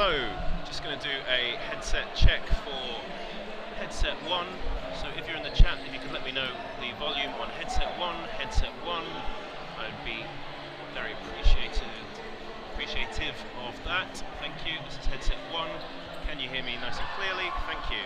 Hello, just going to do a headset check for headset 1. So if you're in the chat, if you could let me know the volume on headset 1, I'd be very appreciative of that. Thank you. This is headset 1. Can you hear me nice and clearly? Thank you.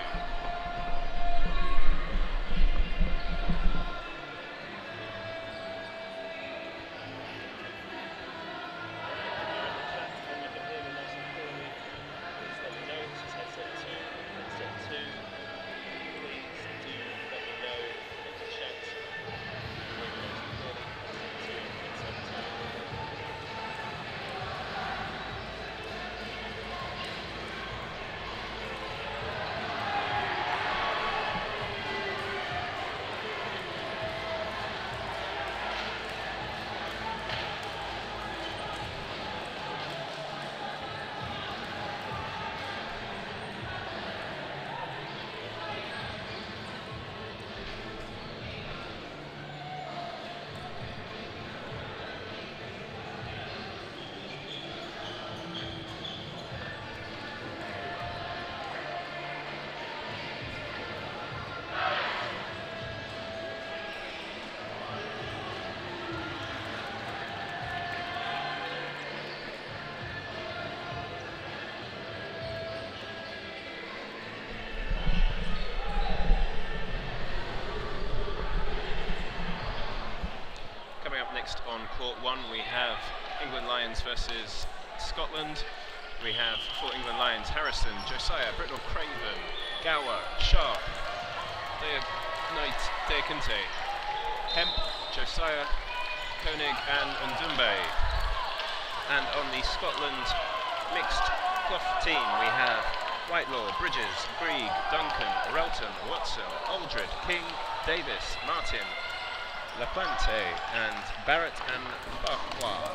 Next on court 1 we have England Lions versus Scotland. We have for England Lions Harrison, Josiah, Brittle, Craven, Gower, Sharp, Deakinte, Hemp, Josiah, Koenig and Ndumbe. And on the Scotland mixed cloth team we have Whitelaw, Bridges, Grieg, Duncan, Relton, Watson, Aldred, King, Davis, Martin, Laplante and Barrett and Farquhar.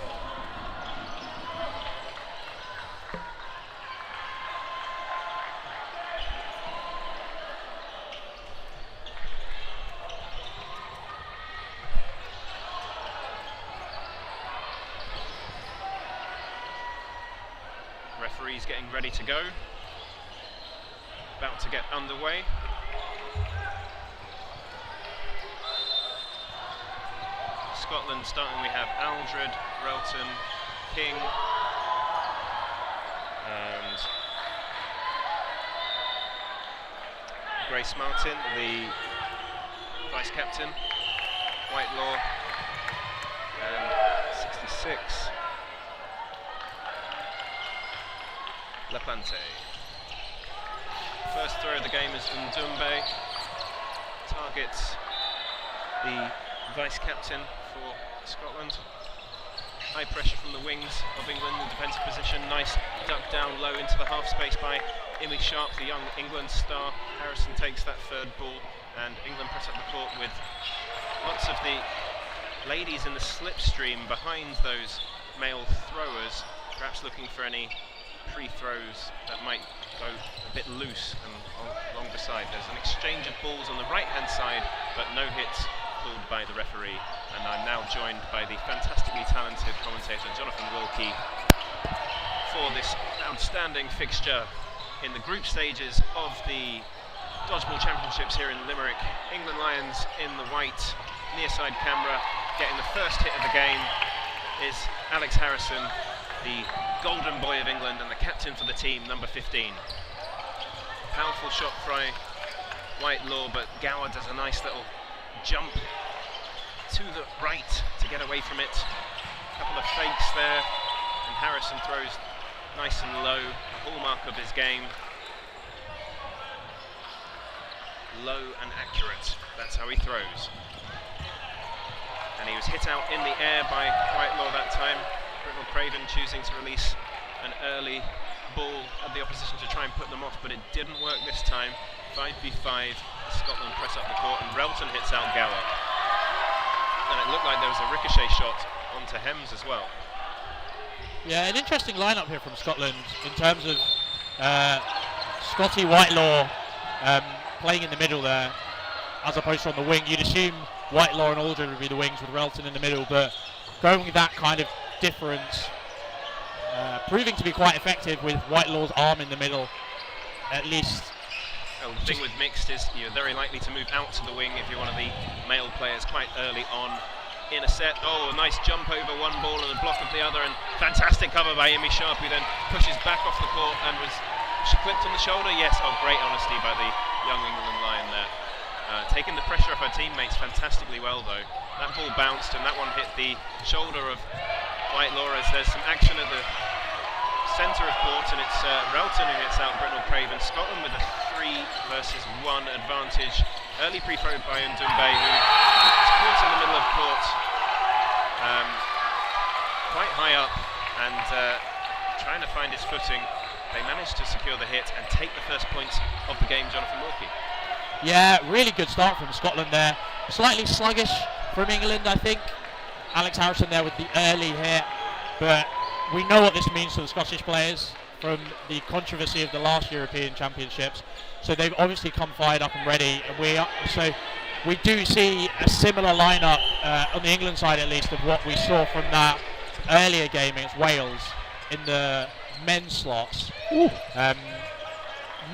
Referee's getting ready to go. About to get underway. Scotland starting, we have Aldred, Relton, King, and Grace Martin, the vice captain, Whitelaw, and 66, Laplante. First throw of the game is Ndumbe, targets the vice captain for Scotland. High pressure from the wings of England in the defensive position. Nice duck down low into the half space by Imi Sharp, the young England star. Harrison takes that third ball and England press up the court with lots of the ladies in the slipstream behind those male throwers, perhaps looking for any pre-throws that might go a bit loose and along beside. There's an exchange of balls on the right hand side but no hits called by the referee, and I'm now joined by the fantastically talented commentator Jonathan Wilkie for this outstanding fixture in the group stages of the Dodgeball Championships here in Limerick. England Lions in the white, near side camera. Getting the first hit of the game is Alex Harrison, the golden boy of England and the captain for the team, number 15. Powerful shot by Whitelaw, but Gower does a nice little jump to the right to get away from it. A couple of fakes there, and Harrison throws nice and low, a hallmark of his game. Low and accurate, that's how he throws. And he was hit out in the air by Whitelaw that time. Brittle Craven choosing to release an early ball at the opposition to try and put them off, but it didn't work this time. 5v5, Scotland press up the court and Relton hits out Gower. And it looked like there was a ricochet shot onto Hems as well. Yeah, an interesting lineup here from Scotland in terms of Scotty, Whitelaw playing in the middle there as opposed to on the wing. You'd assume Whitelaw and Aldred would be the wings with Relton in the middle, but going with that kind of difference proving to be quite effective with Whitelaw's arm in the middle, at least. Well, the thing with mixed is you're very likely to move out to the wing if you're one of the male players quite early on in a set. Oh, a nice jump over one ball and a block of the other, and fantastic cover by Amy Sharp, who then pushes back off the court and she clipped on the shoulder? Yes. Oh, great honesty by the young England Lion there. Taking the pressure off her teammates fantastically well, though. That ball bounced and that one hit the shoulder of Whitelaw as there's some action at the centre of court, and it's Relton who hits out Britnell Craven. Scotland with a 3 versus 1 advantage. Early pre-throw by Ndumbe, who is caught in the middle of court, quite high up, and trying to find his footing. They managed to secure the hit and take the first points of the game, Jonathan Wilkie. Yeah, really good start from Scotland there. Slightly sluggish from England, I think. Alex Harrison there with the early hit, but we know what this means to the Scottish players from the controversy of the last European Championships. So they've obviously come fired up and ready, and we do see a similar lineup on the England side, at least, of what we saw from that earlier game against Wales in the men's slots.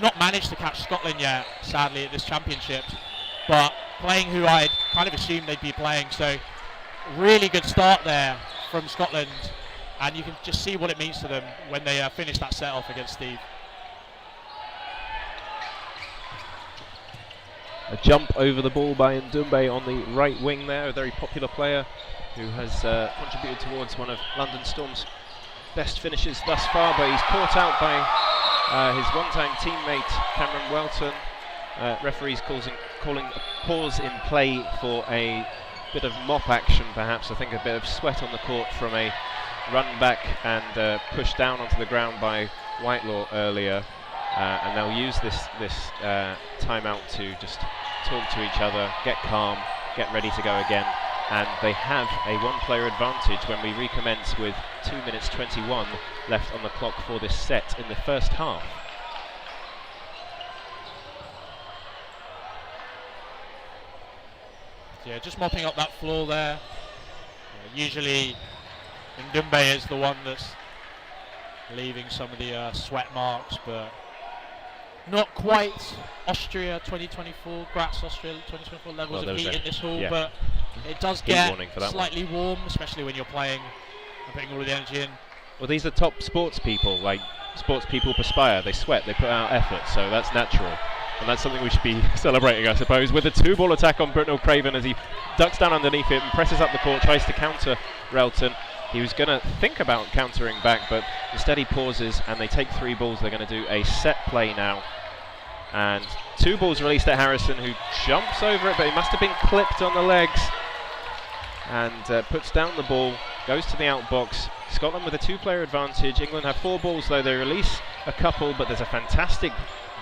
Not managed to catch Scotland yet, sadly, at this championship, but playing who I'd kind of assumed they'd be playing. So really good start there from Scotland, and you can just see what it means to them when they finish that set off against Steve. A jump over the ball by Ndumbe on the right wing there, a very popular player who has contributed towards one of London Storm's best finishes thus far, but he's caught out by his one-time teammate Cameron Welton. Referees calling a pause in play for a bit of mop action, perhaps. I think a bit of sweat on the court from a run back and push down onto the ground by Whitelaw earlier, and they'll use this timeout to just talk to each other, get calm, get ready to go again, and they have a one-player advantage when we recommence with 2 minutes 21 left on the clock for this set in the first half. Yeah, just mopping up that floor there. Usually Ndumbe is the one that's leaving some of the sweat marks, but not quite Austria 2024, Graz Austria 2024 levels of heat in this hall, but it does get slightly warm, especially when you're playing and putting all of the energy in. Well, these are top sports people. Like, sports people perspire, they sweat, they put out effort, so that's natural. And that's something we should be celebrating, I suppose, with a 2-ball attack on Britnell Craven as he ducks down underneath it and presses up the court, tries to counter Relton. He was going to think about countering back, but instead he pauses and they take 3 balls. They're going to do a set play now. And 2 balls released at Harrison, who jumps over it, but he must have been clipped on the legs. And puts down the ball, goes to the outbox. Scotland with a 2-player advantage. England have 4 balls, though. They release a couple, but there's a fantastic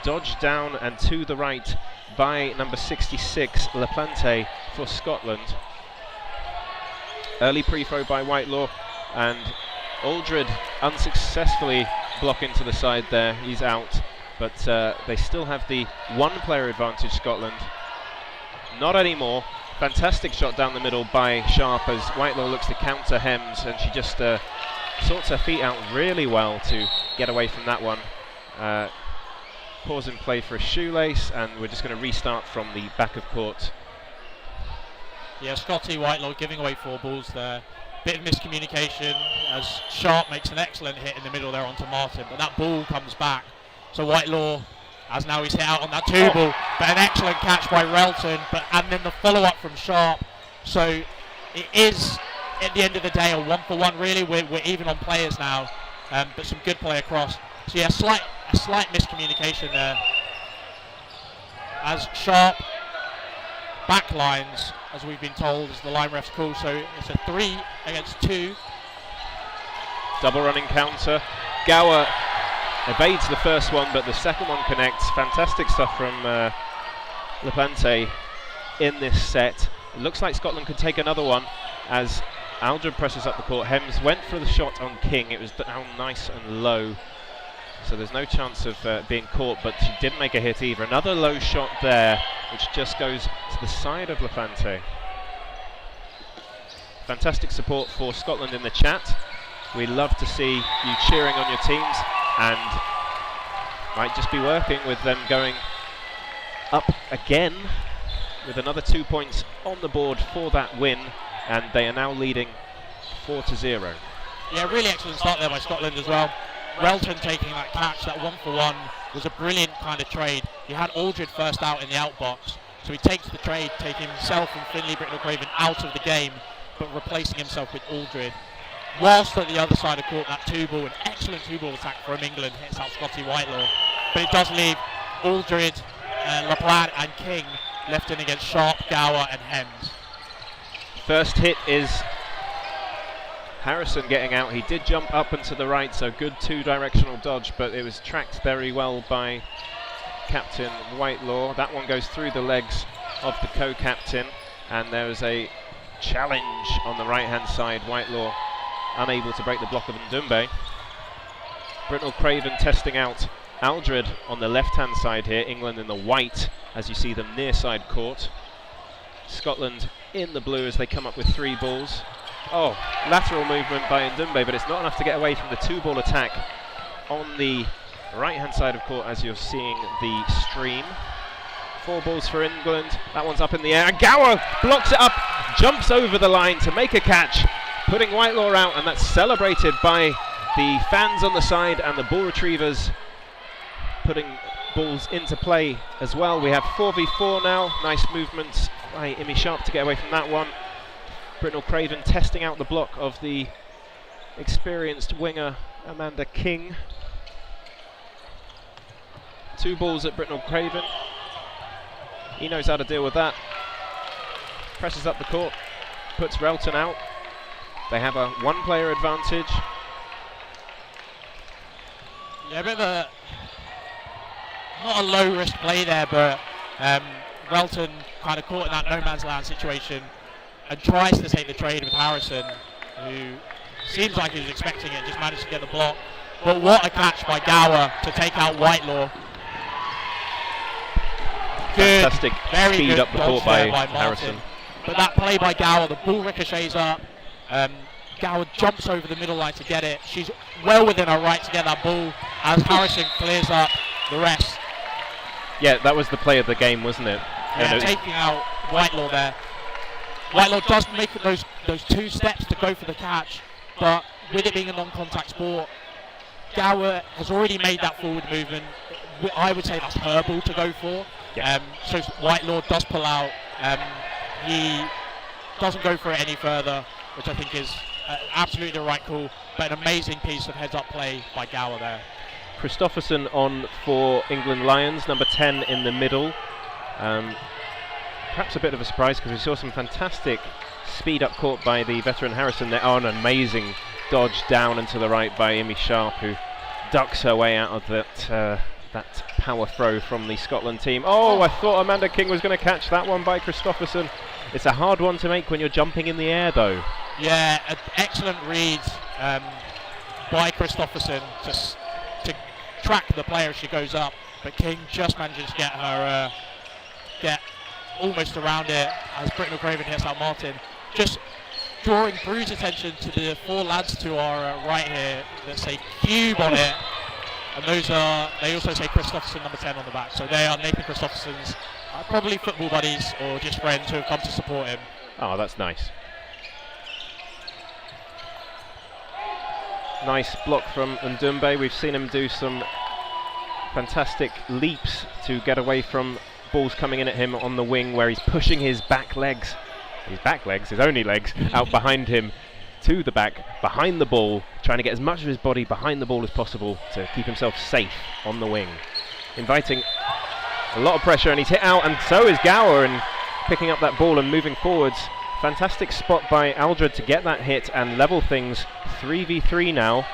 dodge down and to the right by number 66, LaPlante, for Scotland. Early pre-throw by Whitelaw, and Aldred unsuccessfully blocking to the side there. He's out, but they still have the 1-player advantage, Scotland. Not anymore. Fantastic shot down the middle by Sharp as Whitelaw looks to counter Hems, and she just sorts her feet out really well to get away from that one. Pause in play for a shoelace, and we're just going to restart from the back of court. Yeah, Scotty Whitelaw giving away 4 balls there. Bit of miscommunication as Sharp makes an excellent hit in the middle there onto Martin, but that ball comes back. So Whitelaw, as now he's hit out on that 2-ball, but an excellent catch by Relton, and then the follow-up from Sharp. So it is, at the end of the day, a 1-for-1 really. We're even on players now, but some good play across. So yeah, a slight miscommunication there as Sharp backlines, as we've been told, as the line refs call. So it's a 3 against 2. Double running counter. Gower evades the first one, but the second one connects. Fantastic stuff from LaPlante in this set. It looks like Scotland could take another one as Aldred presses up the court. Hems went for the shot on King. It was down nice and low, so there's no chance of being caught, but she didn't make a hit either. Another low shot there, which just goes to the side of LaPlante. Fantastic support for Scotland in the chat. We love to see you cheering on your teams, and might just be working with them going up again with another 2 points on the board for that win, and they are now leading 4-0. Yeah, really excellent start there by Scotland as well. Relton taking that catch, that 1-for-1 was a brilliant kind of trade. You had Aldred first out in the outbox, so he takes the trade, taking himself and Finlay Britnell-Craven out of the game, but replacing himself with Aldred. Whilst at the other side of court, that two-ball, an excellent two-ball attack from England, hits out Scotty Whitelaw, but it does leave Aldred, LaPlante and King left in against Sharp, Gower and Hems. First hit is Harrison getting out. He did jump up and to the right, so good two-directional dodge, but it was tracked very well by Captain Whitelaw. That one goes through the legs of the co-captain, and there was a challenge on the right-hand side. Whitelaw unable to break the block of Ndumbe. Britnell-Craven testing out Aldred on the left-hand side here. England in the white as you see them near side court. Scotland in the blue as they come up with 3 balls. Oh, lateral movement by Ndumbe, but it's not enough to get away from the 2-ball attack on the right-hand side of court as you're seeing the stream. 4 balls for England. That one's up in the air. And Gower blocks it up, jumps over the line to make a catch, putting Whitelaw out, and that's celebrated by the fans on the side and the ball retrievers putting balls into play as well. We have 4v4 now. Nice movements by Imi Sharp to get away from that one. Britnell-Craven testing out the block of the experienced winger Amanda King. 2 balls at Britnell-Craven. He knows how to deal with that. Presses up the court, puts Relton out. They have a 1-player advantage. Yeah, a bit of a not a low risk play there, but Relton kind of caught in that no man's land situation and tries to take the trade with Harrison, who seems like he was expecting it, just managed to get the block. But what a catch by Gower to take out Whitelaw. Good, fantastic very speed good up the court by Martin. Harrison. But that play by Gower, the ball ricochets up. Gower jumps over the middle line to get it. She's well within her right to get that ball as Harrison clears up the rest. Yeah, that was the play of the game, wasn't it? Yeah, taking out Whitelaw there. Whitelaw does make those 2 steps to go for the catch, but with it being a non-contact sport, Gower has already made that forward movement. I would say that's her ball to go for. Yeah. So Whitelaw does pull out. He doesn't go for it any further, which I think is absolutely the right call, but an amazing piece of heads-up play by Gower there. Christopherson on for England Lions, number 10 in the middle. Perhaps a bit of a surprise because we saw some fantastic speed up court by the veteran Harrison there. Oh, an amazing dodge down and to the right by Imi Sharp, who ducks her way out of that power throw from the Scotland team. Oh, I thought Amanda King was going to catch that one by Christopherson. It's a hard one to make when you're jumping in the air, though. Yeah, an excellent read by Christopherson to track the player as she goes up, but King just manages to get almost around it as Britnell-Craven hits out Martin. Just drawing Bruce's attention to the 4 lads to our right here that say Cube on it, and they also say Christopherson number 10 on the back, so they are Nathan Christopherson's probably football buddies or just friends who have come to support him. Oh, that's nice. Nice block from Ndumbe. We've seen him do some fantastic leaps to get away from balls coming in at him on the wing, where he's pushing his only legs, out behind him to the back, behind the ball, trying to get as much of his body behind the ball as possible to keep himself safe on the wing. Inviting a lot of pressure, and he's hit out, and so is Gower, and picking up that ball and moving forwards. Fantastic spot by Aldred to get that hit and level things. 3v3 now.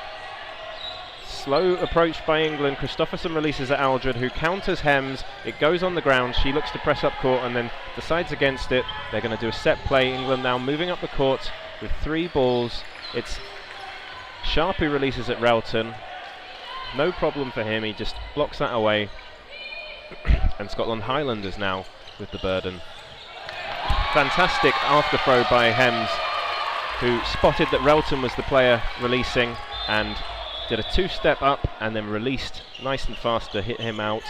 Slow approach by England. Christopherson releases at Aldred, who counters Hems. It goes on the ground. She looks to press up court and then decides against it. They're going to do a set play. England now moving up the court with 3 balls. It's Sharp who releases at Relton. No problem for him. He just blocks that away. And Scotland Highlanders now with the burden. Fantastic after throw by Hems. who spotted that Relton was the player releasing and did a two-step up and then released nice and fast to hit him out.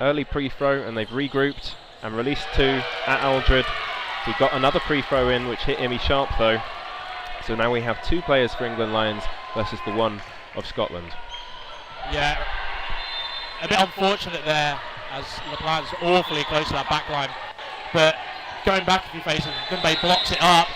Early pre-throw, and they've regrouped and released two at Aldred. He got another pre-throw in, which hit Imi Sharp though. So now we have two players for England Lions versus the one of Scotland. Yeah, a bit unfortunate there, as LePlan's awfully close to that back line. But going back a few phases, Dumbe blocks it up,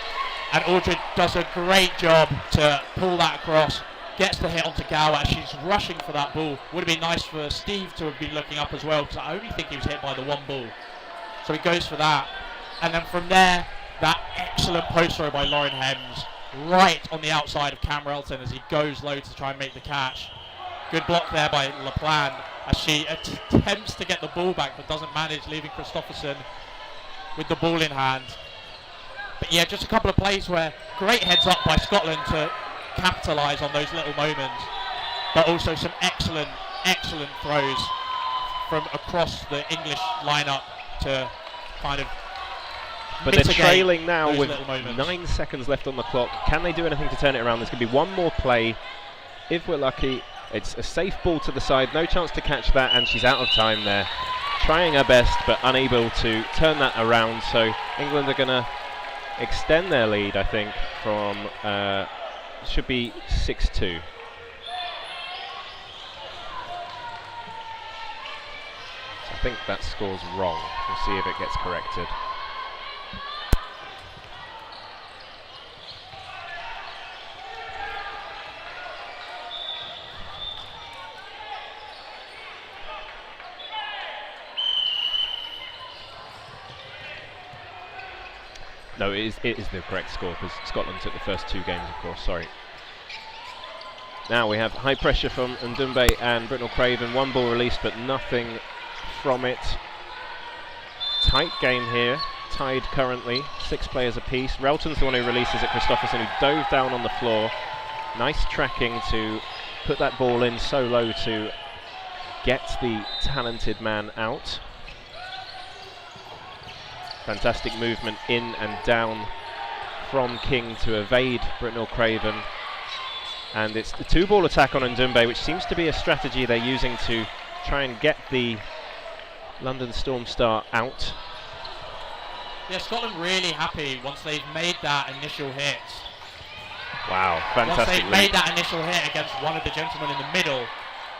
and Aldred does a great job to pull that across. Gets the hit onto Gower. She's rushing for that ball. Would have been nice for Steve to have been looking up as well, because I only think he was hit by the one ball. So he goes for that. And then from there, that excellent post throw by Lauren Hems, right on the outside of Cam Relton as he goes low to try and make the catch. Good block there by LePlan as she attempts to get the ball back but doesn't manage, leaving Christopherson with the ball in hand. But yeah, just a couple of plays where great heads up by Scotland to capitalise on those little moments, but also some excellent throws from across the English lineup to kind of but they're trailing now with 9 seconds left on the clock. Can they do anything to turn it around? There's going to be one more play. If we're lucky, it's a safe ball to the side, no chance to catch that, and she's out of time there. Trying her best but unable to turn that around, so England are going to extend their lead, I think, from should be 6-2. I think that score's wrong. We'll see if it gets corrected. No, it is the correct score, because Scotland took the first two games, of course, sorry. Now we have high pressure from Ndumbe and Britnell Craven. One ball released, but nothing from it. Tight game here, tied currently, 6 players apiece. Relton's the one who releases it, Christopherson, who dove down on the floor. Nice tracking to put that ball in so low to get the talented man out. Fantastic movement in and down from King to evade Britnell Craven. And it's the 2-ball attack on Ndumbe, which seems to be a strategy they're using to try and get the London Storm star out. Yeah, Scotland really happy once they've made that initial hit. Wow, fantastic. Once they've made that initial hit against one of the gentlemen in the middle,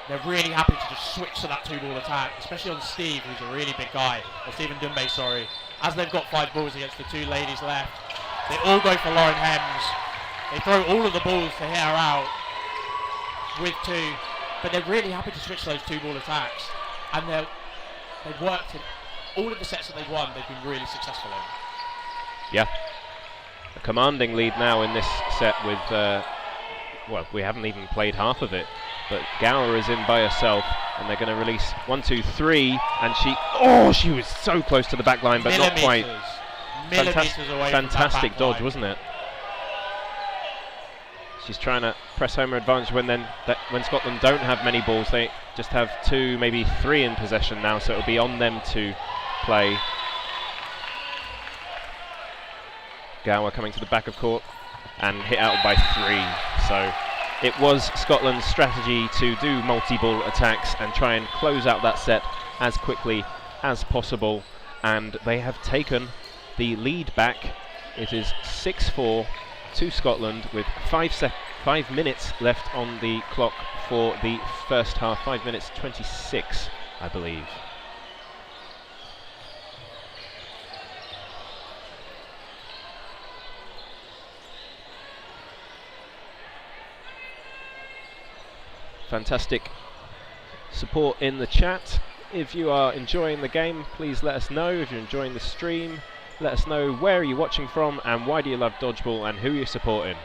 they're really happy to just switch to that 2-ball attack, especially on Steve, who's a really big guy, or Stephen Dumbe, sorry. As they've got 5 balls against the 2 ladies left, they all go for Lauren Hems. They throw all of the balls to hit her out with 2, but they're really happy to switch those 2-ball attacks. And they've worked in all of the sets that they've won, they've been really successful in. Yeah. A commanding lead now in this set with, well, we haven't even played half of it, but Gower is in by herself, and they're going to release 1, 2, 3, and she was so close to the back line, but not quite. Millimeters away. Fantastic dodge, wasn't it? She's trying to press home her advantage when Scotland don't have many balls. They just have 2, maybe 3 in possession now, so it'll be on them to play. Gower coming to the back of court and hit out by 3. So it was Scotland's strategy to do multi-ball attacks and try and close out that set as quickly as possible, and they have taken the lead back. It is 6-4 to Scotland with 5 minutes left on the clock for the first half. 5 minutes 26, I believe. Fantastic support in the chat. If you are enjoying the game, please let us know. If you're enjoying the stream, let us know where are you watching from and why do you love Dodgeball and who you're supporting.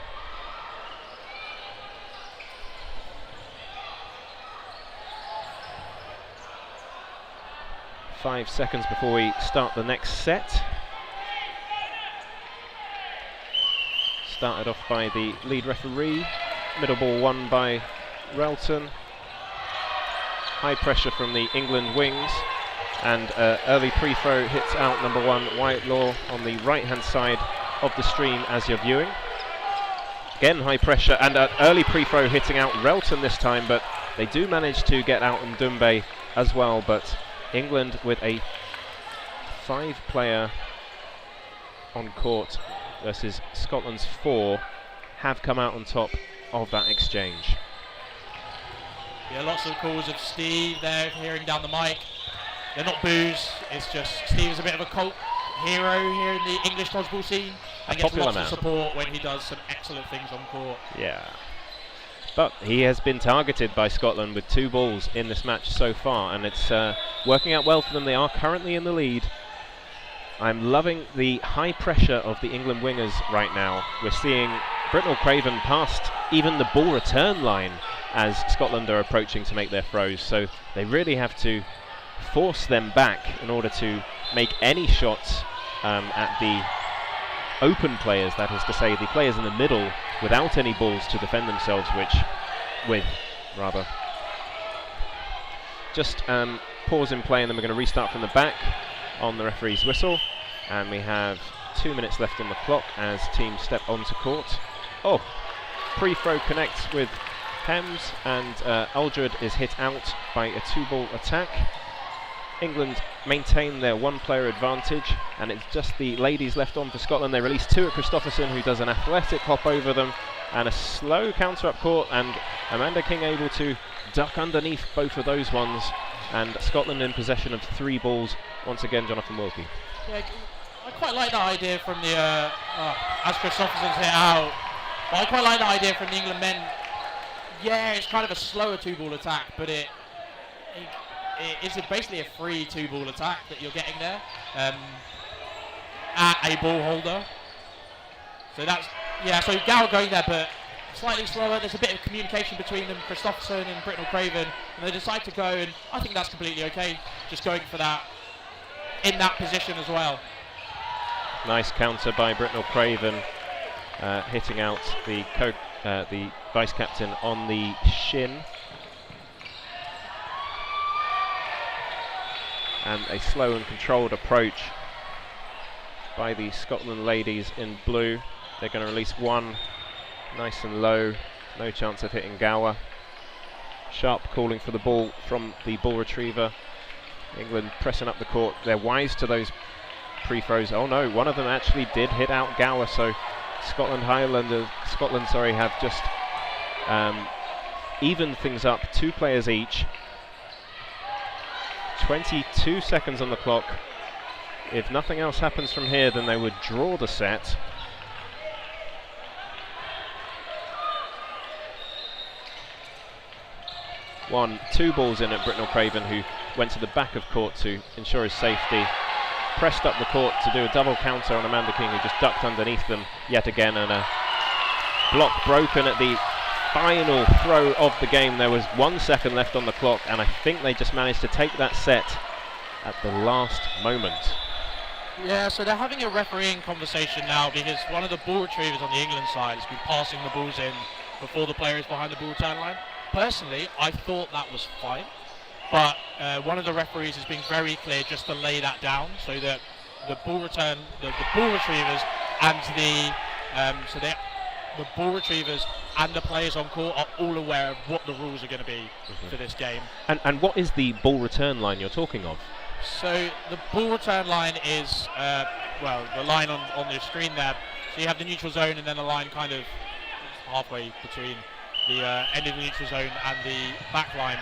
Five seconds before we start the next set. Started off by the lead referee. Middle ball won by Relton. High pressure from the England wings, and early pre-throw hits out number 1 Whitelaw on the right hand side of the stream as you're viewing. Again, high pressure, and an early pre-throw hitting out Relton this time, but they do manage to get out Ndumbe as well. But England, with a 5-player on court versus Scotland's 4, have come out on top of that exchange. Yeah, lots of calls of Steve there, hearing down the mic. They're not boos, it's just Steve is a bit of a cult hero here in the English dodgeball scene, and gets lots of support when he does some excellent things on court. Yeah. But he has been targeted by Scotland with 2 balls in this match so far, and it's working out well for them. They are currently in the lead. I'm loving the high pressure of the England wingers right now. We're seeing Britnell Craven past even the ball return line as Scotland are approaching to make their throws, so they really have to force them back in order to make any shots at the open players, that is to say the players in the middle without any balls to defend themselves with. Just pause in play, and then we're going to restart from the back on the referee's whistle, and we have 2 minutes left on the clock as teams step onto court. Oh, pre-throw connects with Hems, and Aldred is hit out by a 2-ball attack. England maintain their 1-player advantage, and it's just the ladies left on for Scotland. They release 2 at Christopherson, who does an athletic hop over them, and a slow counter up court, and Amanda King able to duck underneath both of those ones, and Scotland in possession of 3 balls once again. Jonathan Wilkie. Yeah, I quite like that idea from the as Christopherson's hit out, but I quite like that idea from the England men. Yeah, it's kind of a slower 2-ball attack, but it is basically a free 2-ball attack that you're getting there at a ball holder. So that's, yeah, so Gower going there, but slightly slower. There's a bit of communication between them, Christopherson and Britnell Craven, and they decide to go, and I think that's completely okay, just going for that in that position as well. Nice counter by Britnell Craven, hitting out the vice captain on the shin. And a slow and controlled approach by the Scotland ladies in blue. They're going to release 1 nice and low, no chance of hitting Gower. Sharp calling for the ball from the ball retriever. England pressing up the court. They're wise to those pre-throws. Oh no, one of them actually did hit out Gower, so Scotland have just evened things up, 2 players each. 22 seconds on the clock. If nothing else happens from here, then they would draw the set. Two balls in at Britnell Craven, who went to the back of court to ensure his safety. Pressed up the court to do a double counter on Amanda King, who just ducked underneath them yet again, and a block broken at the final throw of the game. There was 1 second left on the clock, and I think they just managed to take that set at the last moment. Yeah, so they're having a refereeing conversation now, because one of the ball retrievers on the England side has been passing the balls in before the player is behind the ball return line. Personally, I thought that was fine, but one of the referees has been very clear just to lay that down, so that the ball return, the ball retrievers and the ball retrievers and the players on court are all aware of what the rules are going to be for this game. And what is the ball return line you're talking of? So the ball return line is, the line on the screen there. So you have the neutral zone, and then the line kind of halfway between the end of the neutral zone and the back line,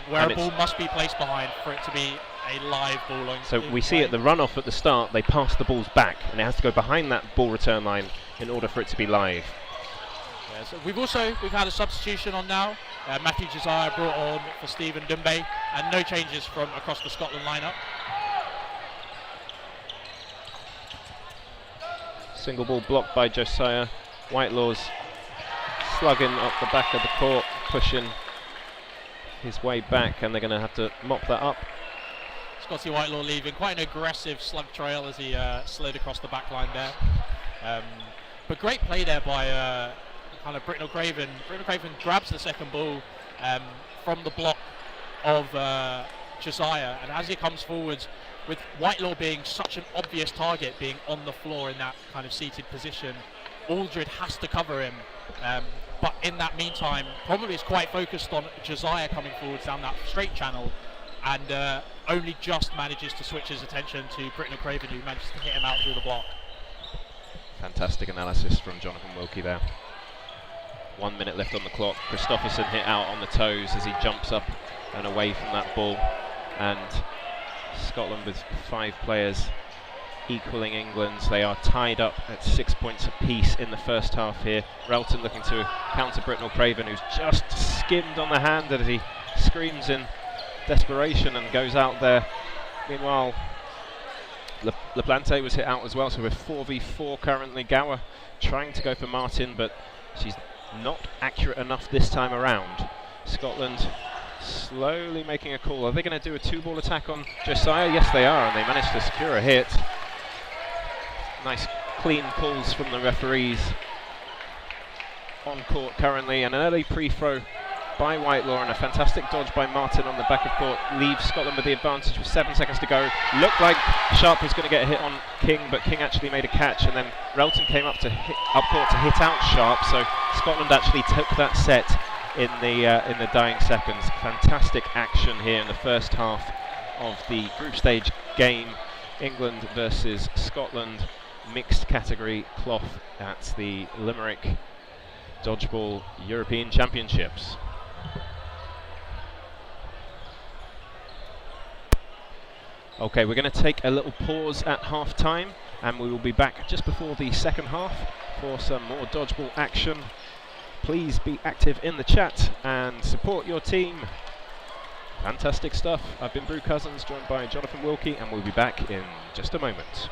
where and a ball must be placed behind for it to be a live ball. So we see at the runoff at the start, they pass the balls back, and it has to go behind that ball return line in order for it to be live. Yeah, so we've had a substitution on now. Matthew Josiah brought on for Stephen Dumbe, and no changes from across the Scotland lineup. Single ball blocked by Josiah. Whitelaw's slugging up the back of the court, pushing his way back, and they're going to have to mop that up. Scotty Whitelaw leaving quite an aggressive slug trail as he slid across the back line there. But great play there by kind of Britnell Craven. Britnell Craven grabs the second ball from the block of Josiah, and as he comes forwards, with Whitelaw being such an obvious target, being on the floor in that kind of seated position, Aldred has to cover him. But in that meantime, probably is quite focused on Josiah coming forwards down that straight channel, and only just manages to switch his attention to Britton Craven, who manages to hit him out through the block. Fantastic analysis from Jonathan Wilkie there. 1 minute left on the clock. Christopherson hit out on the toes as he jumps up and away from that ball. And Scotland with 5 players equaling England's. They are tied up at 6 points apiece in the first half here. Relton looking to counter Britton Craven, who's just skimmed on the hand as he screams in desperation and goes out there. Meanwhile, LaPlante was hit out as well, so we're 4v4 currently. Gower trying to go for Martin, but she's not accurate enough this time around. Scotland slowly making a call. Are they going to do a 2-ball attack on Josiah? Yes, they are, and they managed to secure a hit. Nice clean calls from the referees on court currently, and an early pre-throw by Whitelaw and a fantastic dodge by Martin on the back of court leaves Scotland with the advantage with 7 seconds to go. Looked like Sharp was going to get a hit on King, but King actually made a catch, and then Relton came up court to hit out Sharp, so Scotland actually took that set in the dying seconds. Fantastic action here in the first half of the group stage game. England versus Scotland, mixed category cloth at the Limerick Dodgeball European Championships. Okay, we're going to take a little pause at half time, and we will be back just before the second half for some more dodgeball action. Please be active in the chat and support your team. Fantastic stuff. I've been Brew Cousins, joined by Jonathan Wilkie, and we'll be back in just a moment.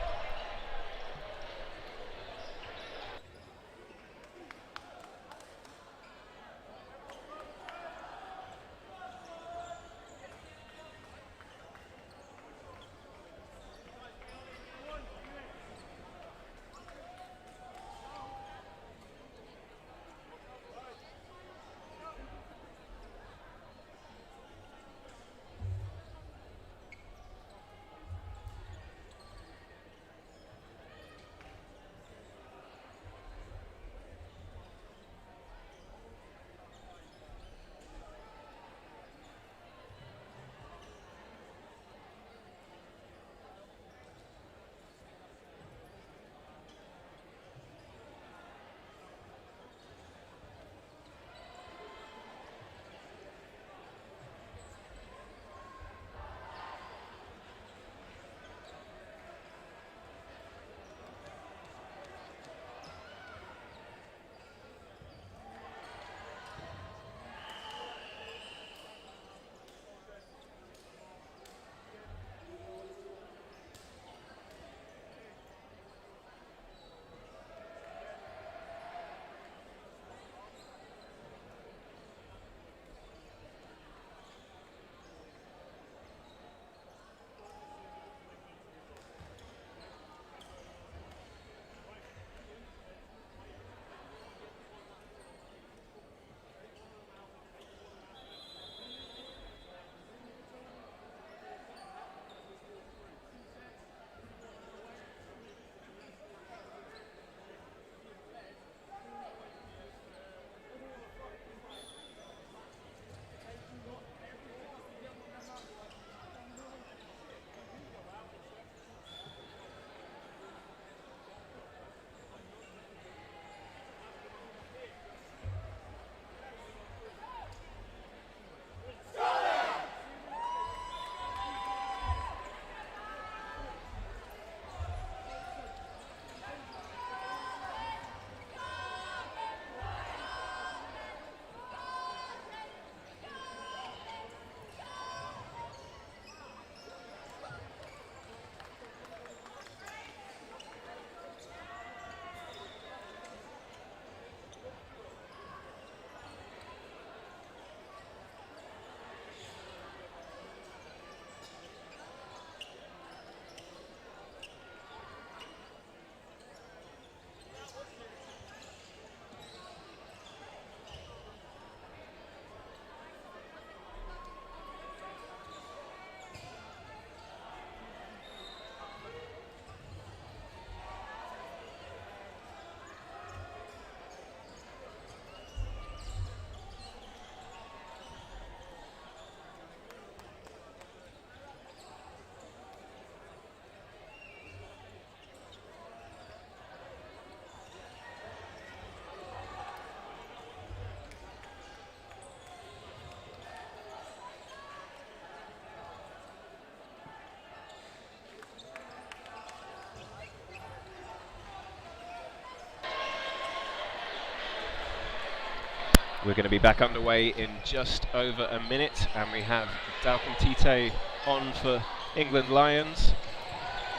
We're going to be back underway in just over a minute, and we have Dalcom Tite on for England Lions.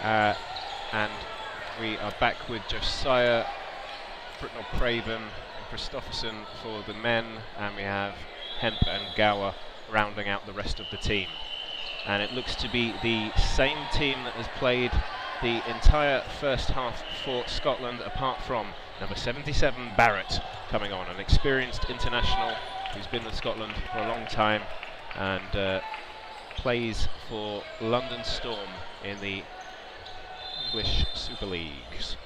And we are back with Josiah, Britnell Craven and Christopherson for the men, and we have Hemp and Gower rounding out the rest of the team. And it looks to be the same team that has played the entire first half for Scotland, apart from number 77 Barrett coming on, an experienced international who's been with Scotland for a long time and plays for London Storm in the English Super Leagues.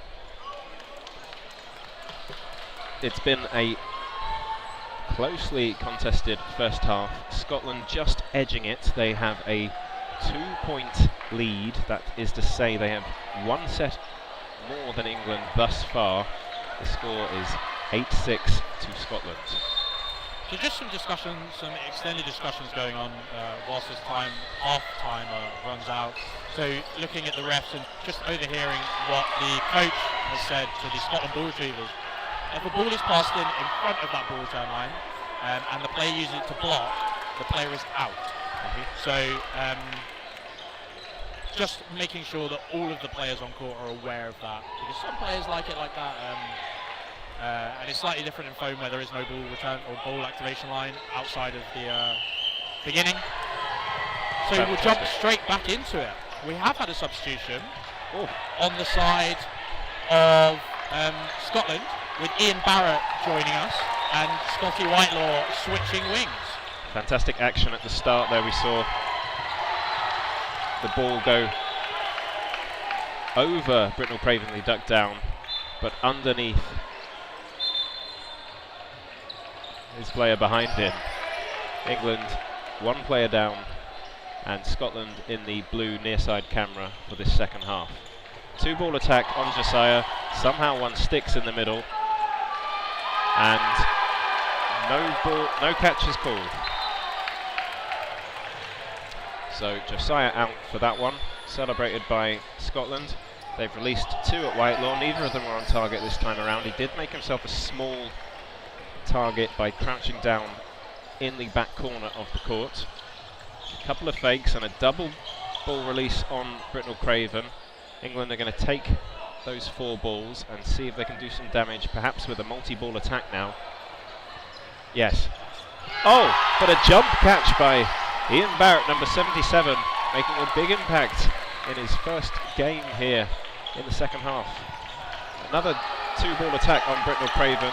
It's been a closely contested first half. Scotland just edging it. They have a 2-point lead. That is to say they have one set more than England thus far. The score is 8-6 to Scotland. So just some discussions, some extended discussions going on whilst this half-time runs out. So looking at the refs and just overhearing what the coach has said to the Scotland ball retrievers. If a ball is passed in front of that ball return line and the player uses it to block, the player is out. So just making sure that all of the players on court are aware of that, because some players like it like that, and it's slightly different in foam where there is no ball return or ball activation line outside of the beginning. So we'll jump straight back into it. We have had a substitution on the side of Scotland, with Ian Barrett joining us and Scotty Whitelaw switching wings. Fantastic action at the start there. We saw the ball go over Britnell Craven, he ducked down, but underneath his player behind him. England one player down and Scotland in the blue near side camera for this second half. 2-ball attack on Josiah, somehow one sticks in the middle and no catch is called. So Josiah out for that one, celebrated by Scotland. They've released 2 at Whitelaw, neither of them were on target this time around. He did make himself a small target by crouching down in the back corner of the court. A couple of fakes and a double ball release on Britnell Craven. England are going to take those 4 balls and see if they can do some damage, perhaps with a multi-ball attack now. Yes. Oh, but a jump catch by Ian Barrett, number 77, making a big impact in his first game here in the second half. Another 2-ball attack on Britnell Craven,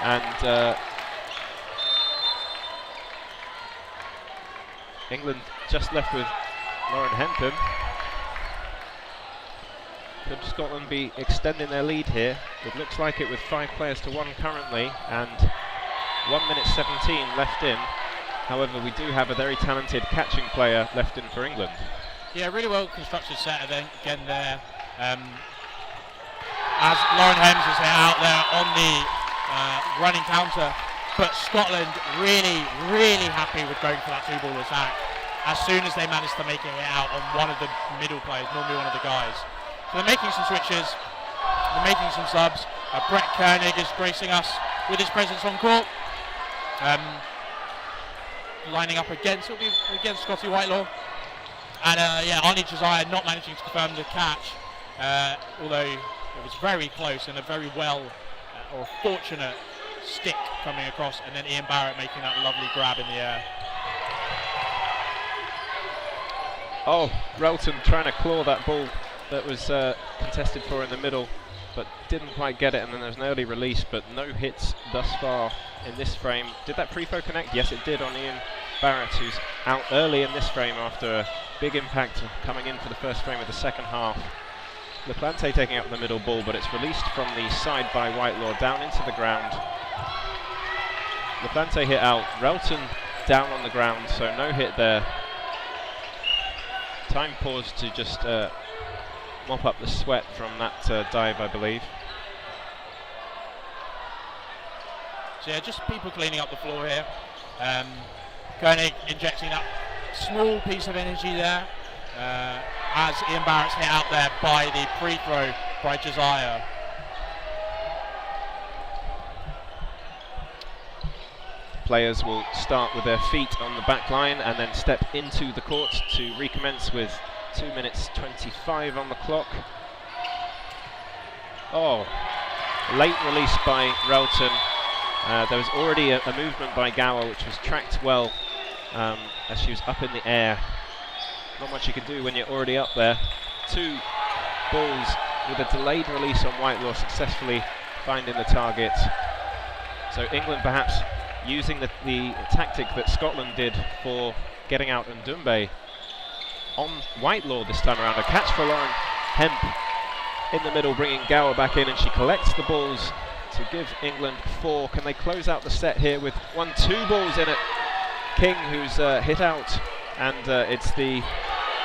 and England just left with Lauren Hempton. Could Scotland be extending their lead here? It looks like it with 5 players to 1 currently, and 1 minute 17 left in. However, we do have a very talented catching player left in for England. Yeah, really well constructed set again there. As Lauren Hems is out there on the running counter, but Scotland really happy with going for that 2-ball attack as soon as they managed to make it out on one of the middle players, normally one of the guys. So they're making some switches, they're making some subs. Brett Koenig is gracing us with his presence on court. Lining up against Scotty Whitelaw, and Arnie Josiah not managing to confirm the catch, although it was very close and a very or fortunate stick coming across, and then Ian Barrett making that lovely grab in the air. Oh, Relton trying to claw that ball that was contested for in the middle, but didn't quite get it, and then there's an early release, but no hits thus far in this frame. Did that pre-throw connect? Yes, it did on Ian Barrett, who's out early in this frame after a big impact coming in for the first frame of the second half. LaPlante taking up the middle ball, but it's released from the side by Whitelaw down into the ground. LaPlante hit out, Relton down on the ground, so no hit there. Time paused to just mop up the sweat from that dive, I believe. So yeah, just people cleaning up the floor here. Koenig injecting that small piece of energy there as Ian Barrett's hit out there by the pre-throw by Josiah. players will start with their feet on the back line and then step into the court to recommence with 2 minutes 25 on the clock. Oh, late release by Relton. There was already a movement by Gower which was tracked well as she was up in the air. Not much you can do when you're already up there. 2 balls with a delayed release on Whitelaw, successfully finding the target. So England perhaps using the tactic that Scotland did for getting out Ndumbe on Whitelaw this time around. A catch for Lauren Hemp in the middle, bringing Gower back in, and she collects the balls to give England 4. Can they close out the set here with 2 balls in it? King, who's hit out, and it's the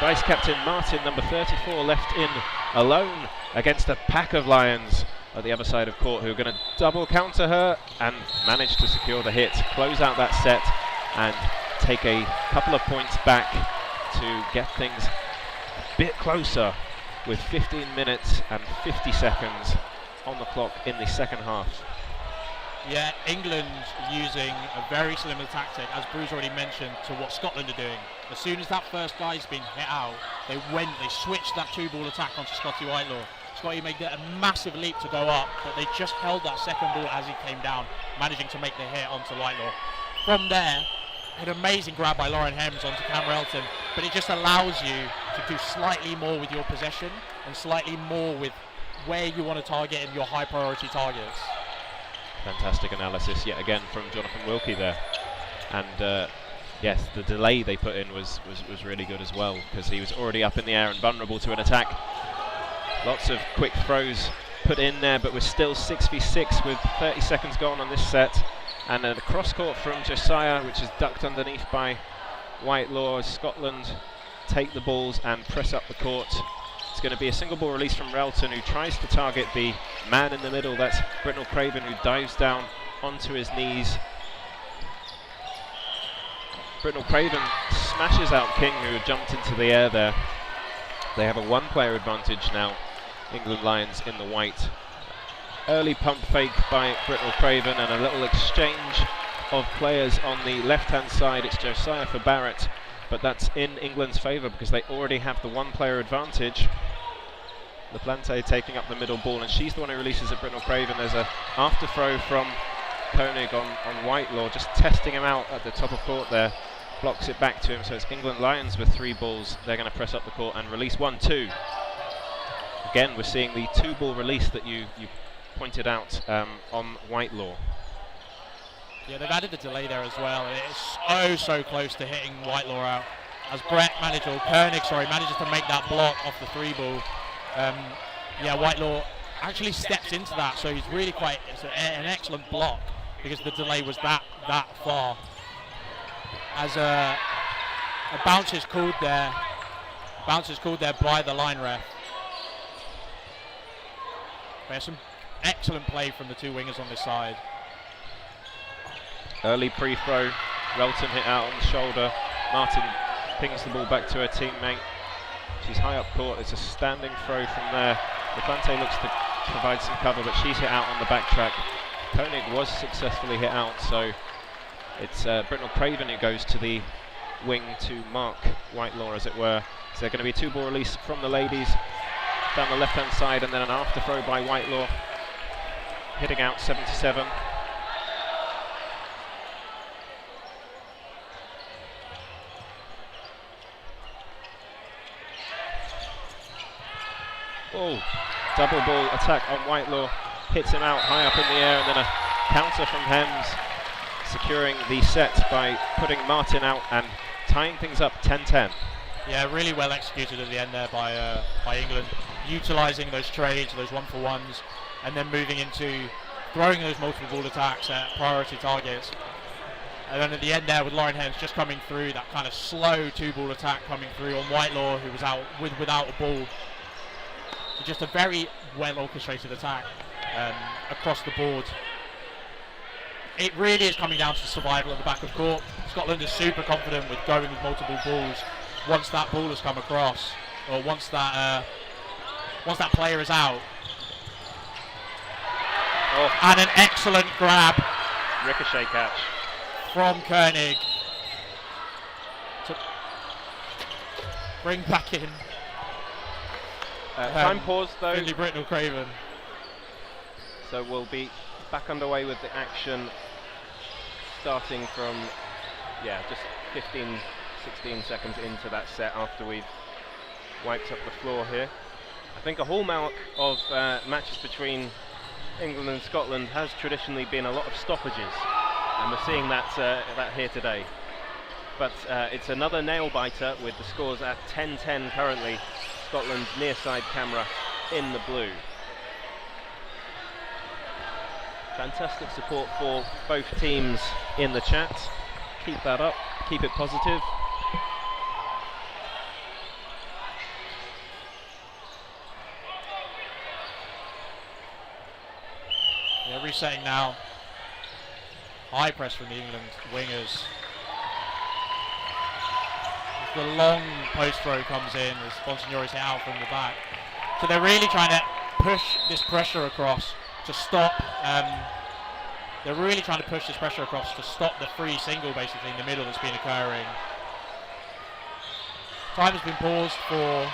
vice captain Martin, number 34, left in alone against a pack of Lions at the other side of court, who are going to double counter her and manage to secure the hit, close out that set and take a couple of points back to get things a bit closer with 15 minutes and 50 seconds on the clock in the second half. Yeah, England using a very similar tactic, as Bruce already mentioned, to what Scotland are doing. As soon as that first guy's been hit out, they switched that 2-ball attack onto Scotty Whitelaw. Scotty made a massive leap to go up, but they just held that second ball as he came down, managing to make the hit onto Whitelaw. From there, an amazing grab by Lauren Hems onto Cam Relton, but it just allows you to do slightly more with your possession and slightly more with where you want to target in your high priority targets. Fantastic analysis yet again from Jonathan Wilkie there, and yes, the delay they put in was really good as well, because he was already up in the air and vulnerable to an attack. Lots of quick throws put in there, but we're still 6v6 with 30 seconds gone on this set, and the cross court from Josiah, which is ducked underneath by Whitelaw, as Scotland take the balls and press up the court. It's going to be a single ball release from Relton, who tries to target the man in the middle. That's Britnell Craven, who dives down onto his knees. Britnell Craven smashes out King, who had jumped into the air there. They have a 1-player advantage now, England Lions in the white. Early pump fake by Britnell Craven and a little exchange of players on the left-hand side. It's Josiah for Barrett, but that's in England's favour because they already have the 1-player advantage. LaPlante taking up the middle ball, and she's the one who releases it, Britnell Craven. There's a after throw from Koenig on Whitelaw, just testing him out at the top of court there. Blocks it back to him, so it's England Lions with 3 balls. They're going to press up the court and release 1-2. Again, we're seeing the 2-ball release that you pointed out on Whitelaw. Yeah, they've added the delay there as well, and it is so close to hitting Whitelaw out. As Koenig manages to make that block off the 3-ball. Yeah, Whitelaw actually steps into that, so he's really it's an excellent block because the delay was that far. As a bounce is called there by the line ref. There's some excellent play from the 2 wingers on this side. Early pre-throw, Relton hit out on the shoulder. Martin pings the ball back to her teammate. She's high up court, it's a standing throw from there. LaPlante looks to provide some cover, but she's hit out on the backtrack. Koenig was successfully hit out, so it's Britnell Craven who goes to the wing to mark Whitelaw, as it were. So they're going to be a 2-ball release from the ladies down the left-hand side, and then an after throw by Whitelaw, hitting out 77. Oh, double ball attack on Whitelaw, hits him out high up in the air, and then a counter from Hems, securing the set by putting Martin out and tying things up 10-10. Yeah, really well executed at the end there by England, utilising those trades, those 1-for-1s, and then moving into throwing those multiple ball attacks at priority targets. And then at the end there with Lauren Hems just coming through, that kind of slow 2-ball attack coming through on Whitelaw, who was out without a ball. So just a very well orchestrated attack across the board. It really is coming down to survival at the back of court. Scotland is super confident with going with multiple balls once that ball has come across, or once that player is out. Oh. And an excellent grab. Ricochet catch. from Koenig to bring back in Time pause though. Finley Britnell Craven. So we'll be back underway with the action starting from, just 15, 16 seconds into that set after we've wiped up the floor here. I think a hallmark of matches between England and Scotland has traditionally been a lot of stoppages, and we're seeing that here today. But it's another nail-biter with the scores at 10-10 currently. Scotland's near side camera in the blue. Fantastic support for both teams in the chat. Keep that up, keep it positive. Yeah, resetting now. High press from the England wingers. The long post throw comes in as Bonsignori's hit out from the back. So they're really trying to push this pressure across to stop. They're really trying to push this pressure across to stop the free single basically in the middle that's been occurring. Time has been paused for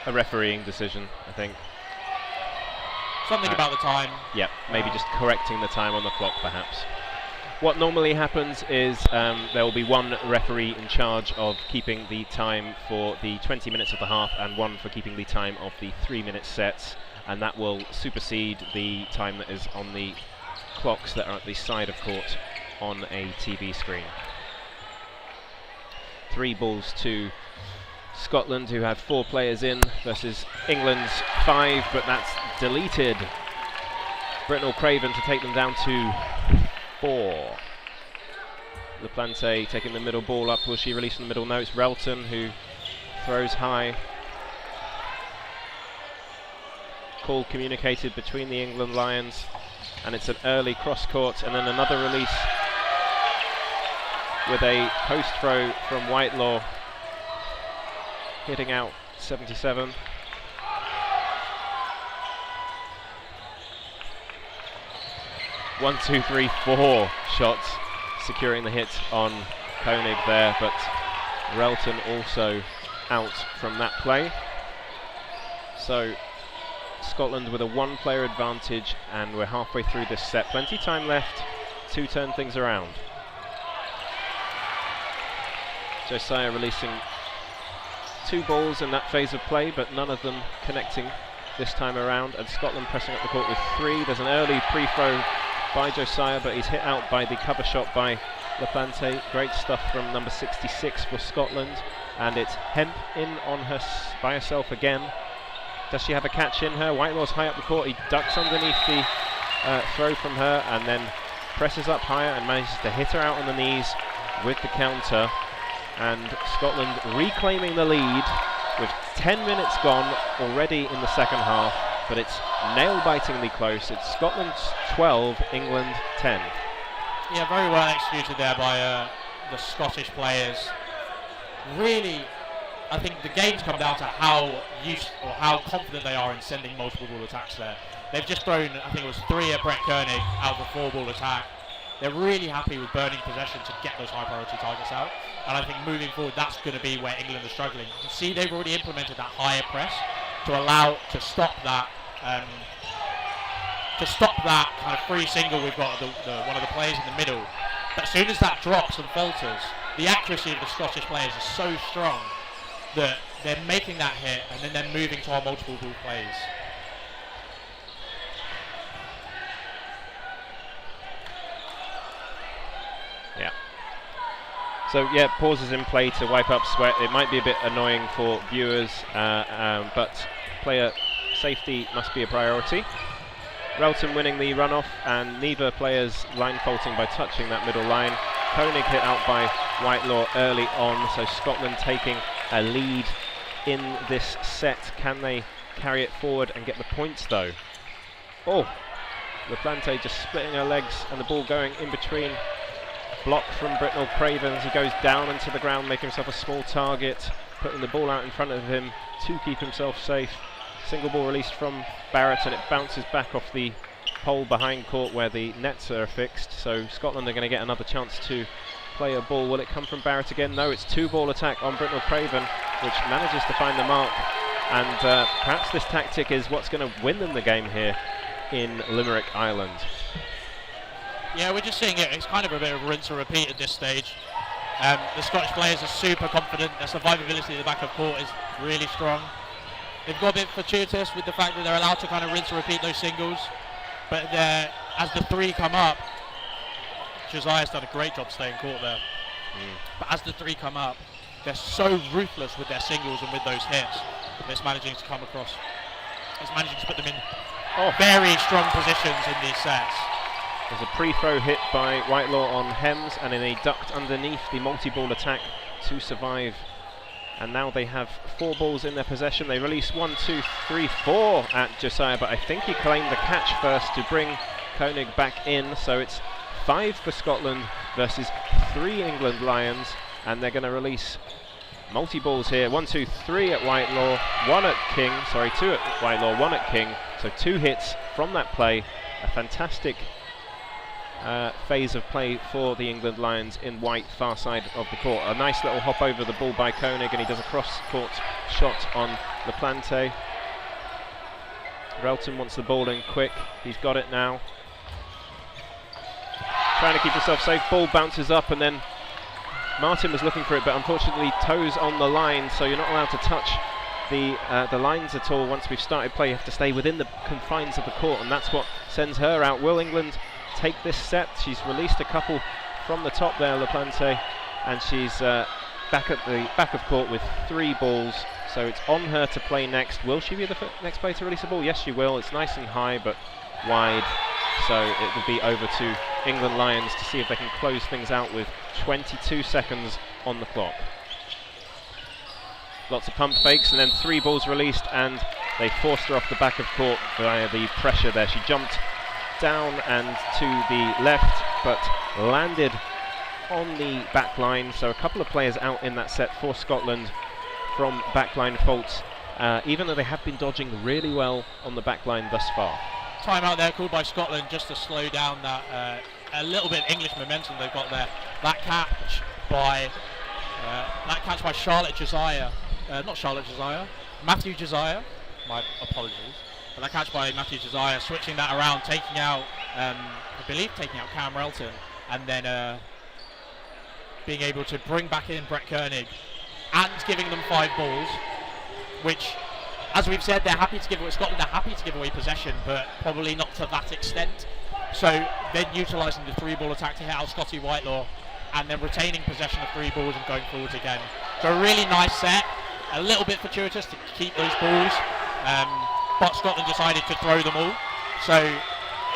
a refereeing decision, I think. Something about the time. Yeah, maybe just correcting the time on the clock perhaps. What normally happens is there will be one referee in charge of keeping the time for the 20 minutes of the half and one for keeping the time of the 3-minute sets, and that will supersede the time that is on the clocks that are at the side of court on a TV screen. 3 balls to Scotland, who had 4 players in, versus England's 5, but that's deleted. Britnell Craven to take them down to 4. LaPlante taking the middle ball up. Will she release in the middle? No, it's Relton who throws high. Call communicated between the England Lions, and it's an early cross court, and then another release with a post throw from Whitelaw, hitting out 77. One, two, three, 4 shots securing the hit on Koenig there, but Relton also out from that play. So Scotland with a 1-player advantage, and we're halfway through this set. Plenty time left to turn things around. Josiah releasing 2 balls in that phase of play, but none of them connecting this time around, and Scotland pressing up the court with 3. There's an early pre-throw by Josiah, but he's hit out by the cover shot by LaPlante. Great stuff from number 66 for Scotland, and it's Hemp in on her by herself again. Does she have a catch in her? Whitelaw's high up the court. He ducks underneath the throw from her, and then presses up higher and manages to hit her out on the knees with the counter. And Scotland reclaiming the lead with 10 minutes gone already in the second half, but it's nail-bitingly close. It's Scotland 12, England 10. Yeah, very well executed there by the Scottish players. Really, I think the game's come down to how used or how confident they are in sending multiple ball attacks there. They've just thrown, I think it was 3 at Brett Koenig out of a 4-ball attack. They're really happy with burning possession to get those high priority targets out, and I think moving forward that's going to be where England are struggling. You can see they've already implemented that higher press to stop that kind of free single. We've got one of the players in the middle, but as soon as that drops and falters, the accuracy of the Scottish players is so strong that they're making that hit and then they're moving to our multiple ball plays. Yeah. So yeah, pauses in play to wipe up sweat. It might be a bit annoying for viewers, but player safety must be a priority. Relton winning the runoff, and neither players line faulting by touching that middle line. Koenig hit out by Whitelaw early on, so Scotland taking a lead in this set. Can they carry it forward and get the points though? Oh, LaPlante just splitting her legs and the ball going in between. Block from Britnell Craven as he goes down into the ground, making himself a small target, putting the ball out in front of him to keep himself safe. Single ball released from Barrett, and it bounces back off the pole behind court where the nets are fixed, so Scotland are going to get another chance to play a ball. Will it come from Barrett again? No, it's 2-ball attack on Britnell Craven, which manages to find the mark, and perhaps this tactic is what's going to win them the game here in Limerick, Ireland. Yeah, we're just seeing it's kind of a bit of rinse and repeat at this stage. The Scottish players are super confident. Their survivability at the back of court is really strong. They've got a bit fortuitous with the fact that they're allowed to kind of rinse and repeat those singles, but as the three come up, Josiah's done a great job staying court there. But as the three come up, they're so ruthless with their singles and with those hits. It's managing to come across. It's managing to put them in very strong positions in these sets. There's a pre-throw hit by Whitelaw on Hems, and then they ducked underneath the multi-ball attack to survive. And now they have 4 balls in their possession. They release 1, 2, 3, 4 at Josiah, but I think he claimed the catch first to bring Koenig back in. So it's 5 for Scotland versus 3 England Lions, and they're going to release multi-balls here. 1, 2, 3 at Whitelaw, 1 at King, sorry, 2 at Whitelaw, 1 at King. So 2 hits from that play. A fantastic phase of play for the England Lions in white, far side of the court. A nice little hop over the ball by Koenig, and he does a cross-court shot on LaPlante. Relton wants the ball in quick. He's got it now. Trying to keep himself safe. Ball bounces up, and then Martin was looking for it, but unfortunately toes on the line, so you're not allowed to touch the lines at all. Once we've started play, you have to stay within the confines of the court, and that's what sends her out. Will England take this set? She's released a couple from the top there, LaPlante, and she's back at the back of court with 3 balls, so it's on her to play next. Will she be the next player to release a ball? Yes, she will. It's nice and high but wide, so it will be over to England Lions to see if they can close things out with 22 seconds on the clock. Lots of pump fakes, and then 3 balls released, and they forced her off the back of court via the pressure there. She jumped down and to the left, but landed on the back line. So a couple of players out in that set for Scotland from backline faults, even though they have been dodging really well on the back line thus far. Time out there called by Scotland just to slow down that a little bit of English momentum they've got there. That catch by Charlotte Josiah, not Charlotte Josiah, Matthew Josiah. My apologies. But that catch by Matthew Josiah, switching that around, taking out, I believe, taking out Cam Relton, and then being able to bring back in Brett Koenig and giving them 5 balls, which, as we've said, they're happy to give away. Scotland are happy to give away possession, but probably not to that extent. So then utilising the 3-ball attack to hit out Scotty Whitelaw, and then retaining possession of 3 balls and going forwards again. So a really nice set, a little bit fortuitous to keep those balls. But Scotland decided to throw them all, so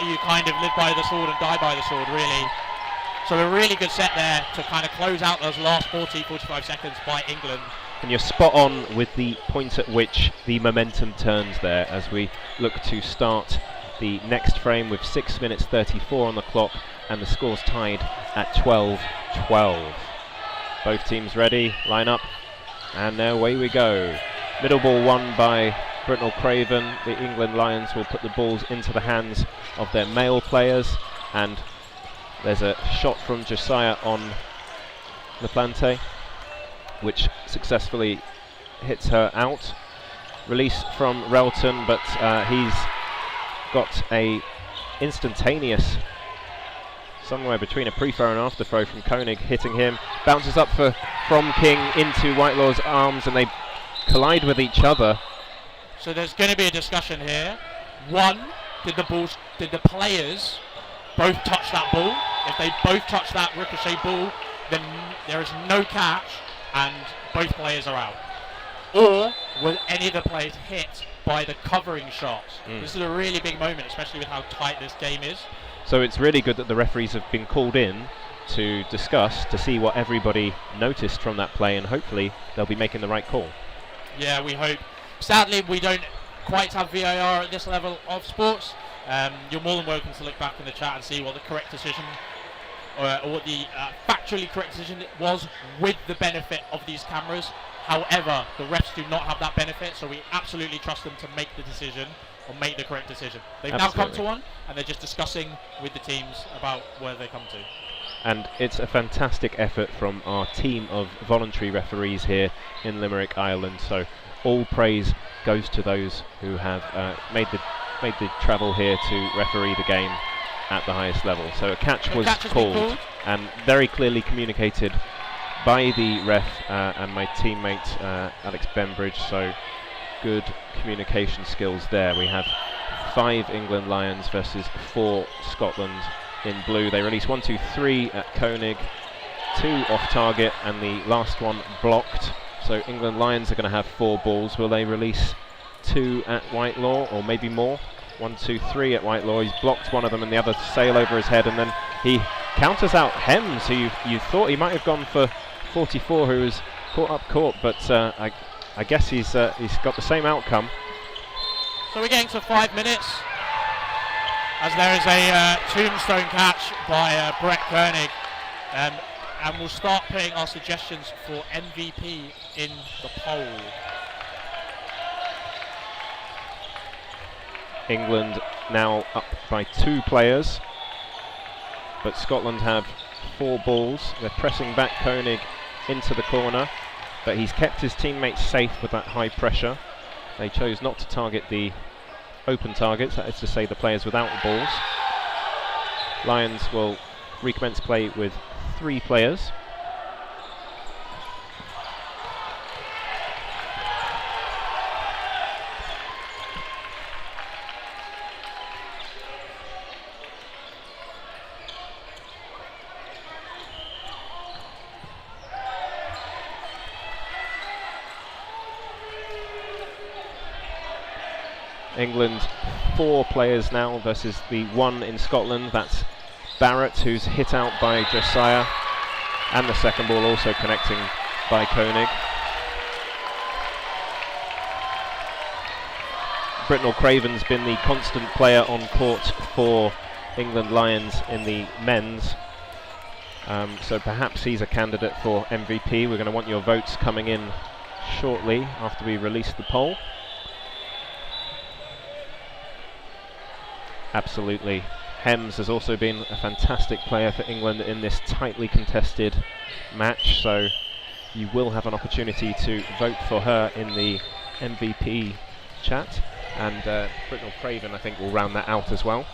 you kind of live by the sword and die by the sword, really. So a really good set there to kind of close out those last 40-45 seconds by England. And you're spot on with the point at which the momentum turns there, as we look to start the next frame with 6 minutes 34 on the clock, and the score's tied at 12-12. Both teams ready, line up, and away we go. Middle ball won by Britnell Craven. The England Lions will put the balls into the hands of their male players, and there's a shot from Josiah on LaPlante, which successfully hits her out. Release from Relton, but he's got a instantaneous, somewhere between a pre-throw and after throw from Koenig, hitting him. Bounces up from King into Whitelaw's arms, and they collide with each other. So there's going to be a discussion here. One, did the players both touch that ball? If they both touch that ricochet ball, then there is no catch and both players are out. Or were any of the players hit by the covering shots? This is a really big moment, especially with how tight this game is. So it's really good that the referees have been called in to discuss, to see what everybody noticed from that play, and hopefully they'll be making the right call. Yeah, we hope. Sadly, we don't quite have VAR at this level of sports. You're more than welcome to look back in the chat and see what the correct decision, or what the factually correct decision was with the benefit of these cameras. However, the refs do not have that benefit, so we absolutely trust them to make the decision or make the correct decision. They've now come to one, and they're just discussing with the teams about where they come to. And it's a fantastic effort from our team of voluntary referees here in Limerick, Ireland. So all praise goes to those who have made the travel here to referee the game at the highest level. So a catch was called and very clearly communicated by the ref and my teammate Alex Bembridge. So good communication skills there. We have 5 England Lions versus 4 Scotland in blue. They release 1, 2, 3 at Koenig, 2 off target, and the last one blocked. So England Lions are going to have 4 balls. Will they release 2 at Whitelaw, or maybe more? 1, 2, 3 at Whitelaw. He's blocked one of them, and the other sail over his head, and then he counters out Hems, who you thought he might have gone for 44, who was caught up court, but I guess he's got the same outcome. So we're getting to 5 minutes, as there is a tombstone catch by Brett Koenig, and we'll start putting our suggestions for MVP in the poll. England now up by 2 players, but Scotland have 4 balls. They're pressing back Koenig into the corner, but he's kept his teammates safe with that high pressure. They chose not to target the open targets, that is to say the players without the balls. Lions will recommence play with 3 players. England 4 players now versus the 1 in Scotland. That's Barrett, who's hit out by Josiah, and the second ball also connecting by Koenig. Britnell Craven's been the constant player on court for England Lions in the men's, so perhaps he's a candidate for MVP. We're going to want your votes coming in shortly after we release the poll. Absolutely. Hems has also been a fantastic player for England in this tightly contested match, so you will have an opportunity to vote for her in the MVP chat, and Britnell Craven I think will round that out as well.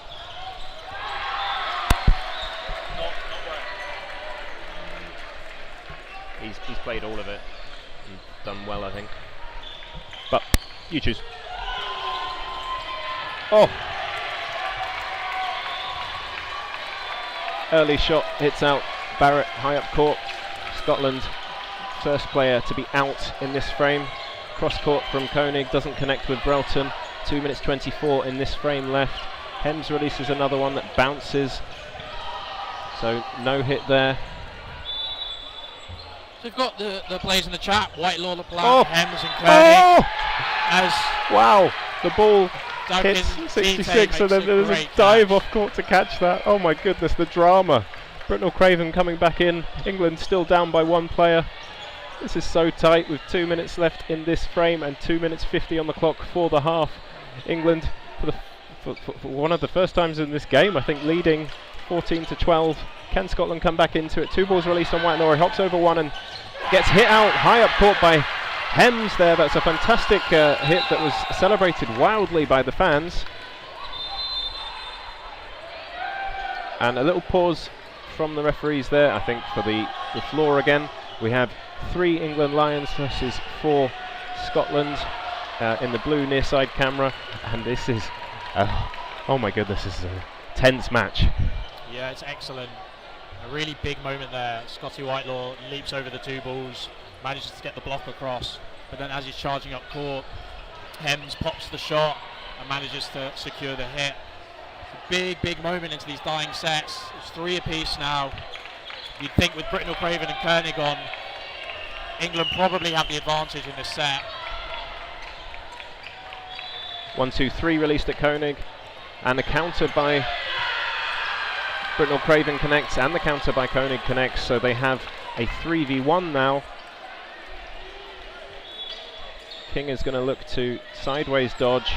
He's played all of it and done well, I think. But you choose. Oh! Early shot hits out Barrett high up court. Scotland first player to be out in this frame. Cross court from Koenig doesn't connect with Brelton. 2 minutes 24 in this frame left. Hems releases another one that bounces. So no hit there. So we've got the players in the chat. Whitelaw, LeBlanc, Hems and Koenig. As wow, the ball Duncan hits 66, and then there's a dive off court to catch that. Oh my goodness, the drama. Britnell Craven coming back in. England still down by 1 player. This is so tight with 2 minutes left in this frame and 2 minutes 50 on the clock for the half. England, for one of the first times in this game, I think, leading 14-12. Can Scotland come back into it? 2 balls released on Whitelaw. He hops over one and gets hit out high up court by Hems there. That's a fantastic hit that was celebrated wildly by the fans. And a little pause from the referees there, I think, for the floor again. We have 3 England Lions versus 4 Scotland in the blue near side camera, and this is oh my goodness, this is a tense match. Yeah, it's excellent. A really big moment there. Scotty Whitelaw leaps over the 2 balls, manages to get the block across, but then as he's charging up court, Hems pops the shot and manages to secure the hit. It's a big moment into these dying sets. It's 3 apiece now. You'd think with Britnell Craven and Koenig on, England probably have the advantage in this set. 1, 2, 3 released at Koenig, and the counter by Britnell Craven connects, and the counter by Koenig connects, so they have a 3v1 now. King is going to look to sideways dodge,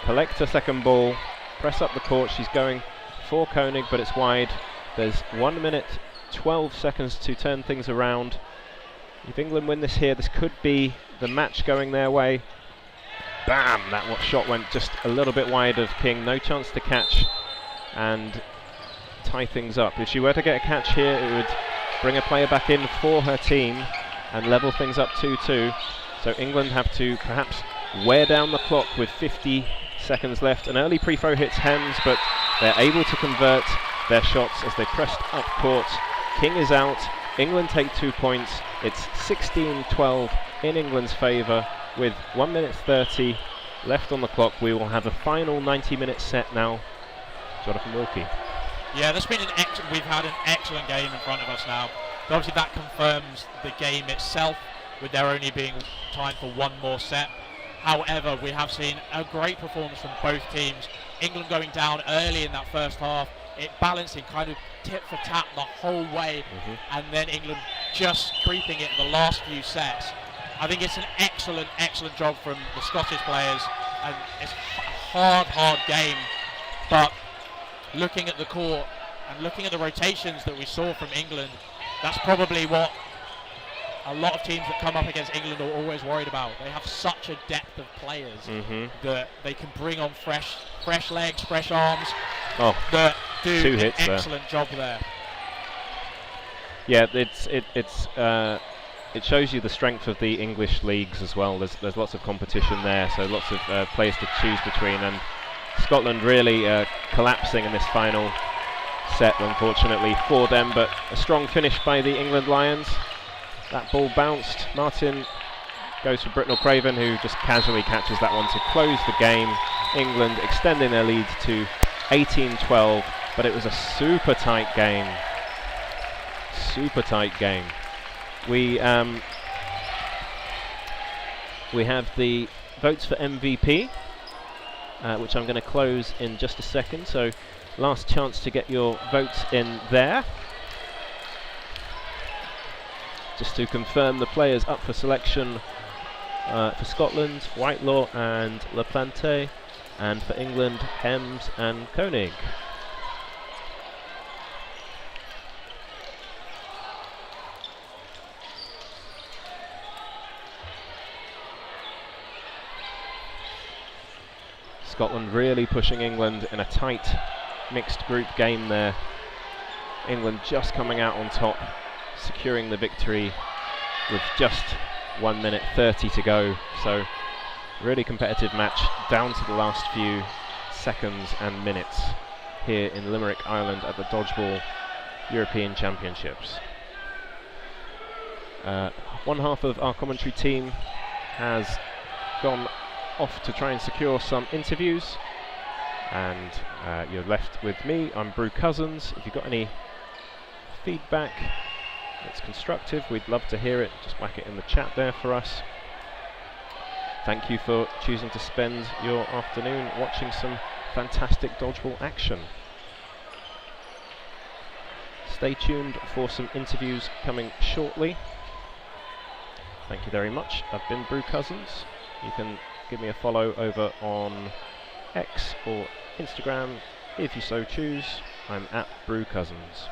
collect a second ball, press up the court. She's going for Koenig, but it's wide. There's 1 minute 12 seconds to turn things around. If England win this here, this could be the match going their way. Bam! That shot went just a little bit wide of King. No chance to catch and tie things up. If she were to get a catch here, it would bring a player back in for her team and level things up 2-2. So England have to perhaps wear down the clock with 50 seconds left. An early pre-throw hits Hems, but they're able to convert their shots as they pressed up court. King is out. England take 2 points. It's 16-12 in England's favour with 1 minute 30 left on the clock. We will have a final 90-minute set now. Jonathan Wilkie. Yeah, we've had an excellent game in front of us now. So obviously that confirms the game itself, with there only being time for one more set. However, we have seen a great performance from both teams. England going down early in that first half, it balancing kind of tit for tat the whole way, and then England just creeping it in the last few sets. I think it's an excellent job from the Scottish players, and it's a hard game, but looking at the court and looking at the rotations that we saw from England, that's probably what a lot of teams that come up against England are always worried about. They have such a depth of players that they can bring on fresh legs, fresh arms, that do an excellent job there. Yeah, it shows you the strength of the English leagues as well. There's lots of competition there, so lots of players to choose between, and Scotland really collapsing in this final set, unfortunately for them, but a strong finish by the England Lions. That ball bounced. Martin goes for Britnell Craven, who just casually catches that one to close the game. England extending their lead to 18-12, but it was a super tight game. Super tight game. We have the votes for MVP, which I'm going to close in just a second. So last chance to get your votes in there. Just to confirm the players up for selection for Scotland, Whitelaw and LaPlante, and for England, Hems and Koenig. Scotland really pushing England in a tight mixed group game there. England just coming out on top, securing the victory with just 1 minute 30 to go. So really competitive match down to the last few seconds and minutes here in Limerick, Ireland at the Dodgeball European Championships. One half of our commentary team has gone off to try and secure some interviews, and you're left with me. I'm Brew Cousins. If you've got any feedback that's constructive, we'd love to hear it. Just whack it in the chat there for us. Thank you for choosing to spend your afternoon watching some fantastic dodgeball action. Stay tuned for some interviews coming shortly. Thank you very much. I've been Brew Cousins. You can give me a follow over on X or Instagram if you so choose. I'm at Brew Cousins.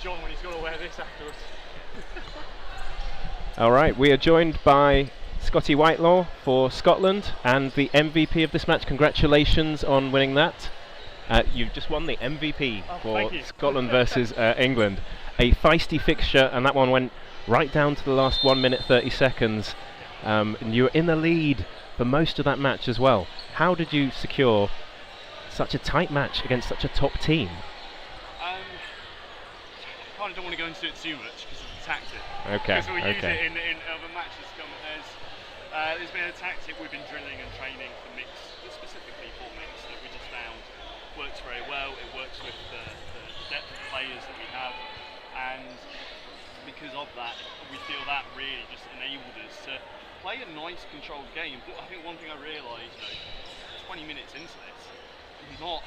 John when he's got to wear this afterwards. All right, we are joined by Scotty Whitelaw for Scotland and the MVP of this match. Congratulations on winning that. You've just won the MVP for Scotland versus England. A feisty fixture, and that one went right down to the last 1 minute 30 seconds. And you were in the lead for most of that match as well. How did you secure such a tight match against such a top team? I kind of don't want to go into it too much because of the tactic. Okay. Because we'll use it in other matches. There's been a tactic we've been drilling and training for mix, specifically for mix, that we just found works very well. It works with the depth of players that we have, and because of that, we feel that really just enabled us to play a nice, controlled game. But I think one thing I realised, 20 minutes into this, I'm not,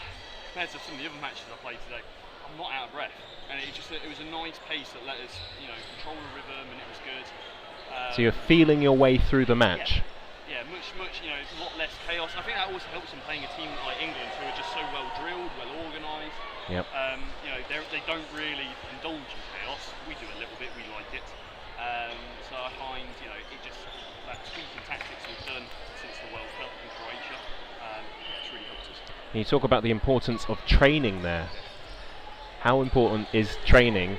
compared to some of the other matches I played today, I'm not out of breath, and it was a nice pace that let us, control the rhythm, and it was good. So you're feeling your way through the match. Yeah, much, it's a lot less chaos. I think that also helps in playing a team like England, who are just so well drilled, well organised. Yep. They don't really indulge in chaos. We do a little bit. We like it. So I find, that tweaking tactics we've done since the World Cup in Croatia, it's really helped us. You talk about the importance of training there. How important is training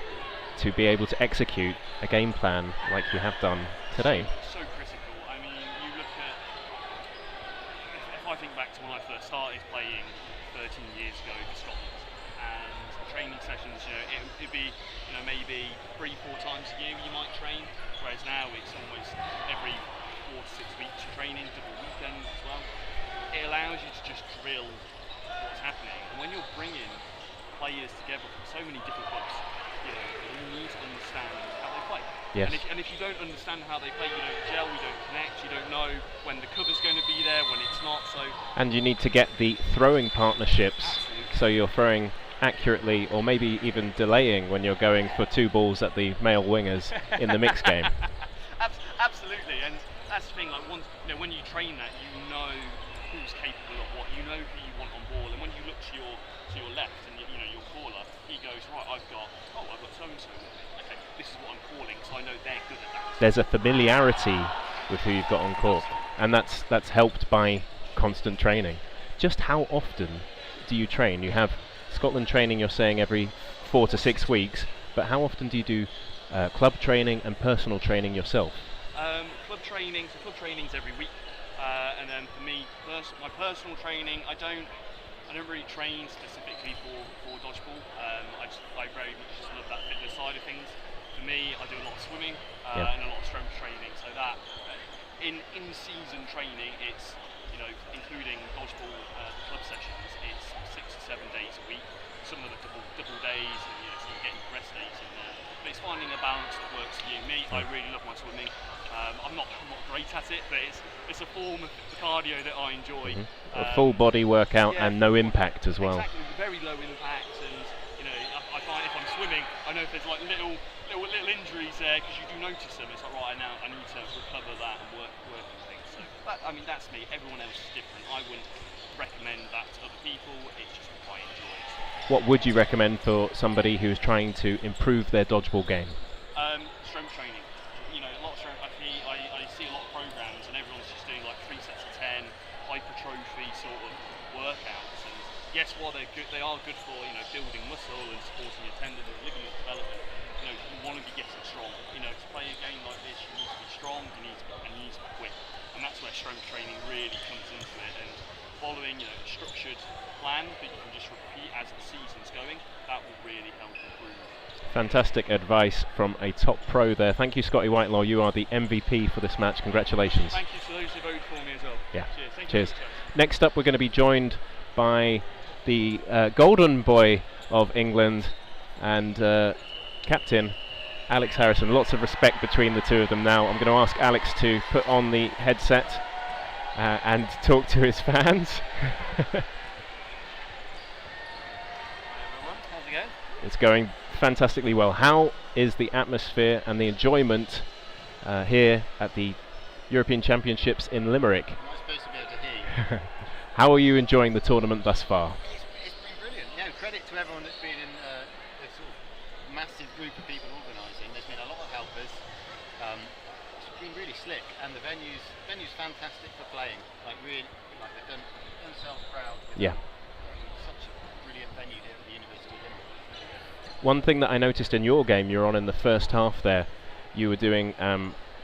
to be able to execute a game plan like you have done today? So critical. I mean, you look at, if I think back to when I first started playing 13 years ago for Scotland, and training sessions, it'd be, maybe 3-4 times a year you might train, whereas now it's almost every 4 to 6 weeks you're training, double weekends as well. It allows you to just drill what's happening, and when you're bringing players together from so many different clubs, you need to understand how they play. Yes. And if you don't understand how they play, you don't gel, you don't connect, you don't know when the cover's going to be there, when it's not. And you need to get the throwing partnerships. Absolutely. So you're throwing accurately, or maybe even delaying when you're going for 2 balls at the male wingers in the mixed game. Absolutely, and that's the thing. Like when you train that, you know who's capable of what. You know who you want on ball, and when you look to your left and your caller, he goes, right, I've got so and so. Okay, this is what I'm calling, so I know they're good at that. There's a familiarity with who you've got on court, and that's helped by constant training. Just how often do you train? You have Scotland training, you're saying every 4 to 6 weeks, but how often do you do club training and personal training yourself? Club training's every week, and then for me, my personal training, I don't really train specifically for dodgeball. I very much just love that fitness side of things. For me, I do a lot of swimming and a lot of strength training. So that in season training, it's including dodgeball club sessions, it's 6 to 7 days a week. Some of them are double days, and so you're getting rest days in there. But it's finding a balance that works for you. Me, I really love my swimming. I'm not great at it, but it's a form of cardio that I enjoy. A full body workout and no impact as well. Exactly, very low impact, and I find if I'm swimming, I know if there's like little injuries there, because you do notice them. It's like, right, now I need to recover that and work on things. So that's me. Everyone else is different. I wouldn't recommend that to other people. It's just what I enjoy. What would you recommend for somebody who's trying to improve their dodgeball game? Strength training. A lot of strength. I see a lot of programs, and everyone's just doing like 3 sets of 10 hypertrophy sort of workouts. And yes, while they're good, they are good for building muscle and supporting your tendon and ligament development. You want to be getting strong. To play a game like this, you need to be strong. You need to be quick, and that's where strength training really comes into it. And following a structured plan that you can just repeat as the season's going, that will really help improve. Fantastic advice from a top pro there. Thank you, Scotty Whitelaw. You are the MVP for this match. Congratulations. Thank you to those who voted for me as well. Yeah. Cheers. Thank Cheers. You. Next up, we're going to be joined by the golden boy of England and captain Alex Harrison. Lots of respect between the two of them now. I'm going to ask Alex to put on the headset and talk to his fans. Hi everyone, how's it going? It's going fantastically well. How is the atmosphere and the enjoyment here at the European Championships in Limerick? I'm not supposed to be able to hear you. How are you enjoying the tournament thus far? It's been brilliant. Credit to everyone that's been in the sort of massive group of people organising. There's been a lot of helpers. It's been really slick, and the venue's fantastic for playing. Like really, like they've done themselves proud. Yeah. Such a brilliant venue here at the University of Limerick. One thing that I noticed in your game, you're on in the first half there, you were doing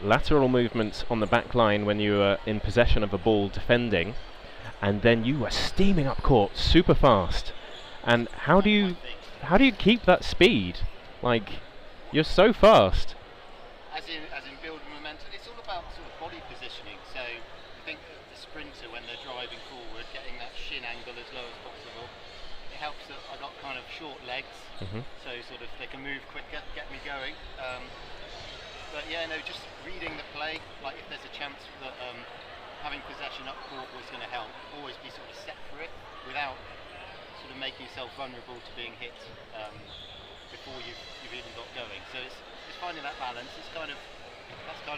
lateral movements on the back line when you were in possession of a ball defending, and then you were steaming up court super fast. And how do you keep that speed? Like, you're so fast. As in building momentum, it's all about sort of body positioning. So I think the sprinter, when they're driving forward, getting that shin angle as low as possible, it helps that I got kind of short legs, so sort of they can move quicker, get me going. But yeah, no, just reading the play, like if there's a chance that having possession up court was going to help, always be sort of set for it without sort of making yourself vulnerable to being hit before you've even got going. So it's finding that balance. That's kind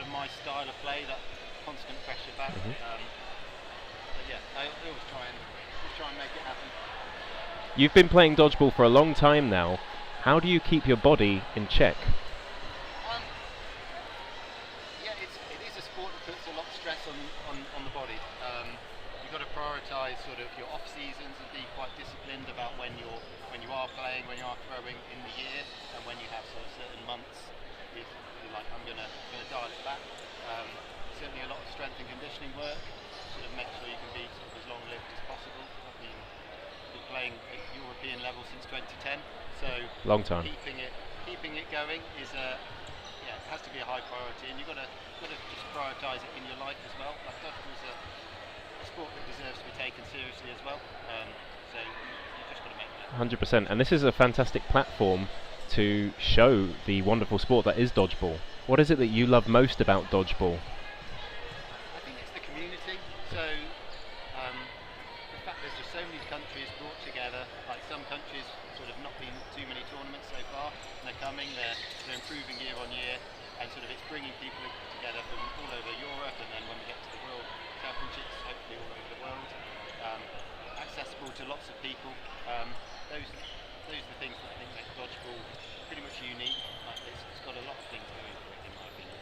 of my style of play, that constant pressure back. But yeah, I always try and make it happen. You've been playing dodgeball for a long time now. How do you keep your body in check? Yeah, it is a sport that puts a lot of stress on the body. You've got to prioritise sort of your off seasons and be quite disciplined about when you are playing, when you are throwing in the year, and when you have sort of certain months. You're like, I'm gonna dial it back. Certainly a lot of strength and conditioning work, sort of make sure you can be sort of as long lived as possible. I've been playing at European level since 2010, so Long time. Keeping it going is it has to be a high priority, and you've got to just prioritise it in your life as well. Like dodgeball is a sport that deserves to be taken seriously as well. So you've just got to make that. 100%. And this is a fantastic platform to show the wonderful sport that is dodgeball. What is it that you love most about dodgeball? I think it's the community. So the fact there's just so many countries brought together. Like some countries sort of not been too many tournaments so far, and they're coming. They're improving year on year, and sort of it's bringing people together from all over Europe, and then when we get to the World Championships, hopefully all over the world, accessible to lots of people. Those are the things that I think make dodgeball pretty much unique. Like it's got a lot of things going for it, in my opinion.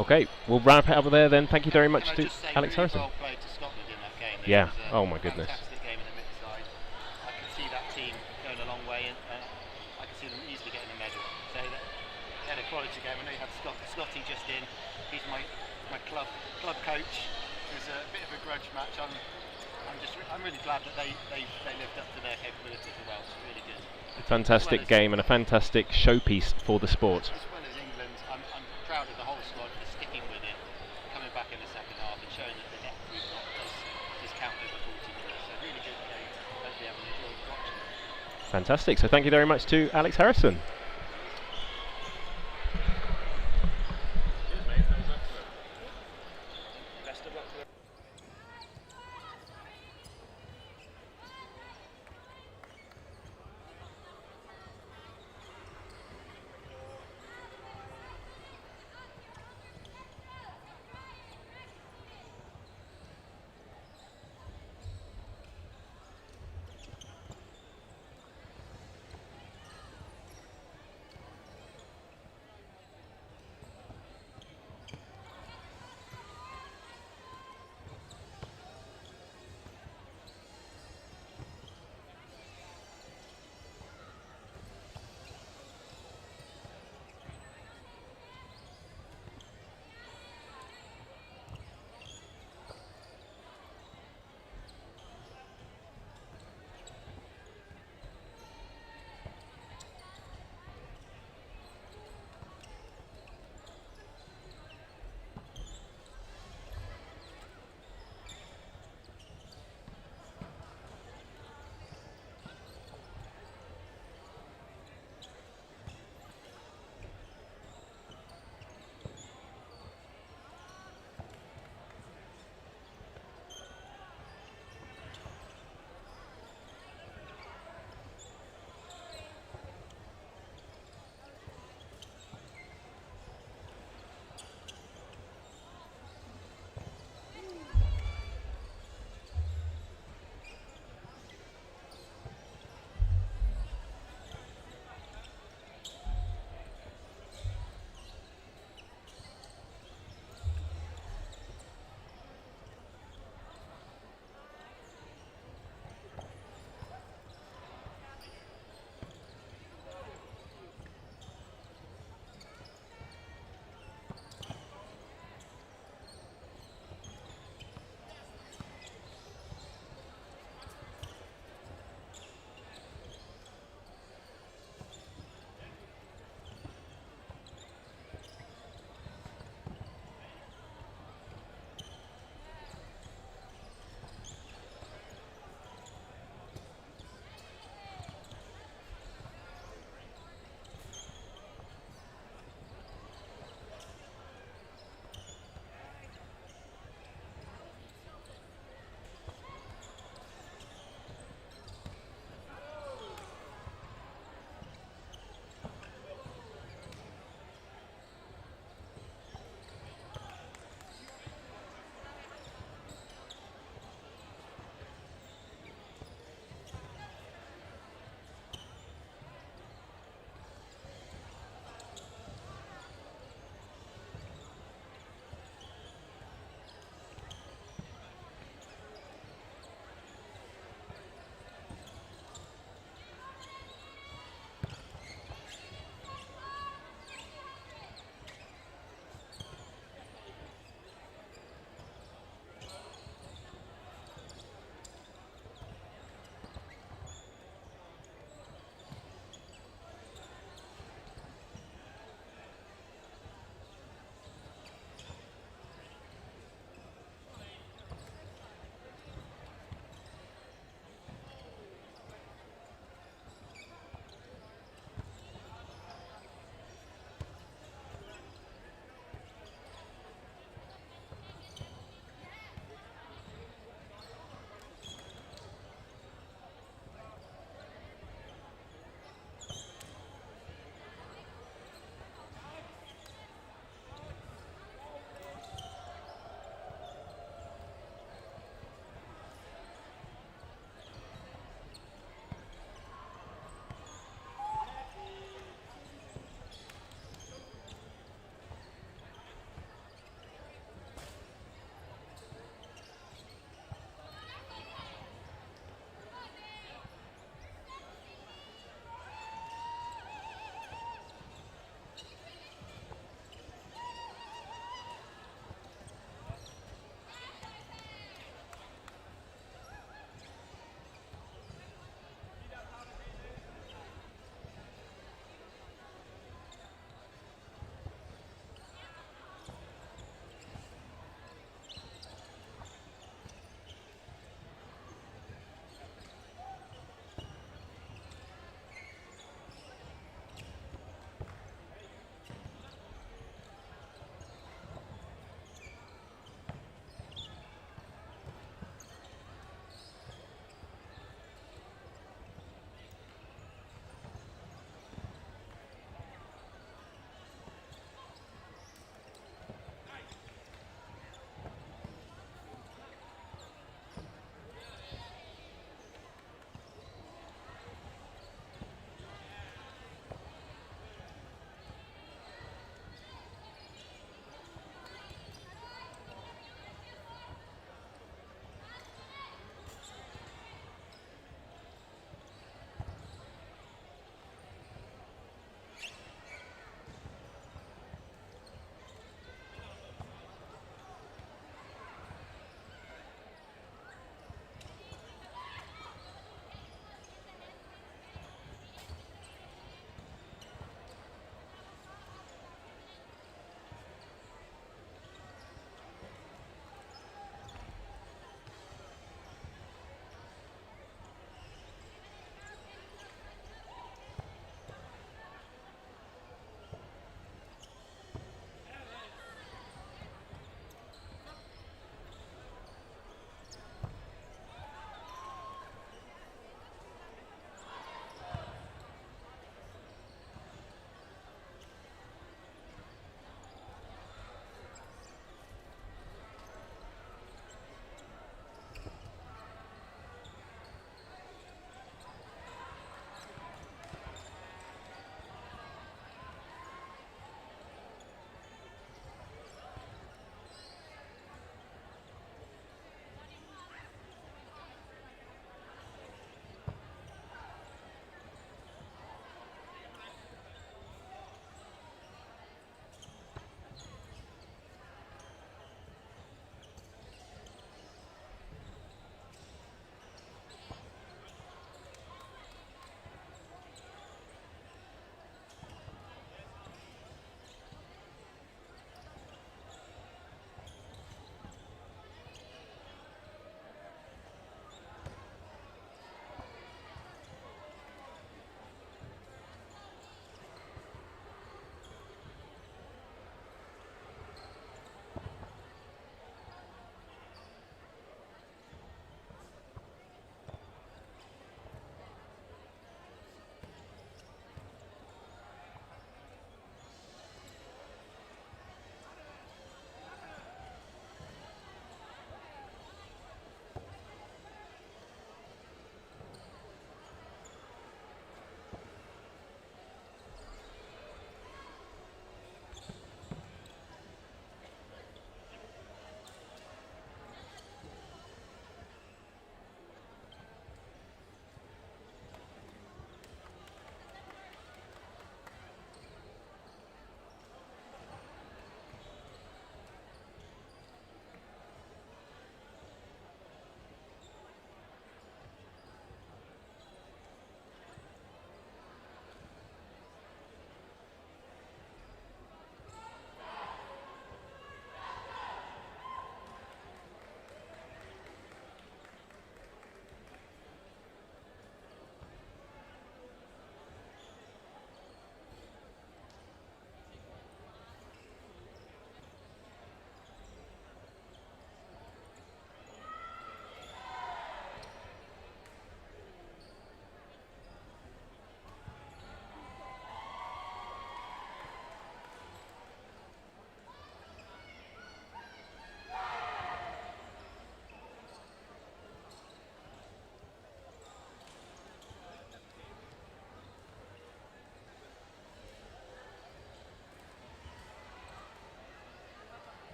Okay, we'll wrap it up there then. Thank you very much Can I to just say, Alex really Harrison. well played to Scotland in that game. Yeah. It was Oh my goodness. Fantastic game in the mixed side. I could see that team going a long way, and I could see them easily getting a medal. So they had a quality game. I know you had Scotty just in. He's my club coach. It was a bit of a grudge match. I'm really glad that they lived up to their capabilities as well. It's really good. A fantastic game and a fantastic showpiece for the sport. As well as England, I'm proud of the whole squad for sticking with it, coming back in the second half and showing that the depth we've got does count over 40 minutes. So really good game. Hopefully everyone enjoyed watching it. Fantastic. So thank you very much to Alex Harrison.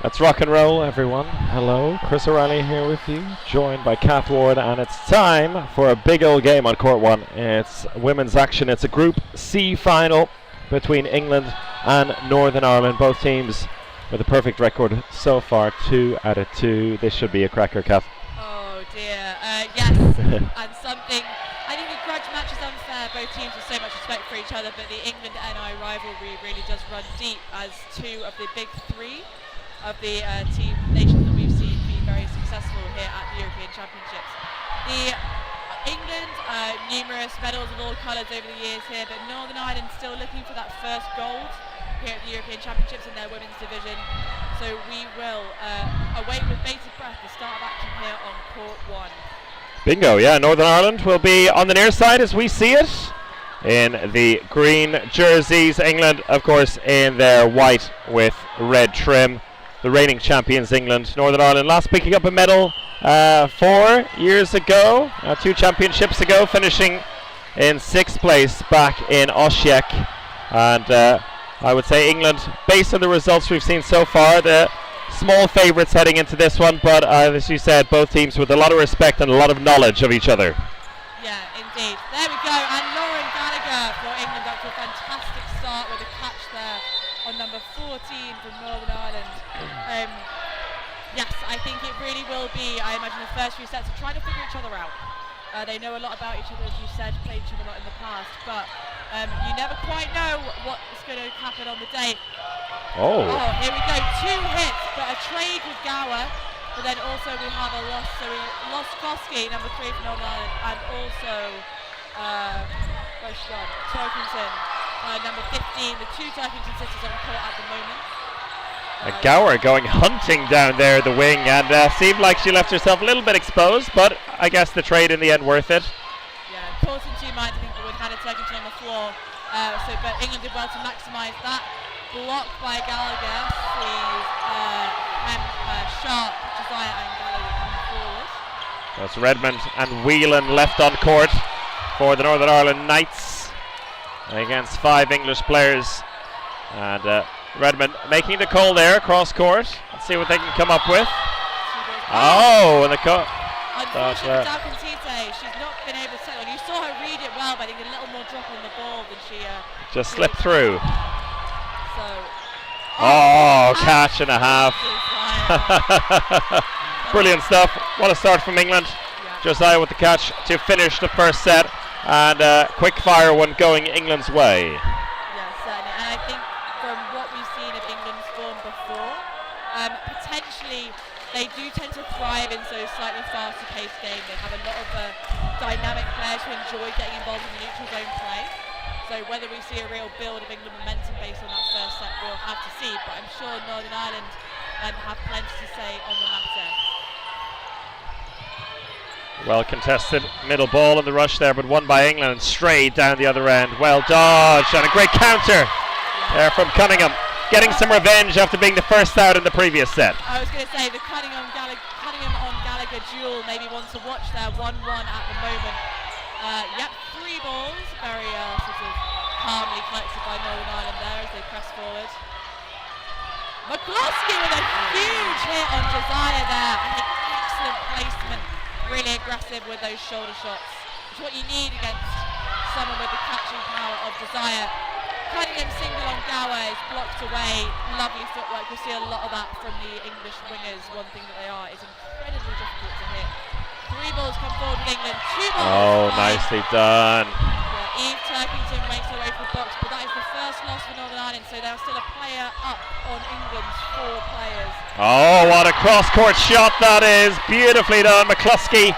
Let's rock and roll, everyone. Hello, Chris O'Reilly here with you, joined by Kath Ward, and it's time for a big old game on Court 1. It's women's action. It's a Group C final between England and Northern Ireland. Both teams with a perfect record so far, 2 out of 2. This should be a cracker, Kath. Oh dear, yes, and something, I think a grudge match is unfair. Both teams have so much respect for each other, but the England-NI rivalry really does run deep, as 2 of the big 3 of the team nations that we've seen be very successful here at the European Championships. The England, numerous medals of all colours over the years here, but Northern Ireland still looking for that first gold here at the European Championships in their women's division. So we will await with bated breath the start of action here on Court 1. Bingo, yeah, Northern Ireland will be on the near side as we see it, in the green jerseys. England, of course, in their white with red trim. The reigning champions, England. Northern Ireland last picking up a medal 4 years ago, 2 championships ago, finishing in 6th place back in Austria. And I would say England, based on the results we've seen so far, the small favourites heading into this one, but as you said, both teams with a lot of respect and a lot of knowledge of each other. Yeah, indeed. There we go, and Lauren Gallagher for England up to a fantastic start with a catch there on number 14 from Northern Ireland. Yes, I think it really will be, I imagine, the first few sets of trying to figure each other out. They know a lot about each other, as you said, played each other a lot in the past, but you never quite know what's going to happen on the day. Oh, here we go, 2 hits, but a trade with Gower, but then also we have a loss, so we lost Koski, number 3 for Northern Ireland, and also, where's she gone? Turkington, number 15, the 2 Turkington sisters on court at the moment. Gower going hunting down there the wing, and seemed like she left herself a little bit exposed, but I guess the trade in the end worth it. Yeah, caught in 2 minds, I think, with Hannah Turkington on the floor, but England did well to maximise that. Blocked by Gallagher, sees Sharp, Josiah and Gallagher coming forward. That's Redmond and Whelan left on court for the Northern Ireland Knights against 5 English players. And Redmond making the call there across court. Let's see what they can come up with. Oh, and the cut. Unfortunately, Dalcantite, she's not been able to settle. And you saw her read it well, but I think a little more drop on the ball than she just slipped through. So, catch and a half. Brilliant stuff. What a start from England. Yeah. Josiah with the catch to finish the first set, and quick fire one going England's way. Yeah, certainly. And I think from what we've seen of England's form before, potentially they do tend to thrive in so slightly faster paced game. They have a lot of dynamic players who enjoy getting involved in the neutral zone play. So whether we see a real build of England momentum based on that first set, we'll have to see. But I'm sure Northern Ireland have plenty to say on the matter. Well contested middle ball in the rush there, but won by England and straight down the other end. Well dodged, and a great counter there from Cunningham. Getting some revenge after being the first out in the previous set. I was going to say the Cunningham on Gallagher duel, maybe one to watch there, 1-1 at the moment. Yep, 3 balls, very sort of calmly collected by Northern Ireland there as they press forward. McCloskey with a huge hit on Josiah there. I think excellent placement, really aggressive with those shoulder shots. It's what you need against someone with the catching power of Josiah. Cunningham single on Gower is blocked away. Lovely footwork. You'll see a lot of that from the English wingers. One thing that they are is incredibly difficult to hit. 3 balls come forward with England. 2 balls. Oh, nicely done. Yeah, Eve Turkington makes her way to the box, but that is the first loss for Northern Ireland, so they're still a player up on England's 4 players. Oh, what a cross-court shot that is. Beautifully done, McCluskey.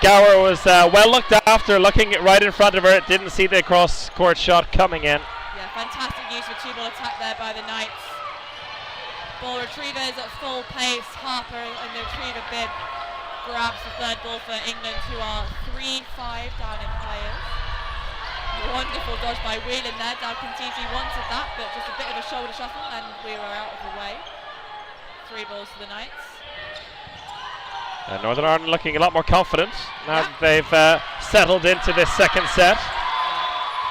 Gower was well looked after, looking right in front of her. Didn't see the cross-court shot coming in. Yeah, fantastic use of a 2-ball attack there by the Knights. Ball retrievers at full pace. Harper in the retriever bib grabs the 3rd ball for England, who are 3-5 down in players. Wonderful dodge by Whelan there. Dalcantiti wanted that, but just a bit of a shoulder shuffle, and we were out of the way. 3 balls to the Knights. And Northern Ireland looking a lot more confident now that they've settled into this second set.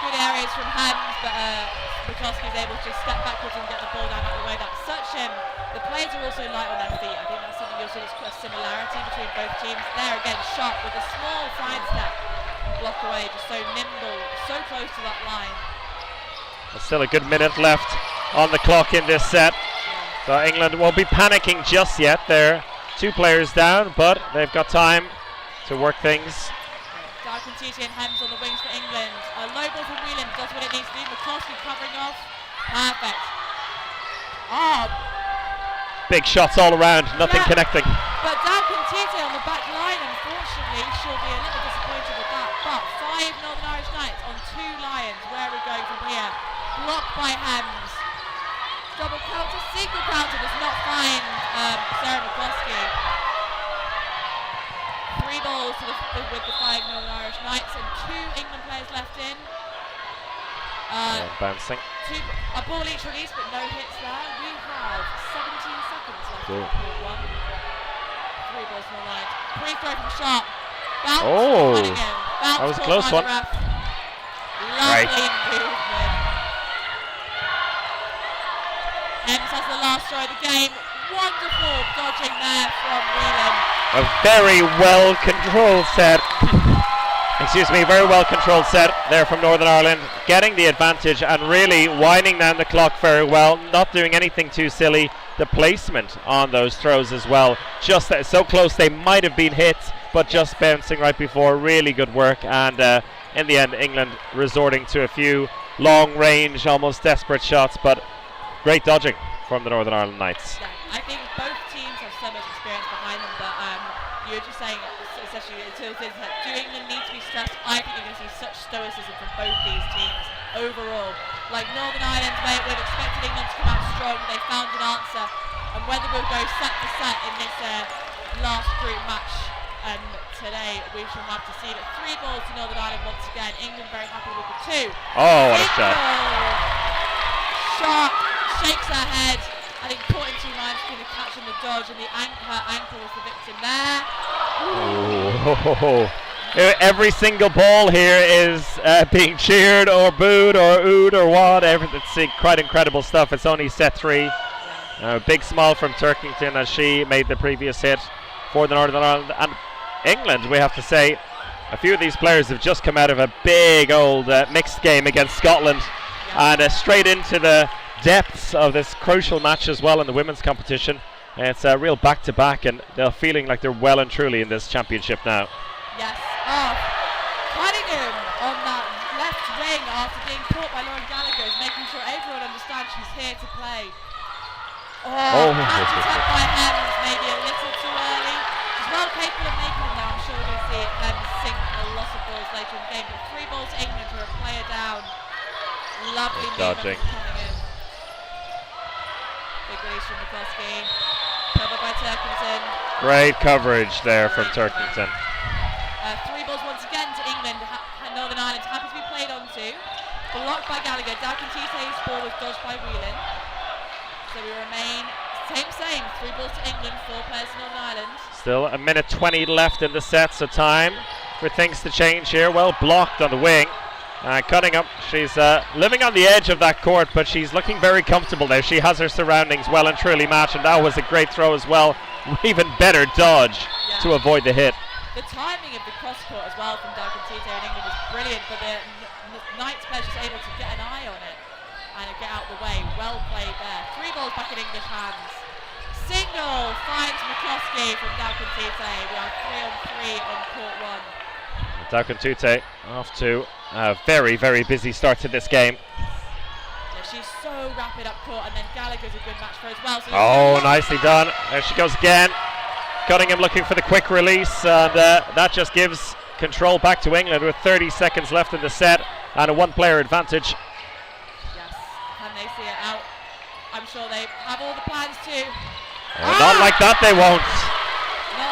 Good areas from Hans, but Bukowski's able to step backwards and get the ball down out of the way. That's such the players are also light on their feet. I think that's something you'll see, a similarity between both teams. There again, Sharp with a small side step, block away, just so nimble, so close to that line. There's still a good minute left on the clock in this set. So England won't be panicking just yet. They're 2 players down, but they've got time to work things. Dalcontiti and Hems on the wings for England. A low ball from Whelan does what it needs to do. McCloskey covering off. Perfect. Big shots all around, nothing connecting. But Dalcontiti on the back line, unfortunately, she'll be a little disappointed with that. But 5 Northern Irish Knights on 2 Lions. Where are we going from here? Blocked by Hems. Double counter, single counter does not find Sarah McCloskey. 3 balls to with the 5 Northern Irish Knights and 2 England players left in. Bouncing. A ball each release, but no hits there. We have 17 seconds left in court 1. 3 balls to the line. Free throw from Sharp. Bounce. Running in. Bounce. That was a close one. Lovely movement. Hems has the last throw of the game. Wonderful dodging there from Whelan. A very well controlled set. Very well controlled set there from Northern Ireland, getting the advantage and really winding down the clock very well, not doing anything too silly. The placement on those throws as well, just so close they might have been hit, but just bouncing right before. Really good work, and in the end England resorting to a few long range, almost desperate shots, but great dodging from the Northern Ireland Knights. Yeah, I think both teams have so much experience behind them, but you were just saying, especially do England need to be stressed? I think you're going to see such stoicism from both these teams overall. Like Northern Ireland, we'd expected England to come out strong. They found an answer, and whether we'll go set for set in this last group match today, we shall have to see. But 3 balls to Northern Ireland once again. England very happy with the 2. Oh, what a shot! Sharp shakes her head. I think caught in 2 lines between the catch and the dodge, and her ankle was the victim there. Oh. Every single ball here is being cheered or booed or oohed or whatever. It's quite incredible stuff. It's only set 3. Big smile from Turkington as she made the previous hit for the Northern Ireland. And England, we have to say, a few of these players have just come out of a big old mixed game against Scotland, and straight into the depths of this crucial match as well in the women's competition. It's a real back-to-back, and they're feeling like they're well and truly in this championship now. Yes. Cunningham on that left wing after being caught by Lauren Gallagher is making sure everyone understands she's here to play. Counter-attack by Hems, maybe a little too early. She's well capable of making them now. I'm sure we're going to see Hems sink a lot of balls later in the game. But 3 balls to England for a player down. Lovely movement from Cunningham. Big release from McCloskey. Covered by Turkington. Great coverage there from Turkington. 3 balls once again to England. Northern Ireland happy to be played onto. Blocked by Gallagher. Dalcontiti's ball was dodged by Whelan. So we remain same. 3 balls to England, 4 players to Northern Ireland. Still a minute 20 left in the set, so time for things to change here. Well blocked on the wing. Cunningham, she's living on the edge of that court, but she's looking very comfortable there. She has her surroundings well and truly matched, and that was a great throw as well. Even better dodge to avoid the hit. The timing of the cross court as well from Dalcontiti in England was brilliant, but the Knights player was able to get an eye on it and get out of the way. Well played there. 3 balls back in English hands. Single finds McCloskey from Dalcontiti. We are 3 on 3 on court 1. Dalcontiti off to a very, very busy start to this game. Yeah, she's so rapid up court, and then Gallagher's a good match for her as well. So nicely done. There she goes again. Cunningham looking for the quick release, and that just gives control back to England with 30 seconds left in the set and a 1-player advantage. Yes, can they see it out? I'm sure they have all the plans too. Not like that, they won't.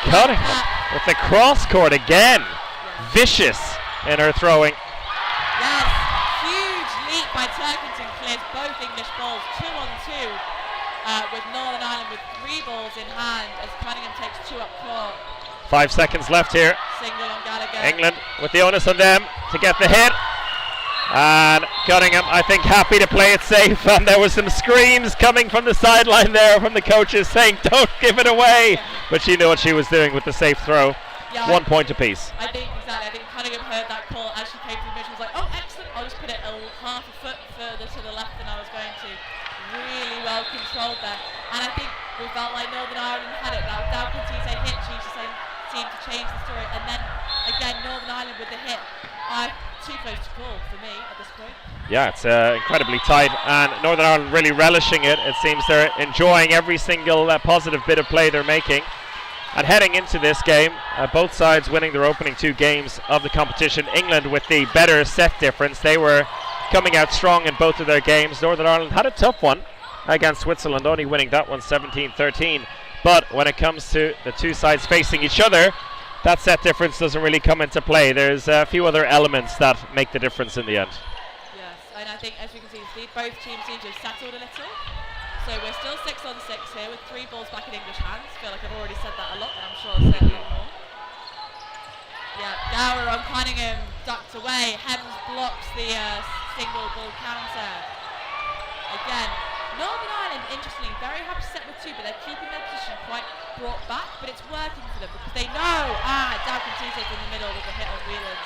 Cunningham with the cross court again. Yes. Vicious in her throwing. Yes, huge leap by Turkington, clears both English balls. 2 on 2 with Northern Ireland with 3 balls in hand as Cunningham takes 2 up court. 5 seconds left here. Single on Gallagher. England with the onus on them to get the hit. And Cunningham, I think, happy to play it safe, and there was some screams coming from the sideline there from the coaches saying, "Don't give it away!" But she knew what she was doing with the safe throw. Yeah, 1 point apiece. I think exactly. I think Cunningham heard that call as she came through the mission. Was like, "Oh, excellent! I'll just put it half a foot further to the left than I was going to." Really well controlled there, and I think we felt like Northern Ireland had it. That Dalcontese hit, she just seemed to change the story, and then again Northern Ireland with the hit. Too close to call for me at this point. Yeah, it's incredibly tight, and Northern Ireland really relishing it. It seems they're enjoying every single positive bit of play they're making. And heading into this game, both sides winning their opening 2 games of the competition. England with the better set difference. They were coming out strong in both of their games. Northern Ireland had a tough one against Switzerland, only winning that one 17-13. But when it comes to the two sides facing each other, that set difference doesn't really come into play. There's a few other elements that make the difference in the end. Yes, and I think as you can see, both teams seem to have settled a little. So we're still 6-on-6 here with 3 balls back in English hands. I feel like I've already said that a lot, but I'm sure I'll say it a lot more. Yeah, Gower on Cunningham, ducked away. Hems blocks the single ball counter. Again, Northern Ireland, interestingly, very happy to set with 2, but they're keeping their position quite brought back, but it's working for them because they know, Dalcontese in the middle with the hit on Wheeland.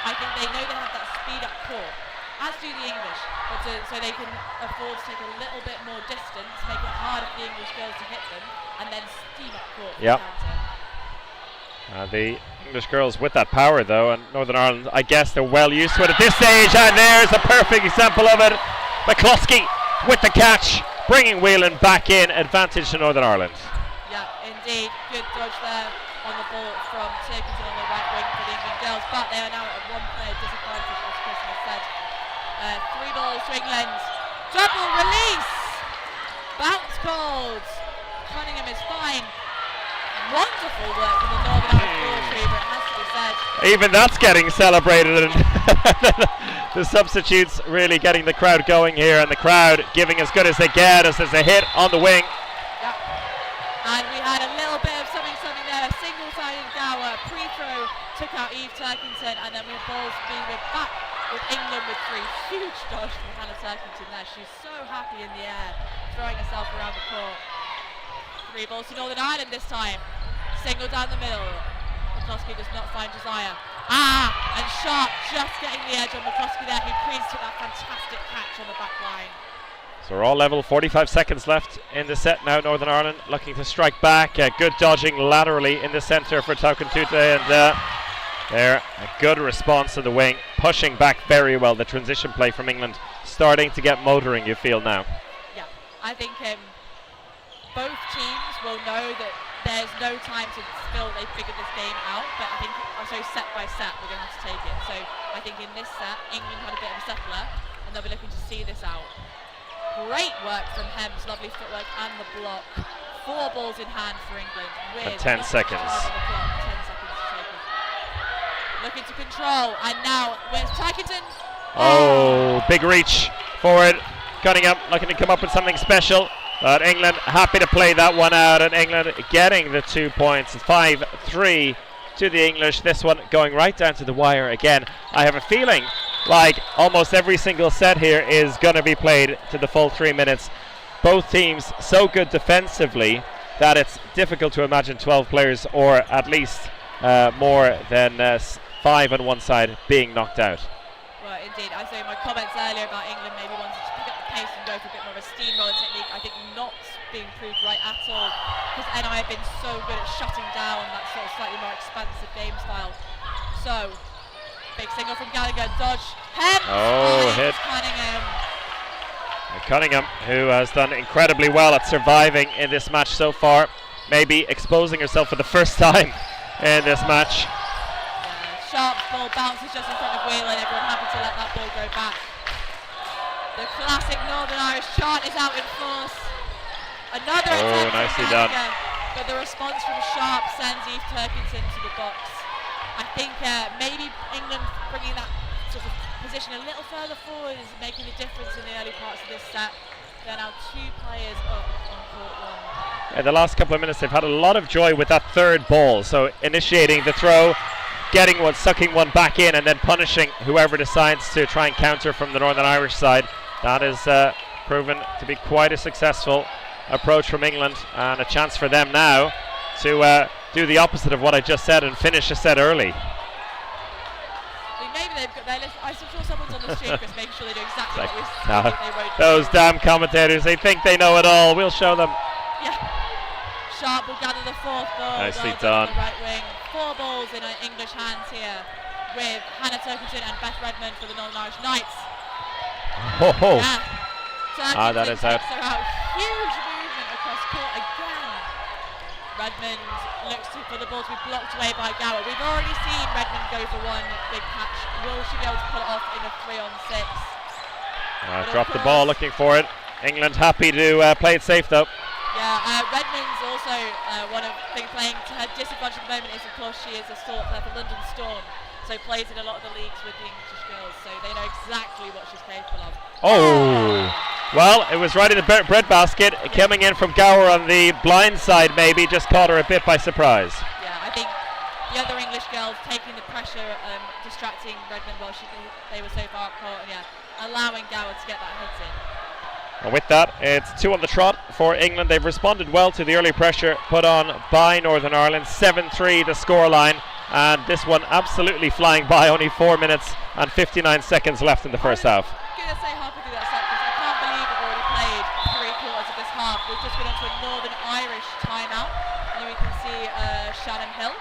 I think they know they have that speed up court, as do the English, but so they can afford to take a little bit more distance, make it harder for the English girls to hit them, and then steam up court for the counter. The English girls with that power though, and Northern Ireland, I guess they're well used to it at this stage, and there's a perfect example of it. McCluskey with the catch, bringing Whelan back in, advantage to Northern Ireland. Yeah, indeed, good dodge there on the ball from Turkington on the right wing for the England girls, but they are now at a 1-player disadvantage, as Chris has said. 3 balls to England, double release, bounce called, Cunningham is fine. Wonderful work from the Northern Ireland ball retriever, it has to be said. Even that's getting celebrated, and the substitutes really getting the crowd going here, and the crowd giving as good as they get as there's a hit on the wing. Yep. And we had a little bit of something there, a single-sided Gower, pre-throw took out Eve Turkington, and then we have balls being back with England with 3. Huge dodge from Hannah Turkington there. She's so happy in the air, throwing herself around the court. 3 balls to Northern Ireland this time. Single down the middle. McCluskey does not find Josiah. And Sharp just getting the edge on McCluskey there, who took that fantastic catch on the back line. So we're all level, 45 seconds left in the set now. Northern Ireland looking to strike back. Good dodging laterally in the centre for Taukentuta, and there a good response to the wing, pushing back very well. The transition play from England starting to get motoring, you feel now. Yeah, I think both teams will know that there's no time to feel they've figured this game out, but I think also set by set we're going to have to take it. So I think in this set, England had a bit of a settler, and they'll be looking to see this out. Great work from Hems, lovely footwork and the block. 4 balls in hand for England. With 10 seconds. 10 seconds to take it. Looking to control, and now where's Turkington? Oh, big reach forward. Cunningham looking to come up with something special. But England happy to play that one out, and England getting the 2 points. 5-3 to the English. This one going right down to the wire again. I have a feeling like almost every single set here is going to be played to the full 3 minutes. Both teams so good defensively that it's difficult to imagine 12 players, or at least more than 5 on one side, being knocked out. Well, indeed. I say my comments earlier about England maybe wanting to pick up the pace and go for a bit more of a steamroller technique, I think not being proved right at all, because NI have been so good at shutting down that sort of slightly more expansive game style. So, big single from Gallagher, dodge, hit. Cunningham. Cunningham, who has done incredibly well at surviving in this match so far, maybe exposing herself for the first time in this match. Sharp ball bounces just in front of Whelan, everyone happy to let that ball go back. The classic Northern Irish chant is out in force. Another attempt nicely from done. Gallagher, but the response from Sharp sends Eve Turkington to the box. I think maybe England bringing that sort of position a little further forward is making a difference in the early parts of this set. There are now 2 players up on court 1. In the last couple of minutes they've had a lot of joy with that third ball, so initiating the throw. getting one, sucking one back in, and then punishing whoever decides to try and counter from the Northern Irish side. That is proven to be quite a successful approach from England, and a chance for them now to do the opposite of what I just said and finish a set early. Maybe they've got I'm sure someone's on the stream, Chris, making sure they do exactly Like, what we no, think they won't those do. damn commentators, they think they know it all. We'll show them. Yeah. Sharp will gather the fourth ball. Nicely well done. On the right wing. 4 balls in English hands here with Hannah Turkington and Beth Redmond for the Northern Irish Knights. Ho ho. Yeah. That is out. Huge movement across court again. Redmond looks for the ball to be blocked away by Gower. We've already seen Redmond go for one big catch. Will she be able to pull it off in a 3-on-6? Drop the ball, looking for it. England happy to play it safe though. Yeah, Redmond's also one of playing to her disadvantage at the moment is, of course, she is a sort of the London Storm, so plays in a lot of the leagues with the English girls, so they know exactly what she's capable of. Oh, well, it was right in the bread basket, coming in from Gower on the blind side maybe, just caught her a bit by surprise. Yeah, I think the other English girls taking the pressure, distracting Redmond while they were so far up court, and allowing Gower to get that hit in. And with that, it's 2 on the trot for England. They've responded well to the early pressure put on by Northern Ireland. 7-3 the scoreline, and this one absolutely flying by. Only 4 minutes and 59 seconds left in the first half. I'm going to say halfway through that set, because I can't believe we've already played 3/4 of this half. We've just been onto a Northern Irish timeout, and we can see Shannon Hill,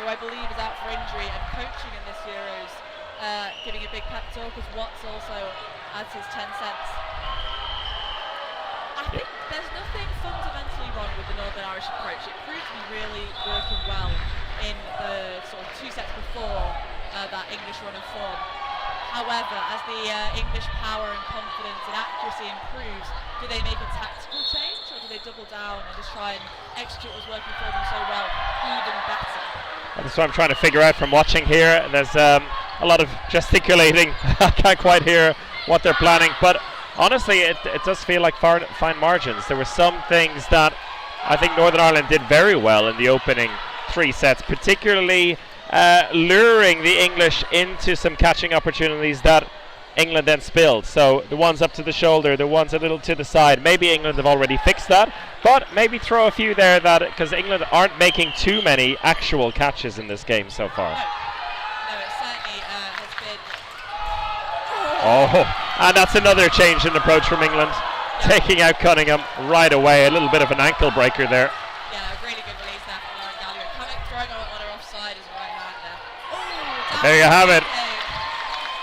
who I believe is out for injury and coaching in this Euros, giving a big pep talk, as Watts also adds his 10 cents. I think there's nothing fundamentally wrong with the Northern Irish approach. It proved to be really working well in the sort of 2 sets before that English run of form. However, as the English power and confidence and accuracy improves, do they make a tactical change, or do they double down and just try and execute what's working for them so well even better? That's what I'm trying to figure out from watching here. There's a lot of gesticulating. I can't quite hear what they're planning, but honestly, it does feel like fine margins. There were some things that I think Northern Ireland did very well in the opening 3 sets, particularly luring the English into some catching opportunities that England then spilled. So the ones up to the shoulder, the ones a little to the side, maybe England have already fixed that, but maybe throw a few there, that because England aren't making too many actual catches in this game so far. No, it certainly has been. Oh, and that's another change in approach from England, taking out Cunningham right away. A little bit of an ankle breaker there. Yeah, really good release there from Lauren Gallagher. Throwing on her offside as a right hand there. Oh, there you have it.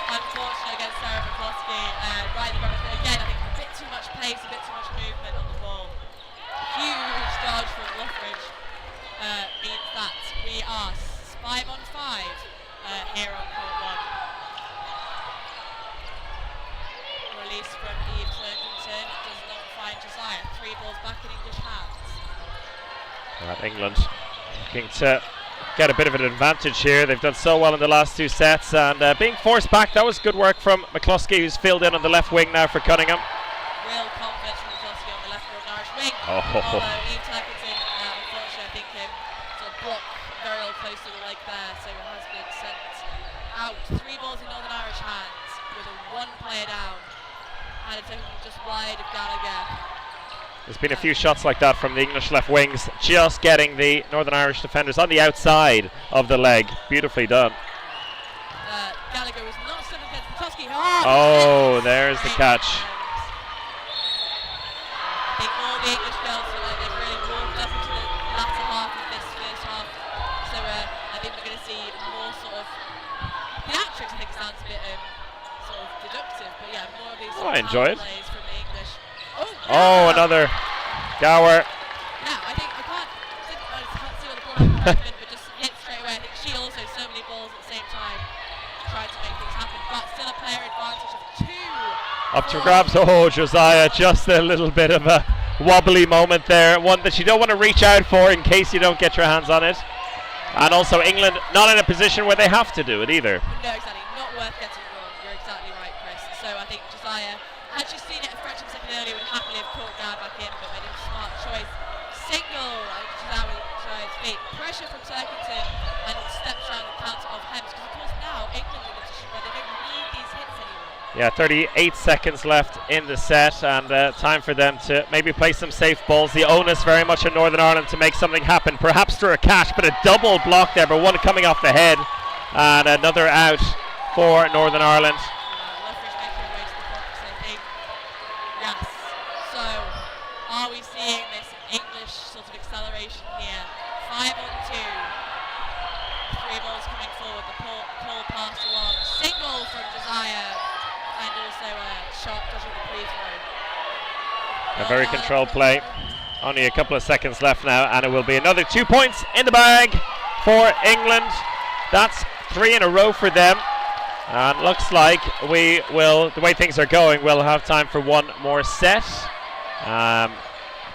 Unfortunate against Sarah McCloskey. Right in the front. Again, I think a bit too much pace, a bit too much movement on the ball. Huge dodge from Luffridge means that we are 5-on-5 here on court 1. Release from Eve Turkington does not find Josiah. 3 balls back in English hands. England looking to get a bit of an advantage here. They've done so well in the last 2 sets, and being forced back, that was good work from McCloskey, who's filled in on the left wing now for Cunningham. Real confidence from McCloskey on the left Northern Irish wing. Oh. Although Eve Turkington, unfortunately, I think sort of blocked very well close to the leg there, so it has been sent out. 3 balls in Northern Irish hands with a 1 player down, and it's just wide of Gallagher. There's been a few shots like that from the English left wings, just getting the Northern Irish defenders on the outside of the leg. Beautifully done. Gallagher was not stood against McCloskey. Oh, there's the catch. I think all the English girls they've really warmed up into the latter half of this first half. So I think we're going to see more sort of theatrics. I think it sounds a bit sort of deductive, but yeah, more of these sort of enjoy it. plays from the English. Oh, another Gower. Yeah, I think I can't see what the ball happened, but just hit straight away. I think she also so many balls at the same time tried to make things happen, but still a player advantage of 2. Up to grabs. Oh, Josiah, just a little bit of a wobbly moment there. One that you don't want to reach out for in case you don't get your hands on it. And also England not in a position where they have to do it either. No, exactly. Not worth getting wrong. You're exactly right, Chris. So I think Josiah, had you seen it a fraction of a second earlier, would happily have caught Gard back in, but made a smart choice. Single, Josiah's feet. Pressure from Turkington, and steps around the counter of Yeah, 38 seconds left in the set, and time for them to maybe play some safe balls. The onus very much in Northern Ireland to make something happen, perhaps through a catch, but a double block there, but one coming off the head, and another out for Northern Ireland. Yes. So, are we seeing this English sort of acceleration here? 5 on 2. 3 balls coming forward. The pull pass to one. Single from Josiah. And also a shot dodging the free throw. A very controlled play. Only a couple of seconds left now, and it will be another 2 points in the bag for England. That's 3 in a row for them. And looks like we will, the way things are going, we'll have time for one more set.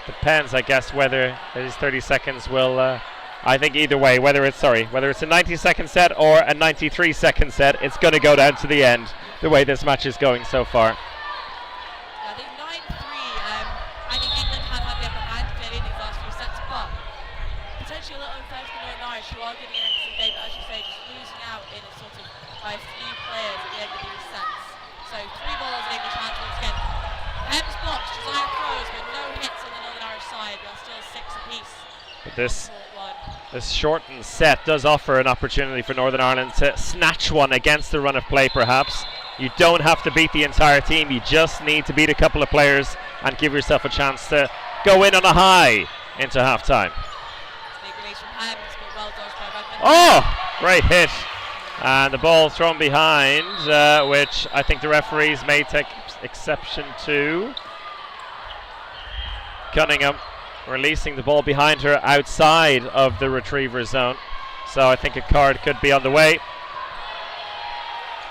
Depends, I guess, whether these 30 seconds will, I think either way, whether it's a 90-second set or a 93-second set, it's going to go down to the end, the way this match is going so far. I think 9-3, I think England have had the upper hand clearly in these last few sets, but potentially a little unfair for Northern Irish, who are getting an excellent game, but as you say, just losing out in a sort of by a few players at the end of these sets. So 3 balls in English hands once again. Hems blocks, Josiah throws, but no hits on the Northern Irish side. We are still 6 apiece. But this shortened set does offer an opportunity for Northern Ireland to snatch one against the run of play, perhaps. You don't have to beat the entire team, you just need to beat a couple of players and give yourself a chance to go in on a high into half-time. Oh, great hit. And the ball thrown behind, which I think the referees may take exception to. Cunningham releasing the ball behind her outside of the retriever zone. So I think a card could be on the way.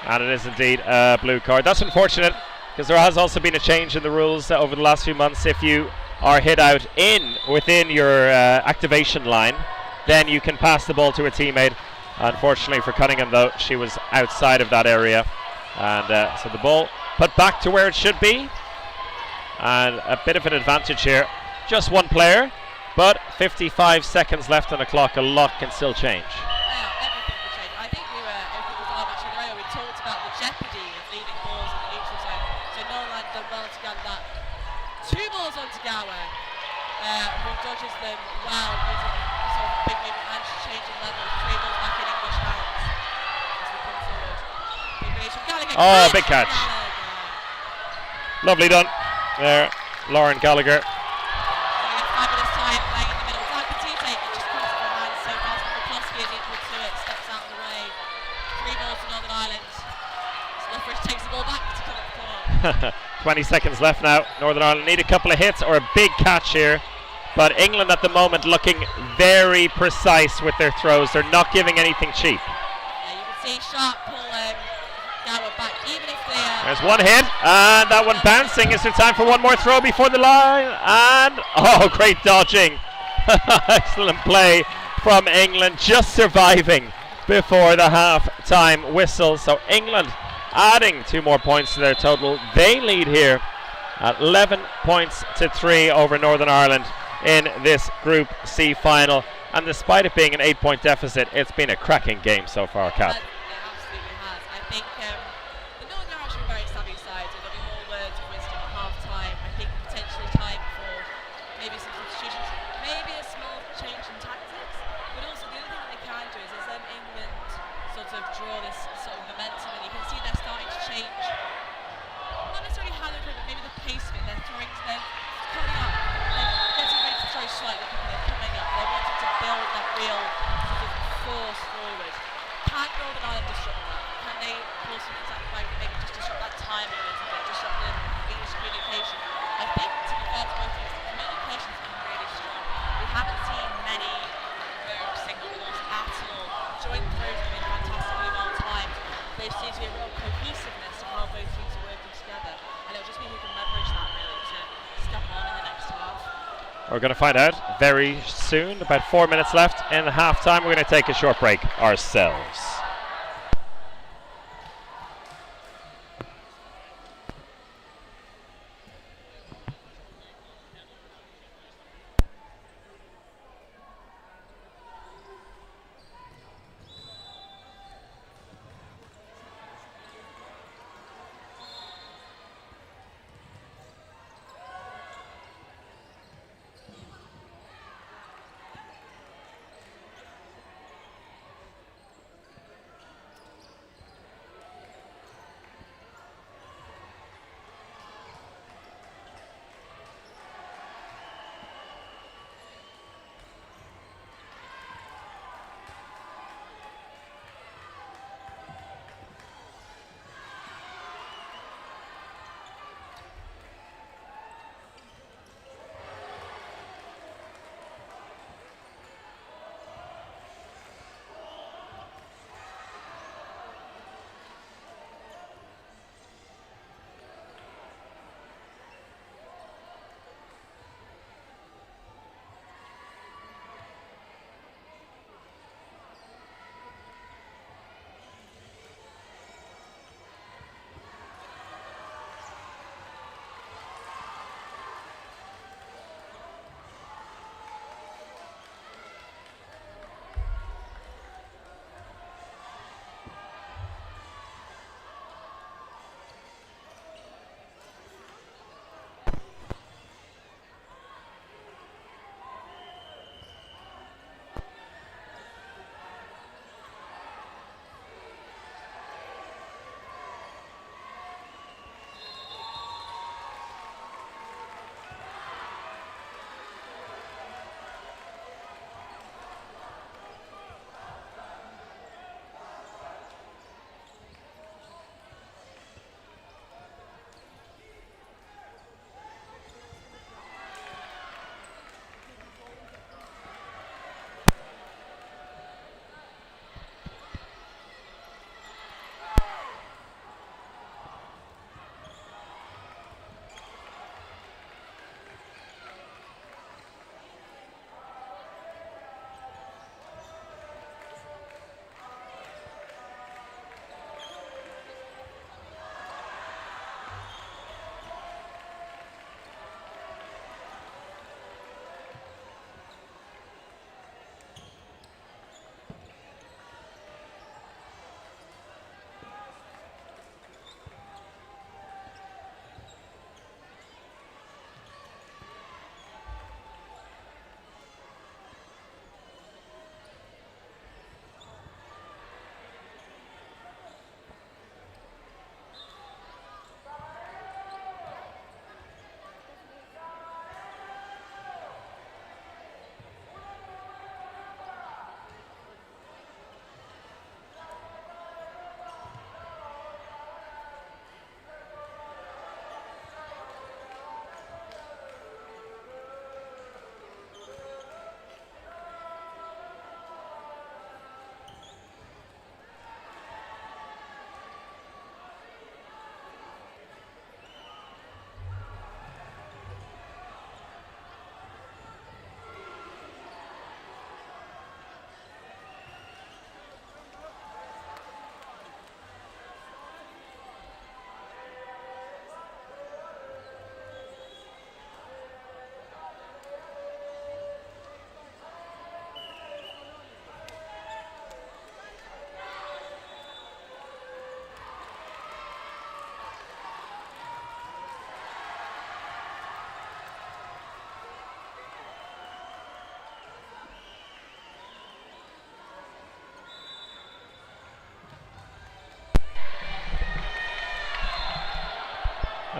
And it is indeed a blue card. That's unfortunate, because there has also been a change in the rules over the last few months. If you are hit out within your activation line, then you can pass the ball to a teammate. Unfortunately for Cunningham, though, she was outside of that area. And so the ball put back to where it should be. And a bit of an advantage here. Just one player, but 55 seconds left on the clock. A lot can still change. Yeah, everything can change. I think we talked about the jeopardy of leaving balls in the neutral zone. So Norland done well to gather that. 2 balls on to Gower, who dodges them well, using sort of big movement and changing level. 3 balls back in English hands as we come forward. Big release from Gallagher. Oh, big catch. Lovely done there, Lauren Gallagher. Fabulous time playing in the middle. Down Petite, it just comes to the hand so fast. McCloskey is equal to it, steps out of the way. 3 balls to Northern Ireland. Sliffridge takes the ball back to come up the court. 20 seconds left now. Northern Ireland need a couple of hits or a big catch here. But England at the moment looking very precise with their throws. They're not giving anything cheap. Yeah, you can see Sharp pull Gower back, even if they There's one hit, and that one bouncing. Is there time for one more throw before the line? And, oh, great dodging. Excellent play from England, just surviving before the half-time whistle. So England adding 2 more points to their total. They lead here at 11 points to 3 over Northern Ireland in this Group C final. And despite it being an 8-point deficit, it's been a cracking game so far, Kath. It absolutely has. I think the Northern Irish are a very savvy side, so there'll be more words of wisdom at half-time. I think potentially time for maybe some substitutions, maybe a small change in tactics, but also the other thing that they can do is let England sort of draw this sort of momentum, and you can see they're starting to change, not necessarily how they're throwing, but maybe the pace of it. They're throwing, they're coming up, they're getting ready to throw slightly quicker, they're coming up, they're wanting to build that real sort of force forward. Can Northern Ireland disrupt that? Can they pull some exact way to maybe just disrupt that timing a little bit, disrupt the English communication? I think, to be fair to both teams, the communication's been really strong. We haven't seen many single balls at all. Joint throws have been fantastically well timed. There seems to be a real cohesiveness of how both teams are working together, and it'll just be who can leverage that really to step on in the next half. We're going to find out very soon. About 4 minutes left in the half-time. We're going to take a short break ourselves.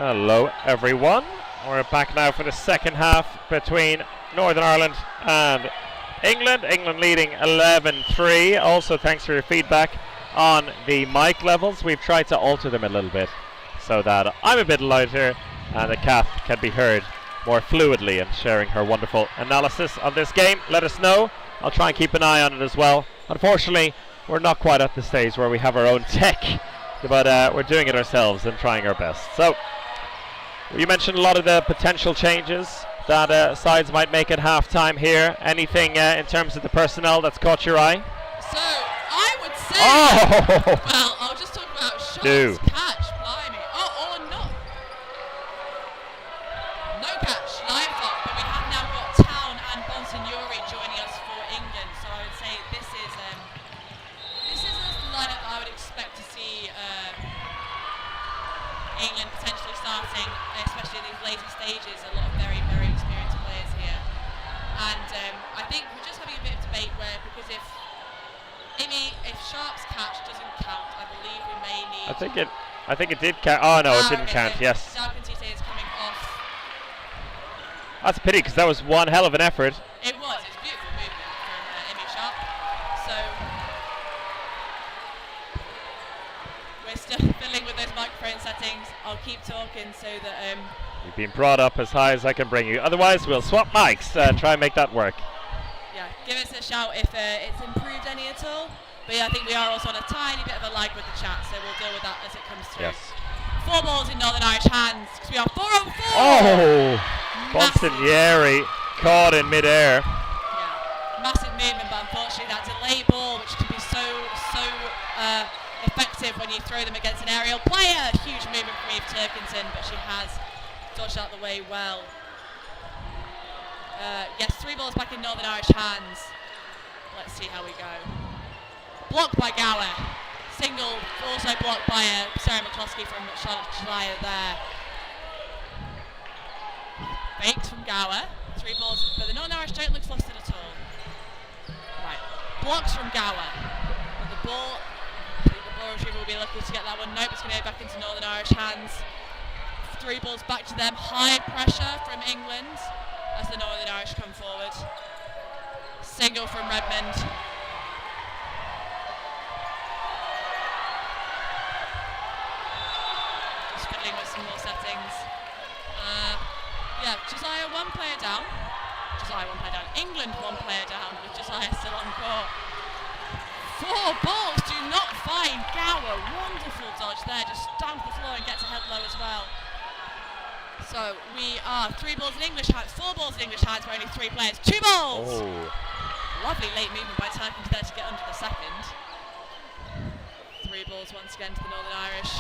Hello, everyone. We're back now for the second half between Northern Ireland and England. England leading 11-3. Also, thanks for your feedback on the mic levels. We've tried to alter them a little bit so that I'm a bit louder and the Kath can be heard more fluidly and sharing her wonderful analysis on this game. Let us know. I'll try and keep an eye on it as well. Unfortunately, we're not quite at the stage where we have our own tech, but we're doing it ourselves and trying our best. So, you mentioned a lot of the potential changes that sides might make at half-time here. Anything in terms of the personnel that's caught your eye? So, I would say... Oh! Well, I'll just talk about shots, Do. catch, blimey. Oh, or not. No catch, live lock, but we have now got Town and Bonsignori joining us for England. So I would say this is a lineup that I would expect to see England potentially starting, especially in these later stages. A lot of very, very experienced players here. And I think we're just having a bit of debate where, because if Sharp's catch doesn't count, I believe we may need... I think it did count. Oh no, it didn't count, yes. Dalcantite is coming off. That's a pity because that was one hell of an effort. It was beautiful movement from Emmy Sharp. So we're still fiddling with those microphone settings. I'll keep talking so that You've been brought up as high as I can bring you. Otherwise, we'll swap mics and try and make that work. yeah, give us a shout if it's improved any at all. But yeah, I think we are also on a tiny bit of a lag with the chat, so we'll deal with that as it comes through. Yes. 4 balls in Northern Irish hands because we are 4 on 4. Oh! Massive. Bonsignori caught in midair. Yeah, massive movement, but unfortunately that delay ball, which can be so effective when you throw them against an aerial player. Huge movement from Eve Turkington, but she has dodged out the way well. Yes, 3 balls back in Northern Irish hands. Let's see how we go. Blocked by Gower. Single, also blocked by Sarah McCloskey from Charlotte Schleier there. Fakes from Gower. 3 balls, but the Northern Irish don't look flustered at all. Right, blocks from Gower. But the ball retriever will be lucky to get that one. Nope, it's going to go back into Northern Irish hands. 3 balls back to them. High pressure from England as the Northern Irish come forward. Single from Redmond. Just fiddling with some more settings. Yeah, Josiah 1 player down. England 1 player down with Josiah still on court. 4 balls do not find Gower. Wonderful dodge there, just down to the floor and gets a head low as well. So we are 3 balls in English hands, 4 balls in English hands for only 3 players. 2 balls! Oh. Lovely late movement by Turkington there to get under the second. 3 balls once again to the Northern Irish.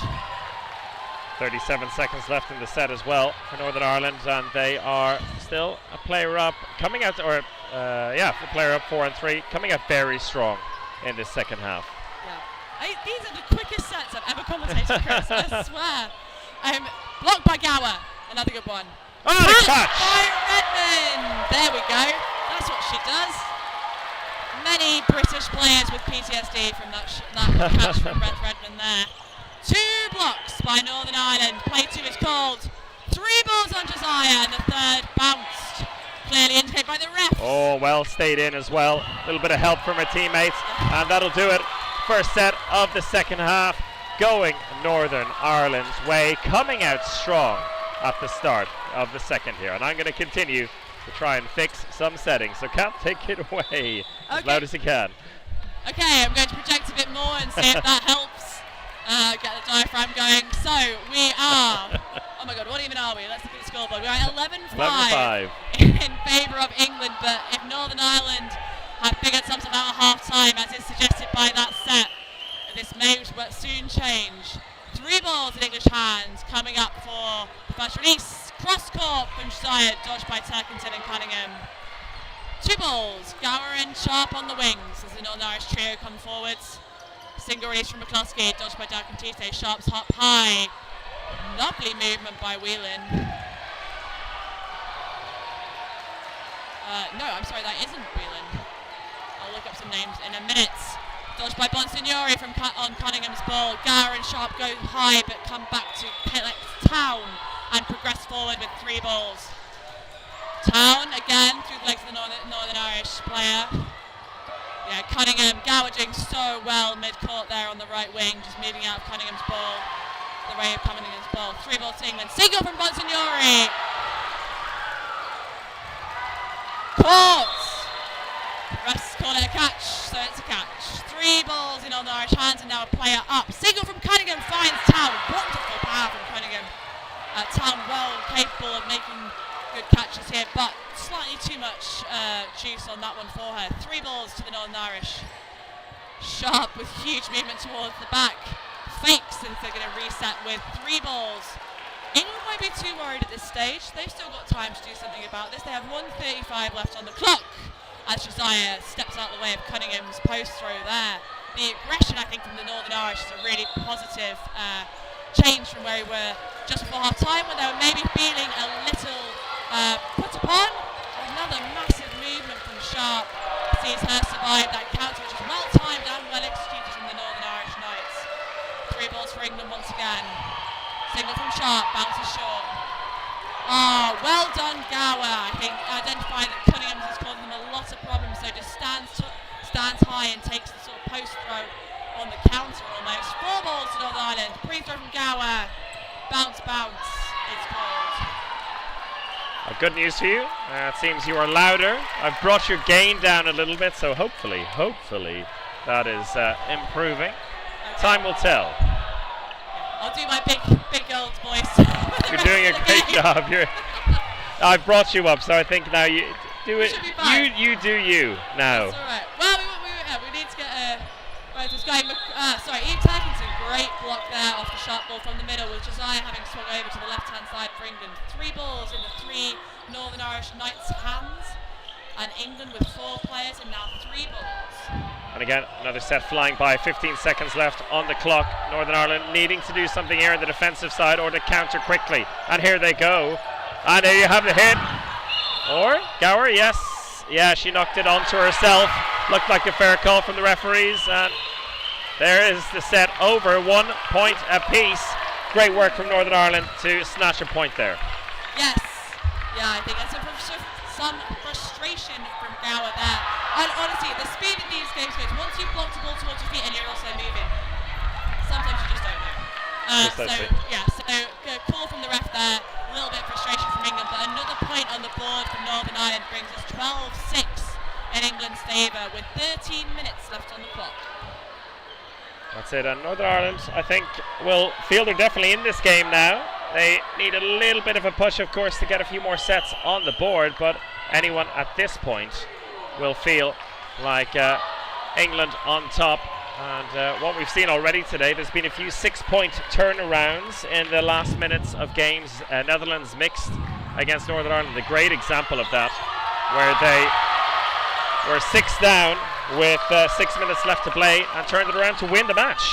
37 seconds left in the set as well for Northern Ireland, and they are still a player up, coming out, or a player up 4 and 3, coming out very strong in this second half. Yeah, these are the quickest sets I've ever commentated, Chris. I swear. Blocked by Gower, another good one. Oh, the catch! By Redmond. There we go. That's what she does. Many British players with PTSD from that catch from Redmond there. 2 blocks by Northern Ireland. Play 2 is called. 3 balls on Josiah, and the 3rd bounced. Clearly indicated by the ref. Oh, well stayed in as well. A little bit of help from her teammates, and that'll do it. First set of the second half going Northern Ireland's way, coming out strong at the start of the second here. And I'm going to continue to try and fix some settings. So Kat, take it away as loud as you can. Okay, I'm going to project a bit more and see if that helps. Get the diaphragm going. So we are, oh my god, what even are we? Let's look at the scoreboard. We are 11-5 in favour of England, but if Northern Ireland have figured something out at half time, as is suggested by that set, this may soon change. 3 balls in English hands coming up for the first release. Cross court from Josiah, dodged by Turkington and Cunningham. 2 balls, Gower and Sharp on the wings as the Northern Irish trio come forwards. Single release from McCloskey, dodged by Dalcantite. Sharp's hop high. Lovely movement by Whelan. No, I'm sorry, that isn't Whelan. I'll look up some names in a minute. Dodged by Bonsignori from on Cunningham's ball. Gower and Sharp go high but come back to collect Town. and progress forward with 3 balls. Town again through the legs of the Northern Irish player. Yeah, Cunningham, Gower doing so well mid-court there on the right wing, just moving out of Cunningham's ball, the way of Cunningham's ball. 3 balls to England. Single from Bonsignori. Caught. Refs call it a catch, so it's a catch. 3 balls in Northern Irish hands and now a player up. Single from Cunningham finds Town. Wonderful power from Cunningham. Town well capable of making good catches here, but slightly too much juice on that one for her. 3 balls to the Northern Irish. Sharp with huge movement towards the back. Fakes and they're going to reset with 3 balls. England might be too worried at this stage. They've still got time to do something about this. They have 1:35 left on the clock as Josiah steps out the way of Cunningham's post throw there. The aggression, I think, from the Northern Irish is a really positive change from where we were just before half time, when they were maybe feeling a little put upon. Another massive movement from Sharp sees her survive that counter, which is well timed and well executed from the Northern Irish Knights. 3 balls for England once again. Signal from Sharp, bounces short. Oh, well done, Gower. I think identifying that Cunningham has caused them a lot of problems, so just stands high and takes the sort of post throw on the counter almost. 4 balls to Northern Ireland. Pre-throw from Gower. Bounce, it's called. Good news for you. It seems you are louder. I've brought your gain down a little bit, so hopefully that is improving. Okay. Time will tell. I'll do my big old voice. You're doing a great job. I've brought you up, so I think now you do it. You do you now. That's all right. Well, we need to get this guy. Ian Turkington, great block there off the sharp ball from the middle, with Josiah having swung over to the left-hand side for England. 3 balls in the 3 Northern Irish Knights' hands, and England with 4 players and now 3 balls. And again, another set flying by. 15 seconds left on the clock. Northern Ireland needing to do something here on the defensive side or to counter quickly. And here they go. And there you have the hit. Or Gower, yes. Yeah, she knocked it onto herself. Looked like a fair call from the referees. And there is the set over. 1 point apiece. Great work from Northern Ireland to snatch a point there. Yes. Yeah, I think that's some frustration from Gower there. And honestly, the speed of these games goes, once you've blocked the ball towards your feet and you're also moving, sometimes you just don't know. Good call from the ref there. A little bit of frustration from England, but another point on the board from Northern Ireland brings us 12-6 in England's favour with 13 minutes left on the clock. That's it, and Northern Ireland, I think, will feel they're definitely in this game now. They need a little bit of a push, of course, to get a few more sets on the board, but anyone at this point will feel like England on top. And what we've seen already today, there's been a few 6-point turnarounds in the last minutes of games. Netherlands mixed against Northern Ireland, a great example of that, where they were 6 down with 6 minutes left to play and turned it around to win the match.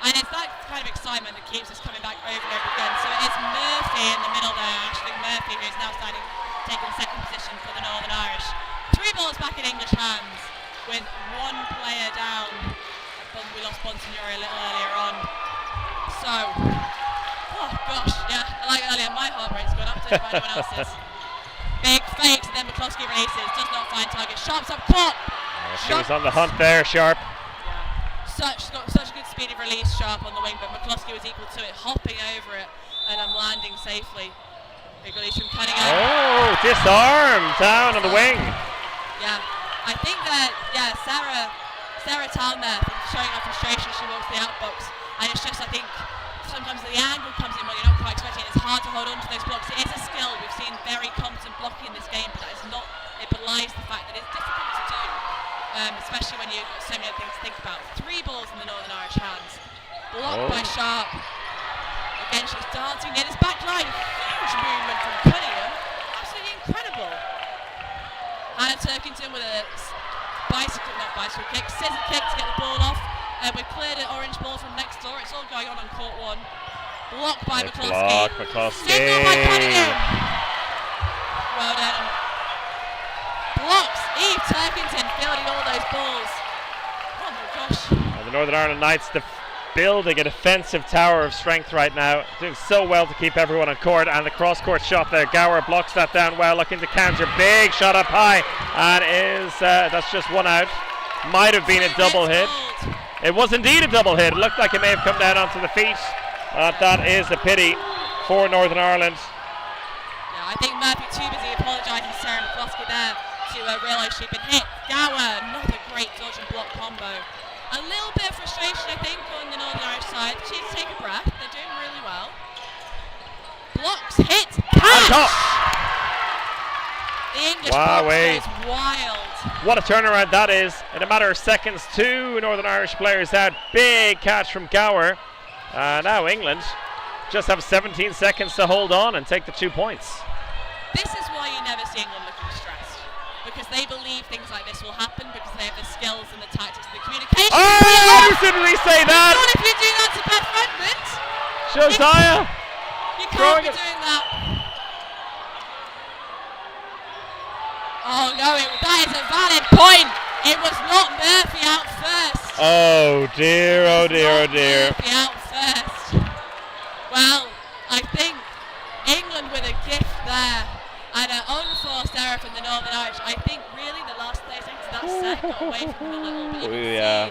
And it's that kind of excitement that keeps us coming back over and over again. So it's Murphy in the middle there, Ashley Murphy, who's now taking second position for the Northern Irish. 3 balls back in English hands with 1 player down. We lost Bonsignori a little earlier on. So, oh gosh, yeah, like earlier, my heart rate's gone up to anyone else's. Big fakes, and then McCloskey releases, does not find target. Sharp's up top. She was on the hunt there, Sharp. Got such a good speed of release, Sharp on the wing, but McCloskey was equal to it, hopping over it and landing safely. Big release from Cunningham. Oh, disarmed down on the wing. Yeah, I think that, Sarah Town there, showing her frustration, she walks the outbox, and it's just, I think, sometimes the angle comes in when you're not quite expecting it. It's hard to hold on to those blocks. It is a skill. We've seen very competent blocking in this game, but that is not, it belies the fact that it's difficult to do. Especially when you've got so many other things to think about. 3 balls in the Northern Irish hands. Blocked by Sharp. Again, she's dancing near this back line. Huge movement from Cunningham. Absolutely incredible. Anna Turkington with a bicycle kick, scissor kick to get the ball off. We've cleared an orange ball from next door. It's all going on court 1. Blocked by McCloskey. Signal by Cunningham. Well done. Blocks Eve Turkington fielding all those balls. Oh my gosh. The Northern Ireland Knights building a defensive tower of strength right now, doing so well to keep everyone on court, and the cross-court shot there, Gower blocks that down well, looking to counter, big shot up high, and that's just one out. Might have been a double hit. It was indeed a double hit. It looked like it may have come down onto the feet. That is a pity for Northern Ireland. Yeah, I think Murphy too busy apologising to Sarah McCloskey there to realise she'd been hit. Gower, not a great dodge and block combo. A little bit of frustration, I think, on the Northern Irish side. She needs to take a breath. They're doing really well. Blocks, hit, catch! The English box goes wild. What a turnaround that is. In a matter of seconds, 2 Northern Irish players out. Big catch from Gower. Now England just have 17 seconds to hold on and take the 2 points. This is why you never see England looking stressed. Because they believe things like this will happen because they have the skills and the tactics and the communication. Oh, didn't we say that? Not if you do that to Beth Redmond. Josiah. You can't be doing that. Oh no, that is a valid point. It was not Murphy out first. Oh dear, oh dear, oh dear. Murphy out first. Well, I think England with a gift there and an unforced error from the Northern Irish. I think really the last 30 seconds of that set got away from them a little bit. You can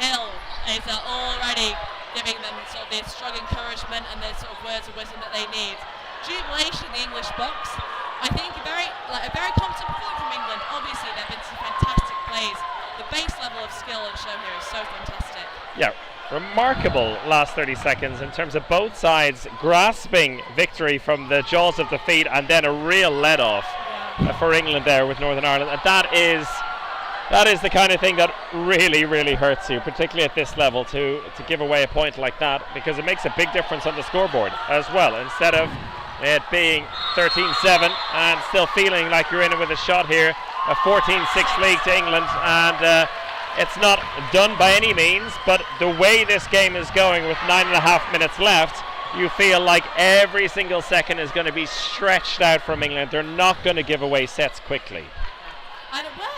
see Hill is already giving them sort of the strong encouragement and the sort of words of wisdom that they need. Jubilation in the English box. I think a very competent performance from England. Obviously, there have been some fantastic plays. The base level of skill and show here is so fantastic. Yeah, remarkable last 30 seconds in terms of both sides grasping victory from the jaws of defeat, and then a real let-off for England there with Northern Ireland. And that is the kind of thing that really, really hurts you, particularly at this level, to give away a point like that, because it makes a big difference on the scoreboard as well. Instead of it being 13-7 and still feeling like you're in it with a shot here, a 14-6 lead to England, and it's not done by any means, but the way this game is going with 9.5 minutes left, you feel like every single second is going to be stretched out from England. They're not going to give away sets quickly. And where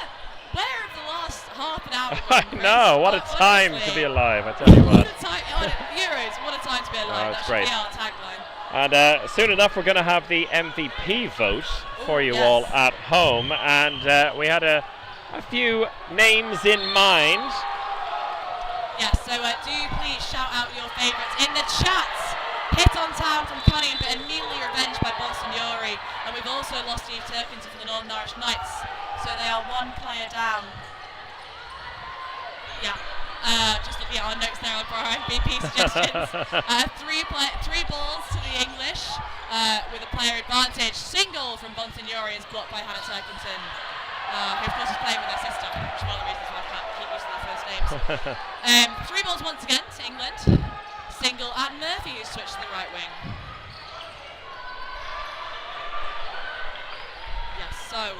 have the last half an hour I know, what a time to be alive, I tell you what. Euros, what a time to be alive. That should be our tagline. And soon enough we're going to have the MVP vote for you all at home, and we had a few names in mind. Yes, so do please shout out your favourites in the chats. Hit on town from Cunningham, but immediately revenged by Bolsonaro, and we've also lost Eve Turkington for the Northern Irish Knights, so they are 1 player down. Yeah. Just looking at our notes there for our MVP suggestions. 3 balls to the English with a player advantage. Single from Bonsignori is blocked by Hannah Turkington, who of course is playing with her sister, which is one of the reasons why I can't keep using their first names. 3 balls once again to England. Single and Murphy who switched to the right wing. Yes, so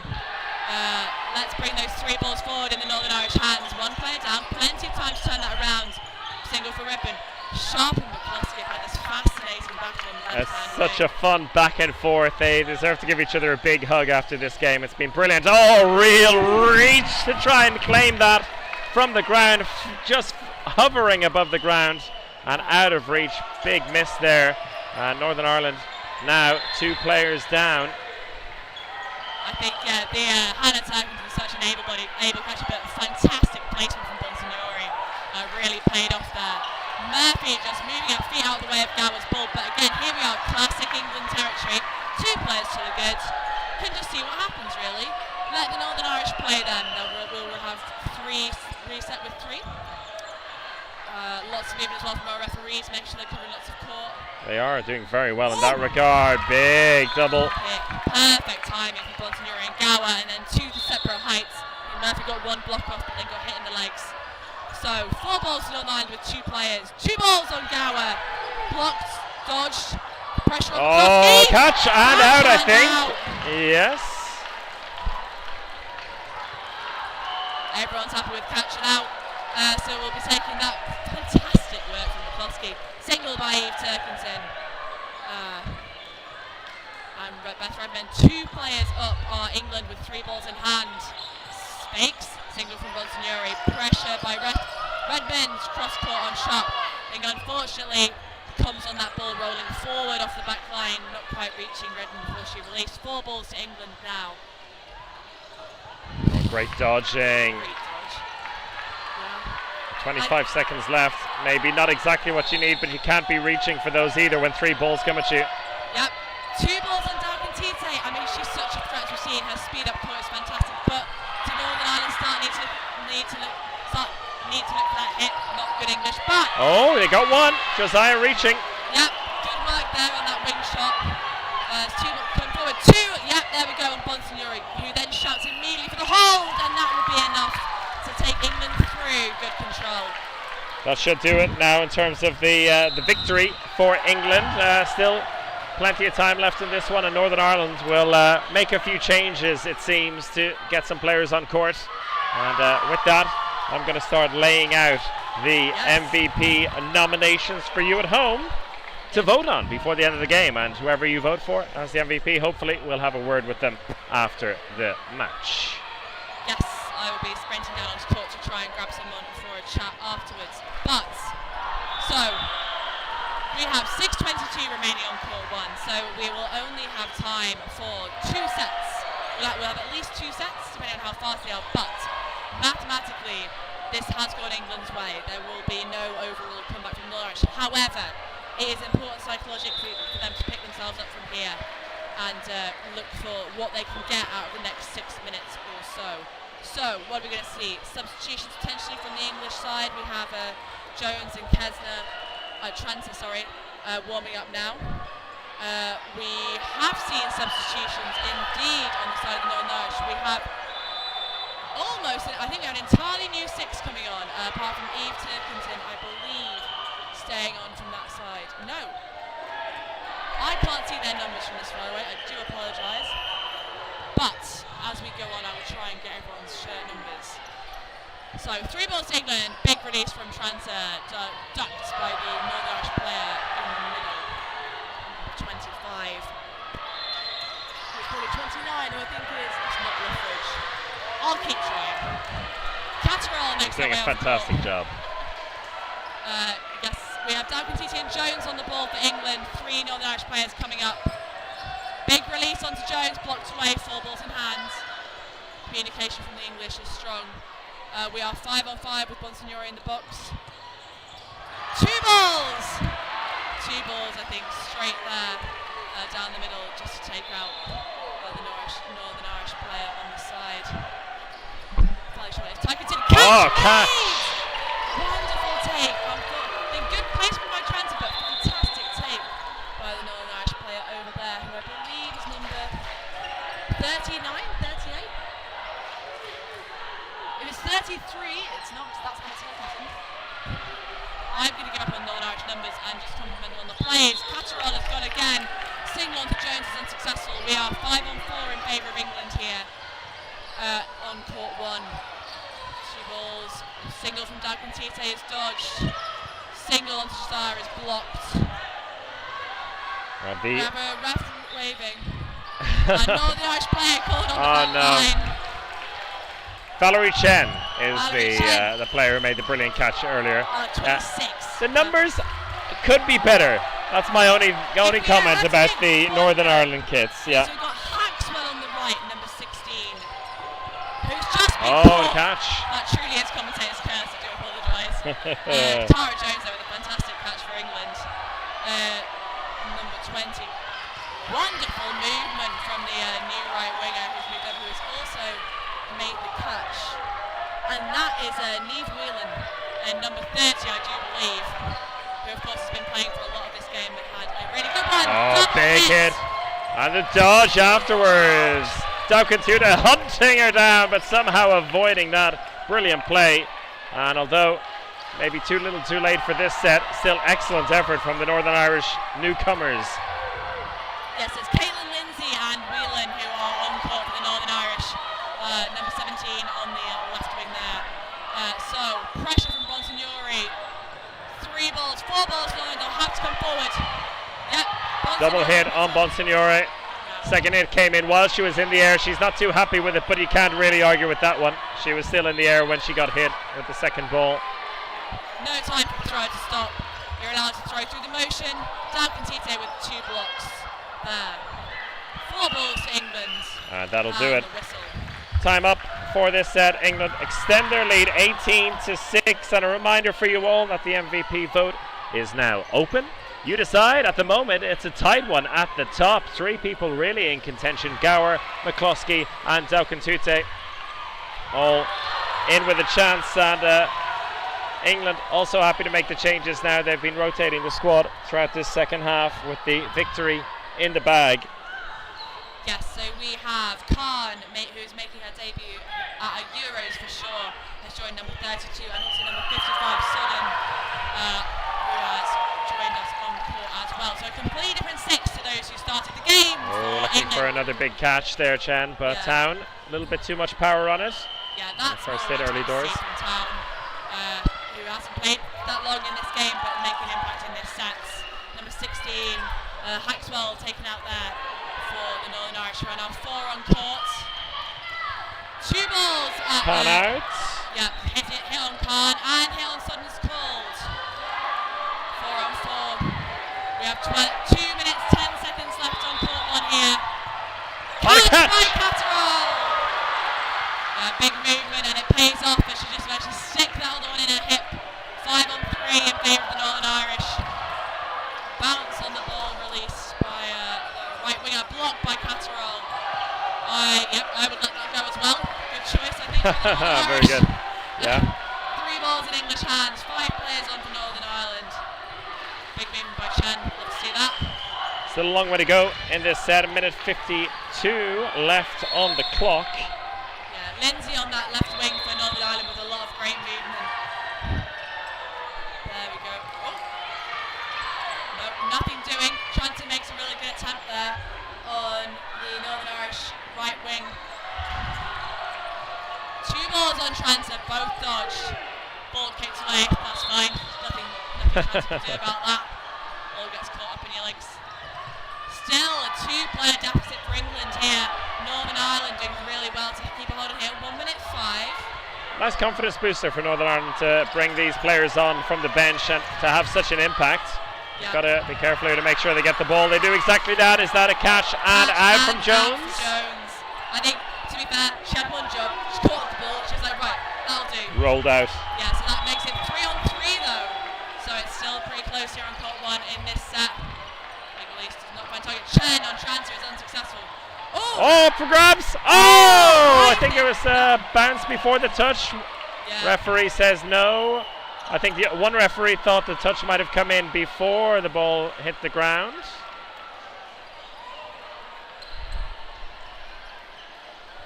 let's bring those 3 balls forward in the Northern Irish hands. 1 player down, plenty of time to turn that around. Single for Rippon. Sharp and McCloskey have had this fascinating battle on the left hand. Such a fun back and forth. They deserve to give each other a big hug after this game. It's been brilliant. Oh, real reach to try and claim that from the ground, just hovering above the ground and out of reach. Big miss there. Northern Ireland now 2 players down. I think the Hannah Turkington is such an able catcher, but fantastic placement from Bonsignori. Really paid off there. Murphy just moving her feet out of the way of Gower's ball, but again, here we are, classic England territory. 2 players to the good. Can just see what happens, really. Let the Northern Irish play then. We'll have 3 reset with 3. Lots of movement as well from our referees, make sure they're covering lots of court. They are doing very well in that regard. Big double. Perfect timing from Bonsignori and Gower, and then 2 separate heights. Murphy got 1 block off, but then got hit in the legs. So 4 balls to Northern Ireland with 2 players. 2 balls on Gower. Blocked, dodged, pressure on Crosby. Catch and out, I think. Yes. Everyone's happy with catching out. So we'll be taking that fantastic work from McCloskey. Single by Eve Turkington. And Beth Redmond. 2 players up are England with 3 balls in hand. Fakes. Single from Bonsignori. Pressure by Redmond's cross court on shot. I think unfortunately comes on that ball rolling forward off the back line, not quite reaching Redmond before she released. 4 balls to England now. Oh, great dodging. Great dodge. Yeah. 25 seconds left. Maybe not exactly what you need, but you can't be reaching for those either when 3 balls come at you. Yep. 2 balls on Dalkin Tite. I mean, she's such a threat. We've seen her speed up court is fantastic, but to Northern Ireland need to look for that hit. Not good English, but Oh, they got one. Josiah reaching. yep, good work there on that wing shot. 2 coming forward. 2. Yep, there we go on Bonsignori, who then shouts immediately for the hold, and that will be enough to take England through. Good control. That should do it now in terms of the victory for England. Still plenty of time left in this one, and Northern Ireland will make a few changes, it seems, to get some players on court. And with that, I'm going to start laying out the MVP nominations for you at home to vote on before the end of the game. And whoever you vote for as the MVP, hopefully we'll have a word with them after the match. Yes, I will be sprinting down onto court to try and grab someone for a chat afterwards. But, so, we have 6:22 remaining on court 1, so we will only have time for 2 sets. We'll have at least 2 sets, depending on how fast they are, but mathematically, this has gone England's way. There will be no overall comeback from Norwich. However, it is important psychologically for them to pick themselves up from here and look for what they can get out of the next 6 minutes or so. So, what are we going to see? Substitutions potentially from the English side. We have Jones and Kesner, warming up now. We have seen substitutions indeed on the side of the Northern Irish. We have I think an entirely new 6 coming on, apart from Eve Turkington, I believe, staying on from that side. No, I can't see their numbers from this far away, I do apologise. But, as we go on, I will try and get everyone's shirt numbers. So, 3 balls to England, big release from Tranter, ducked by the Northern Irish player in the middle, 25. It's probably 29, who I think it's not Woodbridge. I'll keep trying. Catterall makes Doing their a way fantastic job. Yes, we have Dalkin Tite and Jones on the ball for England. 3 Northern Irish players coming up. Big release onto Jones, blocked away, 4 balls in hand. Communication from the English is strong. We are 5-on-5 with Bonsignori in the box. 2 balls! 2 balls, I think, straight there, down the middle, just to take out the Northern Irish player on the side. Catch! Wonderful take. Good placement by Tranter, but fantastic take by the Northern Irish player over there, who I believe is number 39, 38. If it's 33, it's not, because that's Hannah Turkington. I'm going to give up on Northern Irish numbers and just compliment on the plays. Catterall has gone again. Single onto Jones is unsuccessful. We are 5-on-4 in favour of England here on court 1. 2 balls. Single from Dalkin Tite is dodged. Single onto Josiah is blocked. We have a ref waving. And Northern Irish player called on the line. Valerie Chen is the player who made the brilliant catch earlier. 26. The numbers could be better. That's my only comment about the Northern Ireland kids. Yeah. So we've got Haxwell on the right, number 16, who's just been caught. Catch. That truly is commentator's curse, I do apologise. Tara Jones there with a fantastic catch for England. Number 20. Wonderful movement from the new right winger who's moved over, who's also made the catch. And that is Niamh Whelan, number 30, I do believe, who of course has been playing for a lot of this game, but had a really good one. Big hit. And the dodge afterwards. Dalkin Tite hunting her down, but somehow avoiding that. Brilliant play. And although maybe too little too late for this set, still excellent effort from the Northern Irish newcomers. Yes, it's Caitlin Lindsay and Whelan who are on court for the Northern Irish. Number 17 on the left wing there. So, pressure from Bonsignori. 3 balls, 4 balls going, they'll have to come forward. Yep. Double hit on Bonsignori. Second hit came in while she was in the air. She's not too happy with it, but you can't really argue with that one. She was still in the air when she got hit with the second ball. No time for the throw to stop. You're allowed to throw through the motion. Duncan Tite with 2 blocks there. 4 balls to England. That'll do And it. the whistle. Time up for this set. England extend their lead 18-6. And a reminder for you all that the MVP vote is now open. You decide. At the moment, it's a tied one at the top. 3 people really in contention. Gower, McCloskey and Doucan Tute all in with a chance. And England also happy to make the changes now. They've been rotating the squad throughout this second half with the victory in the bag. Yes, so we have Khan, who's making her debut at Euros for sure, has joined number 32, and also number 55, Sudden, who has joined us on court as well. So a completely different 6 to those who started the game. Looking for another big catch there, Chen, but Town, a little bit too much power on it. Yeah, that's first hit early doors. From Town, who hasn't played that long in this game, but making an impact in this set. Number 16, Haxwell taken out there for the Northern Irish, who are now 4 on court. 2 balls at Khan out. Yeah, hit on Khan and hit on Sutton's called. 4 on 4. We have 2 minutes 10 seconds left on court 1 here. Catch by Catterall. Big movement, and it pays off, but she just managed to stick that other one in her hip. 5 on 3 in favour of the Northern Irish. Bounce on the ball, release by the right winger, blocked by Catterall. I would let that go as well. Good choice, I think. Very good. Yeah. 3 balls in English hands, 5 players on for Northern Ireland. Big movement by Chen, love to see that. Still a long way to go in this set. 1:52 left on the clock. Lindsay on that left wing for Northern Ireland with a lot of great movement. There we go. Oh. No, nothing doing. Tranter makes a really good attempt there on the Northern Irish right wing. 2 balls on Tranter, both dodged. Ball kicked away, that's fine. Nothing Tranter can do about that. Ball gets caught up in your legs. Still a 2-player deficit for England here. Northern Ireland doing really well to keep a hold of here. 1:05. Nice confidence booster for Northern Ireland to bring these players on from the bench and to have such an impact. Yeah. Got to be careful here to make sure they get the ball. They do exactly that. Is that a catch and out from Jones? Jones. I think, to be fair, she had one job. She caught the ball. She was like, right, that'll do. Rolled out. Yeah, so that makes it 3 on 3 though. So it's still pretty close here on court 1 in this set. Least does not find target. Chen on transfer is unsuccessful. Oh, for grabs! Oh! I think it was bounce before the touch. Yeah. Referee says no. I think the one referee thought the touch might have come in before the ball hit the ground.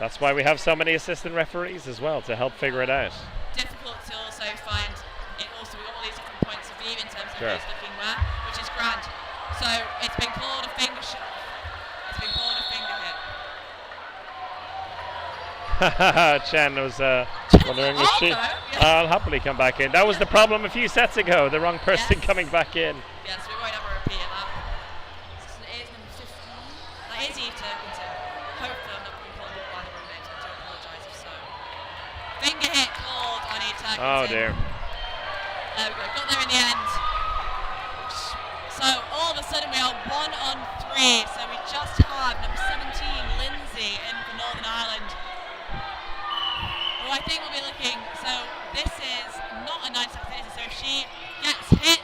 That's why we have so many assistant referees as well, to help figure it out. Difficult to also find it. Also, we've got all these different points of view in terms of who's looking where, which is grand. So it's been called a finger shot. It's been called a finger hit. Chen was wondering if she. I'll happily come back in. That was the problem a few sets ago. The wrong person coming back in. Yes, we won't have a repeat of that. It is number 15. That is Eve Turkington. Hopefully I'm not being called up by the roommates. I do apologise if so. Finger hit called on Eve Turkington. Oh dear. There we go. Got there in the end. So all of a sudden we are 1 on 3. So we just have number 17, Lindsay, in for Northern Ireland. Well, I think we'll be looking. So this is not a 9-second finish. So if she gets hit.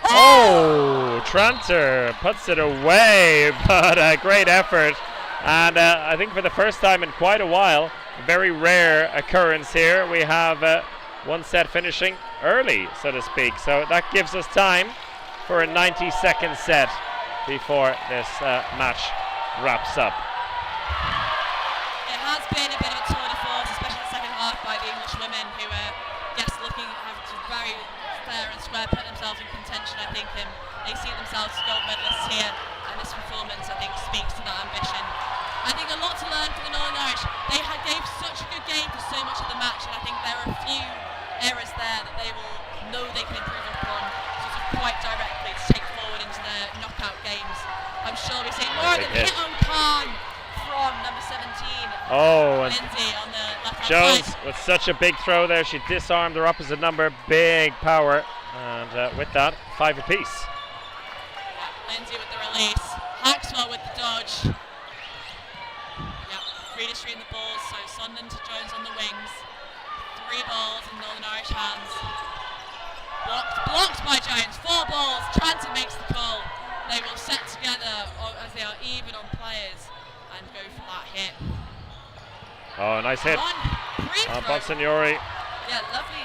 Oh, Tranter puts it away, but a great effort. And I think for the first time in quite a while, a very rare occurrence here. We have one set finishing early, so to speak. So that gives us time for a 90-second set before this match wraps up. It has been a bit of a tour de force, especially the second half, by the English women who are looking very fair and square, put themselves in contention, I think, and they see themselves as gold medalists here, and this performance, I think, speaks to that ambition. I think a lot to learn for the Northern Irish. They gave such a good game for so much of the match, and I think there are a few errors there that they will know they can improve upon quite directly to take forward into their knockout games. I'm sure we're seeing more of the hit on Khan from from number 17. Oh, and Lindsay on the left-hand Jones side. with such a big throw there. She disarmed her opposite number. Big power. And with that, 5 apiece. Lindsay with the release. Maxwell with the dodge. Yep, redistributing the balls. So Sondland to Jones on the wings. 3 balls in Northern Irish hands. Blocked by Jones. 4 balls. Tranter makes the call. They will set together as they are even on players and go for that hit. Oh, nice hit. One free throw. Bonsignori. Yeah, lovely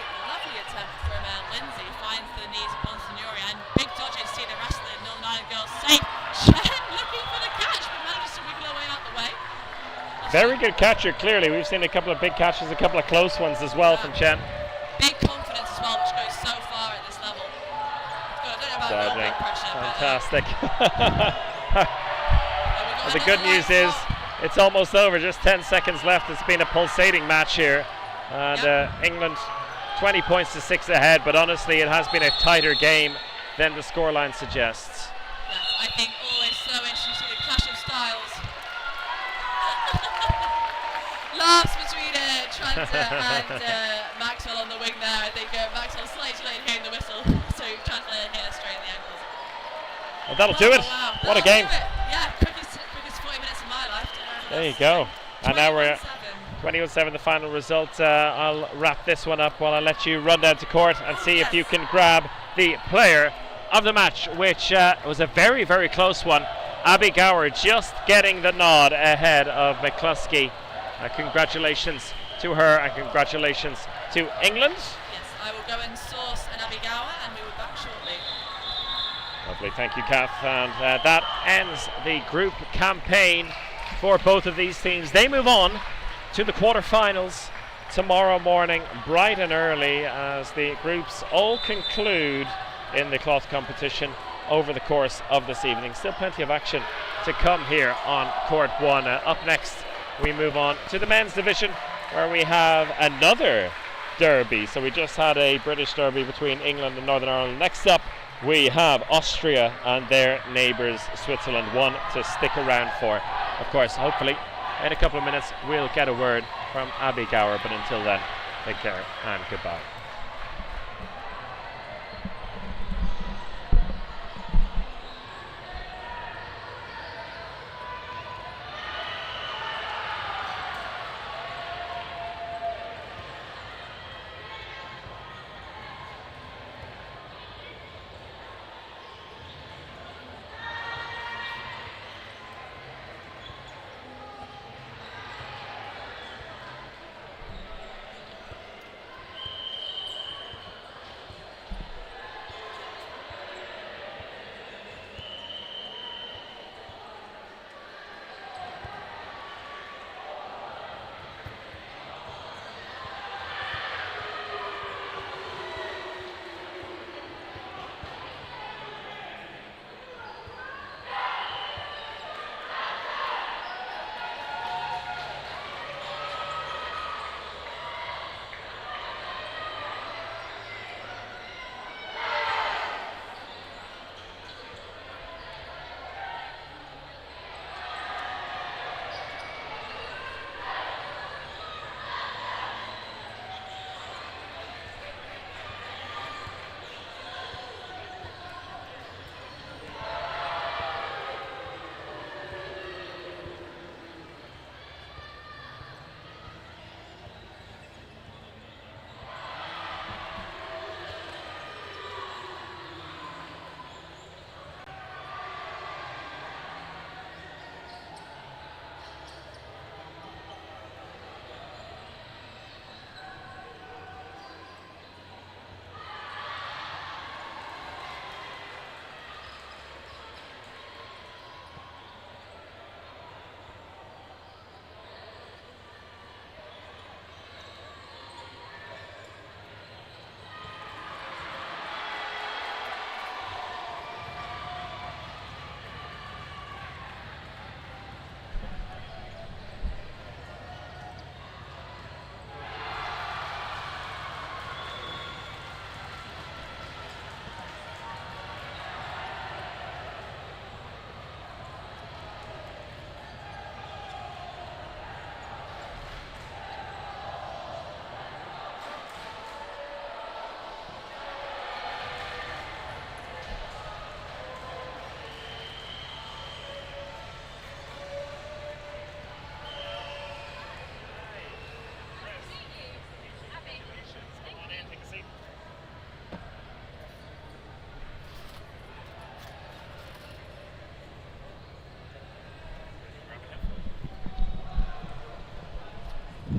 attempt from Lindsay. Finds the knees of Bonsignori and big dodges. See the rest of the Northern Ireland girls safe. Chen looking for the catch, but manages to wiggle her way out the way. Very good catcher, clearly. We've seen a couple of big catches, a couple of close ones as well from Chen. Big confidence as well, which goes so far at this level. I don't know about low blood pressure, Fantastic. but The good news is it's almost over, just 10 seconds left. It's been a pulsating match here. And England 20 points to 6 ahead, but honestly it has been a tighter game than the scoreline suggests. Yes, I think always slowish. You see the clash of styles. Laughs between Tranter and Maxwell on the wing there. I think Maxwell slightly late hearing the whistle, so Tranter hit her straight in the ankles. Well, that'll do it. Wow. What a game. Yeah, quickest 40 minutes of my life. There you go. And now we're 21-7. 21-7, the final result. I'll wrap this one up while I let you run down to court and see if you can grab the player of the match, which was a very, very close one. Abby Gower just getting the nod ahead of McCluskey. Congratulations to her and congratulations to England. Yes, I will go and source an Abby Gower and we will be back shortly. Lovely, thank you, Kath. And that ends the group campaign for both of these teams. They move on to the quarterfinals tomorrow morning, bright and early, as the groups all conclude in the cloth competition over the course of this evening. Still plenty of action to come here on Court 1. Up next, we move on to the men's division, where we have another derby. So we just had a British derby between England and Northern Ireland. Next up, we have Austria and their neighbours Switzerland, one to stick around for. Of course, hopefully, in a couple of minutes, we'll get a word from Abby Gower. But until then, take care and goodbye.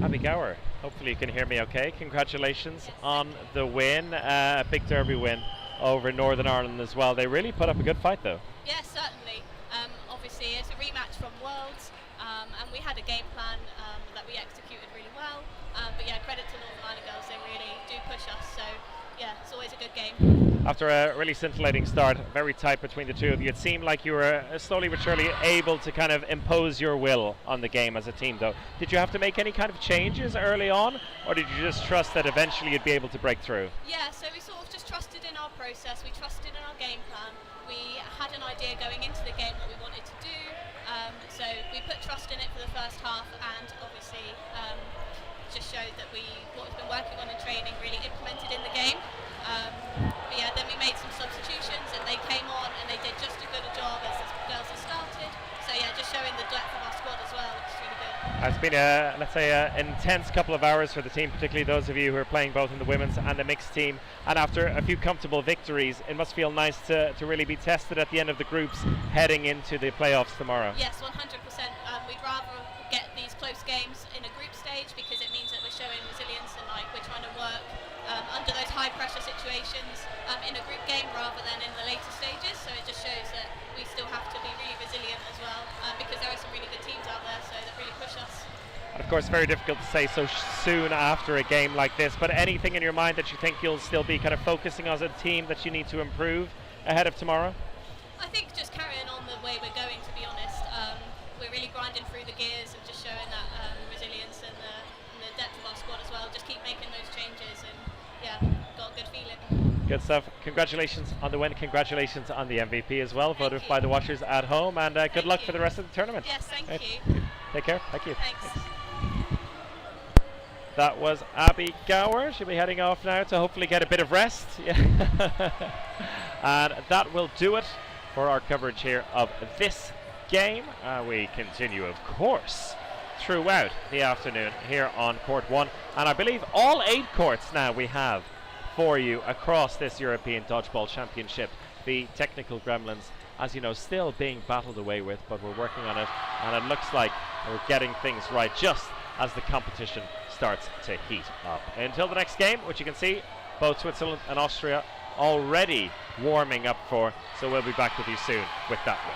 Abby Gower, hopefully you can hear me okay. Congratulations on the win. A big derby win over Northern Ireland as well. They really put up a good fight though. Yes, certainly. Obviously, it's a rematch from Worlds, and we had a game plan that we executed really well. But yeah, credit to Northern Ireland girls, they really do push us. So yeah, it's always a good game. After a really scintillating start, very tight between the two of you, it seemed like you were slowly but surely able to kind of impose your will on the game as a team though. Did you have to make any kind of changes early on, or did you just trust that eventually you'd be able to break through? Yeah, so we sort of just trusted in our process, we trusted in our game plan. We had an idea going into the game what we wanted to do, so we put trust in it for the first half, and obviously just showed that what we've been working on in training really implemented in the game. But yeah, then we made some substitutions and they came on and they did just as good a job as the girls that started. So yeah, just showing the depth of our squad as well, which is really good. It's been let's say an intense couple of hours for the team, particularly those of you who are playing both in the women's and the mixed team. And after a few comfortable victories, it must feel nice to really be tested at the end of the groups heading into the playoffs tomorrow. Yes, 100%. We'd rather get these close games in a group stage because it means that we're showing resilience and like we're trying to work under those high pressure situations in a group game rather than in the later stages. So it just shows that we still have to be really resilient as well because there are some really good teams out there, so that really push us. And of course, very difficult to say so soon after a game like this, but anything in your mind that you think you'll still be kind of focusing on as a team that you need to improve ahead of tomorrow? I think just carrying on the way we're going, to be honest. We're really grinding through the gears and just showing that resilience and the depth of our squad as well. Just keep making those changes and yeah, got a good feeling. Good stuff. Congratulations on the win. Congratulations on the MVP as well, voted by the watchers at home, and good luck for the rest of the tournament. Yes, thank Right. you. Take care. Thank you. Thanks. That was Abby Gower. She'll be heading off now to hopefully get a bit of rest. And that will do it for our coverage here of this game. We continue, of course, throughout the afternoon here on Court 1. And I believe all 8 courts now we have for you across this European Dodgeball Championship. The technical gremlins, as you know, still being battled away with, but we're working on it. And it looks like we're getting things right just as the competition starts to heat up. Until the next game, which you can see, both Switzerland and Austria already warming up for. So we'll be back with you soon with that one.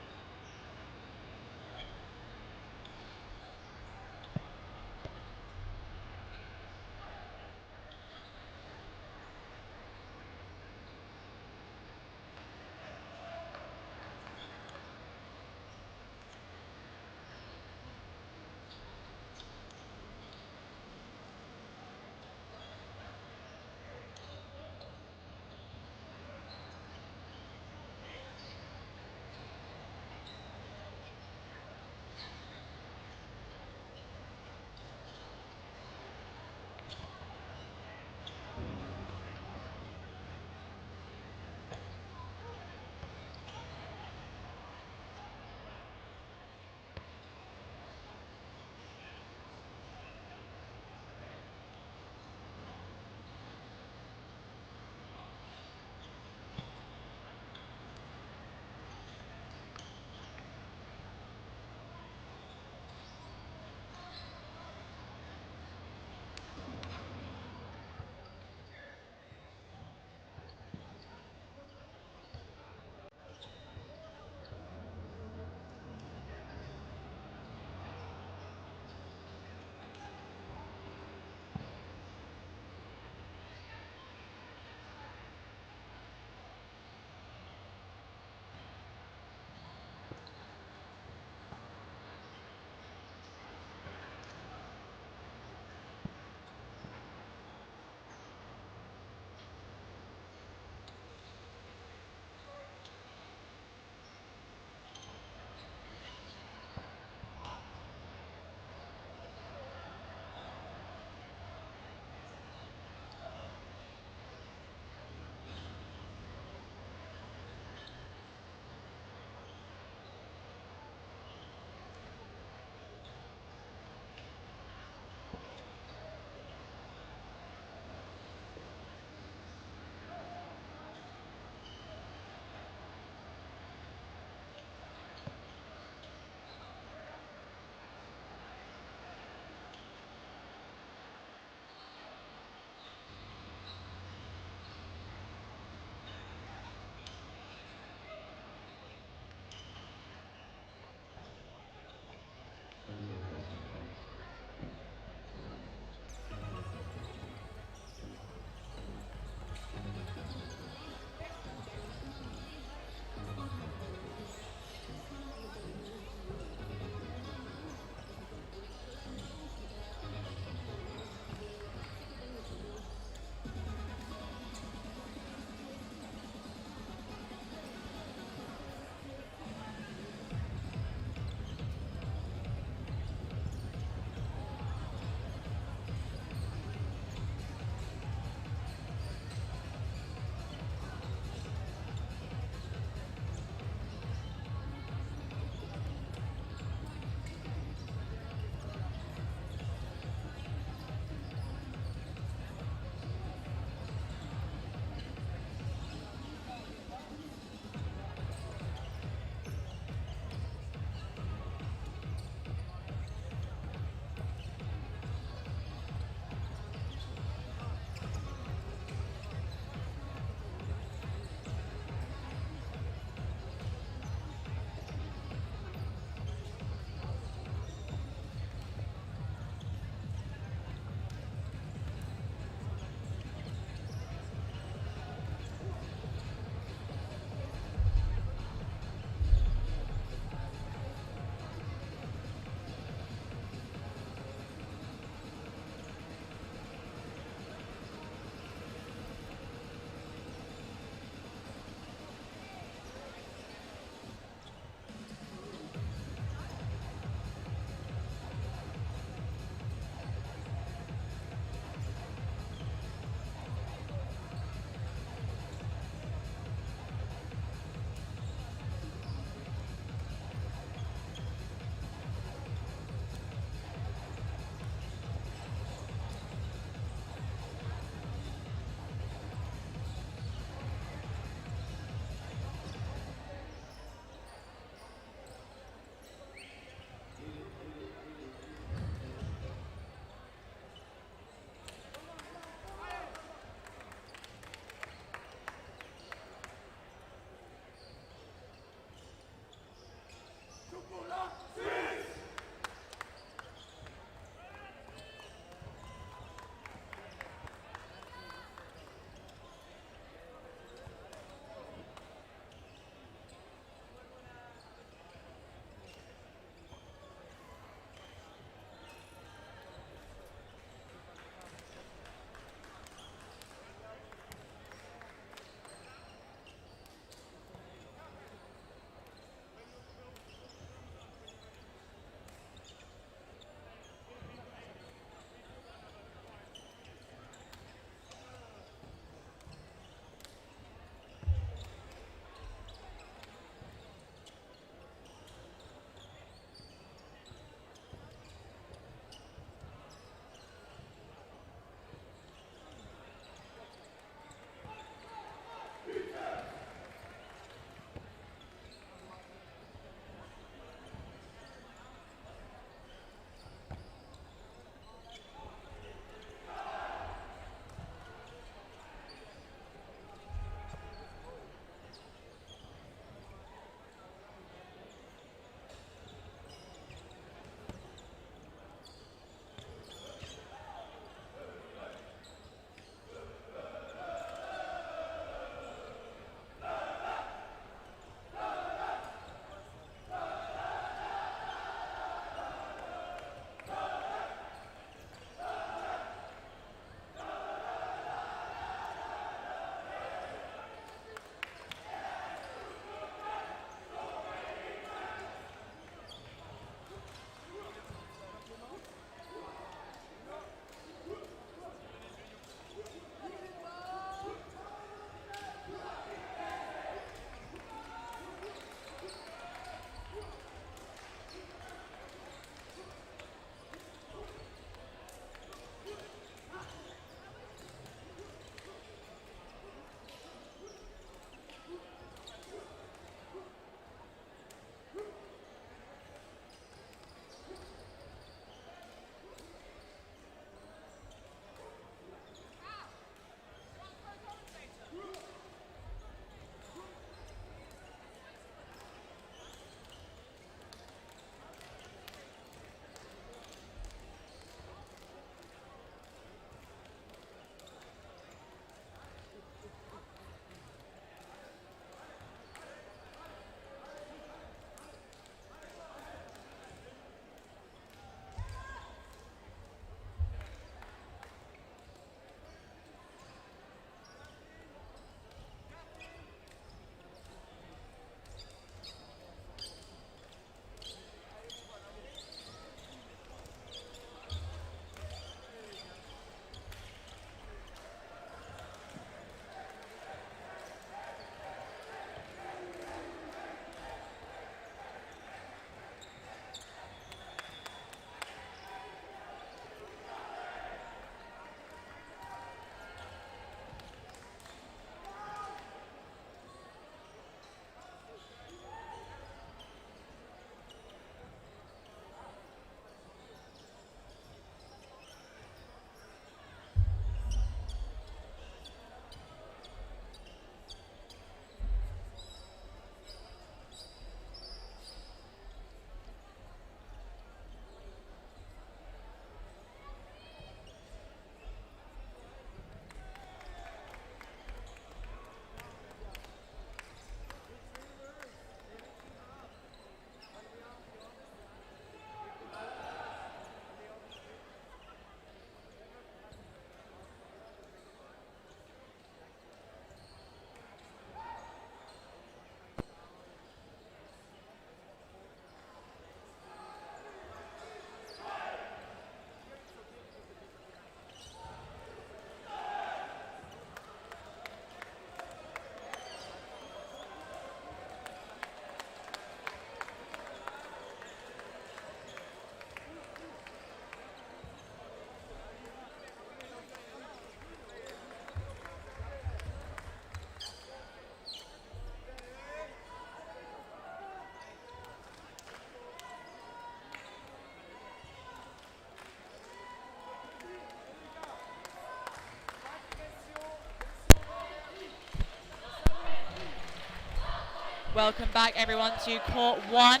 Welcome back everyone to Court 1.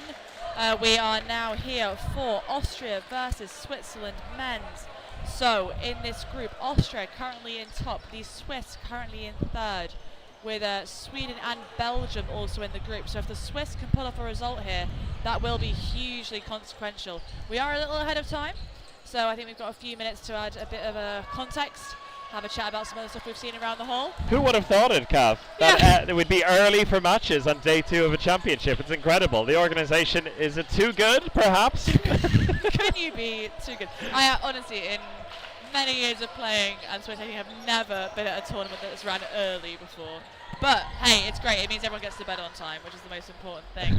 We are now here for Austria versus Switzerland men's. So in this group, Austria currently in top, the Swiss currently in third, with Sweden and Belgium also in the group. So if the Swiss can pull off a result here, that will be hugely consequential. We are a little ahead of time, so I think we've got a few minutes to add a bit of a context, have a chat about some of the stuff we've seen around the hall. Who would have thought it, Cav? That it would be early for matches on day 2 of a championship. It's incredible. The organisation, is it too good, perhaps? Can you be too good? I honestly, in many years of playing and spectating, have never been at a tournament that's ran early before. But hey, it's great. It means everyone gets to bed on time, which is the most important thing.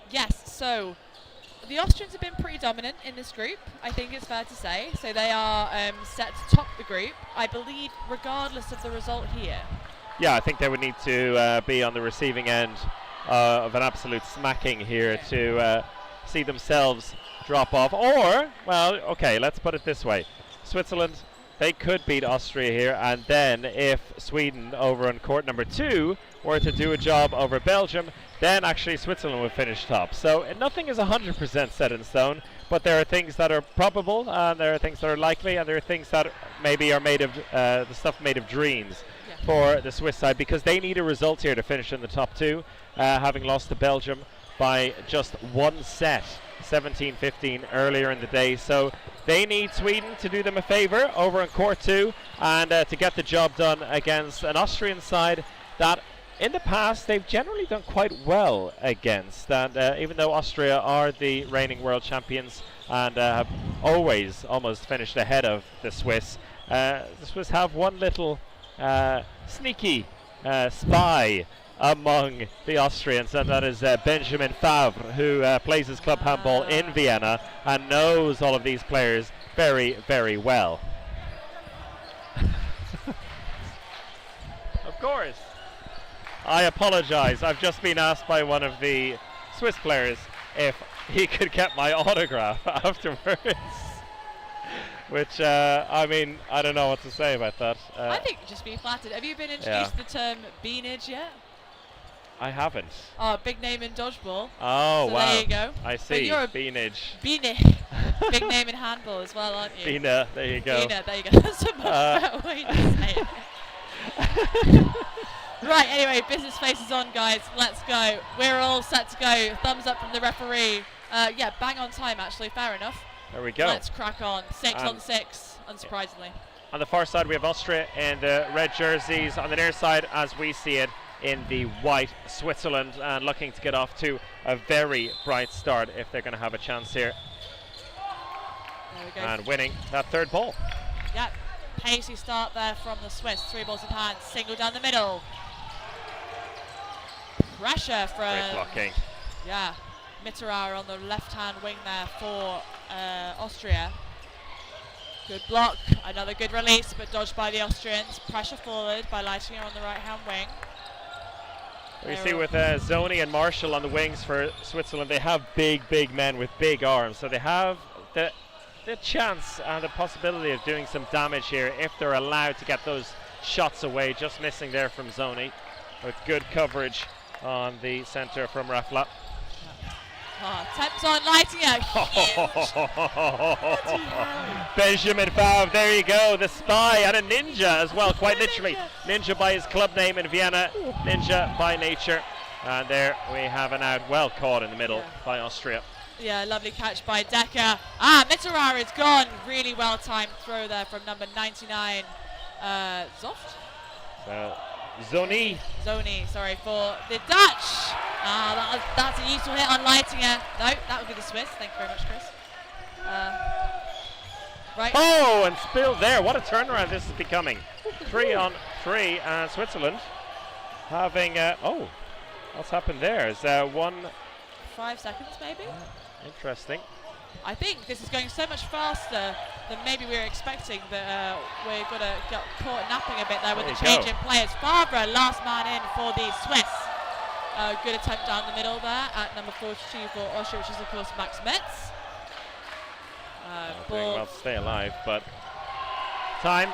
Yes, so the Austrians have been pretty dominant in this group, I think it's fair to say. So they are set to top the group, I believe, regardless of the result here. Yeah, I think they would need to be on the receiving end of an absolute smacking here to see themselves drop off. Or, well, okay, let's put it this way. Switzerland, they could beat Austria here, and then if Sweden over on court number 2 were to do a job over Belgium, then actually Switzerland would finish top. So nothing is 100% set in stone, but there are things that are probable, and there are things that are likely, and there are things that maybe are made of the stuff made of dreams for the Swiss side, because they need a result here to finish in the top 2, having lost to Belgium by just 1 set, 17-15 earlier in the day. So they need Sweden to do them a favour over on court 2, and to get the job done against an Austrian side that in the past they've generally done quite well against. And even though Austria are the reigning world champions and have always almost finished ahead of the Swiss have one little sneaky spy among the Austrians, and that is Benjamin Favre, who plays his club handball in Vienna and knows all of these players very, very well. Of course. I apologize. I've just been asked by one of the Swiss players if he could get my autograph afterwards. Which, I mean, I don't know what to say about that. I think just be flattered. Have you been introduced to the term beanage yet? I haven't. Oh, big name in dodgeball. Oh, so wow. There you go. I see. You're beanage. Beanage. Big name in handball as well, aren't you? Beana, there you go. Beana, there you go. That's a much better way to say it. Right, anyway, business faces on, guys. Let's go. We're all set to go. Thumbs up from the referee. Yeah, bang on time, actually. Fair enough. There we go. Let's crack on. 6 on 6, unsurprisingly. On the far side, we have Austria in the red jerseys. On the near side, as we see it, in the white, Switzerland, and looking to get off to a very bright start if they're going to have a chance here. There we go. And winning that third ball. Yeah, pacey start there from the Swiss. 3 balls in hand, single down the middle. Pressure from... Great blocking. Yeah, Mitterauer on the left-hand wing there for Austria. Good block, another good release, but dodged by the Austrians. Pressure forward by Leitinger on the right-hand wing. We see with Zoni and Marshall on the wings for Switzerland, they have big men with big arms, so they have the chance and the possibility of doing some damage here if they're allowed to get those shots away. Just missing there from Zoni, with good coverage on the centre from Rafla. Attempts on Leitinger. Benjamin Favre, there you go, the spy and a ninja as well, quite literally. Ninja by his club name in Vienna, ninja by nature. And there we have an out, well caught in the middle by Austria. Yeah, lovely catch by Decker. Mitterauer is gone. Really well timed throw there from number 99, Zoft? Zoni, sorry, for the Dutch. That's a useful hit on Leitinger. No, that would be the Swiss. Thank you very much, Chris. Right. Oh, and spilled there. What a turnaround this is becoming. 3 on 3, and Switzerland having. Oh, what's happened there? Is 5 seconds maybe? Interesting. I think this is going so much faster than maybe we were expecting that we're going to get caught napping a bit there with the change in players. Favre, last man in for the Swiss. Good attempt down the middle there at number 42 for Austria, which is of course Max Metz. Doing well to stay alive, but time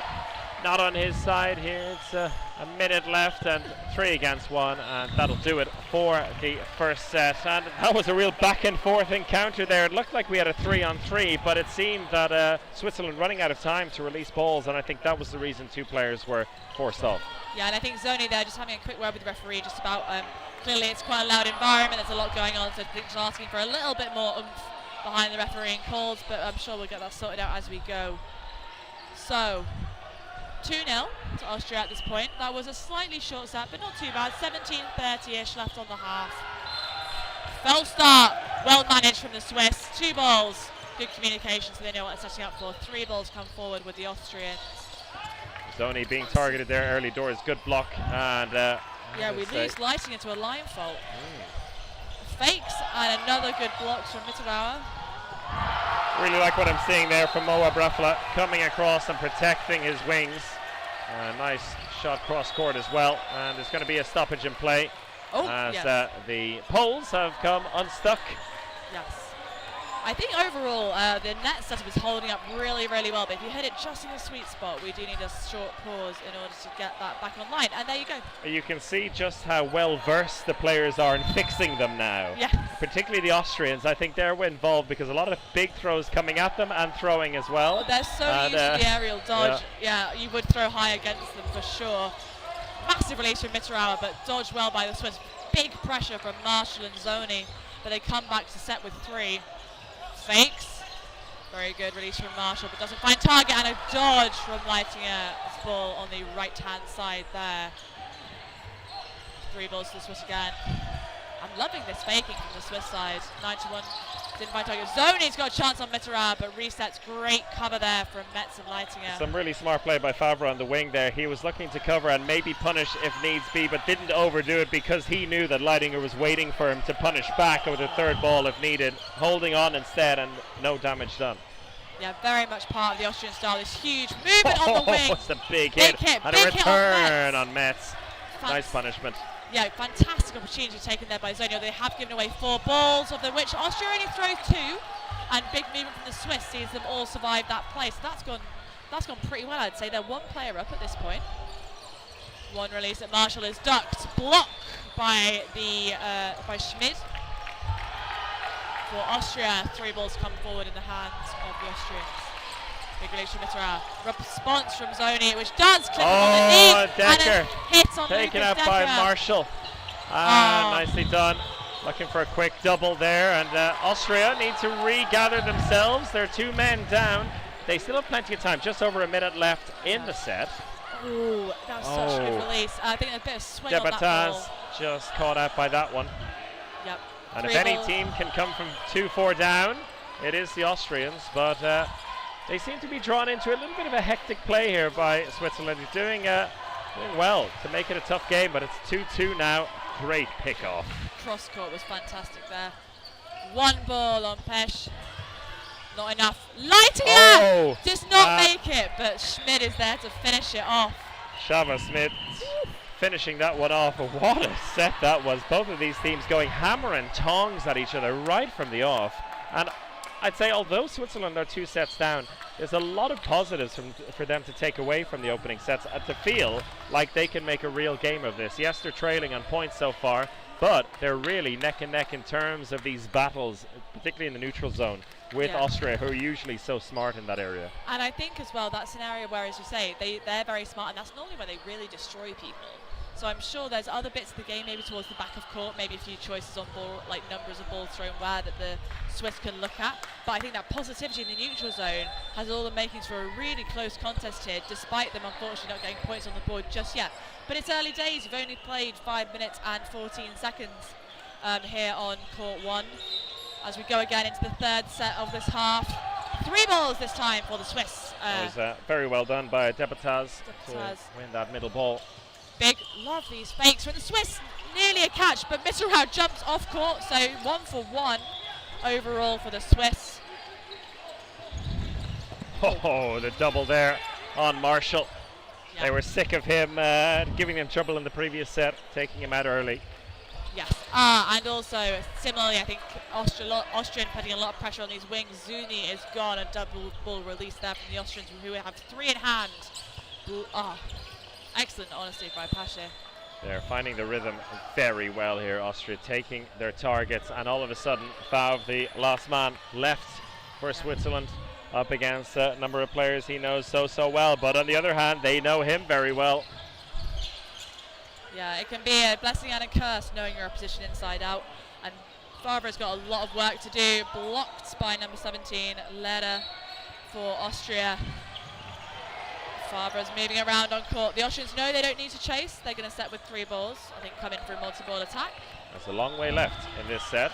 not on his side here. It's a minute left and 3 against 1, and that'll do it for the first set. And that was a real back and forth encounter there. It looked like we had a 3-on-3, but it seemed that Switzerland running out of time to release balls, and I think that was the reason 2 players were forced off. Yeah, and I think Zoni there just having a quick word with the referee just about clearly it's quite a loud environment, there's a lot going on, so I think just asking for a little bit more oomph behind the refereeing calls, but I'm sure we'll get that sorted out as we go. So 2-0 to Austria at this point. That was a slightly short set, but not too bad. 17:30-ish left on the half. False start, well managed from the Swiss. 2 balls, good communication, so they know what they're setting up for. 3 balls come forward with the Austrians. Zoni being targeted there early doors, good block, and yeah, we lose lighting into a line fault. Fakes and another good block from Mitterauer. Really like what I'm seeing there from Moa Brafla coming across and protecting his wings. Nice shot cross court as well, and there's going to be a stoppage in play as the poles have come unstuck. Yes. I think overall the net setup is holding up really, really well, but if you hit it just in the sweet spot, we do need a short pause in order to get that back online, and there you go. You can see just how well versed the players are in fixing them now. Yes. Particularly the Austrians. I think they're involved because a lot of big throws coming at them and throwing as well. Oh, they're so used to the aerial dodge. Yeah, you would throw high against them for sure. Massive release from Mitterauer, but dodged well by the Swiss. Big pressure from Marshall and Zoni, but they come back to set with 3. Fakes. Very good release from Marshall, but doesn't find target, and a dodge from Leitinger's ball on the right-hand side there. 3 balls to the Swiss again. I'm loving this faking from the Swiss side. 9-1, didn't find target. Zoni's got a chance on Mitterauer, but resets. Great cover there from Metz and Leitinger. Some really smart play by Favre on the wing there. He was looking to cover and maybe punish if needs be, but didn't overdo it because he knew that Leitinger was waiting for him to punish back with a 3rd ball if needed. Holding on instead, and no damage done. Yeah, very much part of the Austrian style. This huge movement on the wing. It's a big hit. And a return on Metz. Nice punishment. Yeah, fantastic opportunity taken there by Zonio. They have given away 4 balls, of which Austria only throw 2, and big movement from the Swiss sees them all survive that play. So that's gone pretty well, I'd say. They're 1 player up at this point. 1 release at Marshall is ducked, blocked by by Schmid. For Austria, 3 balls come forward in the hands of the Austrians. Big release from Mitterauer. Response from Zoni, which does clip him on the knee. Decker. And a hit on taken Lucas out Decker. by Marshall. Nicely done. Looking for a quick double there, and Austria need to regather themselves. They're 2 men down. They still have plenty of time. Just over a minute left in the set. Ooh, that was such a good release. I think a bit of swing on that ball. Just caught out by that one. Yep. And if any team can come from 2-4 down, it is the Austrians, but they seem to be drawn into a little bit of a hectic play here by Switzerland. They're doing well to make it a tough game, but it's 2-2 now. Great pick-off. Cross court was fantastic there. 1 ball on Pesch. Not enough. Leitinger does not make it, but Schmid is there to finish it off. Shava Schmid finishing that one off. What a set that was. Both of these teams going hammer and tongs at each other right from the off. And I'd say although Switzerland are 2 sets down, there's a lot of positives for them to take away from the opening sets and to feel like they can make a real game of this. Yes, they're trailing on points so far, but they're really neck and neck in terms of these battles, particularly in the neutral zone, with Austria, who are usually so smart in that area. And I think as well, that's an area where, as you say, they're very smart, and that's normally where they really destroy people. So I'm sure there's other bits of the game, maybe towards the back of court, maybe a few choices on ball, like numbers of balls thrown where that the Swiss can look at. But I think that positivity in the neutral zone has all the makings for a really close contest here, despite them unfortunately not getting points on the board just yet. But it's early days. You've only played 5 minutes and 14 seconds here on court 1. As we go again into the 3rd set of this half. 3 balls this time for the Swiss. It was very well done by Depataz to win that middle ball. Big, love these fakes from the Swiss. Nearly a catch, but Mitterauer jumps off court, so 1 for 1 overall for the Swiss. Oh, the double there on Marshall. Yeah. They were sick of him giving them trouble in the previous set, taking him out early. Yes, and also similarly, I think Austrian putting a lot of pressure on these wings. Zuni is gone, a double ball release there from the Austrians, who have 3 in hand. Excellent honesty by Pasha. They're finding the rhythm very well here, Austria, taking their targets, and all of a sudden, Favre, the last man left for Switzerland, up against a number of players he knows so well, but on the other hand, they know him very well. Yeah, it can be a blessing and a curse knowing your opposition inside out, and Favre's got a lot of work to do. Blocked by number 17, Leder for Austria. Favre's moving around on court. The Austrians know they don't need to chase. They're going to set with 3 balls. I think come in for a multi-ball attack. There's a long way left in this set.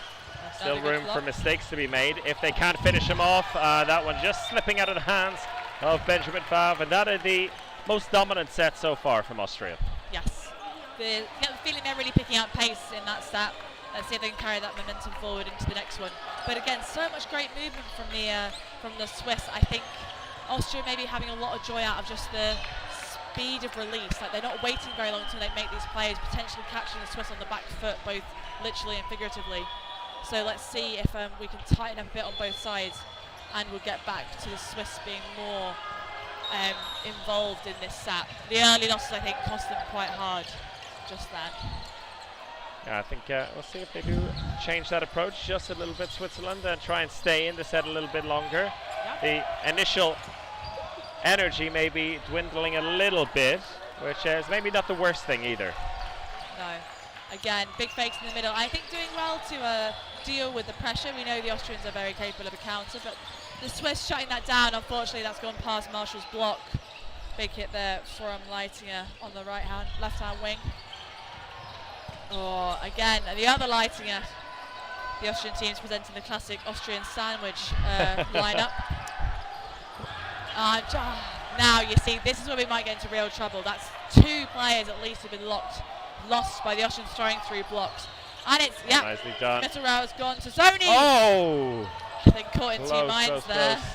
Still Another good room block. for mistakes to be made if they can't finish him off. That one just slipping out of the hands of Benjamin Favre, and that is the most dominant set so far from Austria. Yes. You get the feeling they're really picking up pace in that set. Let's see if they can carry that momentum forward into the next one. But again, so much great movement from the Swiss. I think Austria maybe having a lot of joy out of just the speed of release. Like, they're not waiting very long until they make these plays, potentially catching the Swiss on the back foot, both literally and figuratively. So let's see if we can tighten up a bit on both sides, and we'll get back to the Swiss being more involved in this set. The early losses, I think, cost them quite hard just then. Yeah, I think we'll see if they do change that approach just a little bit, Switzerland, and try and stay in the set a little bit longer. Yep. The initial energy may be dwindling a little bit, which is maybe not the worst thing either. No. Again, big fakes in the middle. I think doing well to deal with the pressure. We know the Austrians are very capable of a counter, but the Swiss shutting that down. Unfortunately, that's gone past Marshall's block. Big hit there from Leitinger on the left-hand wing. Oh, again, the other Leitinger. The Austrian team's presenting the classic Austrian sandwich lineup. Now you see, this is where we might get into real trouble. That's 2 players at least have been lost by the Austrians throwing through blocks. And it's, Nicely done. Mittelrau's gone to Zoni. Oh! I think caught in 2 minds there. Close.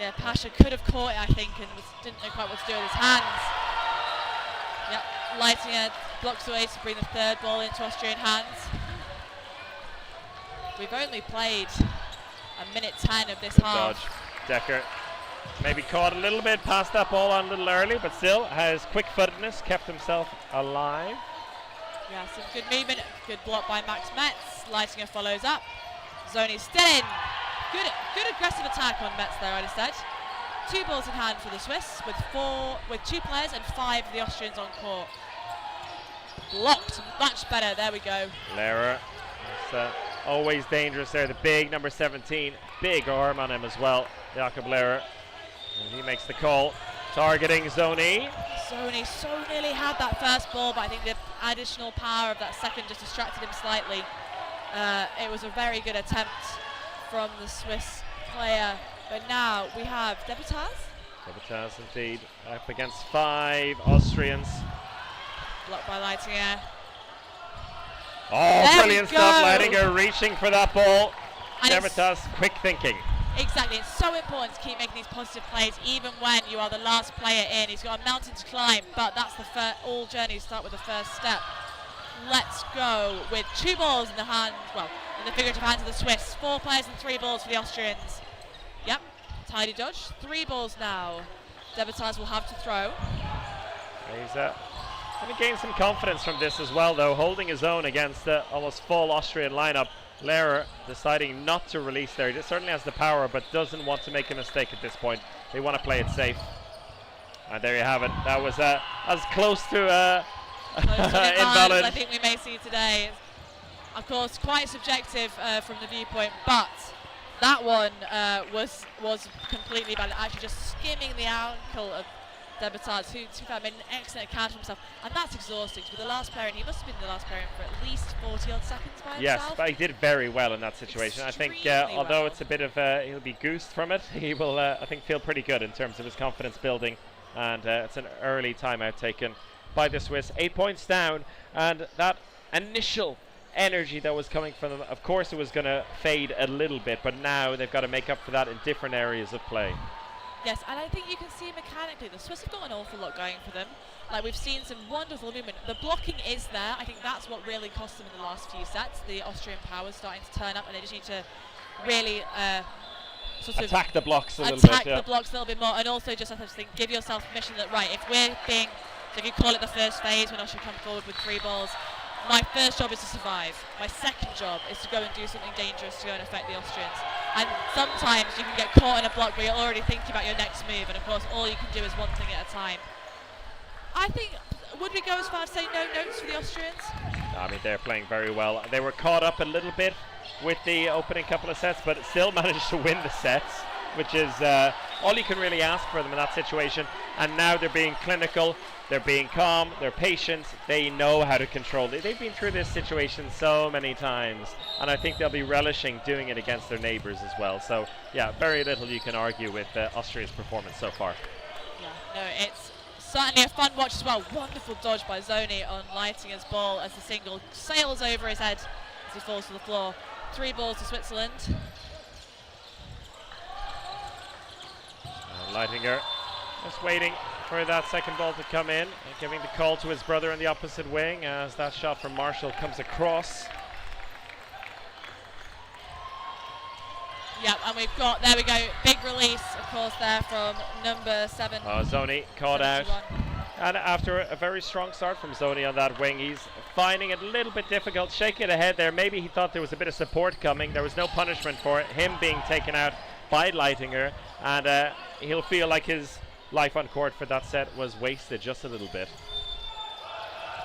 Yeah, Pasha could have caught it, I think, and didn't know quite what to do with his hands. Yep, Leitinger blocks away to bring the 3rd ball into Austrian hands. We've only played a minute 10 of this half. Dodge. Decker maybe caught a little bit, passed that ball on a little early, but still has quick-footedness, kept himself alive. Yeah, some good movement, good block by Max Metz. Leitinger follows up. Zoni still in. Good aggressive attack on Metz there, I'd have said. 2 balls in hand for the Swiss with 2 players and 5 of the Austrians on court. Blocked, much better, there we go. Lehrer, always dangerous there, the big number 17, big arm on him as well, Jakob Lehrer. And he makes the call, targeting Zoni. Zoni so nearly had that first ball, but I think the additional power of that second just distracted him slightly. It was a very good attempt from the Swiss player, but now we have Debutas. Debutas indeed, up against 5 Austrians. Blocked by Leitinger. Oh, There brilliant we stuff, go. Leitinger reaching for that ball. And Debutas, quick thinking. Exactly, it's so important to keep making these positive plays even when you are the last player in. He's got a mountain to climb, but that's all journeys start with the first step. Let's go with 2 balls in the hand, well, in the figurative hands of the Swiss. 4 players and 3 balls for the Austrians. Yep, tidy dodge. 3 balls now. Debutas will have to throw. He's going to gain some confidence from this as well, though, holding his own against the almost full Austrian lineup. Lehrer deciding not to release there. He certainly has the power, but doesn't want to make a mistake at this point. They want to play it safe. And there you have it. That was as close to invalid. I think we may see today. Of course, quite subjective from the viewpoint, but that one was completely valid. Actually, just skimming the ankle of Debutas, who made an excellent account of himself, and that's exhausting. With the last player, and he must have been the last player in for at least 40-odd seconds by yes, himself. but he did very well in that situation. Extremely I think, although well. it's a bit of he'll be goosed from it, he will, I think, feel pretty good in terms of his confidence building. And it's an early timeout taken by the Swiss. 8 points down, and that initial energy that was coming from them, of course, it was going to fade a little bit, but now they've got to make up for that in different areas of play. Yes, and I think you can see mechanically the Swiss have got an awful lot going for them. Like, we've seen some wonderful movement. The blocking is there. I think that's what really cost them in the last few sets. The Austrian power starting to turn up, and they just need to really sort of attack the blocks a little bit. attack the blocks a little bit more, and also just have to think, give yourself permission that, right, if we're being, so if you call it the first phase when Austria come forward with 3 balls, my first job is to survive. My second job is to go and do something dangerous to go and affect the Austrians. And sometimes you can get caught in a block where you're already thinking about your next move, and of course all you can do is one thing at a time. I think, would we go as far as say no notes for the Austrians? I mean, they're playing very well. They were caught up a little bit with the opening couple of sets, but still managed to win the sets, which is all you can really ask for them in that situation. And now they're being clinical, they're being calm, they're patient, they know how to control it. They've been through this situation so many times, and I think they'll be relishing doing it against their neighbours as well. So yeah, very little you can argue with Austria's performance so far. Yeah, no, it's certainly a fun watch as well. Wonderful dodge by Zoni on Leitinger's ball as the single sails over his head as he falls to the floor. 3 balls to Switzerland. Leitinger just waiting for that second ball to come in, and giving the call to his brother in the opposite wing as that shot from Marshall comes across. Yep, and we've got, there we go, big release, of course, there from number 7. Zoni caught out. 71. And after a very strong start from Zoni on that wing, he's finding it a little bit difficult, shaking ahead there. Maybe he thought there was a bit of support coming. There was no punishment for it, him being taken out by Leitinger, and he'll feel like his life on court for that set was wasted just a little bit.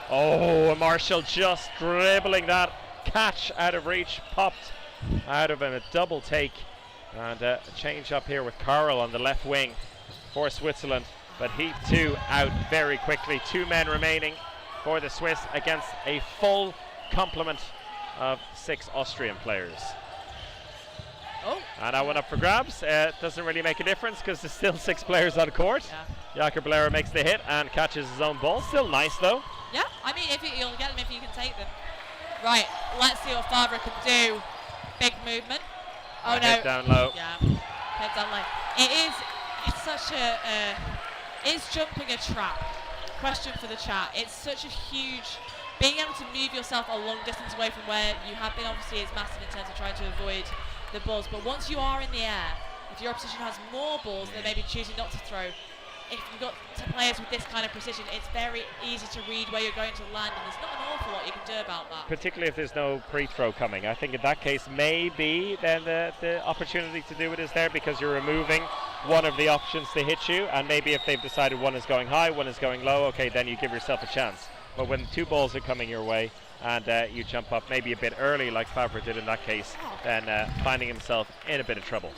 Oh, Marshall just dribbling that catch out of reach, popped out of a double take, and a change up here with Carl on the left wing for Switzerland. But he too out very quickly. 2 men remaining for the Swiss against a full complement of 6 Austrian players. Oh. And that one up for grabs. Doesn't really make a difference because there's still 6 players on court. Yeah. Jakob Lehrer makes the hit and catches his own ball. Still nice though. Yeah, I mean, you'll get them if you can take them. Right, let's see what Favre can do. Big movement. Oh no. Head down low. Yeah, head down low. It's such a, is jumping a trap? Question for the chat. It's such a huge, being able to move yourself a long distance away from where you have been, obviously it's massive in terms of trying to avoid the balls, but once you are in the air, if your opposition has more balls, they may be choosing not to throw. If you've got players with this kind of precision, it's very easy to read where you're going to land, and there's not an awful lot you can do about that. Particularly if there's no pre-throw coming. I think in that case, maybe then the opportunity to do it is there because you're removing one of the options to hit you, and maybe if they've decided one is going high, one is going low, okay, then you give yourself a chance. But when 2 balls are coming your way, and you jump up maybe a bit early like Favre did in that case, then finding himself in a bit of trouble.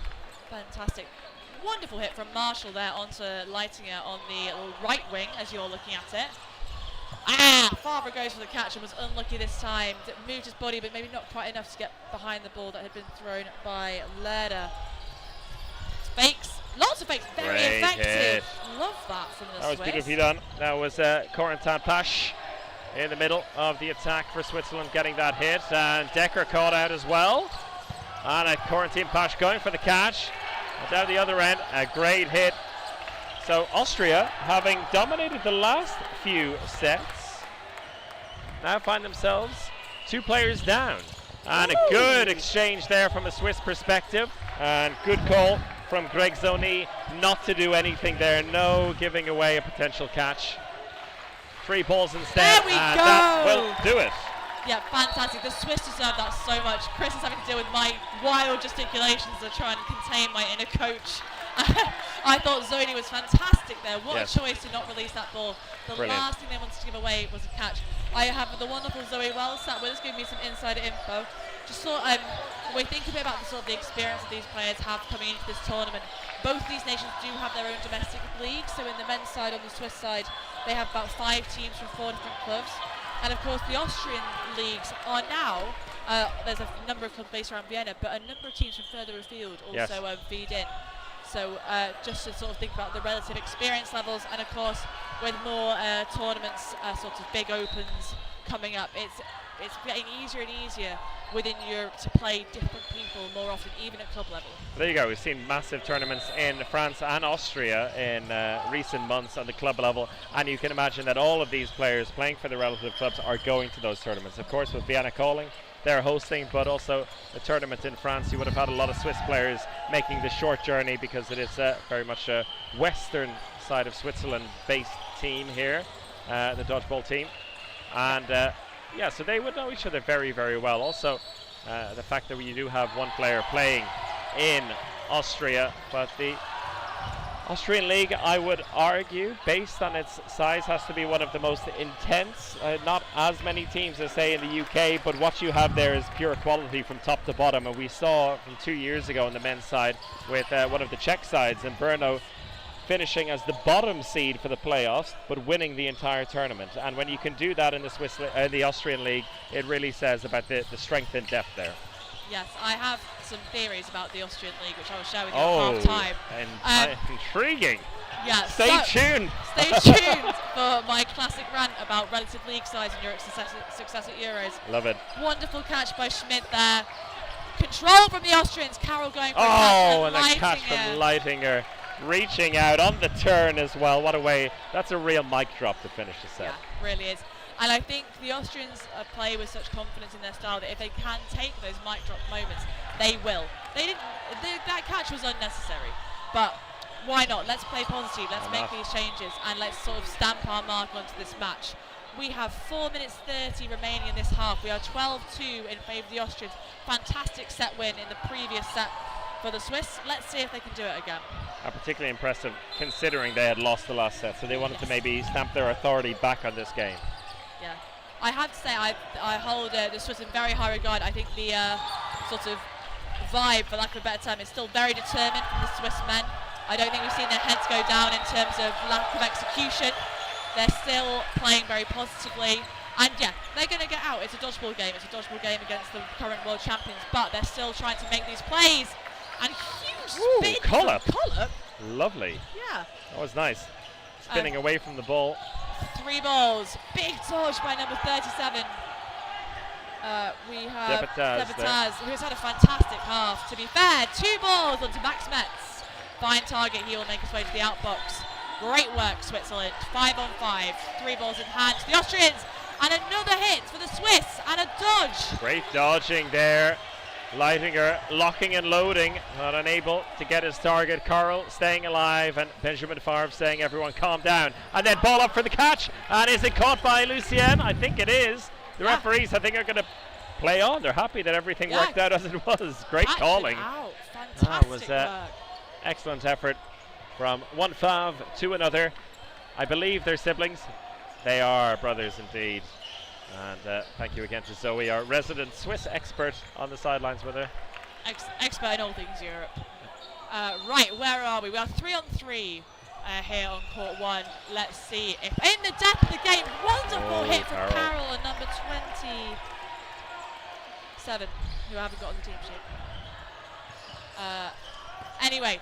Fantastic. Wonderful hit from Marshall there onto Leitinger on the right wing as you're looking at it. Favre goes for the catch and was unlucky this time. Moved his body but maybe not quite enough to get behind the ball that had been thrown by Lehrer. Fakes, lots of fakes, very Great effective. hit. Love that from the That was Swiss. beautifully done. That was Corentin Pasch in the middle of the attack for Switzerland getting that hit, and Decker caught out as well. And Corentin Pasch going for the catch. And down the other end, a great hit. So Austria, having dominated the last few sets, now find themselves 2 players down. And a good exchange there from a Swiss perspective, and good call from Greg Zoni not to do anything there, no giving away a potential catch. 3 balls instead, There we and go. that will do it. Yeah, fantastic. The Swiss deserve that so much. Chris is having to deal with my wild gesticulations to try and contain my inner coach. I thought Zoni was fantastic there. What Yes. a choice to not release that ball. The Brilliant. last thing they wanted to give away was a catch. I have the wonderful Zoe Wells sat with us, giving me some insider info. Just thought, when we think a bit about the experience that these players have coming into this tournament, both these nations do have their own domestic leagues. So in the men's side, on the Swiss side, they have about 5 teams from 4 different clubs. And of course the Austrian leagues are now, there's a number of clubs based around Vienna, but a number of teams from further afield also feed in. So just to sort of think about the relative experience levels, and of course with more tournaments, sort of big opens coming up, it's getting easier and easier within Europe to play different people more often, even at club level. There you go. We've seen massive tournaments in France and Austria in recent months on the club level, and you can imagine that all of these players playing for the relative clubs are going to those tournaments. Of course, with Vienna calling, they're hosting, but also the tournament in France. You would have had a lot of Swiss players making the short journey because it is very much a western side of Switzerland based team here, the dodgeball team. And yeah, so they would know each other very, very well. Also, the fact that you do have one player playing in Austria, but the Austrian league, I would argue, based on its size, has to be one of the most intense. Not as many teams as say in the UK, but what you have there is pure quality from top to bottom. And we saw from 2 years ago on the men's side with one of the Czech sides in Brno finishing as the bottom seed for the playoffs, but winning the entire tournament. And when you can do that in the Austrian league, it really says about the strength and depth there. Yes, I have some theories about the Austrian league, which I will share with you at half time. Intriguing. Yeah, Stay tuned. Stay tuned for my classic rant about relative league size and your success at Euros. Love it. Wonderful catch by Schmidt there. Control from the Austrians. Carroll going for a catch. and a catch from Leitinger. Reaching out on the turn as well. What a way. That's a real mic drop to finish the set. Yeah, really is. And I think the Austrians play with such confidence in their style that if they can take those mic drop moments, they will. That catch was unnecessary, but why not? Let's play positive. Let's make these changes and let's sort of stamp our mark onto this match. We have 4 minutes 30 remaining in this half. We are 12-2 in favour of the Austrians. Fantastic set win in the previous set for the Swiss. Let's see if they can do it again. Particularly impressive considering they had lost the last set, so they wanted to maybe stamp their authority back on this game. Yeah, I have to say I hold the Swiss in very high regard. I think the sort of vibe, for lack of a better term, is still very determined from the Swiss men. I don't think we've seen their heads go down in terms of lack of execution. They're still playing very positively. And yeah, they're going to get out. It's a dodgeball game. It's a dodgeball game against the current world champions. But they're still trying to make these plays. And huge spin from Collop. Lovely. Yeah. That was nice. Spinning away from the ball. 3 balls. Big dodge by number 37. We have Debitaz, who's had a fantastic half. To be fair, 2 balls onto Max Metz. Fine target. He will make his way to the outbox. Great work, Switzerland. 5 on 5. 3 balls in hand to the Austrians. And another hit for the Swiss. And a dodge. Great dodging there. Leitinger locking and loading, not unable to get his target. Carl staying alive, and Benjamin Favre saying, everyone calm down. And then ball up for the catch, and is it caught by Lucien? I think it is. The referees, I think, are going to play on. They're happy that everything worked out as it was. Great calling. Fantastic was work. Excellent effort from one Favre to another. I believe they're siblings. They are brothers indeed. And thank you again to Zoe, our resident Swiss expert on the sidelines with her. Expert in all things Europe. Right, where are we? We are 3 on 3 here on court 1. Let's see if in the depth of the game, wonderful hit from Carroll and number 27, who I haven't got on the team sheet. Anyway,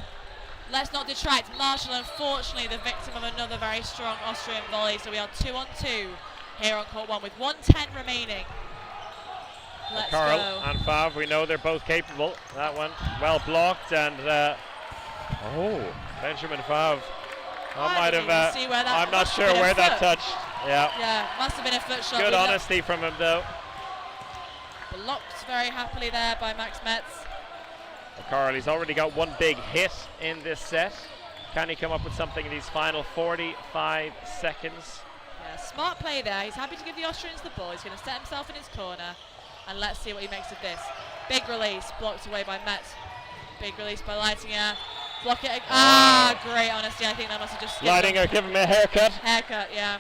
let's not detract. Marshall, unfortunately, the victim of another very strong Austrian volley. So we are 2 on 2. Here on court 1 with 1:10 remaining. Let's Carl go. and Favre, we know they're both capable. That one well blocked, and Benjamin Favre. I'm not sure where that touched. Yeah, must have been a foot shot. Good honesty from him though. Blocked very happily there by Max Metz. Carl, he's already got one big hit in this set. Can he come up with something in these final 45 seconds? Yeah, smart play there. He's happy to give the Austrians the ball. He's going to set himself in his corner, and let's see what he makes of this. Big release, blocked away by Metz. Big release by Leitinger. Block it. Great honesty. I think that must have just Leitinger, give him a haircut. Haircut, yeah.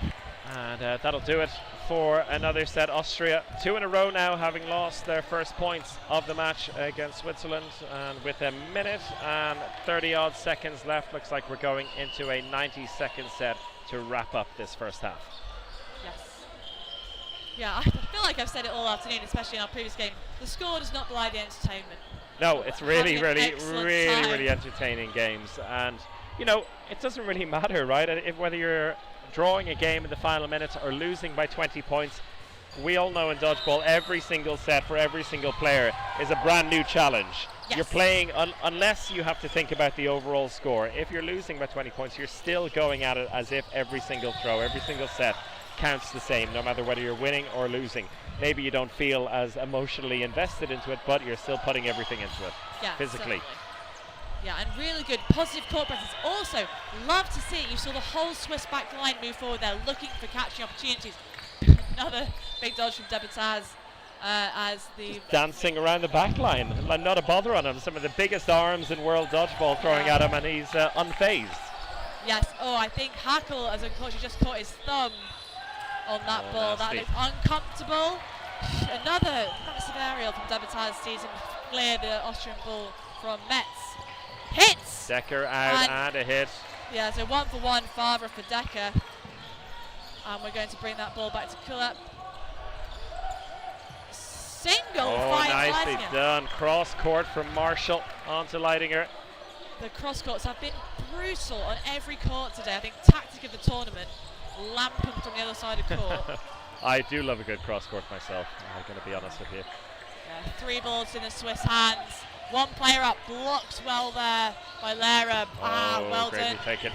And that'll do it for another set. Austria 2 in a row now, having lost their first points of the match against Switzerland. And with a minute and 30 odd seconds left, looks like we're going into a 90-second set to wrap up this first half. Yes. Yeah, I feel like I've said it all afternoon, especially in our previous game. The score does not belie the entertainment. No, it's really entertaining games. And, you know, it doesn't really matter, right? Whether you're drawing a game in the final minutes or losing by 20 points, we all know in dodgeball every single set for every single player is a brand new challenge. Yes. You're playing, unless you have to think about the overall score. If you're losing by 20 points, you're still going at it as if every single throw, every single set counts the same, no matter whether you're winning or losing. Maybe you don't feel as emotionally invested into it, but you're still putting everything into it, physically. Certainly. Yeah, and really good positive court presence. Also, love to see, you saw the whole Swiss back line move forward there, looking for catching opportunities. Another big dodge from Debitaz as the... Dancing around the back line, not a bother on him. Some of the biggest arms in world dodgeball throwing at him, and he's unfazed. Yes, I think Hackle, as unfortunately, just caught his thumb on that ball. Nasty. That looks uncomfortable. Another massive aerial from Debitaz sees him clear the Austrian ball from Metz. Hits! Decker out and a hit. Yeah, so 1 for 1 Favre for Decker. And we're going to bring that ball back to Kulep. Single finds nicely Leitinger. done. Cross court from Marshall onto Leitinger. The cross courts have been brutal on every court today. I think tactic of the tournament, Lampum from the other side of court. I do love a good cross court myself, I'm going to be honest with you. Yeah, 3 balls in the Swiss hands. 1 player up, blocked well there by Lera. Well done. Taken.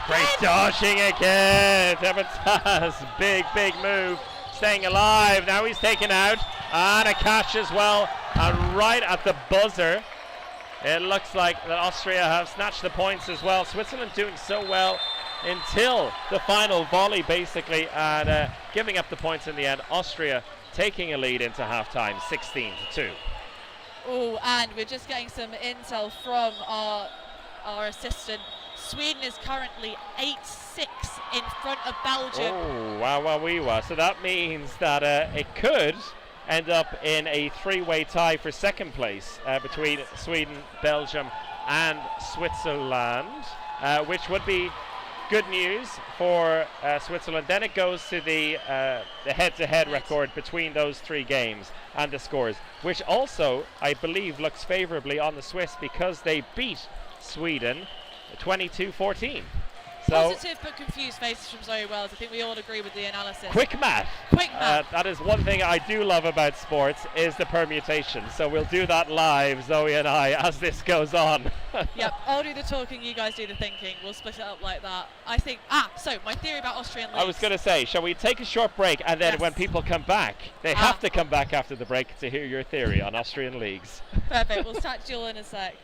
Great dodging again. Debitaz, big move. Staying alive. Now he's taken out. And a catch as well. And right at the buzzer, it looks like that Austria have snatched the points as well. Switzerland doing so well until the final volley, basically, and giving up the points in the end. Austria taking a lead into half-time, 16-2. Oh, and we're just getting some intel from our assistant. Sweden is currently 8-6 in front of Belgium. Oh, wow. So that means that it could end up in a 3-way tie for second place between Sweden, Belgium and Switzerland, which would be good news for Switzerland. Then it goes to the head-to-head record between those 3 games and the scores, which also, I believe, looks favourably on the Swiss because they beat Sweden 22-14. So Positive but confused faces from Zoe Wells. I think we all agree with the analysis. quick math. That is one thing I do love about sports, is the permutation. So we'll do that live, Zoe and I, as this goes on. Yep, I'll do the talking, you guys do the thinking. We'll split it up like that. I think, so my theory about Austrian leagues. I was going to say, shall we take a short break, and then when people come back, they have to come back after the break to hear your theory on Austrian leagues. Perfect, we'll start Jill in a sec.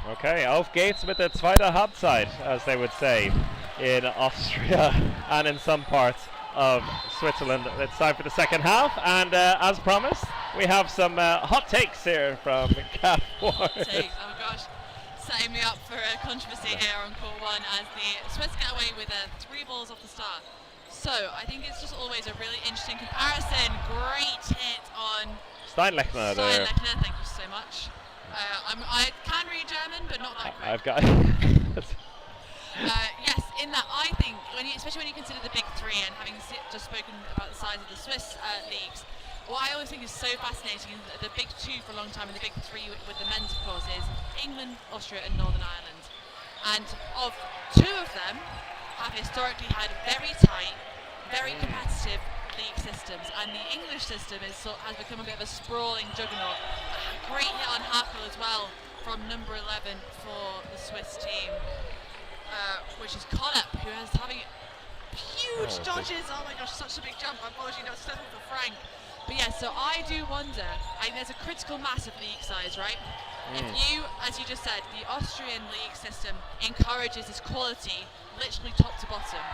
Okay, auf geht's mit der zweiten Halbzeit, as they would say in Austria and in some parts of Switzerland. It's time for the second half, and as promised, we have some hot takes here from Kath Ward. Takes, oh gosh, setting me up for a controversy here on court one as the Swiss get away with 3 balls off the start. So I think it's just always a really interesting comparison. Great hit on Steinlechner there. Steinlechner, thank you so much. I can read German, but not that great. I've got. Yes, in that I think, especially when you consider the big 3 and having just spoken about the size of the Swiss leagues, what I always think is so fascinating is the big 2 for a long time and the big 3 with the men's, of course, is England, Austria and Northern Ireland. And of 2 of them have historically had very tight, very competitive league systems, and the English system has become a bit of a sprawling juggernaut. A great hit on Hackle as well from number 11 for the Swiss team, which is Collep, who is having huge dodges. Oh my gosh, such a big jump. Unfortunately, not successful for Frank. But yeah, so I do wonder, there's a critical mass of league size, right? If you, as you just said, the Austrian league system encourages this quality literally top to bottom,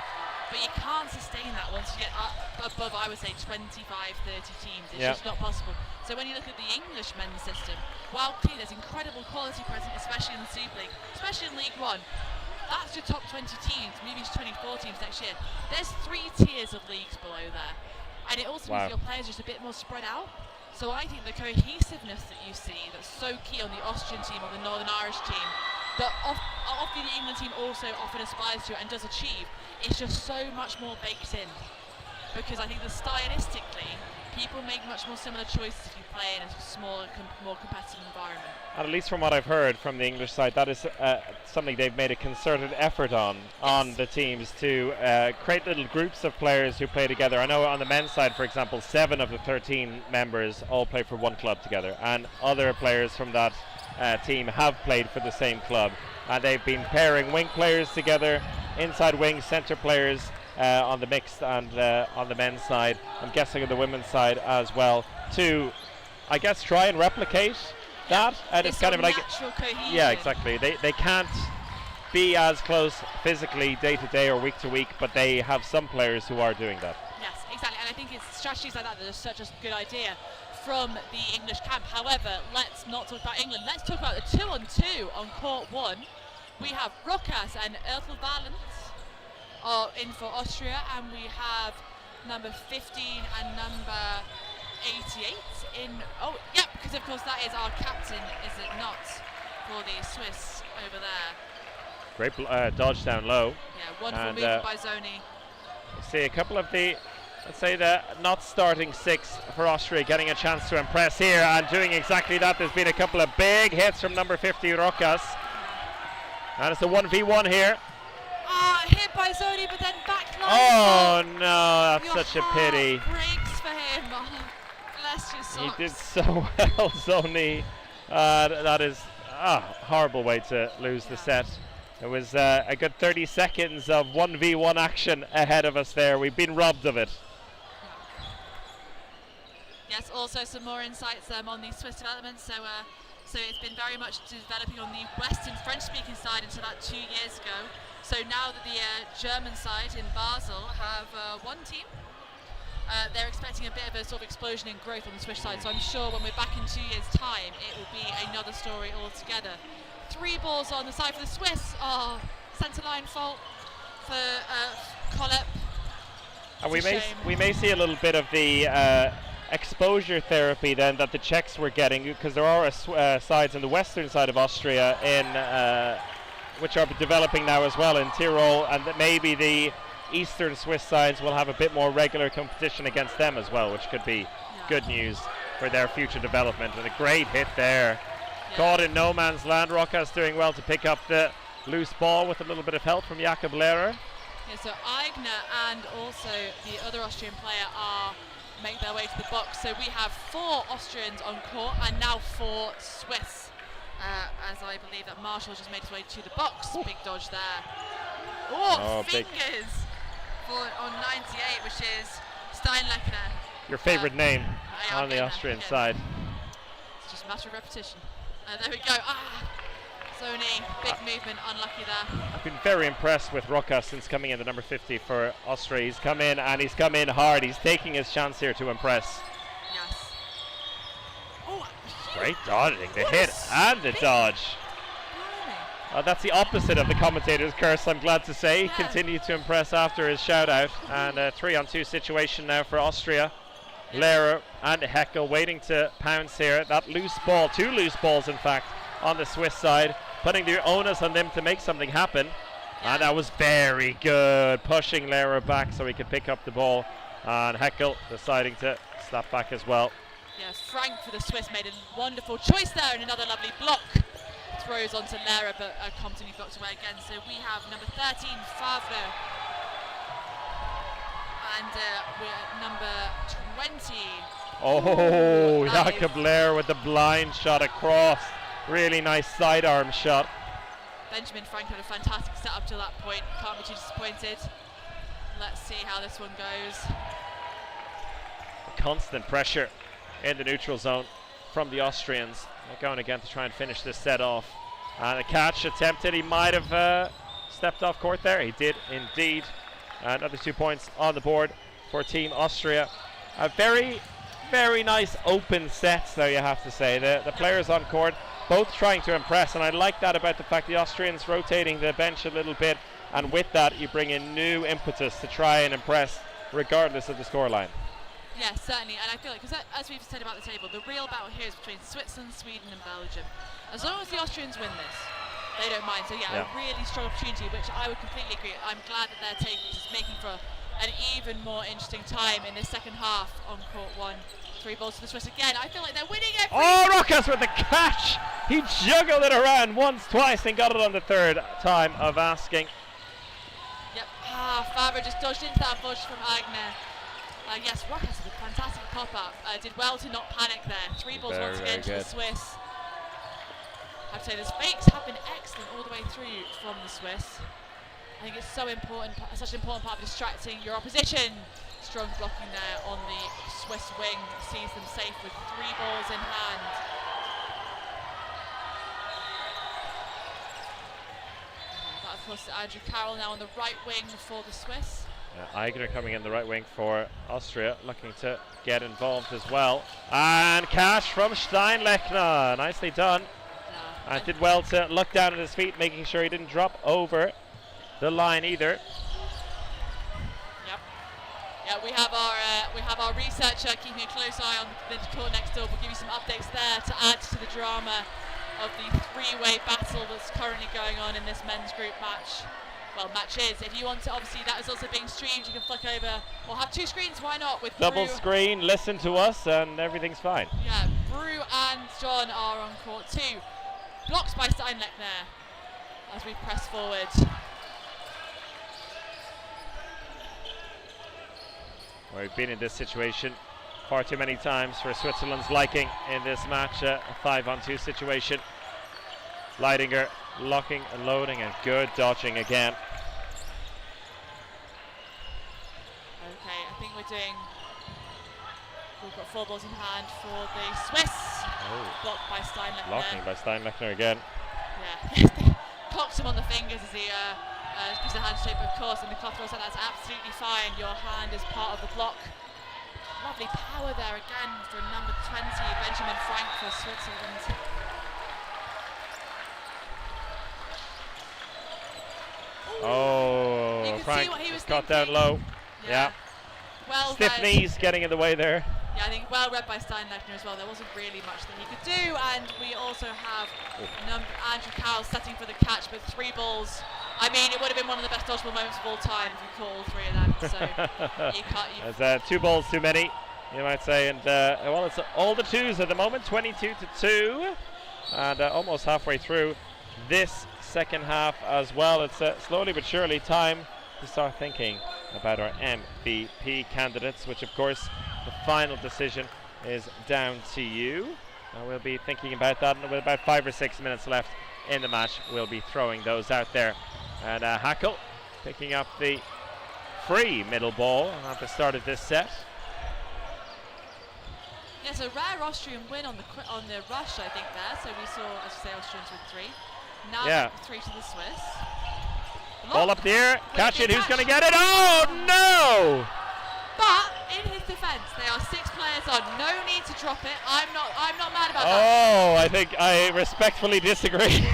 but you can't sustain that once you get up above, I would say, 25, 30 teams. It's just not possible. So when you look at the English men's system, while clearly there's incredible quality present, especially in the Super League, especially in League One, that's your top 20 teams, maybe it's 24 teams next year. There's 3 tiers of leagues below there. And it also means your players are just a bit more spread out. So I think the cohesiveness that you see that's so key on the Austrian team or the Northern Irish team, that often the England team also often aspires to and does achieve, is just so much more baked in. Because I think that stylistically, people make much more similar choices if you play in a smaller, more competitive environment. And at least from what I've heard from the English side, that is something they've made a concerted effort on the teams to create little groups of players who play together. I know on the men's side, for example, 7 of the 13 members all play for one club together, and other players from that team have played for the same club. And they've been pairing wing players together, inside wing centre players on the mixed and on the men's side. I'm guessing on the women's side as well, to, I guess, try and replicate that. And it's kind of like cohesion. Yeah, exactly. They can't be as close physically day to day or week to week, but they have some players who are doing that. Yes, exactly. And I think it's strategies like that that are such a good idea from the English camp. However, let's not talk about England. Let's talk about the 2-on-2 on court 1. We have Rokas and Ertel Valens are in for Austria, and we have number 15 and number 88 in. Oh, yep, because of course that is our captain, is it not, for the Swiss over there? Great dodge down low. Yeah, wonderful movement by Zoni. See a couple of the, let's say, the not starting 6 for Austria getting a chance to impress here and doing exactly that. There's been a couple of big hits from number 50 Rokas, and it's a 1v1 here. Hit by Zoni, but then backline. Oh no, that's such a pity. Breaks for him. Oh, bless your socks. He did so well, Zoni. That is a horrible way to lose the set. It was a good 30 seconds of 1v1 action ahead of us there. We've been robbed of it. Yes, also some more insights on the Swiss developments. So it's been very much developing on the Western French-speaking side until about 2 years ago. So now that the German side in Basel have 1 team, they're expecting a bit of a sort of explosion in growth on the Swiss side. So I'm sure when we're back in 2 years' time, it will be another story altogether. 3 balls on the side for the Swiss. Oh, centre line fault for Collep. And we may see a little bit of the exposure therapy then that the Czechs were getting, because there are sides on the western side of Austria in which are developing now as well in Tyrol, and that maybe the eastern Swiss sides will have a bit more regular competition against them as well, which could be good news for their future development. And a great hit there. Caught in no man's land. Rokas doing well to pick up the loose ball with a little bit of help from Jakob Lehrer. Yeah, so Eigner and also the other Austrian player are make their way to the box. So we have 4 Austrians on court and now 4 Swiss. As I believe that Marshall just made his way to the box. Big dodge there. Oh, fingers on 98, which is Steinlechner. Your favourite name on the Austrian side. It's just a matter of repetition. There we go. So Sony, big movement, unlucky there. I've been very impressed with Roca since coming in, the number 50 for Austria. He's come in and he's come in hard. He's taking his chance here to impress. Yes. Oh, Great dodging, the what a hit and the dodge. blimey. That's the opposite of the commentator's curse, I'm glad to say. He Yeah. continued to impress after his shout out. And a 3-on-2 situation now for Austria. Lehrer and Heckel waiting to pounce here. That loose ball, 2 loose balls in fact, on the Swiss side, putting the onus on them to make something happen. And that was very good, pushing Lehrer back so he could pick up the ball. And Heckel deciding to slap back as well. Yes, Frank for the Swiss made a wonderful choice there, and another lovely block. Throws onto Lehrer, but Compton he blocked away again. So we have number 13, Favre. And we're at number 20. Oh, Ooh, Jakob Lehrer with the blind shot across. Really nice sidearm shot. Benjamin Frank had a fantastic setup till that point. Can't be too disappointed. Let's see how this one goes. Constant pressure in the neutral zone from the Austrians. They're going again to try and finish this set off. And a catch attempted. He might have stepped off court there. He did indeed. Another 2 points on the board for Team Austria. A very, very nice open sets, though, you have to say. The players on court both trying to impress, and I like that about the fact the Austrians rotating the bench a little bit, and with that you bring in new impetus to try and impress regardless of the scoreline. Yeah, certainly, and I feel like, because as we've said about the table, the real battle here is between Switzerland, Sweden and Belgium. As long as the Austrians win this, they don't mind. So yeah, a really strong opportunity, which I would completely agree. I'm glad that they're making for an even more interesting time in this second half on court 1. 3 balls to the Swiss again. I feel like they're winning every... Oh, Rokas with the catch! He juggled it around once, twice, and got it on the third time of asking. Yep, Favre just dodged into that bush from Agner. Yes, Rokas with a fantastic pop-up. Did well to not panic there. 3 balls once again to the Swiss. I have to say, the fakes have been excellent all the way through from the Swiss. I think it's so important, such an important part of distracting your opposition. Strong blocking there on the Swiss wing, sees them safe with 3 balls in hand. But of course, Andrew Carroll now on the right wing for the Swiss. Eigner coming in the right wing for Austria, looking to get involved as well. And cash from Steinlechner, nicely done. And did well to look down at his feet, making sure he didn't drop over the line either. Yep. Yeah, we have our researcher keeping a close eye on the court next door. We'll give you some updates there to add to the drama of the 3-way battle that's currently going on in this men's group match. Well, matches. If you want to, obviously that is also being streamed. You can flick over or have 2 screens. Why not? With Double Brew, screen, listen to us, and everything's fine. Yeah, Brew and John are on court 2. Blocked by Steinlechner as we press forward. We've been in this situation far too many times for Switzerland's liking in this match. A 5-on-2 situation. Leidinger locking and loading, and good dodging again. Okay, I think we've got 4 balls in hand for the Swiss. Blocked by Steinlechner. Blocking by Steinlechner again. Yeah, they clocked him on the fingers as he gives a hand shape, of course, and the clock throws out. That's absolutely fine. Your hand is part of the block. Lovely power there again for number 20, Benjamin Frank for Switzerland. Oh, Frank just got down low. Yeah. Well Stiff read. knees getting in the way there. Yeah, I think well read by Steinlechner as well. There wasn't really much that he could do, and we also have Andrew Carroll setting for the catch with 3 balls. I mean, it would have been one of the best dodgeball moments of all time if you call all 3 of them. So you can't. There's 2 balls too many, you might say, and well, it's all the 2s at the moment, 22-2, and almost halfway through this second half as well. It's slowly but surely time to start thinking about our MVP candidates, which of course the final decision is down to you. We'll be thinking about that, and with about 5 or 6 minutes left in the match, we'll be throwing those out there. And Hackel picking up the free middle ball at the start of this set. Yes, a rare Austrian win on the rush, I think there. So we saw, as you say, Austrians with 3. Now Yeah. 3 to the Swiss. Ball up there. Catch be it. Who's catch. going to get it? Oh, no! But in his defence, they are 6 players on. No need to drop it. I'm not mad about that. Oh, I think I respectfully disagree.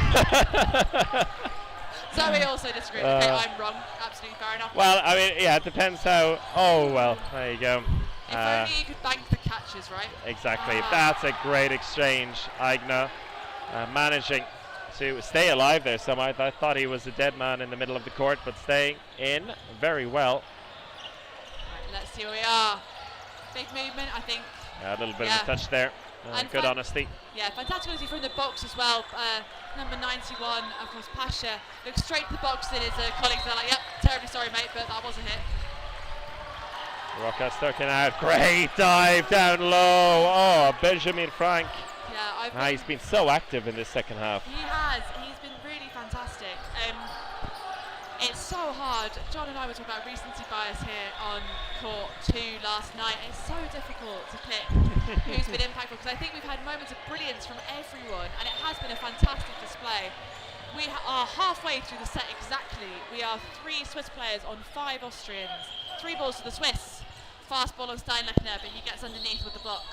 Zoe also disagreed. Okay, I'm wrong. Absolutely fair enough. Well, I mean, yeah, it depends how. Oh, well, there you go. If only you could bank the catches, right? Exactly. That's a great exchange. Aigna managing to stay alive there somehow. I thought he was a dead man in the middle of the court, but staying in very well. Right, let's see where we are. Big movement, I think. A little bit of a touch there. Good honesty. Yeah, fantastic honesty from the box as well. Number 91, of course, Pasha looks straight to the box and his colleagues are like, yep, terribly sorry, mate, but that was a hit. Rocca stuck out. Great dive down low. Oh, Benjamin Frank. Yeah, He's been so active in this second half. He has. He's been really fantastic. It's so hard. John and I were talking about recency bias here on court 2 last night. It's so difficult to pick who's been impactful because I think we've had moments of brilliance from everyone and it has been a fantastic display. We are halfway through the set exactly. We are 3 Swiss players on 5 Austrians. 3 balls to the Swiss. Fast ball on Steinlechner, but he gets underneath with the block.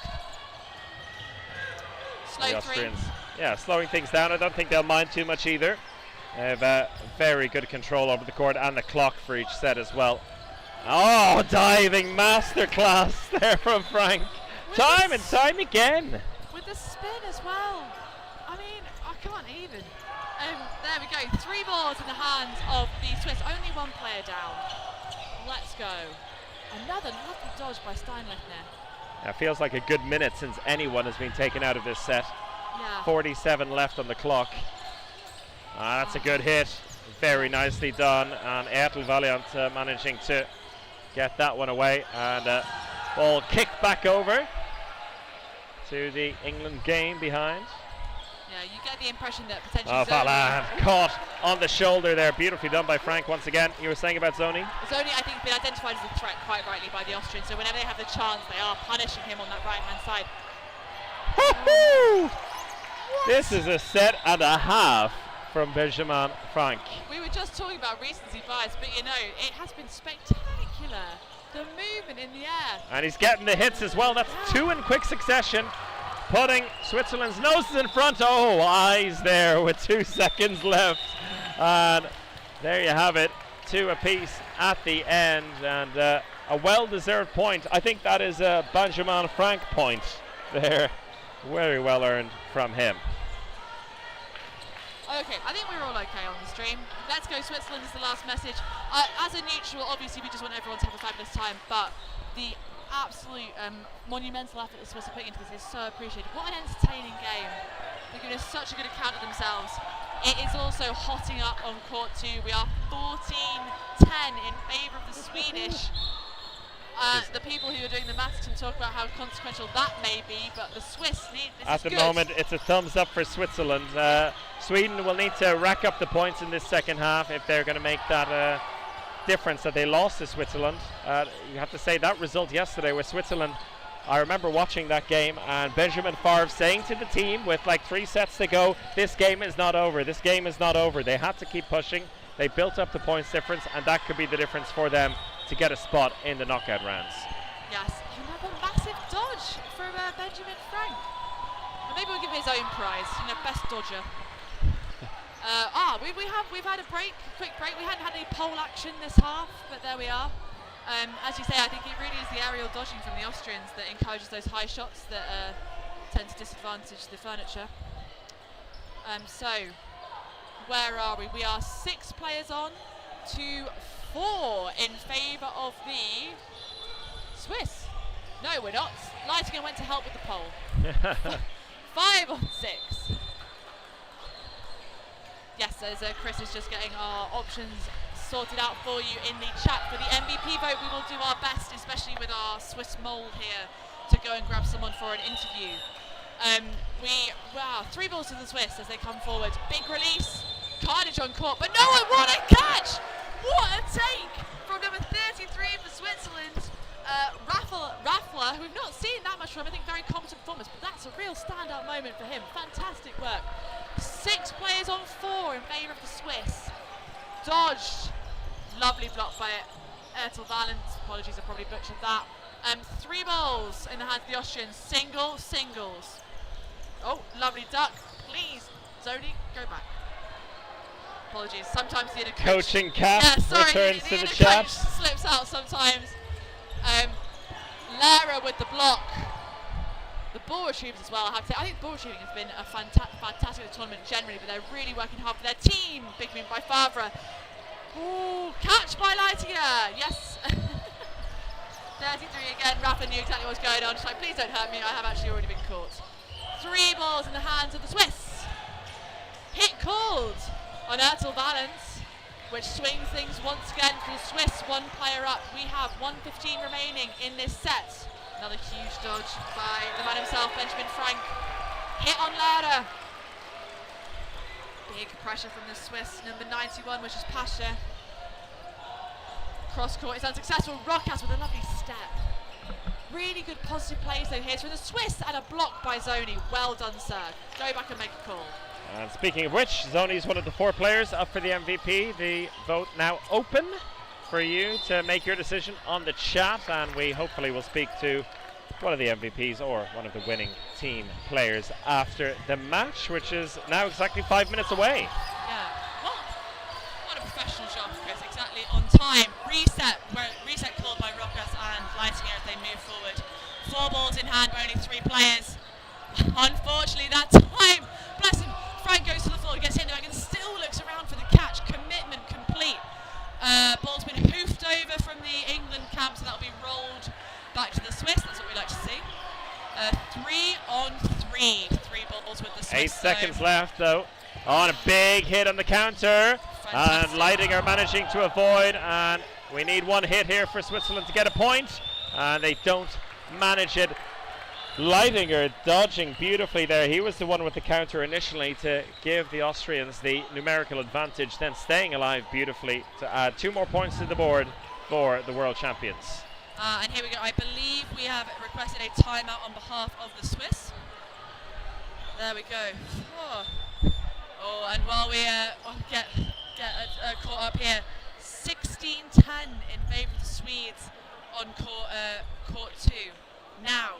Slow The 3. Austrians, yeah, slowing things down. I don't think they'll mind too much either. They have very good control over the court and the clock for each set as well. Oh, diving masterclass there from Frank. Time and time again. With the spin as well. I mean, I can't even. There we go. 3 balls in the hands of the Swiss. Only 1 player down. Let's go. Another lovely dodge by Steinlechner. It feels like a good minute since anyone has been taken out of this set. Yeah. 47 left on the clock. That's a good hit. Very nicely done. And Ertel Valiant managing to get that one away. And ball kicked back over to the England game behind. Yeah, you get the impression that potentially Valiant caught on the shoulder there. Beautifully done by Frank once again. You were saying about Zoni? Zoni, I think, has been identified as a threat quite rightly by the Austrians. So whenever they have the chance, they are punishing him on that right-hand side. This is a set and a half from Benjamin Frank. We were just talking about recency bias, but you know, it has been spectacular. The movement in the air. And he's getting the hits as well. That's 2 in quick succession, putting Switzerland's noses in front. Oh, eyes there with 2 seconds left. And there you have it. 2 apiece at the end, and a well-deserved point. I think that is a Benjamin Frank point there. Very well earned from him. Okay, I think we're all okay on the stream. Let's go Switzerland is the last message. As a neutral, obviously we just want everyone to have a fabulous time, but the absolute monumental effort the Swiss are putting into this is so appreciated. What an entertaining game. They're giving us such a good account of themselves. It is also hotting up on court 2. We are 14-10 in favour of the Swedish. The people who are doing the maths can talk about how consequential that may be, but the Swiss need this. At the moment, it's a thumbs up for Switzerland. Sweden will need to rack up the points in this second half if they're going to make that difference that they lost to Switzerland. You have to say that result yesterday with Switzerland. I remember watching that game and Benjamin Favre saying to the team with like 3 sets to go, this game is not over, this game is not over. They had to keep pushing. They built up the points difference, and that could be the difference for them to get a spot in the knockout rounds. Yes, another massive dodge from Benjamin Frank. Well, maybe we'll give him his own prize, best dodger. We've had a quick break. We hadn't had any pole action this half, but there we are. As you say, I think it really is the aerial dodging from the Austrians that encourages those high shots that tend to disadvantage the furniture. So, where are we? We are 6 players on to 4 in favour of the Swiss. No, we're not. Leitingen went to help with the pole. 5 on 6. Yes, as Chris is just getting our options sorted out for you in the chat. For the MVP vote, we will do our best, especially with our Swiss mould here, to go and grab someone for an interview. 3 balls to the Swiss as they come forward. Big release, Carnage on court, but no one, what a catch! What a take from number 33 for Switzerland. Raffler, who we've not seen that much from, I think very competent performance, but that's a real standout moment for him. Fantastic work. 6 players on 4 in favour of the Swiss. Dodged. Lovely block by Ertel Valens. Apologies, I probably butchered that. 3 balls in the hands of the Austrians. Singles. Oh, lovely duck. Please, Zoni, go back. Apologies. Sometimes the inner coach. Coaching cap returns to the inner chat. coach slips out sometimes. Lara with the block. The ball retrievers as well. I have to say, I think ball retrieving has been a fantastic tournament generally, but they're really working hard for their team. Big move by Favre. Ooh, catch by Leitinger. Yes. 33 again. Rafa knew exactly what was going on. She's like, please don't hurt me. I have actually already been caught. 3 balls in the hands of the Swiss. Hit called on Ertel Valens, which swings things once again for the Swiss. 1 player up. We have 1:15 remaining in this set. Another huge dodge by the man himself, Benjamin Frank. Hit on Lara. Big pressure from the Swiss, number 91, which is Pasha. Cross court is unsuccessful. Rokas with a lovely step. Really good positive plays though here for the Swiss, and a block by Zoni. Well done, sir. Go back and make a call. And speaking of which, Zoni is one of the 4 players up for the MVP. The vote now open for you to make your decision on the chat, and we hopefully will speak to one of the MVPs or one of the winning team players after the match, which is now exactly 5 minutes away. Yeah, what a professional job, Chris. Exactly on time. Reset called by Rokas and Leitinger as they move forward. 4 balls in hand by only 3 players. Unfortunately, that time, bless him, Frank goes to the floor, gets hit in the back, and still looks around for the catch. Commitment complete. Ball's been hoofed over from the England camp, so that'll be rolled back to the Swiss. That's what we like to see. 3 on 3. 3 balls with the Swiss. 8 seconds left, though. On a big hit on the counter. Fantastic. And Leitinger managing to avoid. And we need 1 hit here for Switzerland to get a point. And they don't manage it. Leitinger dodging beautifully there. He was the one with the counter initially to give the Austrians the numerical advantage, then staying alive beautifully to add 2 more points to the board for the world champions. And here we go. I believe we have requested a timeout on behalf of the Swiss. There we go. Oh, and while we get caught up here, 16-10 in favour of the Swedes on court 2. Now,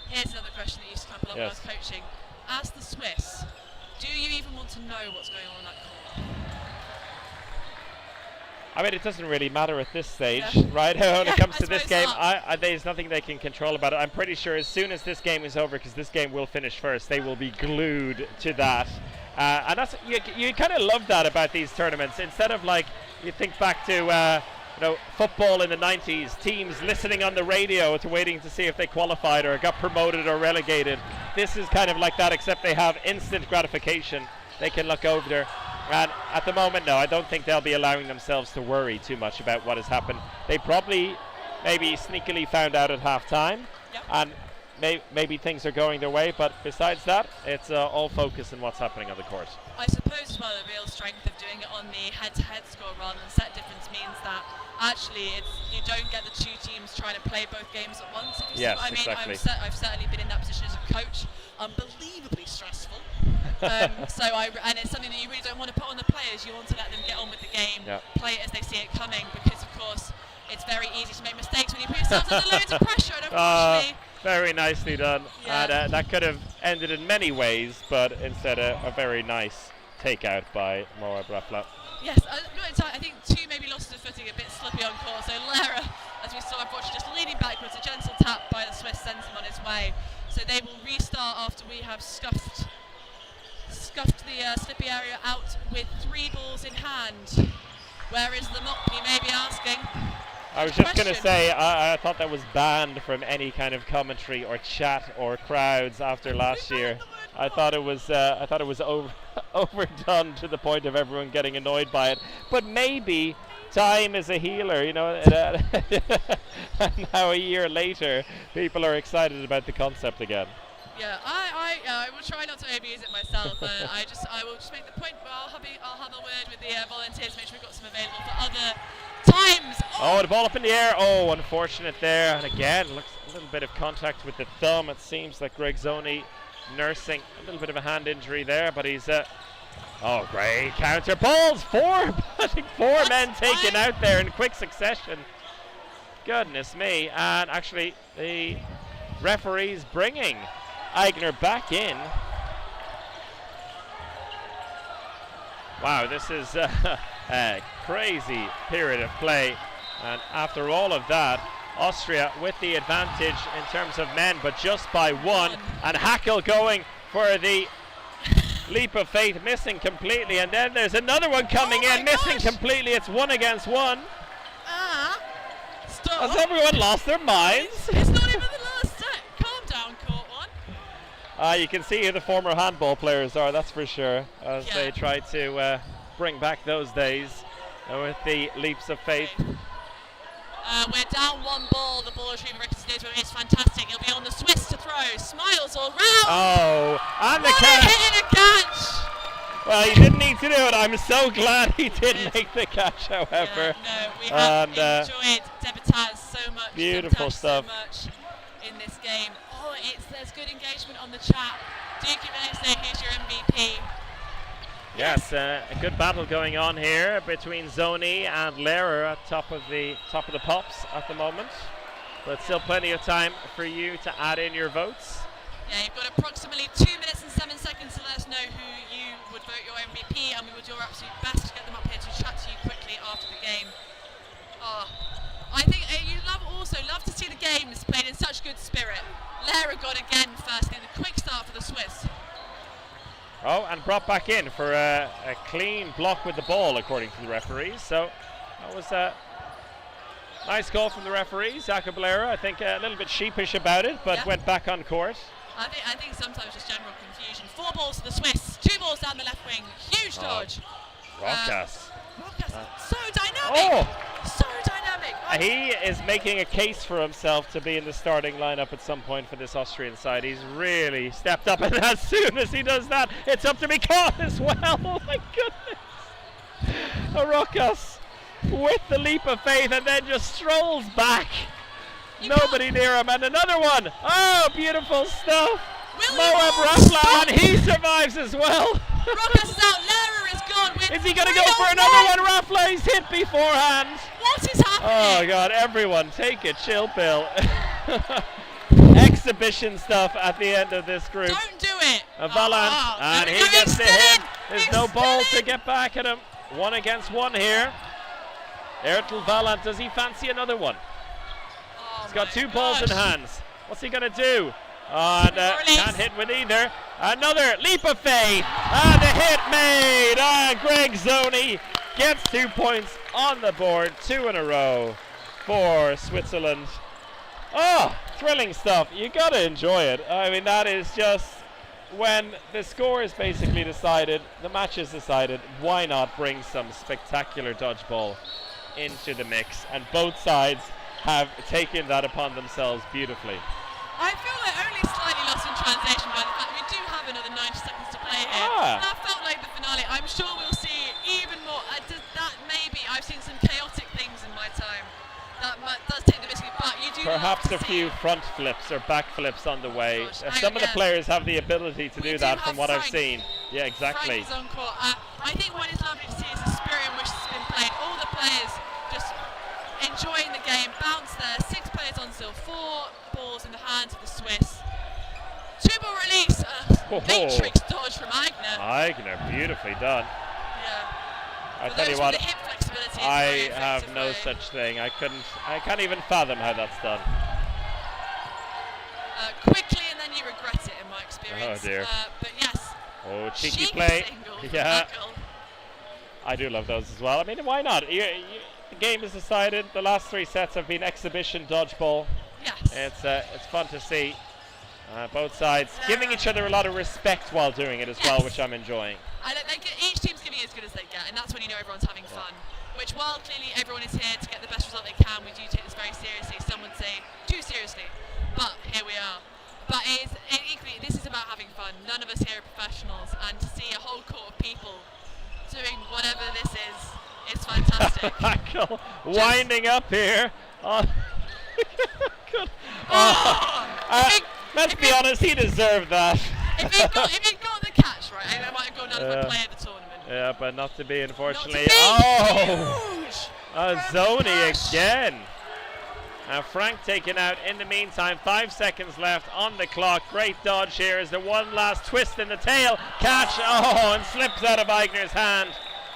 here's another question that used to come up when I was coaching. As the Swiss, do you even want to know what's going on in that court? I mean, it doesn't really matter at this stage, right? When it comes to this game, there's nothing they can control about it. I'm pretty sure as soon as this game is over, because this game will finish first, they will be glued to that. And that's you kind of love that about these tournaments. Instead of like, you think back to football in the 90s, teams listening on the radio to waiting to see if they qualified or got promoted or relegated. This is kind of like that, except they have instant gratification. They can look over there. And at the moment, no, I don't think they'll be allowing themselves to worry too much about what has happened. They probably maybe sneakily found out at half-time, and maybe things are going their way, but besides that, it's all focus on what's happening on the court. I suppose as well the real strength of doing it on the head-to-head score rather than set difference means that actually you don't get the 2 teams trying to play both games at once. If you see what I mean. Exactly. I've certainly been in that position as a coach. Unbelievably stressful. And it's something that you really don't want to put on the players. You want to let them get on with the game, play it as they see it coming, because of course it's very easy to make mistakes when you put yourself under loads of pressure. And unfortunately, very nicely done. And that could have ended in many ways, but instead a very nice takeout by Moa Brafla. Yes, I think 2 maybe lost the footing, a bit slippy on court. So Lara, as we saw, unfortunately just leaning backwards, a gentle tap by the Swiss sends him on his way. So they will restart after we have scuffed the slippy area out with 3 balls in hand. Where is the mop, you may be asking? I was just going to say, I thought that was banned from any kind of commentary or chat or crowds after last year. I thought it was overdone to the point of everyone getting annoyed by it. But maybe time is a healer, you know. And now a year later, people are excited about the concept again. Yeah, I will try not to overuse it myself. I will just make the point. But I'll have a word with the volunteers, make sure we've got some available for other times. Oh, the ball up in the air. Oh, unfortunate there. And again, looks a little bit of contact with the thumb. It seems like Greg Zoni nursing a little bit of a hand injury there, but he's Oh, great counter balls. I think four men taken out there in quick succession. Goodness me. And actually, the referee's bringing Eigner back in. Wow, this is a crazy period of play. And after all of that, Austria with the advantage in terms of men, but just by one. And Hackle going for the leap of faith, missing completely. And then there's another one coming in, missing completely. It's 1 against 1. Stop. Has everyone lost their minds? It's not even the last set. Calm down, court one. You can see who the former handball players are, that's for sure, as they try to bring back those days with the leaps of faith. We're down 1 ball. The ball is being recognized. It's fantastic. It'll be on the Swiss to throw. Smiles all round. Oh, and the catch. Hitting a catch. Well, he didn't need to do it. I'm so glad he did make the catch, however. No, we have enjoyed Debataz so much. Beautiful stuff. So much in this game. Oh, there's good engagement on the chat. Do keep an eye on who's your MVP. Yes, a good battle going on here between Zoni and Lehrer at top of the pops at the moment. But still plenty of time for you to add in your votes. Yeah, you've got approximately 2 minutes and 7 seconds to let us know who you would vote your MVP, and we will do our absolute best to get them up here to chat to you quickly after the game. I think you love to see the games played in such good spirit. Lehrer got again first in the quick start for the Swiss. Oh, and brought back in for a clean block with the ball, according to the referees. So that was a nice call from the referees. Jakob Lehrer, I think a little bit sheepish about it, but went back on court. I think sometimes just general confusion. 4 balls to the Swiss, 2 balls down the left wing. Huge dodge. Rokas. So dynamic. So dynamic. He is making a case for himself to be in the starting lineup at some point for this Austrian side. He's really stepped up, and as soon as he does that, it's up to be caught as well. Oh my goodness. Rokas with the leap of faith and then just strolls back. Nobody near him, and another one. Oh, beautiful stuff. Moab Rafla, and he survives as well. Rokas is out, Lehrer is gone. Is he going to go for another one? Rafla, he's hit beforehand. What is happening? Oh God, everyone take a chill pill. Exhibition stuff at the end of this group. Don't do it. Valant, and he gets the hit. There's no ball to get back at him. 1 against 1 here. Ertel Valant, does he fancy another one? He's got 2 balls in hands. What's he going to do? And can't hit with either. Another leap of faith. And a hit made. And Greg Zoni gets 2 points on the board. 2 in a row for Switzerland. Oh, thrilling stuff. You got to enjoy it. I mean, that is just when the score is basically decided, the match is decided, why not bring some spectacular dodgeball into the mix? And both sides have taken that upon themselves beautifully. I feel like only slightly lost in translation by the fact we do have another 90 seconds to play here. That felt like the finale. I'm sure we'll see even more. I've seen some chaotic things in my time. That does take the biscuit, but you do perhaps a few front flips or back flips on the way. Some of the players have the ability to do that from what I've seen. Yeah, exactly. Frank is on court. I think what is lovely to see is the spirit in which it's been played. All the players just enjoying the game. Bounce there. 6 players on still. 4 balls in the hands of the Swiss. 2-ball release. Matrix dodge from Eigner. Eigner, beautifully done. Yeah. I tell you what, I have no such thing. I can't even fathom how that's done. Quickly, and then you regret it, in my experience. Oh dear. But yes. Oh, cheeky play. Yeah. I do love those as well. I mean, why not? The game is decided. The last 3 sets have been exhibition dodgeball. Yes. It's fun to see. Both sides giving each other a lot of respect while doing it as well, which I'm enjoying. Each team's giving it as good as they get, and that's when you know everyone's having fun. Which, while clearly everyone is here to get the best result they can, we do take this very seriously. Some would say too seriously, but here we are. But equally, this is about having fun. None of us here are professionals, and to see a whole court of people doing whatever this is fantastic. Michael winding up here. Let's be honest, he deserved that. If he'd got the catch right, I might have gone down as my player of the tournament. Yeah, but not to be, unfortunately. Not to be. Oh! Huge Zoni crash. again. And Frank taken out in the meantime. 5 seconds left on the clock. Great dodge here as the one last twist in the tail. Catch. Oh, and slips out of Eigner's hand.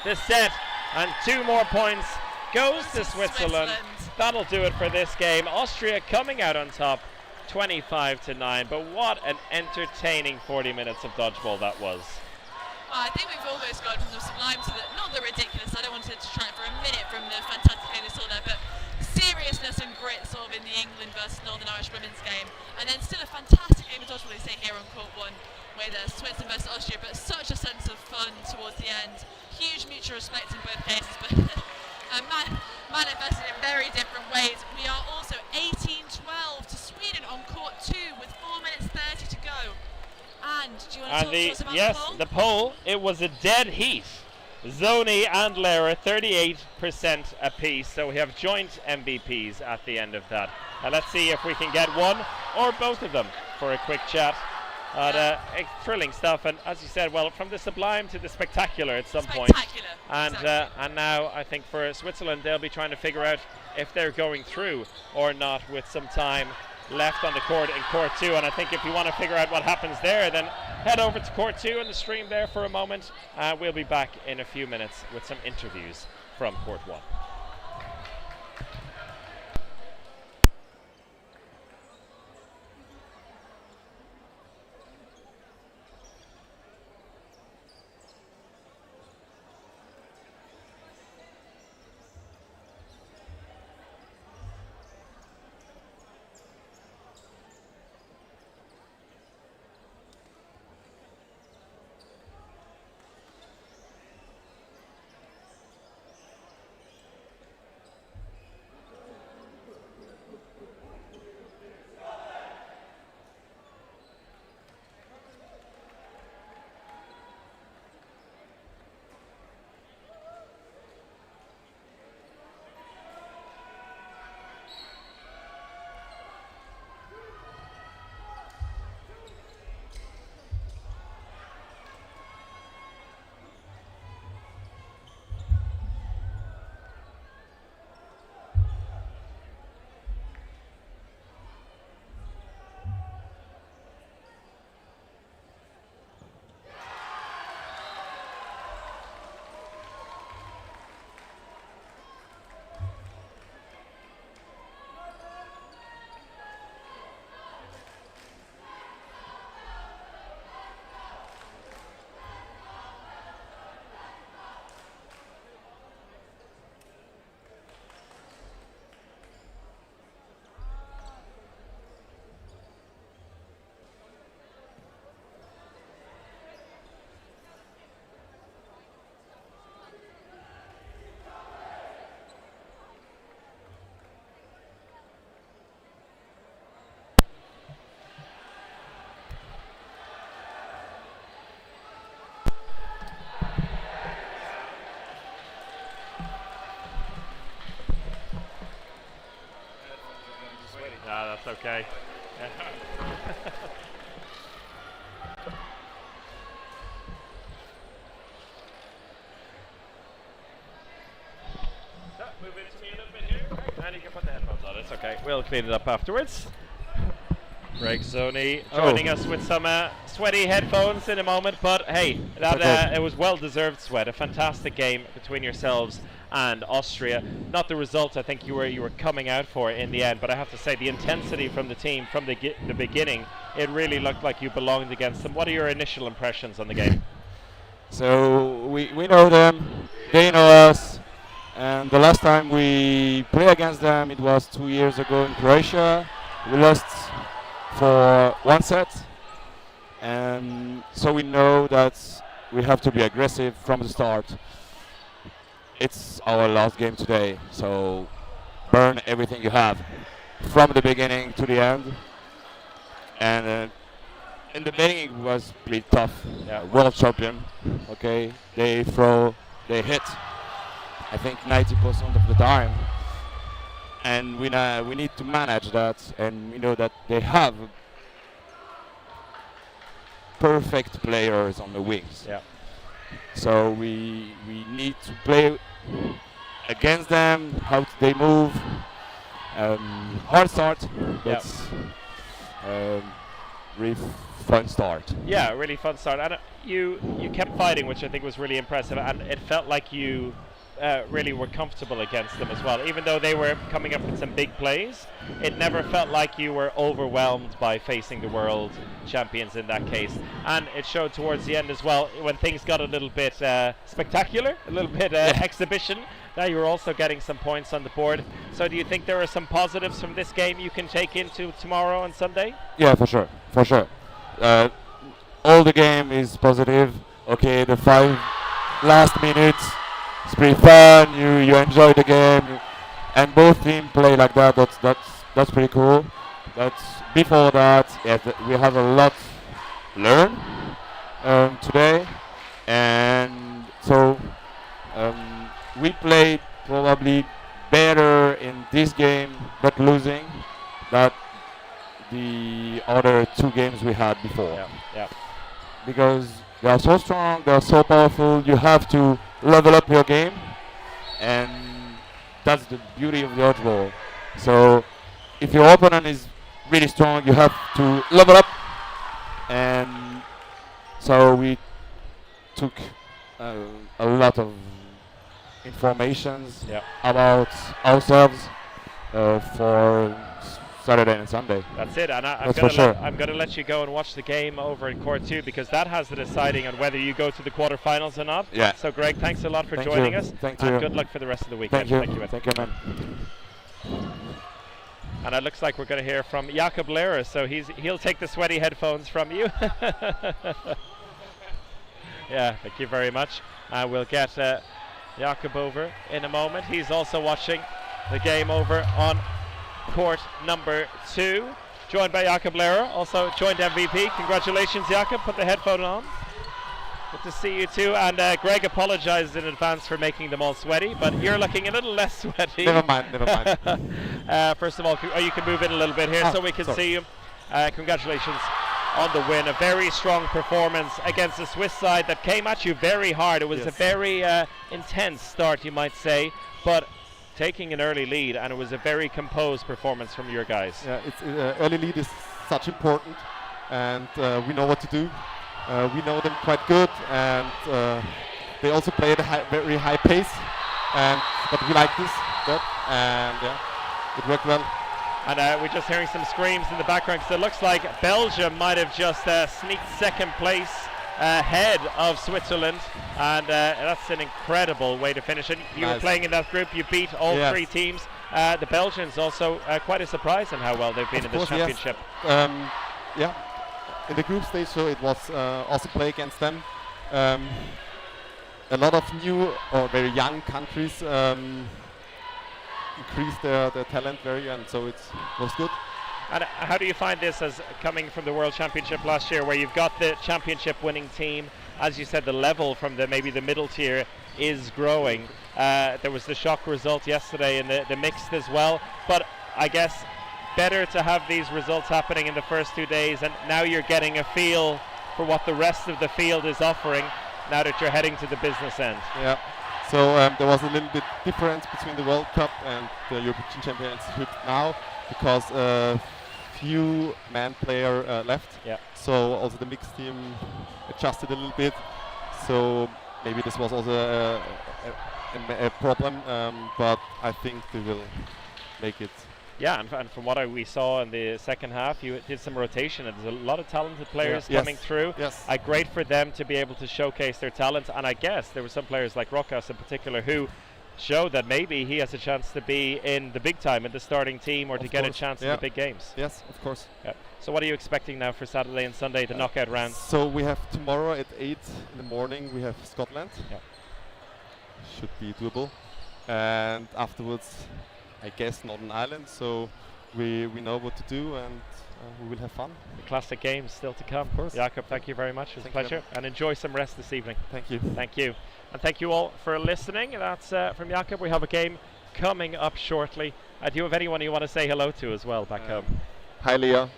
The set. And 2 more points goes to Switzerland. That'll do it for this game. Austria coming out on top 25-9. But what an entertaining 40 minutes of dodgeball that was. I think we've almost gone from the sublime to the, not the ridiculous. I don't want to distract for a minute from the fantastic game we saw there, but seriousness and grit sort of in the England versus Northern Irish women's game. And then still a fantastic game of dodgeball, they say here on court 1 with Switzerland versus Austria, but such a sense of fun towards the end. Huge mutual respect in both cases, but manifested in very different ways. We are also 18-12 to Sweden on court 2 with 4 minutes 30 to go. And do you want to talk to us about the poll? The poll, it was a dead heat. Zoni and Lara 38% apiece, so we have joint MVPs at the end of that. Let's see if we can get one or both of them for a quick chat. Thrilling stuff, and as you said, well, from the sublime to the spectacular at some point. And exactly. And now I think for Switzerland they'll be trying to figure out if they're going through or not with some time left on the court in court 2. And I think if you want to figure out what happens there, then head over to court 2 and the stream there for a moment. We'll be back in a few minutes with some interviews from court 1. That's okay. Move into me a little bit here. And you can put the headphones on. It's okay. We'll clean it up afterwards. Greg Zoni joining us with some sweaty headphones in a moment, but hey, that it was well-deserved sweat. A fantastic game between yourselves and Austria. Not the result I think you were coming out for in the end, but I have to say the intensity from the team from the beginning, it really looked like you belonged against them. What are your initial impressions on the game? So we know them, they know us, and the last time we played against them, it was 2 years ago in Croatia. We lost for 1 set, and so we know that we have to be aggressive from the start. It's our last game today, so burn everything you have from the beginning to the end. And in the beginning it was pretty tough. World champion, okay, they hit I think 90% of the time, and we need to manage that, and we know that they have perfect players on the wings. So we need to play against them. How they move. Hard start. That's really fun start. Yeah, really fun start. And you kept fighting, which I think was really impressive. And it felt like you really were comfortable against them as well. Even though they were coming up with some big plays, it never felt like you were overwhelmed by facing the world champions in that case. And it showed towards the end as well, when things got a little bit spectacular, a little bit exhibition. Now you were also getting some points on the board. So do you think there are some positives from this game you can take into tomorrow and Sunday? Yeah, for sure. All the game is positive. Okay, the 5 last minutes, it's pretty fun. You enjoy the game, and both teams play like that. That's pretty cool. That's before that. Yeah, we have a lot learn today, and so we played probably better in this game, but losing that the other 2 games we had before. Yeah. Because they are so strong, they are so powerful. You have to level up your game, and that's the beauty of the dodgeball. So if your opponent is really strong, you have to level up. And so we took a lot of informations about ourselves for Saturday and Sunday. That's it, and I'm going to let you go and watch the game over in Court 2, because that has the deciding on whether you go to the quarterfinals or not. Yeah. So Greg, thanks a lot for joining us. Thank and you. Good luck for the rest of the weekend. Thank you, man. And it looks like we're going to hear from Jakob Lehrer, so he'll take the sweaty headphones from you. Yeah, thank you very much. We'll get Jakob over in a moment. He's also watching the game over on court number 2, joined by Jakob Lehrer, also joint MVP. Congratulations, Jakob. Put the headphone on. Good to see you too. And Greg apologizes in advance for making them all sweaty, but you're looking a little less sweaty. Never mind. First of all, you can move in a little bit here so we can see you. Congratulations on the win. A very strong performance against the Swiss side that came at you very hard. It was a very intense start, you might say, but taking an early lead, and it was a very composed performance from your guys. Yeah, early lead is such important, and we know what to do. We know them quite good, and they also play at a very high pace, but we like this, and it worked well. And we're just hearing some screams in the background, because it looks like Belgium might have just sneaked second place ahead of Switzerland, and that's an incredible way to finish it. You were playing in that group, you beat all 3 teams. The Belgians also quite a surprise in how well they've been in this championship. In the group stage, so it was also play against them. A lot of new or very young countries increased their talent and so it was good. And how do you find this as coming from the World Championship last year, where you've got the championship winning team? As you said, the level from maybe the middle tier is growing. There was the shock result yesterday in the mixed as well, but I guess better to have these results happening in the first 2 days, and now you're getting a feel for what the rest of the field is offering now that you're heading to the business end. Yeah. So there was a little bit difference between the World Cup and the European Championship now, because few man player left. Yeah. So also the mixed team adjusted a little bit. So maybe this was also a problem, but I think they will make it. Yeah, and from what we saw in the second half, you did some rotation, and there's a lot of talented players coming through. Yes. Great for them to be able to showcase their talent, and I guess there were some players like Rokas in particular who showed that maybe he has a chance to be in the big time, in the starting team, or to get a chance in the big games. Yes, of course. Yeah. So what are you expecting now for Saturday and Sunday, the knockout round? So we have tomorrow at 8 in the morning, we have Scotland. Yeah. Should be doable. And afterwards, I guess Northern Ireland, so we know what to do, and we will have fun. The classic games still to come. Of course. Jakob, thank you very much. It was a pleasure, and enjoy some rest this evening. Thank you. Thank you. And thank you all for listening. That's from Jakob. We have a game coming up shortly. Do you have anyone you want to say hello to as well back home? Hi, Leah.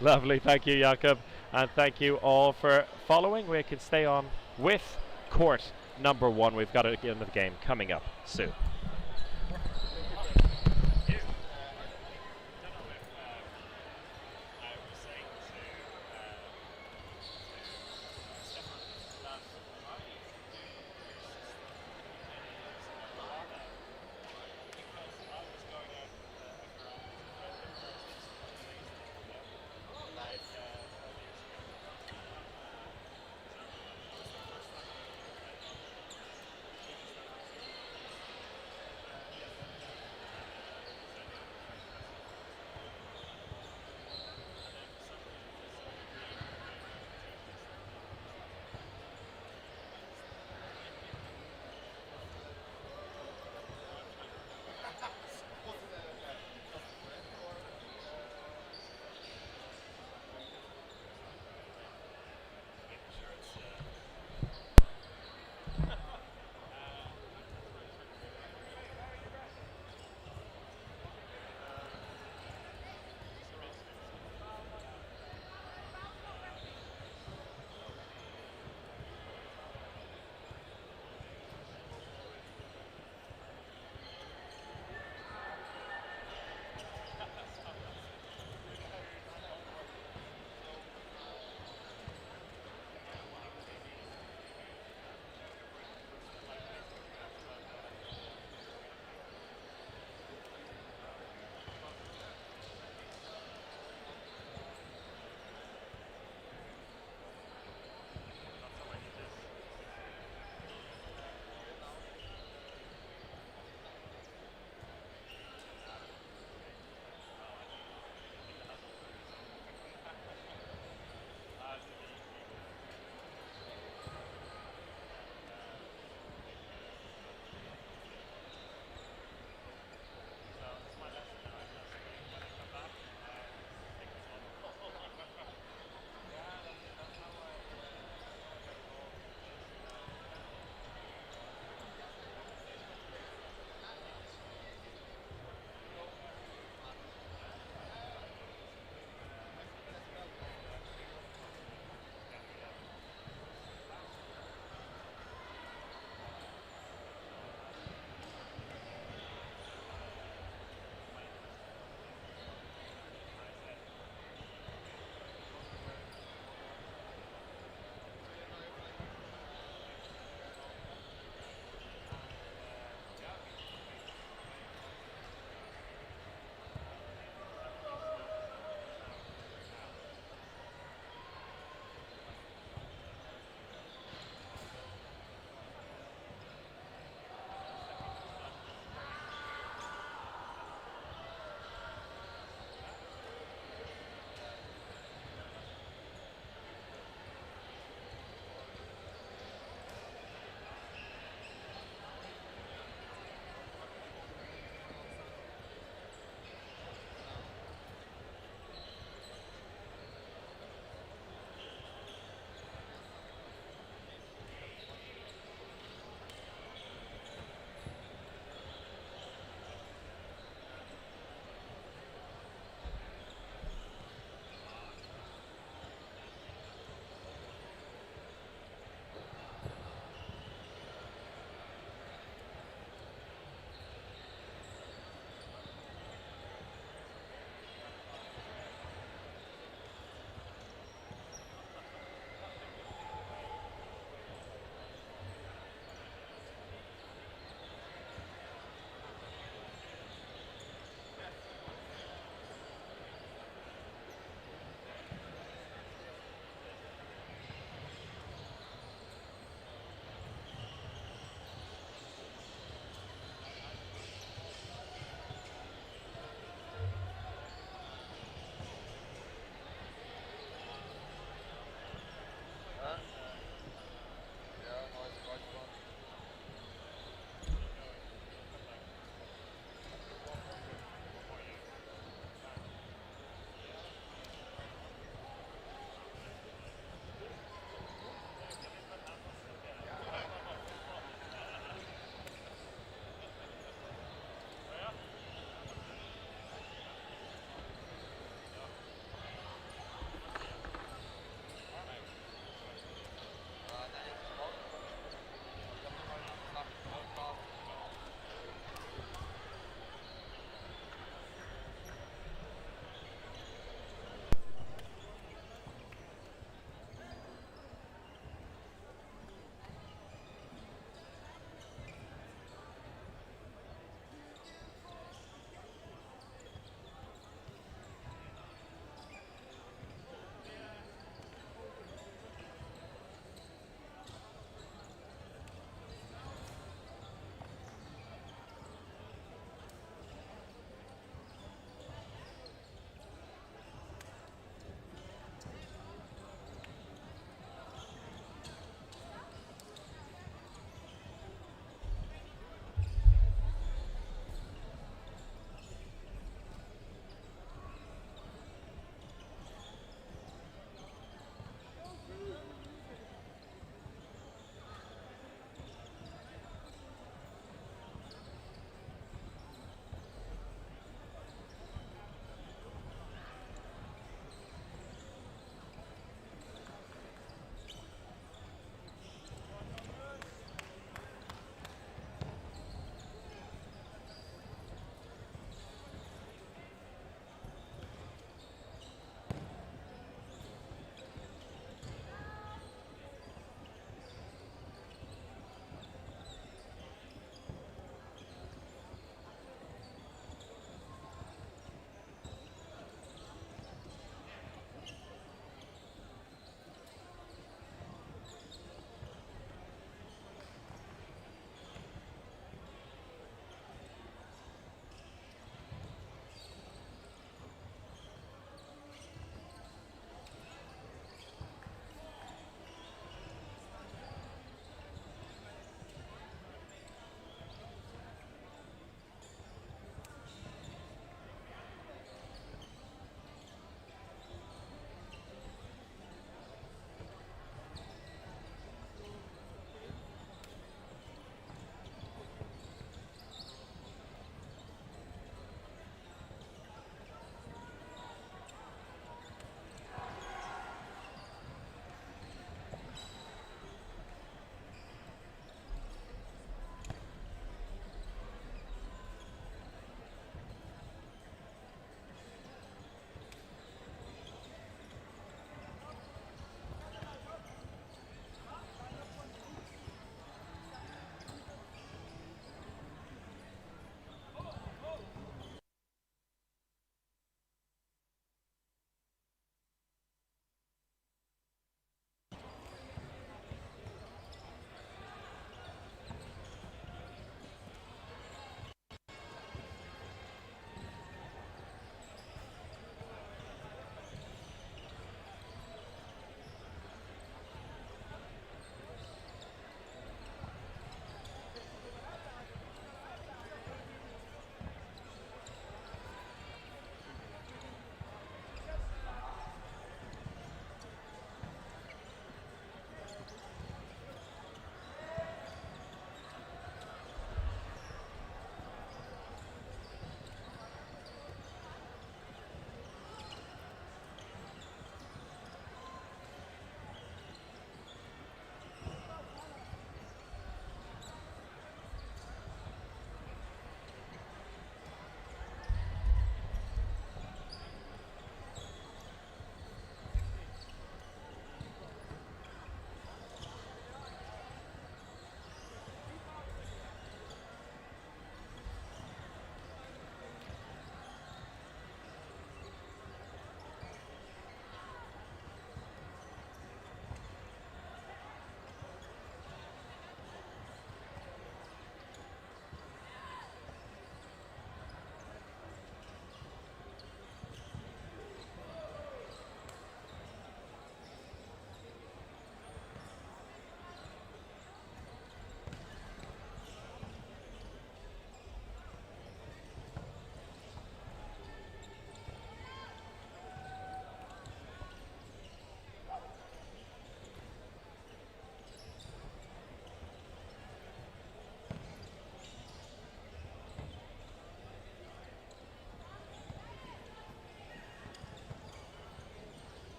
Lovely. Thank you, Jakob. And thank you all for following. We can stay on with court number 1. We've got it in the game coming up soon.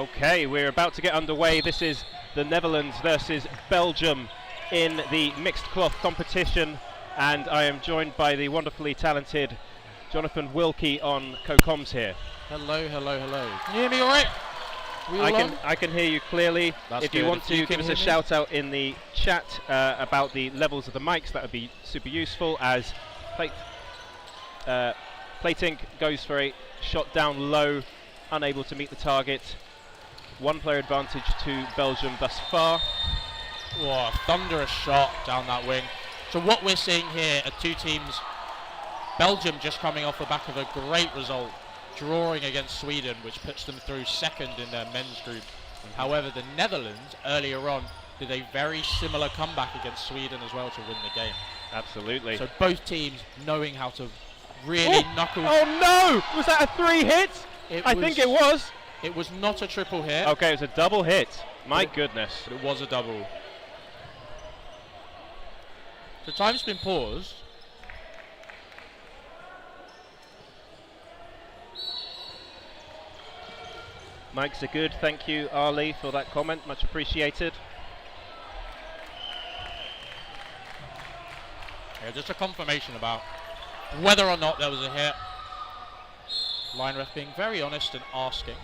Okay, we're about to get underway. This is the Netherlands versus Belgium in the mixed cloth competition, and I am joined by the wonderfully talented Jonathan Wilkie on co-coms here. Hello. Can you hear me all right? I can hear you clearly. That's if you good. want If to you give can us a hear me. shout out in the chat about the levels of the mics, that would be super useful, as Plating goes for a shot down low, unable to meet the target. One player advantage to Belgium thus far. Oh, a thunderous shot down that wing. So what we're seeing here are two teams, Belgium just coming off the back of a great result, drawing against Sweden, which puts them through second in their men's group. However, the Netherlands earlier on did a very similar comeback against Sweden as well to win the game. Absolutely. So both teams knowing how to really knuckle. Oh no! Was that a 3 hit? I think it was. It was not a triple hit. Okay, it was a double hit. My goodness. But it was a double. So time's been paused. Mics are good. Thank you, Ali, for that comment. Much appreciated. Yeah, just a confirmation about whether or not there was a hit. Line ref being very honest and asking.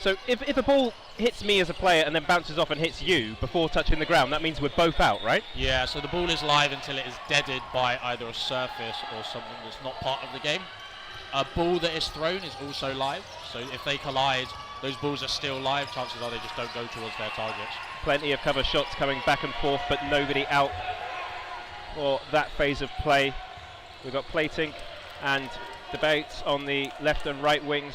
So if a ball hits me as a player and then bounces off and hits you before touching the ground, that means we're both out, right? Yeah, so the ball is live until it is deaded by either a surface or something that's not part of the game. A ball that is thrown is also live, so if they collide, those balls are still live. Chances are they just don't go towards their targets. Plenty of cover shots coming back and forth, but nobody out for that phase of play. We've got Plating and Debates on the left and right wings.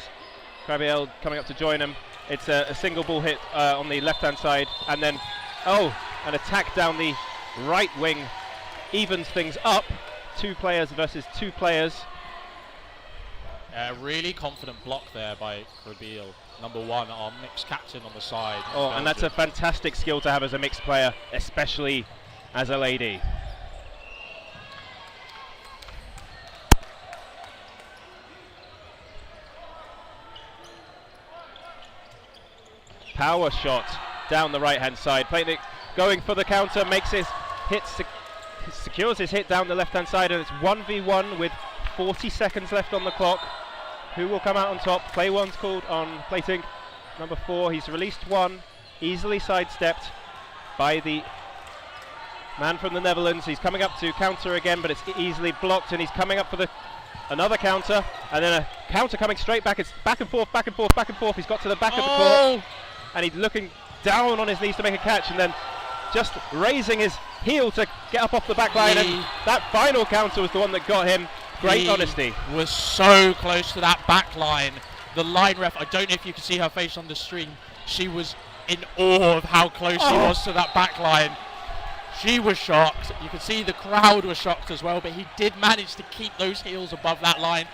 Krabiel coming up to join him. It's a single ball hit on the left-hand side, and then, an attack down the right wing evens things up. 2 players versus 2 players. Really confident block there by Krabiel. Number 1, our mixed captain on the side. Oh, and that's a Belgium. fantastic skill to have as a mixed player, especially as a lady. Power shot down the right-hand side. Plating going for the counter, makes his hit, secures his hit down the left-hand side, and it's 1v1 with 40 seconds left on the clock. Who will come out on top? Play one's called on Plating. Number 4, he's released one, easily sidestepped by the man from the Netherlands. He's coming up to counter again, but it's easily blocked, and he's coming up for another counter, and then a counter coming straight back. It's back and forth. He's got to the back of the court, and he's looking down on his knees to make a catch, and then just raising his heel to get up off the back line, and that final counter was the one that got him. Great honesty. Was so close to that back line. The line ref, I don't know if you can see her face on the stream, she was in awe of how close he was to that back line. She was shocked. You could see the crowd was shocked as well, but he did manage to keep those heels above that line.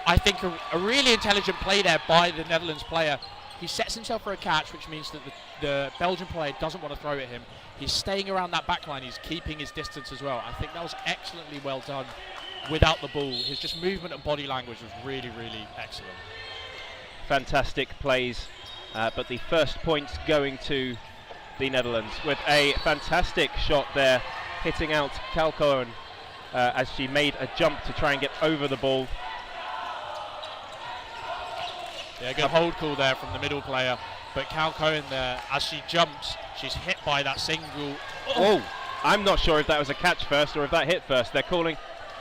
I think a really intelligent play there by the Netherlands player. He sets himself for a catch, which means that the Belgian player doesn't want to throw at him. He's staying around that back line. He's keeping his distance as well. I think that was excellently well done without the ball. His just movement and body language was really, really excellent. Fantastic plays, but the first points going to the Netherlands with a fantastic shot there, hitting out Cal Cohen as she made a jump to try and get over the ball. Yeah, good hold call there from the middle player, but Cal Cohen there, as she jumps, she's hit by that single. Oh, I'm not sure if that was a catch first or if that hit first. They're calling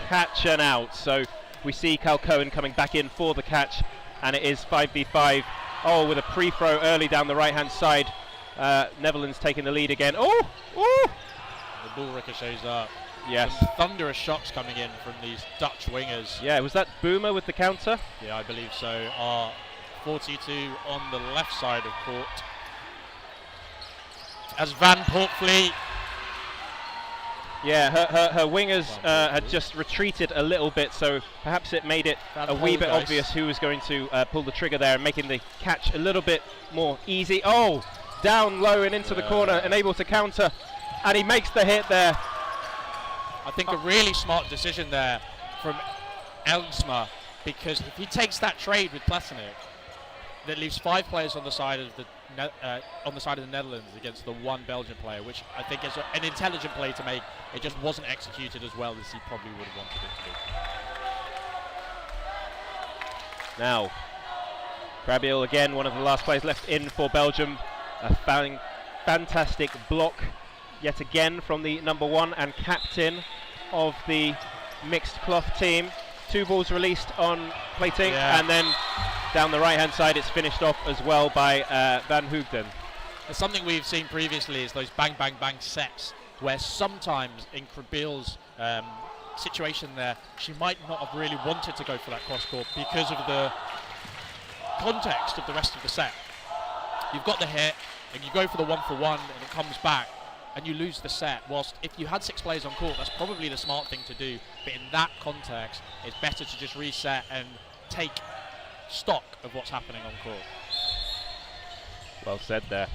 catch and out, so we see Cal Cohen coming back in for the catch, and it is 5v5. Oh, with a pre-throw early down the right-hand side. Netherlands taking the lead again. Oh! The ball ricochets up. Yes. Some thunderous shots coming in from these Dutch wingers. Yeah, was that Boomer with the counter? Yeah, I believe so. 42 on the left side of court. As Van Poortvliet. Yeah, her wingers had just retreated a little bit, so perhaps it made it a wee bit obvious who was going to pull the trigger there, making the catch a little bit more easy. Oh, down low and into the corner and able to counter, and he makes the hit there. I think a really smart decision there from Elmsma, because if he takes that trade with Plasenik, that leaves 5 players on the side of the Netherlands against the 1 Belgian player, which I think is an intelligent play to make. It just wasn't executed as well as he probably would have wanted it to be. Now, Krabiel again, one of the last players left in for Belgium. A fantastic block yet again from the number 1 and captain of the mixed cloth team. 2 balls released on plating, and then down the right hand side it's finished off as well by Van Hoogden. There's something we've seen previously is those bang bang bang sets where sometimes in Krabiel's situation there, she might not have really wanted to go for that cross court because of the context of the rest of the set. You've got the hit and you go for the 1-for-1 and it comes back and you lose the set, whilst if you had 6 players on court, that's probably the smart thing to do, but in that context it's better to just reset and take stock of what's happening on court. Well said there.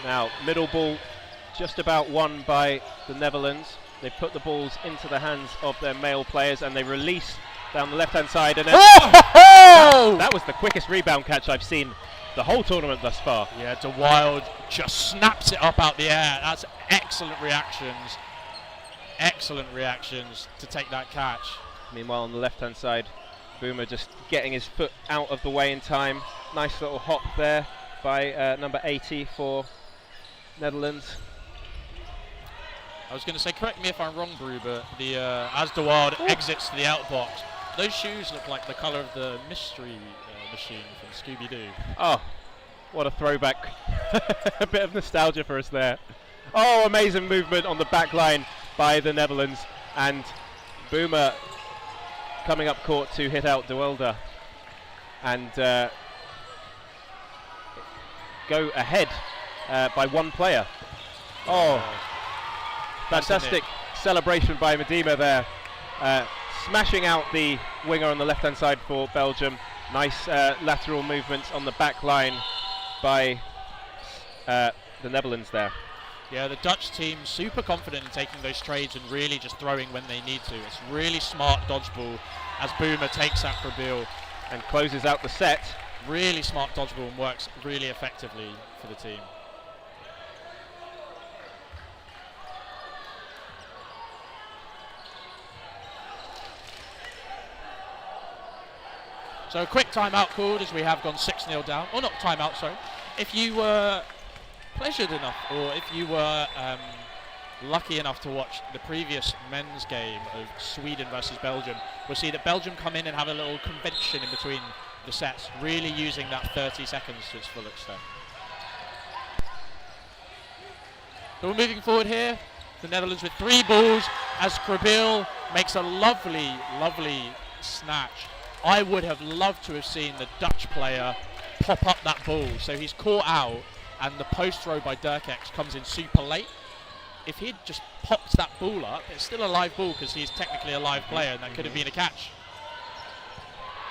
Now, middle ball just about won by the Netherlands. They put the balls into the hands of their male players and they release down the left hand side, and then that was the quickest rebound catch I've seen the whole tournament thus far. Yeah, De Wild just snaps it up out the air. That's excellent reactions to take that catch. Meanwhile, on the left hand side, Boomer just getting his foot out of the way in time. Nice little hop there by number 80 for Netherlands. I was going to say, correct me if I'm wrong, Brew, but as De Wild exits to the outbox, those shoes look like the colour of the mystery machine from Scooby-Doo. Oh, what a throwback. A bit of nostalgia for us there. Oh, amazing movement on the back line by the Netherlands, and Boomer coming up court to hit out De Wilde and go ahead by 1 player. Oh, fantastic celebration by Medema there, smashing out the winger on the left hand side for Belgium. Nice lateral movements on the back line by the Netherlands there. Yeah, the Dutch team super confident in taking those trades and really just throwing when they need to. It's really smart dodgeball as Boomer takes out Krabiel and closes out the set. Really smart dodgeball and works really effectively for the team. So a quick timeout called as we have gone 6-0 down. Or not timeout, sorry. If you were pleasured enough, or if you were lucky enough to watch the previous men's game of Sweden versus Belgium, we'll see that Belgium come in and have a little convention in between the sets, really using that 30 seconds to its full extent. So we're moving forward here. The Netherlands with 3 balls as Krabiel makes a lovely, lovely snatch. I would have loved to have seen the Dutch player pop up that ball. So he's caught out and the post throw by Durkex comes in super late. If he'd just popped that ball up, it's still a live ball because he's technically a live player and that could have been a catch.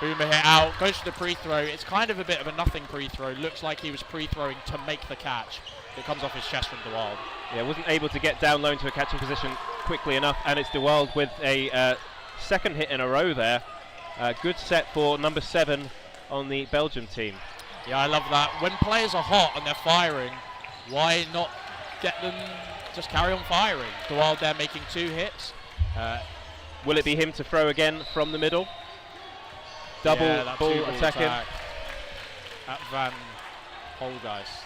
Boomer hit out, goes for the pre-throw. It's kind of a bit of a nothing pre-throw. Looks like he was pre-throwing to make the catch. It comes off his chest from De Wild. Yeah, wasn't able to get down low into a catching position quickly enough, and it's De Wild with a second hit in a row there. Good set for number 7 on the Belgium team. Yeah, I love that. When players are hot and they're firing, why not get them just carry on firing? De Wild there making 2 hits. Will it be him to throw again from the middle? Double ball attacking. At Van Holgeist.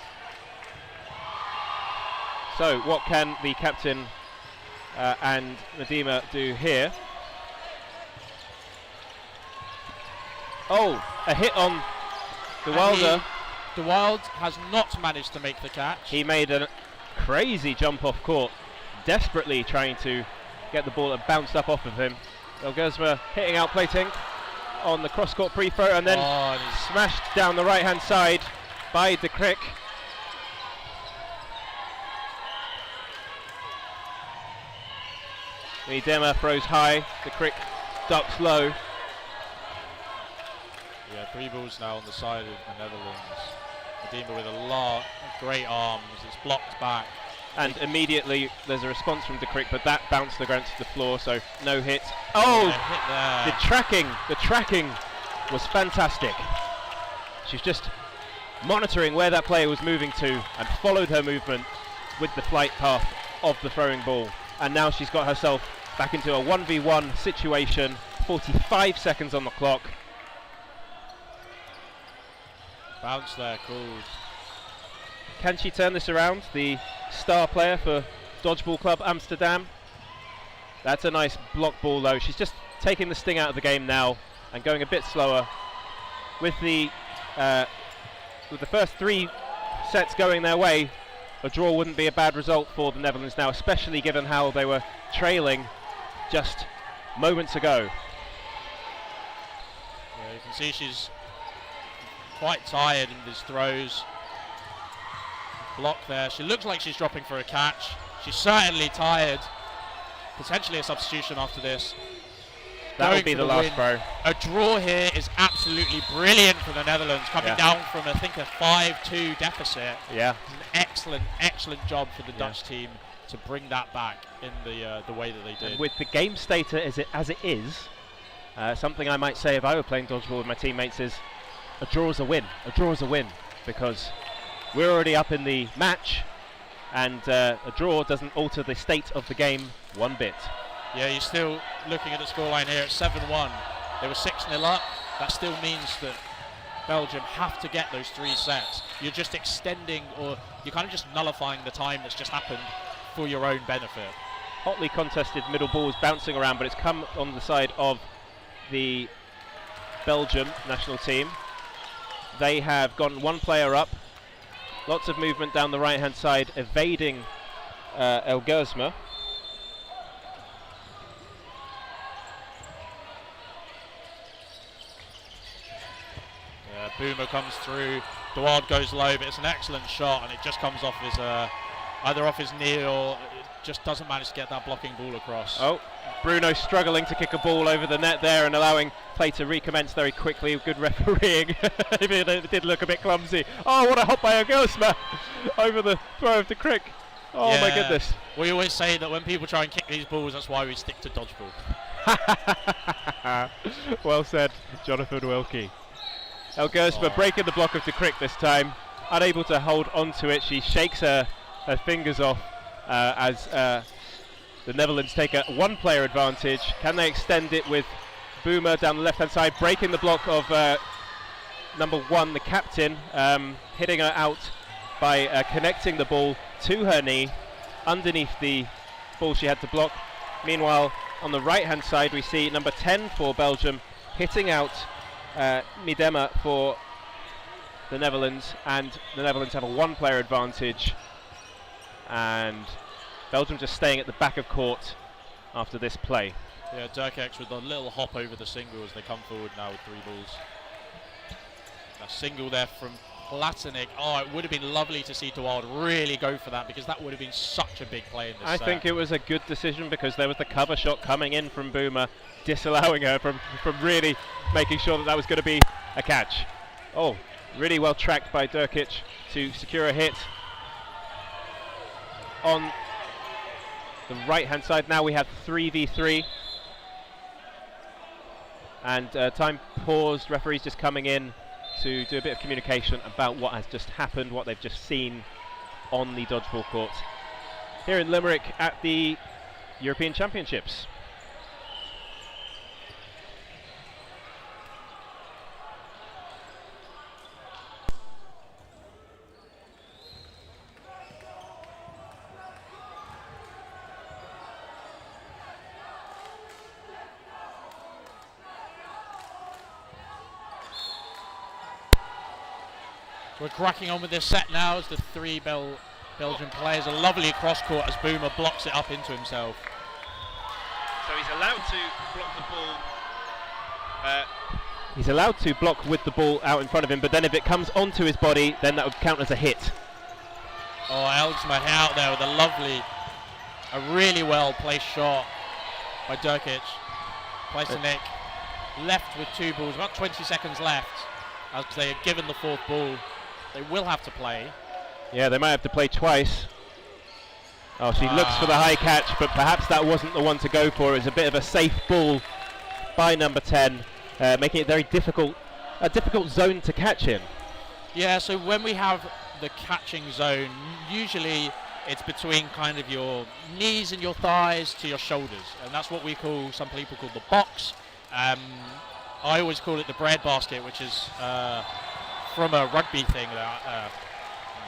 So what can the captain and Medema do here? Oh, a hit on De Wilde. De Wild has not managed to make the catch. He made a crazy jump off court, desperately trying to get the ball that bounced up off of him. Elgersma hitting out plating on the cross-court pre-throw and then smashed down the right-hand side by De Krik. Medema throws high, De Krik ducks low. Yeah, 3 balls now on the side of the Netherlands. Medema with a lot of great arms. It's blocked back. And immediately there's a response from De Krik, but that bounced against the floor, so no hit. Oh, hit there. The tracking was fantastic. She's just monitoring where that player was moving to and followed her movement with the flight path of the throwing ball. And now she's got herself back into a 1v1 situation. 45 seconds on the clock. Bounce there, called. Can she turn this around? The star player for Dodgeball Club Amsterdam. That's a nice block ball though. She's just taking the sting out of the game now and going a bit slower. With the first 3 sets going their way, a draw wouldn't be a bad result for the Netherlands now, especially given how they were trailing just moments ago. Yeah, you can see she's quite tired in these throws. Block there. She looks like she's dropping for a catch. She's certainly tired. Potentially a substitution after this. That would be the last throw. A draw here is absolutely brilliant for the Netherlands, coming down from, I think, a 5-2 deficit. Yeah. An excellent job for the Dutch team to bring that back in the way that they did. And with the game state as it is, something I might say if I were playing dodgeball with my teammates is a draw is a win. A draw is a win because we're already up in the match, and a draw doesn't alter the state of the game one bit. Yeah, you're still looking at the scoreline here at 7-1. They were 6-0 up. That still means that Belgium have to get those 3 sets. You're just extending, or you're kind of just nullifying the time that's just happened for your own benefit. Hotly contested middle balls bouncing around, but it's come on the side of the Belgium national team. They have gone 1 player up. Lots of movement down the right hand side, evading El Gersma. Boomer comes through, Dewald goes low, but it's an excellent shot, and it just comes off his either off his knee, or it just doesn't manage to get that blocking ball across. Oh, Bruno struggling to kick a ball over the net there and allowing play to recommence very quickly. Good refereeing. It did look a bit clumsy. Oh, what a hop by Ogosma over the throw of the Crick. Oh my goodness. We always say that when people try and kick these balls, that's why we stick to dodgeball. Well said, Jonathan Wilkie. El Gersma breaking the block of the Crick this time, unable to hold onto it. She shakes her fingers off as the Netherlands take a 1-player advantage. Can they extend it with Boomer down the left-hand side, breaking the block of number 1, the captain, hitting her out by connecting the ball to her knee underneath the ball she had to block. Meanwhile, on the right-hand side, we see number 10 for Belgium hitting out Midema for the Netherlands, and the Netherlands have a 1-player advantage, and Belgium just staying at the back of court after this play. Yeah, Durkex with a little hop over the single as they come forward now with 3 balls. A single there from Platonik. Oh, it would have been lovely to see Dewald really go for that, because that would have been such a big play in this I think it was a good decision, because there was the cover shot coming in from Boomer, disallowing her from really making sure that was going to be a catch. Oh, really well tracked by Durkic to secure a hit on the right hand side. Now we have 3v3, and time paused. Referees just coming in to do a bit of communication about what has just happened, what they've just seen on the dodgeball court here in Limerick at the European Championships. We're cracking on with this set now as the 3 Belgian players. A lovely cross court as Boomer blocks it up into himself. So he's allowed to block the ball. He's allowed to block with the ball out in front of him, but then if it comes onto his body, then that would count as a hit. Oh, Elgsma out there with a really well placed shot by Durkic. Platonik left with 2 balls, about 20 seconds left as they are given the 4th ball. They will have to play. Yeah, they might have to play twice. Oh, she looks for the high catch, but perhaps that wasn't the one to go for. It's a bit of a safe ball by number 10, making it very difficult, a difficult zone to catch in. Yeah, so when we have the catching zone, usually it's between kind of your knees and your thighs to your shoulders, and that's what some people call the box. I always call it the bread basket, which is from a rugby thing,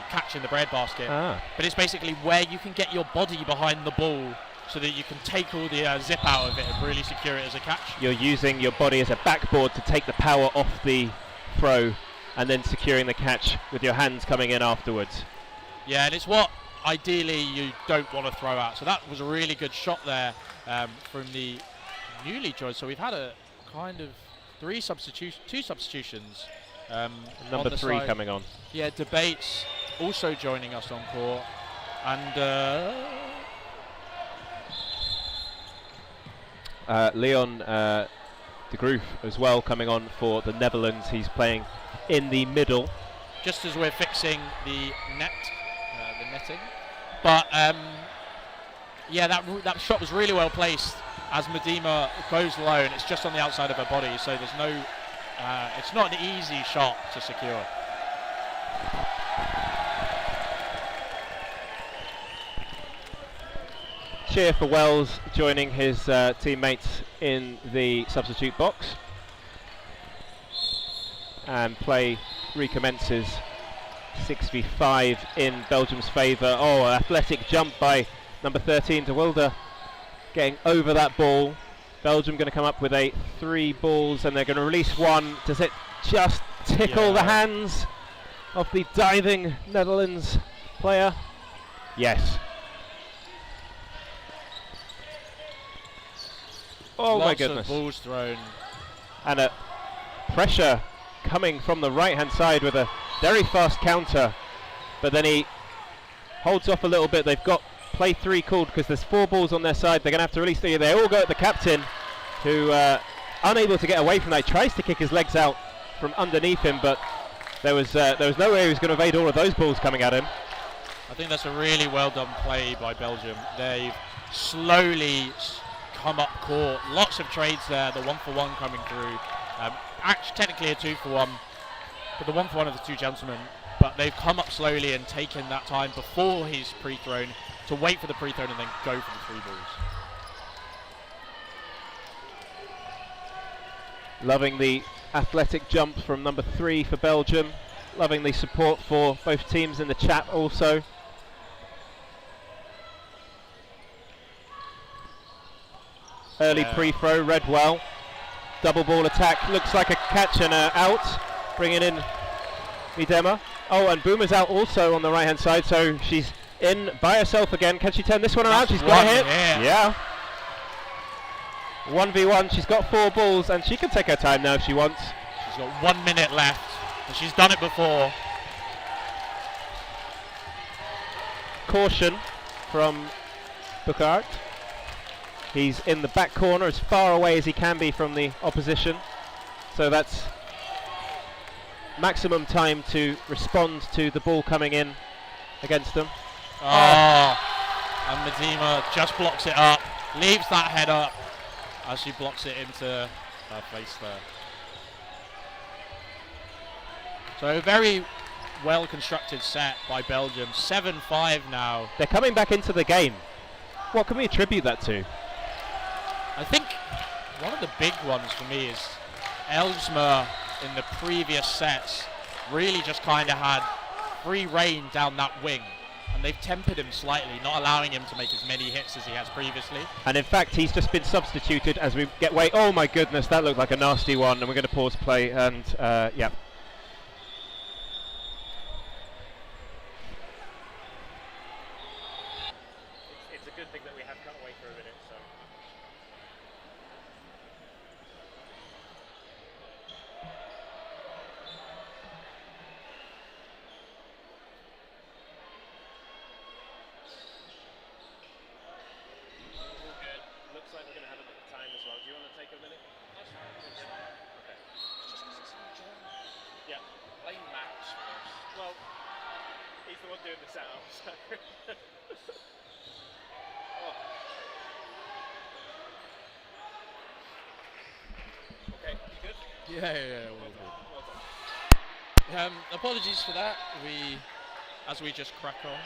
catching the bread basket. But it's basically where you can get your body behind the ball so that you can take all the zip out of it and really secure it as a catch. You're using your body as a backboard to take the power off the throw and then securing the catch with your hands coming in afterwards. Yeah, and it's what ideally you don't want to throw out. So that was a really good shot there from the newly joined. So we've had a kind of two substitutions. Number 3 coming on. Yeah, Debates also joining us on court. And Leon de Groef as well coming on for the Netherlands. He's playing in the middle. Just as we're fixing the netting. But yeah, that shot was really well placed as Medema goes low, and it's just on the outside of her body, so there's no, it's not an easy shot to secure. Cheer for Wells joining his teammates in the substitute box. And play recommences. 6v5 in Belgium's favour. Oh, an athletic jump by number 13, De Wilde, getting over that ball. Belgium going to come up with 3 balls, and they're going to release one. Does it just tickle the hands of the diving Netherlands player? Yes. Oh, Lots my goodness. of balls thrown. And a pressure coming from the right-hand side with a very fast counter, but then he holds off a little bit. They've got play 3 called because there's 4 balls on their side. They're going to have to release 3. They all go at the captain, who unable to get away from that. He tries to kick his legs out from underneath him, but there was no way he was going to evade all of those balls coming at him. I think that's a really well done play by Belgium. They've slowly come up court. Lots of trades there. The 1-for-1 coming through. Actually, technically a 2-for-1, but the 1-for-1 of the 2 gentlemen. But they've come up slowly and taken that time before he's pre-thrown to wait for the pre-thrown and then go for the 3 balls. Loving the athletic jump from number 3 for Belgium. Loving the support for both teams in the chat also. Early pre-throw, read well. Double ball attack, looks like a catch and out. Bringing in Medema. Oh, and Boomer's out also on the right-hand side, so she's in by herself again. Can she turn this one around? She's got a hit. Yeah. 1v1, she's got 4 balls, and she can take her time now if she wants. She's got 1 minute left, and she's done it before. Caution from Bukart. He's in the back corner as far away as he can be from the opposition. So that's maximum time to respond to the ball coming in against them. And Medema just blocks it up, leaves that head up as she blocks it into her face there. So a very well constructed set by Belgium. 7-5 now. They're coming back into the game. What can we attribute that to? I think one of the big ones for me is Elsmer in the previous sets really just kind of had free reign down that wing, and they've tempered him slightly, not allowing him to make as many hits as he has previously. And in fact, he's just been substituted as we get away. Oh my goodness, that looked like a nasty one, and we're going to pause play, and yeah. It's a good thing that we have cut away for a minute, so. Looks like we're going to have a bit of time as well. Do you want to take a minute? Okay. Yeah. Play Max first. Well, he's the one doing the setup, so. Okay, you good? Yeah, well done. Well done. Apologies for that. As we just crack on.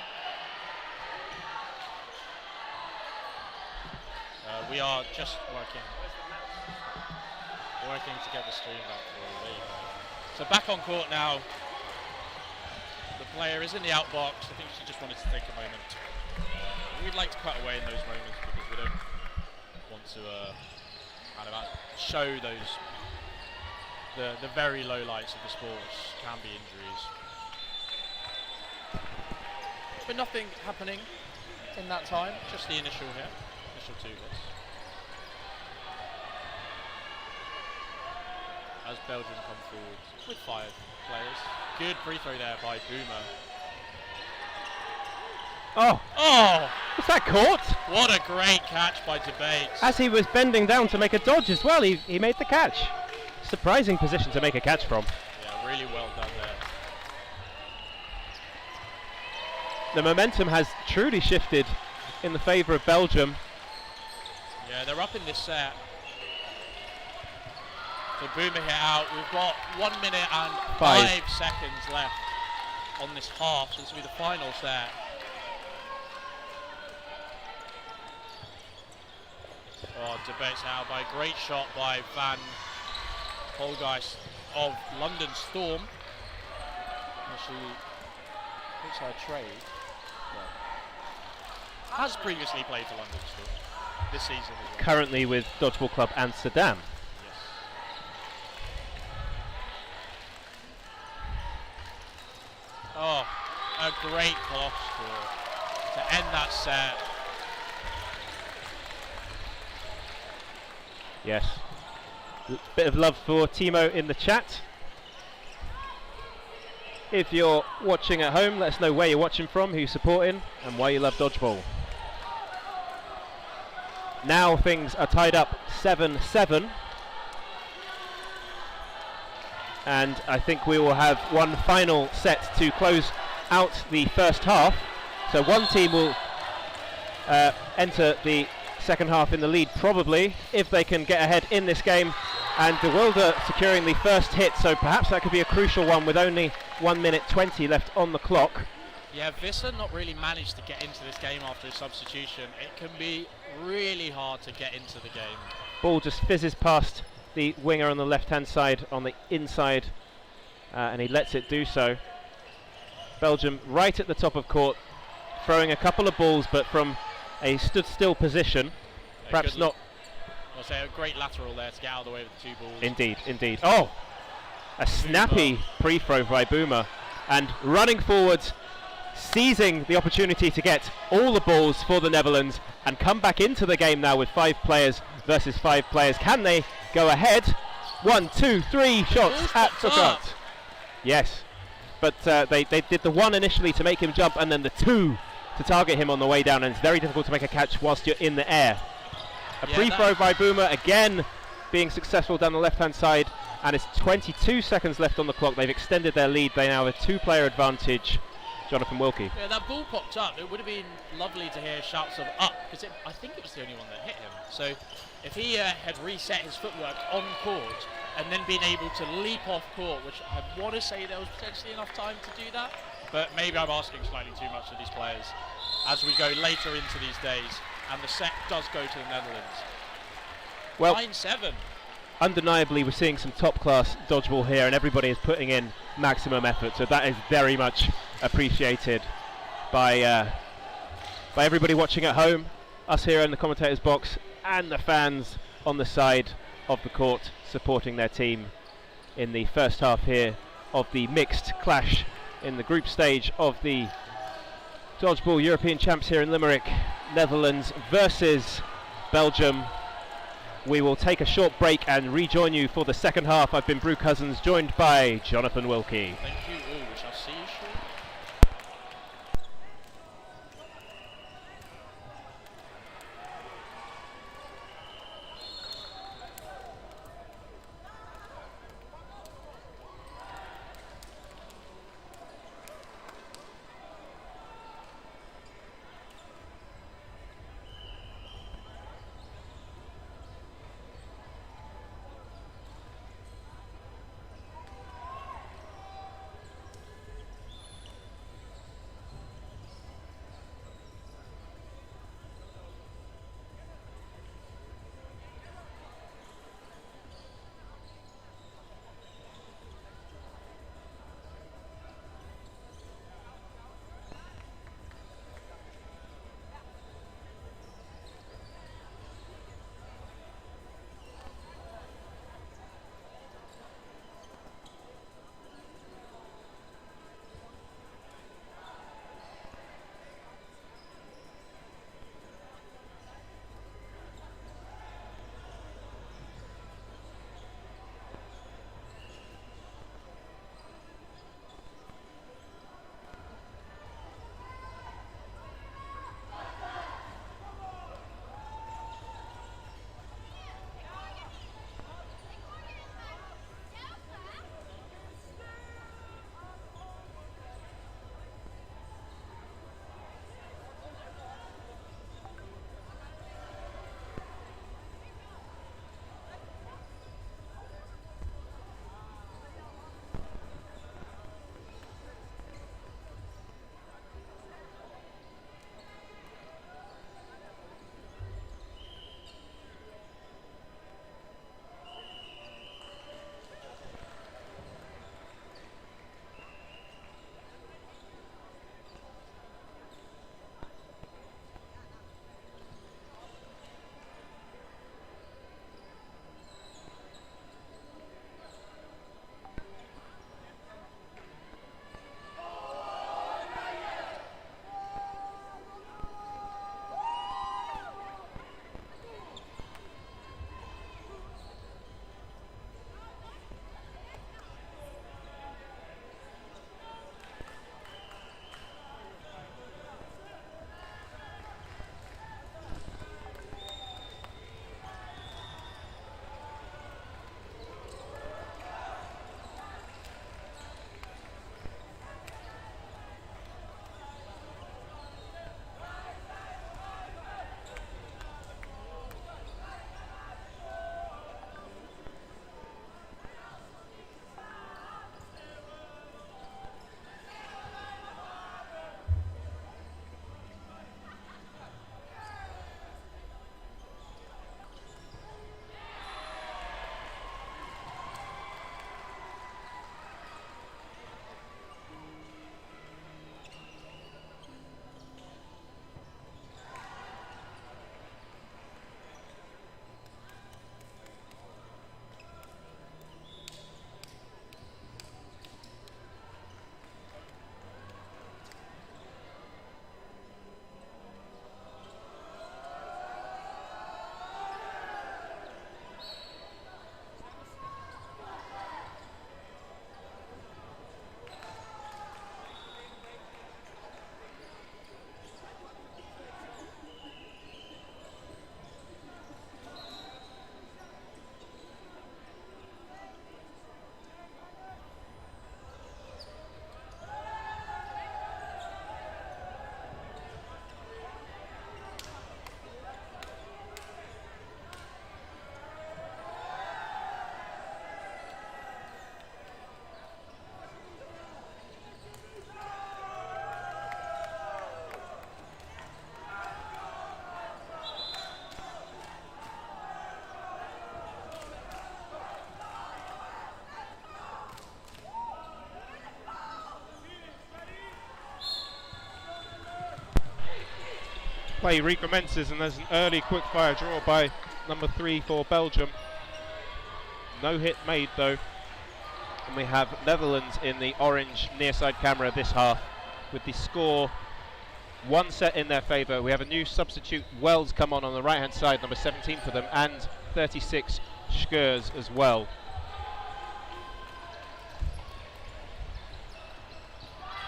We are just working to get the stream back for you. So back on court now. The player is in the outbox. I think she just wanted to take a moment. We'd like to cut away in those moments because we don't want to kind of show those the very low lights of the sport, which can be injuries. But nothing happening in that time. Just the initial hit, initial 2 hits. As Belgium come forward with 5 players. Good free throw there by Boomer. Oh, was that caught? What a great catch by Debates. As he was bending down to make a dodge as well, he made the catch. Surprising position to make a catch from. Yeah, really well done there. The momentum has truly shifted in the favour of Belgium. Yeah, they're up in this set. So Boomer hit out. We've got 1 minute and 5 seconds left on this half. So this will be the final set. Oh, Debates out by a great shot by Van Holgeist of London Storm. Actually, looks like a trade. Well, has previously played for London Storm this season as well. Currently with Dodgeball Club Amsterdam. Yes. Oh, a great cross to end that set. Yes. Bit of love for Timo in the chat. If you're watching at home, let us know where you're watching from, who you're supporting, and why you love Dodgeball. Now things are tied up 7-7. And I think we will have one final set to close out the first half. So one team will enter the second half in the lead, probably, if they can get ahead in this game. And De Wilde securing the first hit, so perhaps that could be a crucial one with only 1 minute 20 left on the clock. Yeah, Visser not really managed to get into this game after a substitution. It can be really hard to get into the game. Ball just fizzes past the winger on the left-hand side, on the inside, and he lets it do so. Belgium right at the top of court, throwing a couple of balls, but from a stood-still position. Perhaps not. I'll say a great lateral there to get out of the way with the 2 balls. Indeed, indeed. Oh, a snappy pre-throw by Boomer, and running forwards, seizing the opportunity to get all the balls for the Netherlands and come back into the game now with 5 players versus 5 players. Can they go ahead? 1, 2, 3 shots at the cut. Yes, but they did the 1 initially to make him jump, and then the 2 to target him on the way down, and it's very difficult to make a catch whilst you're in the air. A free throw by Boomer, again being successful down the left-hand side, and it's 22 seconds left on the clock. They've extended their lead. They now have a 2-player advantage. Jonathan Wilkie. Yeah, that ball popped up. It would have been lovely to hear shouts of up, because I think it was the only one that hit him. So if he had reset his footwork on court and then been able to leap off court, which I want to say there was potentially enough time to do that, but maybe I'm asking slightly too much of these players as we go later into these days, and the set does go to the Netherlands. Well, 9-7. Undeniably, we're seeing some top-class dodgeball here, and everybody is putting in maximum effort, so that is very much appreciated by everybody watching at home, us here in the commentators box, and the fans on the side of the court supporting their team in the first half here of the mixed clash in the group stage of the Dodgeball European Champs here in Limerick. Netherlands versus Belgium. We will take a short break and rejoin you for the second half. I've been Brew Cousins, joined by Jonathan Wilkie. Thank you all. We shall see you shortly. Play recommences, and there's an early quick fire draw by number 3 for Belgium. No hit made though. And we have Netherlands in the orange near side camera this half with the score 1 set in their favour. We have a new substitute, Wells, come on the right hand side, number 17 for them, and 36 Schkers as well.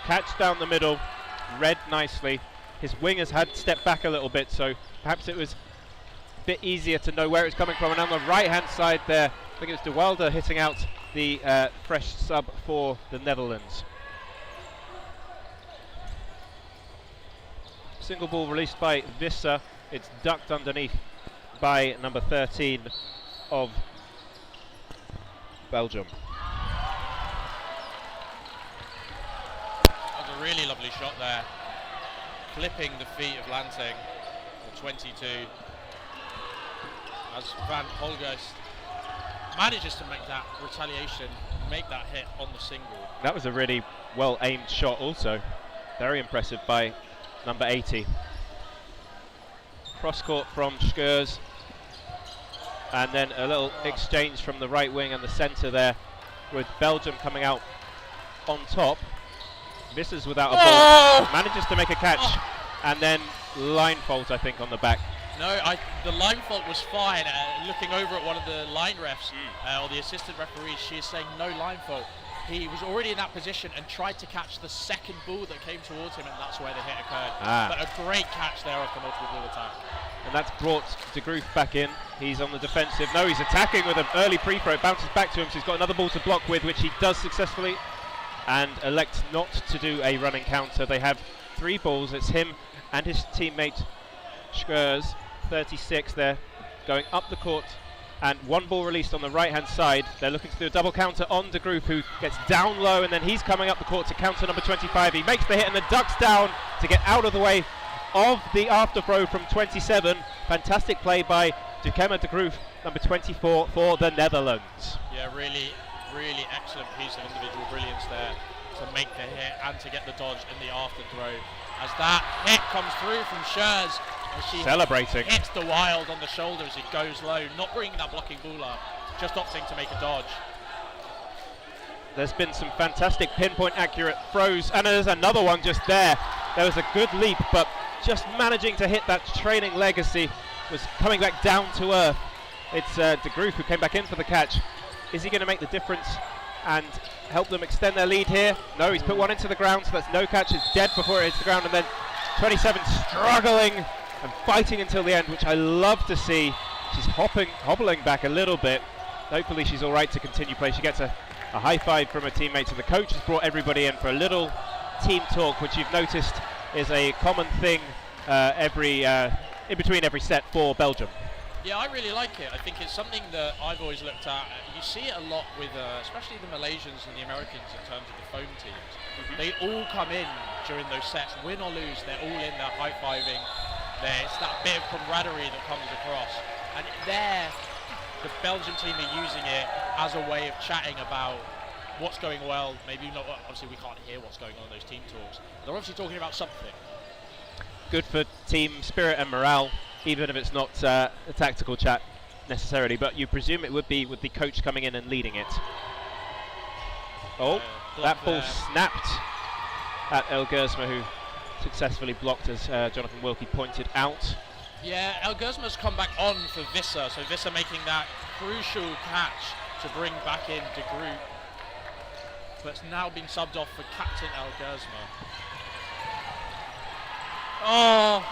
Catch down the middle, read nicely. His wingers had stepped back a little bit, so perhaps it was a bit easier to know where it's coming from. And on the right hand side there, I think it's De Wilde hitting out the fresh sub for the Netherlands. Single ball released by Visser. It's ducked underneath by number 13 of Belgium. That was a really lovely shot there. Clipping the feet of Lansing, the 22. As Van Holgeist manages to make that retaliation, make that hit on the single. That was a really well aimed shot also. Very impressive by number 80. Cross court from Schkers. And then a little exchange from the right wing and the centre there, with Belgium coming out on top. This is without a ball. Manages to make a catch. And then line fault, I think, on the back. No, the line fault was fine. Looking over at one of the line refs, or the assistant referee, she is saying no line fault. He was already in that position and tried to catch the second ball that came towards him, and that's where the hit occurred. But a great catch there off the multiple ball attack. And that's brought De Groot back in. He's on the defensive. No, he's attacking with an early pre-throw. It bounces back to him, so he's got another ball to block with, which he does successfully, and elects not to do a running counter. They have 3 balls. It's him and his teammate Schkers, 36 there, going up the court, and 1 ball released on the right hand side. They're looking to do a double counter on De Groot, who gets down low, and then he's coming up the court to counter number 25. He makes the hit and then ducks down to get out of the way of the after throw from 27. Fantastic play by Dukema De Groot, number 24 for the Netherlands. Yeah, really excellent piece of individual brilliance there to make the hit and to get the dodge in the after throw. As that hit comes through from Schkers, she celebrating, hits De Wilde on the shoulder as it goes low, not bringing that blocking ball up, just opting to make a dodge. There's been some fantastic pinpoint accurate throws, and there's another one just there. There was a good leap, but just managing to hit that training legacy was coming back down to earth. It's De Groot who came back in for the catch. Is he going to make the difference and help them extend their lead here? No, he's put one into the ground, so that's no catch. It's dead before it hits the ground, and then 27 struggling and fighting until the end, which I love to see. She's hobbling back a little bit. Hopefully she's all right to continue play. She gets a high five from her teammates, and the coach has brought everybody in for a little team talk, which you've noticed is a common thing in between every set for Belgium. Yeah, I really like it. I think it's something that I've always looked at. You see it a lot with, especially the Malaysians and the Americans in terms of the foam teams. They all come in during those sets, win or lose, they're all in there high-fiving. It's that bit of camaraderie that comes across. And there, the Belgian team are using it as a way of chatting about what's going well. Maybe not, obviously we can't hear what's going on in those team talks. They're obviously talking about something. Good for team spirit and morale, even if it's not a tactical chat necessarily, but you presume it would be with the coach coming in and leading it. That ball snapped at El Gersma, who successfully blocked, as Jonathan Wilkie pointed out. Yeah, El Gersma's come back on for Visser, so Visser making that crucial catch to bring back in De Groot, but it's now been subbed off for captain El Gersma. Oh,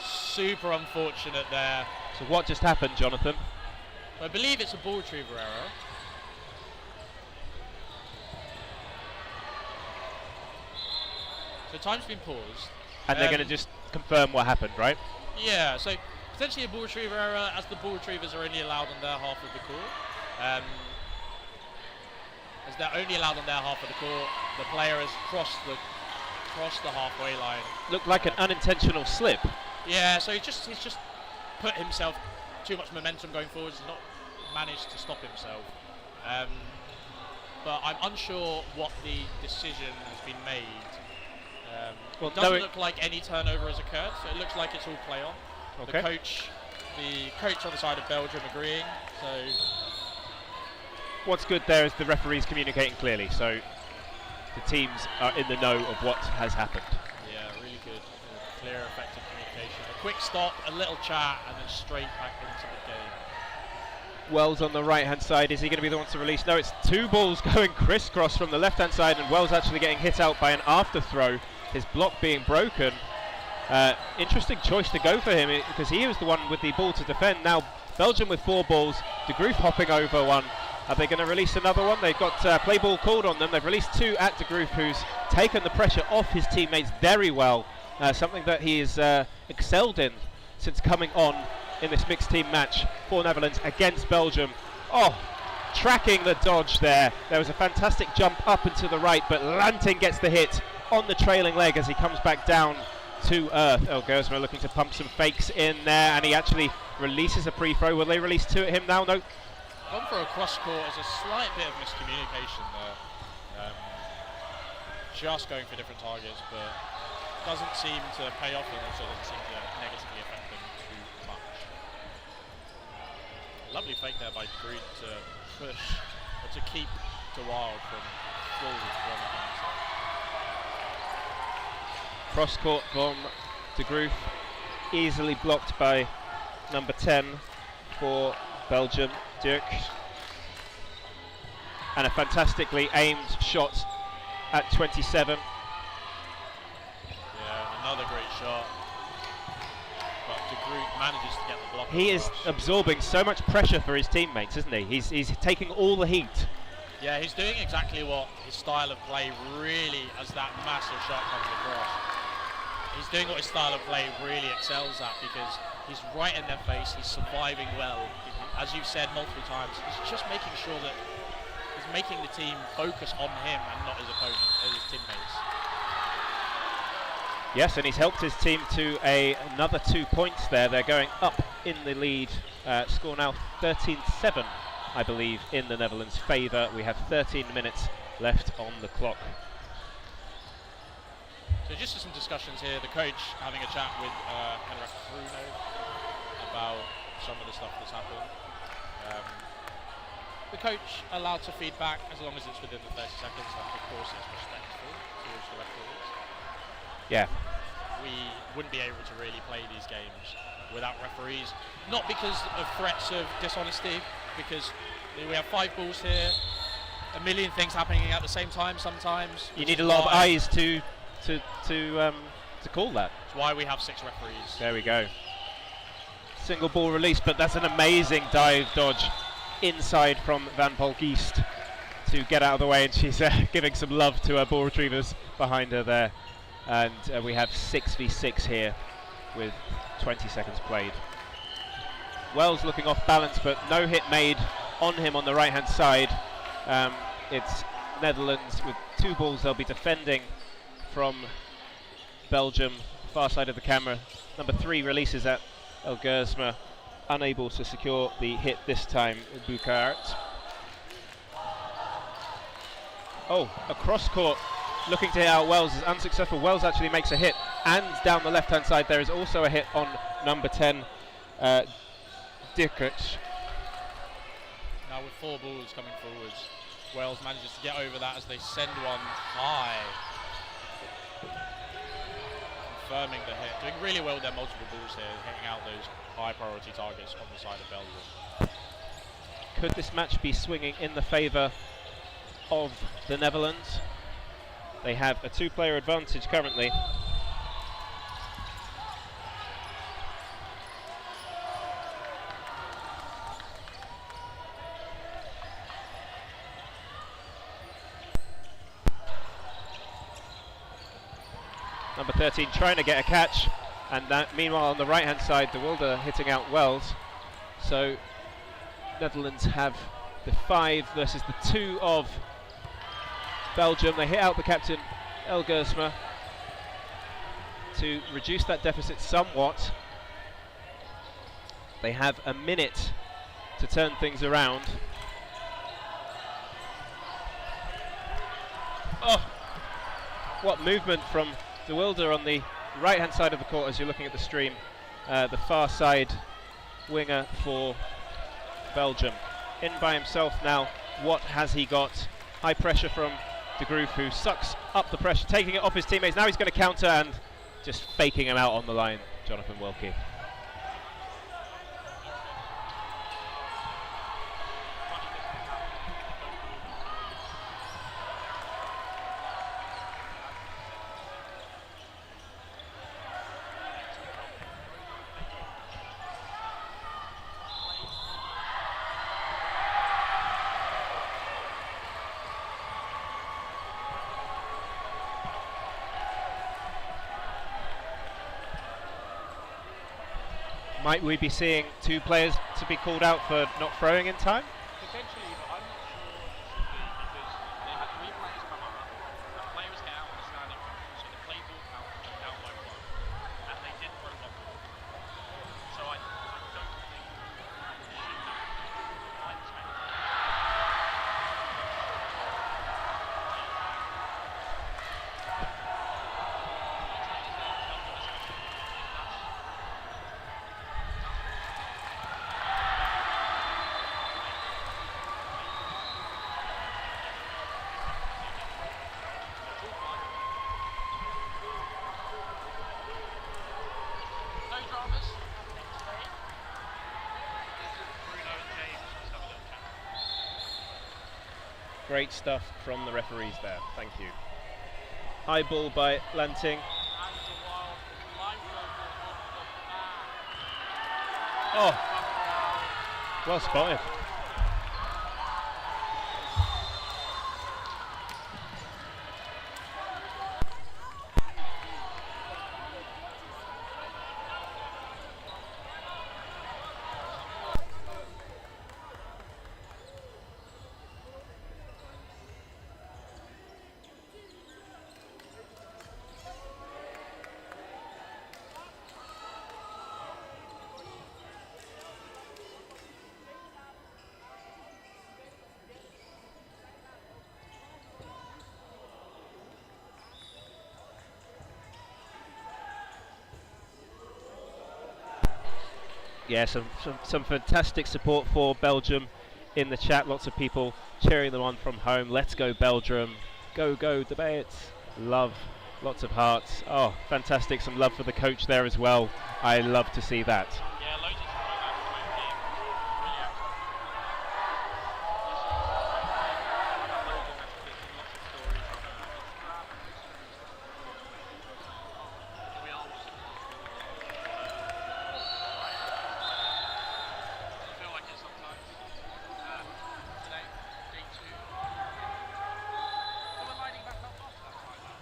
super unfortunate there. So what just happened, Jonathan? I believe it's a ball retriever error. So time's been paused. And they're going to just confirm what happened, right? Yeah, so potentially a ball retriever error, as the ball retrievers are only allowed on their half of the court. As they're only allowed on their half of the court, the player has crossed the halfway line. Looked like an unintentional slip. Yeah, so he's just put himself too much momentum going forward. He's not managed to stop himself. But I'm unsure what the decision has been made. Well, It doesn't look like any turnover has occurred, so it looks like it's all play on. Okay. The coach on the side of Belgium agreeing. So What's good there is the referees communicating clearly, so the teams are in the know of what has happened. yeah, really good, clear, effective communication. A quick stop, a little chat, and then straight back into the game. Wells on the right-hand side, is he going to be the one to release? No, it's two balls going crisscross from the left-hand side, and Wells actually getting hit out by an after throw, his block being broken. Interesting choice to go for him, because he was the one with the ball to defend. Now Belgium with 4 balls, De Groot hopping over one. Are they going to release another one? They've got play ball called on them. They've released 2 at De Groot, who's taken the pressure off his teammates very well, something that he has excelled in since coming on in this mixed team match for Netherlands against Belgium. Oh, tracking the dodge there. There was a fantastic jump up and to the right, but Lanting gets the hit on the trailing leg as he comes back down to earth. Gersma looking to pump some fakes in there, and he actually releases a pre-throw. Will they release 2 at him now? No. Gone for a cross court as a slight bit of miscommunication there. Just going for different targets, but doesn't seem to pay off, and also doesn't seem to negatively affect them too much. Lovely fake there by Green to push, or to keep DeWild from full running answer. Cross court from De Groot, easily blocked by number 10 for Belgium, Dirk. And a fantastically aimed shot at 27. Yeah, another great shot. But De Groot manages to get the block. He is absorbing so much pressure for his teammates, isn't he? He's taking all the heat. Yeah, he's doing exactly what his style of play really, as that massive shot comes across. He's doing what his style of play really excels at, because he's right in their face, he's surviving well. As you've said multiple times, he's just making sure that he's making the team focus on him and not his opponent, his teammates. Yes, and he's helped his team to another 2 points there. They're going up in the lead. Score now 13-7, I believe, in the Netherlands' favour. We have 13 minutes left on the clock. So just some discussions here, the coach having a chat with Henrik Bruno about some of the stuff that's happened. The coach allowed to feedback as long as it's within the 30 seconds, and of course it's respectful towards the referees. Yeah. We wouldn't be able to really play these games without referees, not because of threats of dishonesty, because we have 5 balls here, a million things happening at the same time sometimes. You need a lot of eyes to call that. That's why we have 6 referees. There we go. Single ball release, but that's an amazing dive dodge inside from Van Polgeest to get out of the way, and she's giving some love to her ball retrievers behind her there. And we have 6v6 here with 20 seconds played. Wells looking off balance, but no hit made on him on the right hand side. It's Netherlands with 2 balls. They'll be defending from Belgium, far side of the camera. Number 3 releases at Gersma, unable to secure the hit this time. Bukart. Oh, a cross court looking to hit out Wells is unsuccessful. Wells actually makes a hit, and down the left hand side there is also a hit on number 10, Dirkert. Now with 4 balls coming forwards, Wales manages to get over that as they send one high. Confirming the hit. Doing really well with their multiple balls here, hitting out those high priority targets on the side of Belgium. Could this match be swinging in the favour of the Netherlands? They have a 2-player advantage currently. Number 13 trying to get a catch, and meanwhile on the right hand side De Wilde hitting out Wells. So Netherlands have the 5 versus the 2 of Belgium. They hit out the captain El Gersma to reduce that deficit somewhat. They have a minute to turn things around. Oh, what movement from De Wilde on the right-hand side of the court as you're looking at the stream, the far side winger for Belgium. In by himself now. What has he got? High pressure from De Groove, who sucks up the pressure, taking it off his teammates. Now he's going to counter and just faking him out on the line, Jonathan Wilkie. Might we be seeing two players to be called out for not throwing in time? Potentially, but I'm not sure it should be because they had 3 players come up, the player was out on the standing front, so the play ball out by 1, and they did throw one ball. So I don't think it should be. Great stuff from the referees there, thank you. High ball by Lanting. Oh, well spotted. Yeah, some fantastic support for Belgium in the chat. Lots of people cheering them on from home. Let's go Belgium. Go, go, debate. Love. Lots of hearts. Oh, fantastic. Some love for the coach there as well. I love to see that. Yeah, loads of support about the home team. Really active. Loads of messages and lots of stories on Instagram. We all feel like it sometimes. Today, day 2. So we're lining back up after that time now.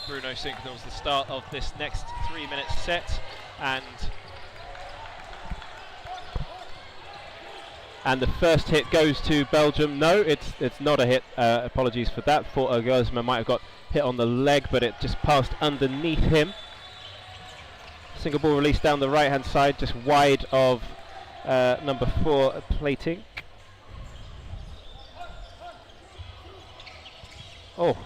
Bruno signals the start of this next 3-minute set, and the first hit goes to Belgium. No, it's not a hit. Apologies for that. Thought Guzman might have got hit on the leg, but it just passed underneath him. Single ball released down the right-hand side, just wide of number 4 Plating. Oh.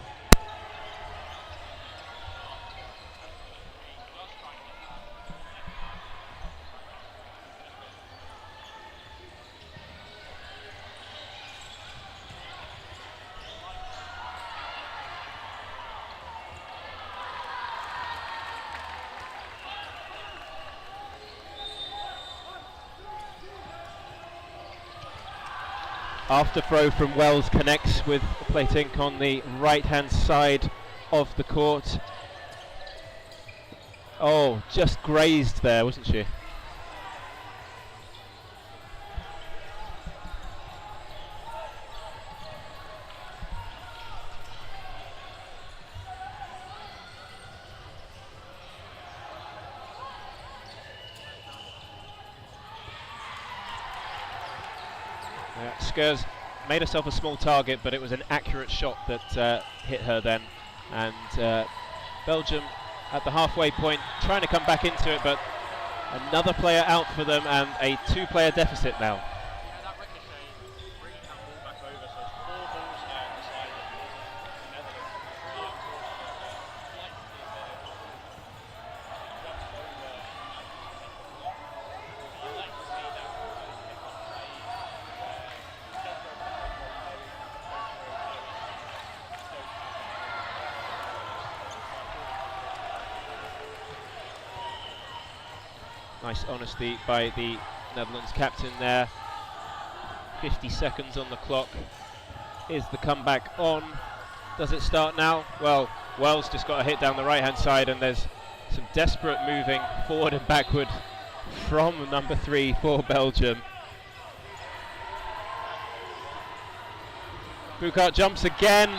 After throw from Wells connects with Platink on the right-hand side of the court. Oh, just grazed there, wasn't she? Skurs made herself a small target, but it was an accurate shot that hit her then. And Belgium at the halfway point trying to come back into it, but another player out for them and a 2-player deficit now. Yeah, that ricochet Nice honesty by the Netherlands captain there. 50 seconds on the clock. Is the comeback on? Does it start now? Well, Wells just got a hit down the right-hand side, and there's some desperate moving forward and backward from number 3 for Belgium. Bukart jumps again.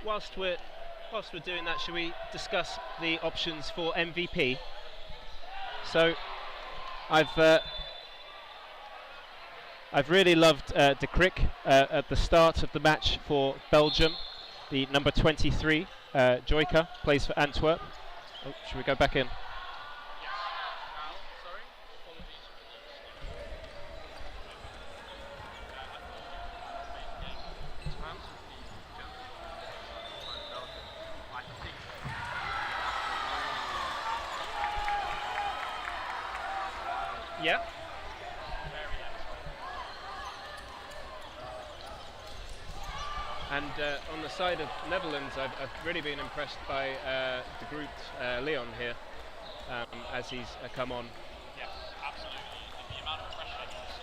Whilst we're doing that, should we discuss the options for MVP? So, I've really loved De Krik at the start of the match for Belgium. The number 23, Joyka, plays for Antwerp. Oh, should we go back in? Yeah. And on the side of Netherlands, I've really been impressed by the group Leon here as he's come on. Yes, absolutely. The amount of pressure he's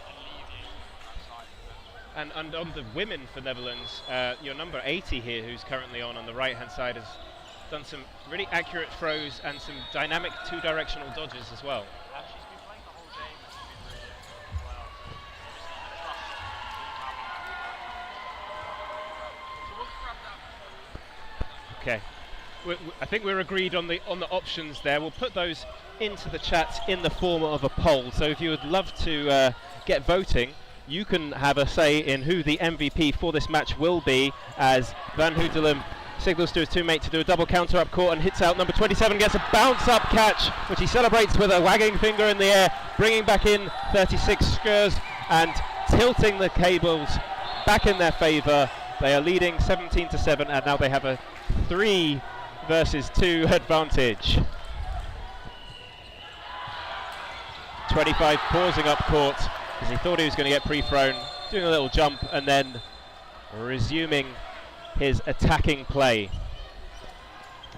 alleviating that side. And on the women for Netherlands, your number 80 here, who's currently on the right-hand side, has done some really accurate throws and some dynamic two-directional dodges as well. Okay, I think we're agreed on the options there. We'll put those into the chat in the form of a poll. So if you would love to get voting, you can have a say in who the MVP for this match will be, as Van Hootelum signals to his teammate to do a double counter up court and hits out. Number 27 gets a bounce up catch, which he celebrates with a wagging finger in the air, bringing back in 36 Skurs and tilting the cables back in their favour. They are leading 17-7, and now they have a 3 versus 2 advantage. 25 pausing up court because he thought he was going to get pre-thrown, doing a little jump and then resuming his attacking play.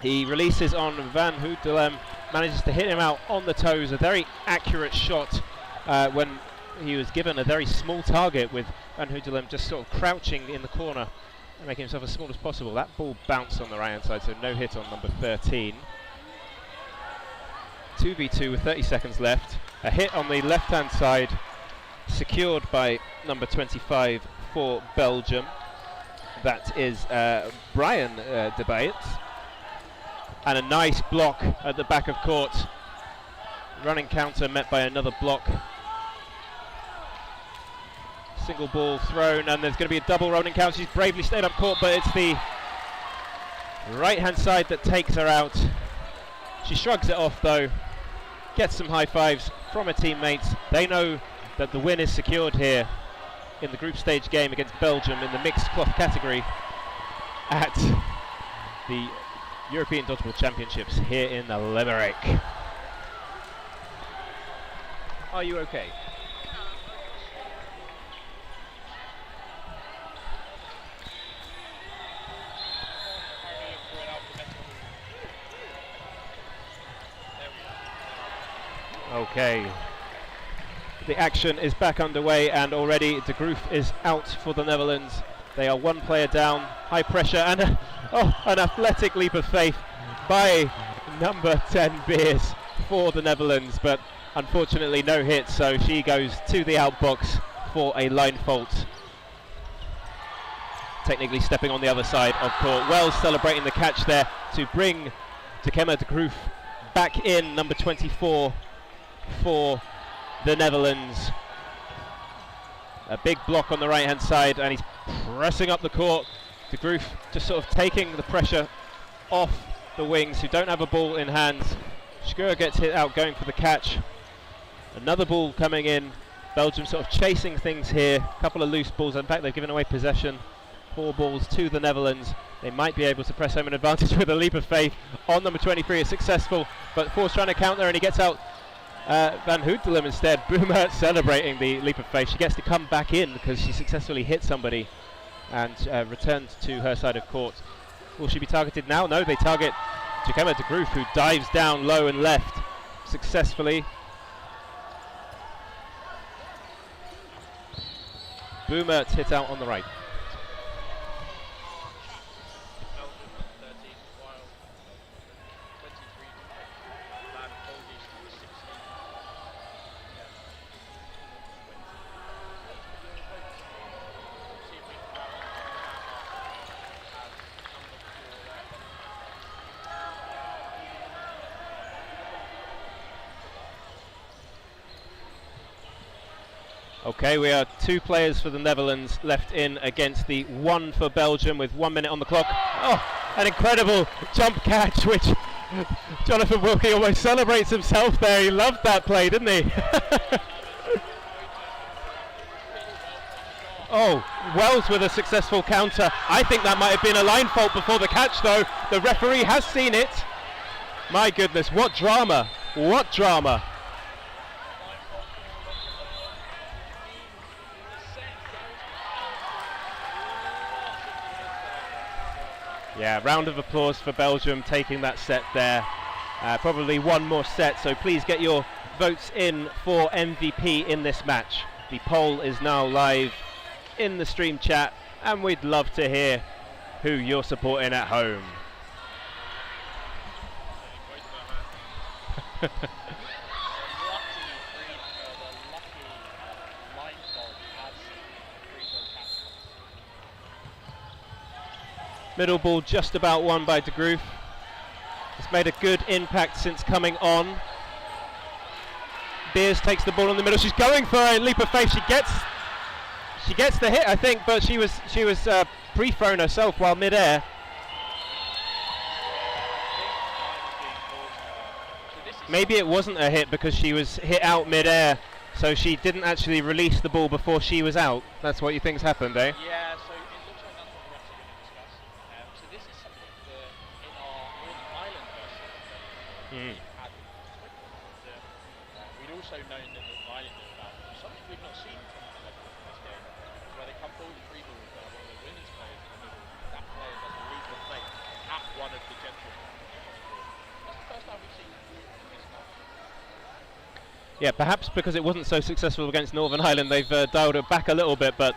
He releases on Van Hootelum, manages to hit him out on the toes, a very accurate shot when he was given a very small target, with Van Hootelum just sort of crouching in the corner and making himself as small as possible. That ball bounced on the right hand side, so no hit on number 13. 2v2 with 30 seconds left. A hit on the left hand side, secured by number 25 for Belgium. That is Brian de Bayet. And a nice block at the back of court. Running counter met by another block. Single ball thrown, and there's going to be a double running counter. She's bravely stayed up court, but it's the right hand side that takes her out. She shrugs it off though, gets some high fives from her teammates. They know that the win is secured here in the group stage game against Belgium in the mixed cloth category at the European Dodgeball Championships here in Limerick. Are you okay? Okay. The action is back underway, and already De Groot is out for the Netherlands. They are one player down, high pressure, and an athletic leap of faith by number 10 Beers for the Netherlands, but unfortunately no hit, so she goes to the outbox for a line fault. Technically stepping on the other side of court. Wells celebrating the catch there to bring Tekema De Groot back in, number 24 for the Netherlands. A big block on the right hand side, and he's pressing up the court. De Groot just sort of taking the pressure off the wings, who don't have a ball in hands. Schur gets hit out going for the catch. Another ball coming in. Belgium sort of chasing things here. A couple of loose balls. In fact, they've given away possession. 4 balls to the Netherlands. They might be able to press home an advantage with a leap of faith on number 23. It's successful, but Force trying to counter, and he gets out Van Hoedelem instead. Boomer celebrating the leap of faith. She gets to come back in because she successfully hit somebody and returned to her side of court. Will she be targeted now? No, they target Tekema De Groot, who dives down low and left successfully. Boomer hit out on the right. Okay, we are 2 players for the Netherlands left in against the 1 for Belgium with 1 minute on the clock. Oh, an incredible jump catch, which Jonathan Wilkie almost celebrates himself there. He loved that play, didn't he? Oh, Wells with a successful counter. I think that might have been a line fault before the catch, though. The referee has seen it. My goodness, what drama. What drama. Yeah, round of applause for Belgium taking that set there. Probably one more set, so please get your votes in for MVP in this match. The poll is now live in the stream chat, and we'd love to hear who you're supporting at home. Middle ball just about won by De Groot. It's made a good impact since coming on. Beers takes the ball in the middle. She's going for a leap of faith. She gets the hit, I think, but she was pre-thrown herself while mid-air. Maybe it wasn't a hit because she was hit out mid-air, so she didn't actually release the ball before she was out. That's what you think's happened, eh? Yeah, so it looks like that's what the refs are going to discuss. So this is something that in our Northern Ireland version we've had we'd also known that Northern Ireland knew about something we've not seen from the Netherlands in this game, where they come forward with 3 balls, one of the women's players in the middle, that player does a leap of faith at one of the gentlemen. That's the first time we've seen this match. Yeah, perhaps because it wasn't so successful against Northern Ireland, they've dialed it back a little bit, but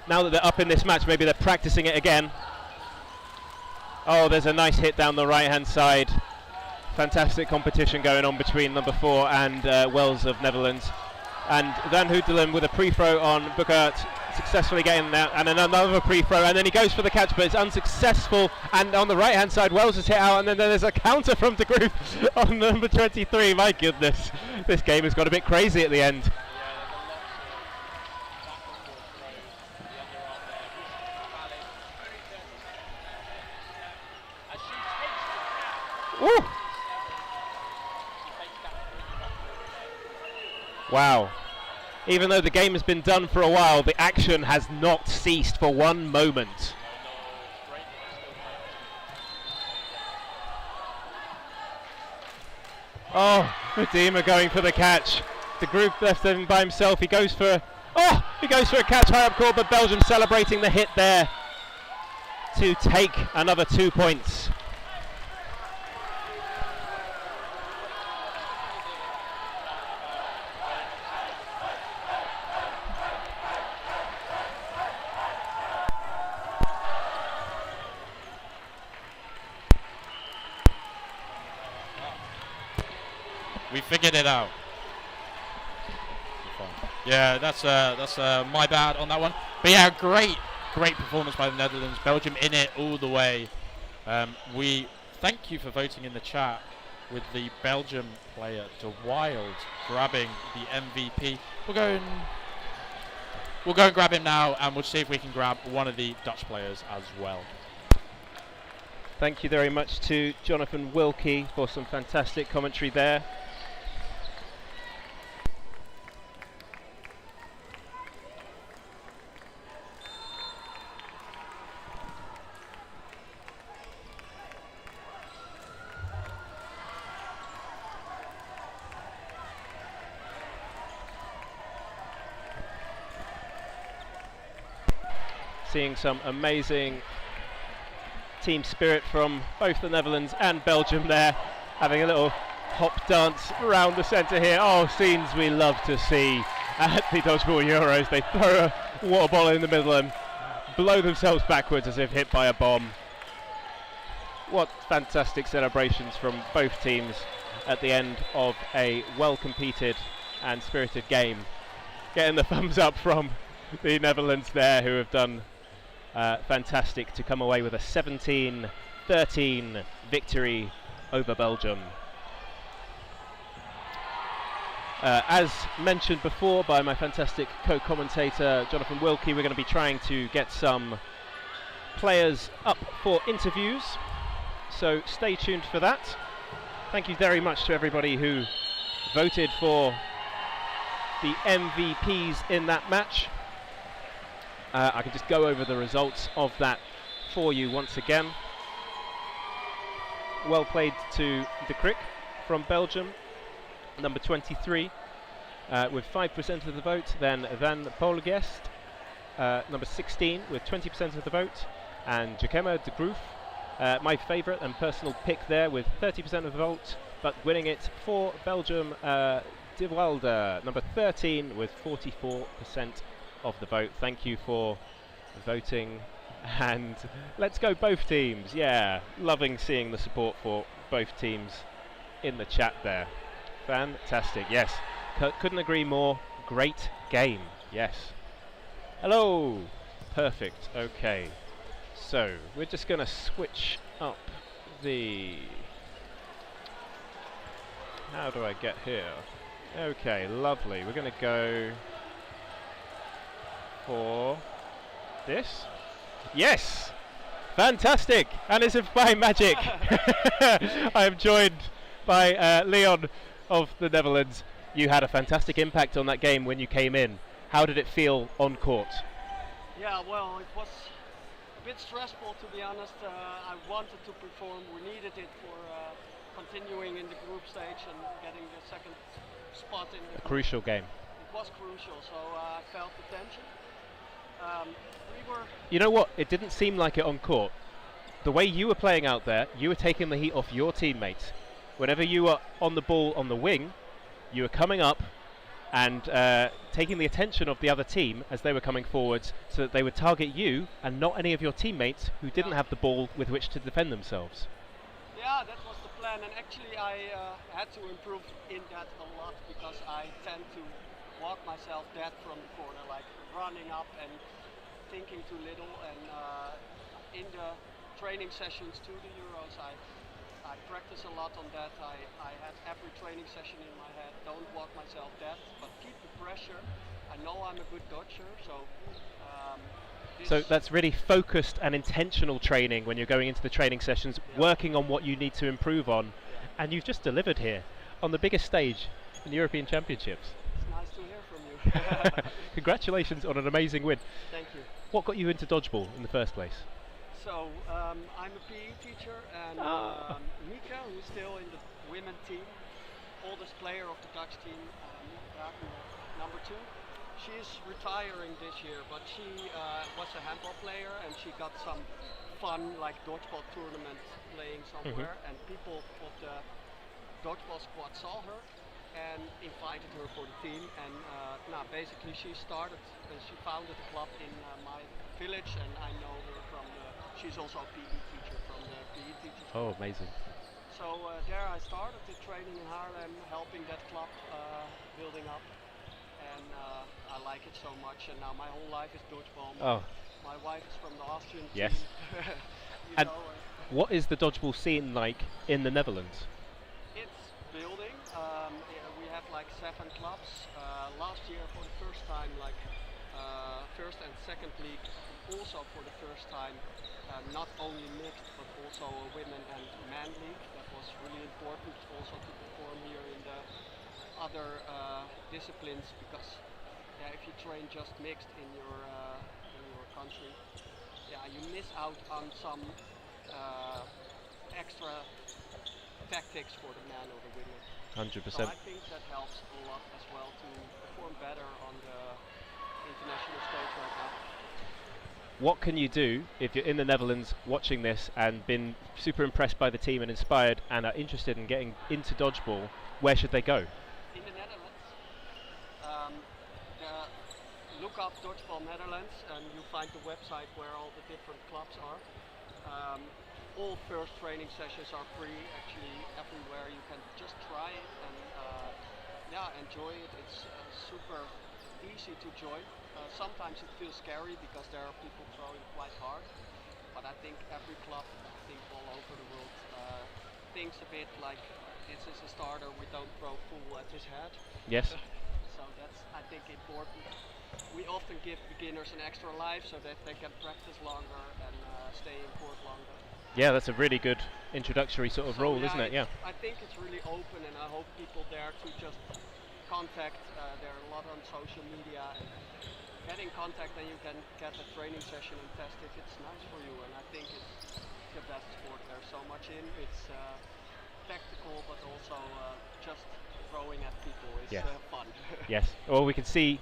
now that they're up in this match, maybe they're practicing it again. Oh, there's a nice hit down the right-hand side. Fantastic competition going on between number 4 and Wells of Netherlands. And Van Hoedelem with a pre-throw on Bukert, successfully getting that, and another pre-throw, and then he goes for the catch, but it's unsuccessful. And on the right-hand side, Wells is hit out, and then there's a counter from De Groot on number 23. My goodness, this game has got a bit crazy at the end. Ooh. Wow. Even though the game has been done for a while, the action has not ceased for one moment. Oh, Redeemer going for the catch. The group left him by himself. He goes for a catch high up court, but Belgium celebrating the hit there to take another 2 points. We figured it out. Yeah, that's my bad on that one. But yeah, great performance by the Netherlands. Belgium in it all the way. We thank you for voting in the chat with the Belgium player De Wild grabbing the MVP. We'll go and grab him now, and we'll see if we can grab one of the Dutch players as well. Thank you very much to Jonathan Wilkie for some fantastic commentary there. Seeing some amazing team spirit from both the Netherlands and Belgium there, having a little hop dance around the centre here. Oh, scenes we love to see at the Dodgeball Euros. They throw a water ball in the middle and blow themselves backwards as if hit by a bomb. What fantastic celebrations from both teams at the end of a well-competed and spirited game. Getting the thumbs up from the Netherlands there, who have done fantastic to come away with a 17-13 victory over Belgium. As mentioned before by my fantastic co-commentator Jonathan Wilkie, we're going to be trying to get some players up for interviews, so stay tuned for that. Thank you very much to everybody who voted for the MVPs in that match. I can just go over the results of that for you once again. Well played to De Crick from Belgium, number 23, with 5% of the vote. Then Van Polgest, number 16, with 20% of the vote. And Jakema de Groef, my favourite and personal pick there, with 30% of the vote, but winning it for Belgium, De Wilde, number 13, with 44% of the vote. Thank you for voting, and let's go both teams. Yeah, loving seeing the support for both teams in the chat there. Fantastic. Yes, couldn't agree more. Great game. Yes. Hello. Perfect. Okay, so we're just going to switch up the... How do I get here? Okay, lovely. We're going to go for this. Yes, fantastic, and it's by magic. I am joined by Leon of the Netherlands. You had a fantastic impact on that game when you came in. How did it feel on court? Yeah, well, it was a bit stressful, to be honest. I wanted to perform. We needed it for continuing in the group stage and getting the second spot in the crucial game. It was crucial, so I felt the tension. You know what? It didn't seem like it on court. The way you were playing out there, you were taking the heat off your teammates. Whenever you were on the ball on the wing, you were coming up and taking the attention of the other team as they were coming forwards, so that they would target you and not any of your teammates who didn't have the ball with which to defend themselves. Yeah, that was the plan, and actually I had to improve in that a lot, because I tend to walk myself dead from the corner, like running up and thinking too little. And in the training sessions to the Euros, I practice a lot on that. I had every training session in my head, don't walk myself dead, but keep the pressure. I know I'm a good dodger, so so that's really focused and intentional training when you're going into the training sessions, working on what you need to improve on, and you've just delivered here on the biggest stage in the European Championships. It's nice to hear from you. Congratulations on an amazing win. Thank you. What got you into dodgeball in the first place? So I'm a PE teacher, and Mika, who's still in the women team, oldest player of the Dutch team, number 2. She's retiring this year, but she was a handball player, and she got some fun, like dodgeball tournament playing somewhere, and people of the dodgeball squad saw her and invited her for the team, and basically she founded a club in my village, and I know her from she's also a PE teacher from the PE teachers. Oh, amazing. So there I started the training in Haarlem, helping that club building up, and I like it so much. And now my whole life is dodgeball. Oh. My wife is from the Austrian Yes. team. And know, what is the dodgeball scene like in the Netherlands? it's building. We have like 7 clubs. Last year, for the first time, like first and second league, also for the first time, not only mixed but also a women and men league. That was really important also to perform here in the other disciplines, because if you train just mixed in your country, you miss out on some extra tactics for the men or the women. 100%. So I think that helps a lot as well to perform better on the international stage right now. What can you do if you're in the Netherlands watching this and been super impressed by the team and inspired and are interested in getting into dodgeball? Where should they go? In the Netherlands, look up Dodgeball Netherlands and you find the website where all the different clubs are. All first training sessions are free actually everywhere. You can just try it and enjoy it. It's super easy to join. Sometimes it feels scary because there are people throwing quite hard, but I think every club, all over the world, thinks a bit like this is a starter, we don't throw full at his head. Yes. So that's, I think, important. We often give beginners an extra life so that they can practice longer and stay in court longer. Yeah, that's a really good introductory sort of role, isn't it? Yeah. I think it's really open, and I hope people dare to just contact. There are a lot on social media. And get in contact, and you can get a training session and test if it's nice for you. And I think it's the best sport. There's so much in. It's tactical, but also just throwing at people is fun. Yes. Well, we can see,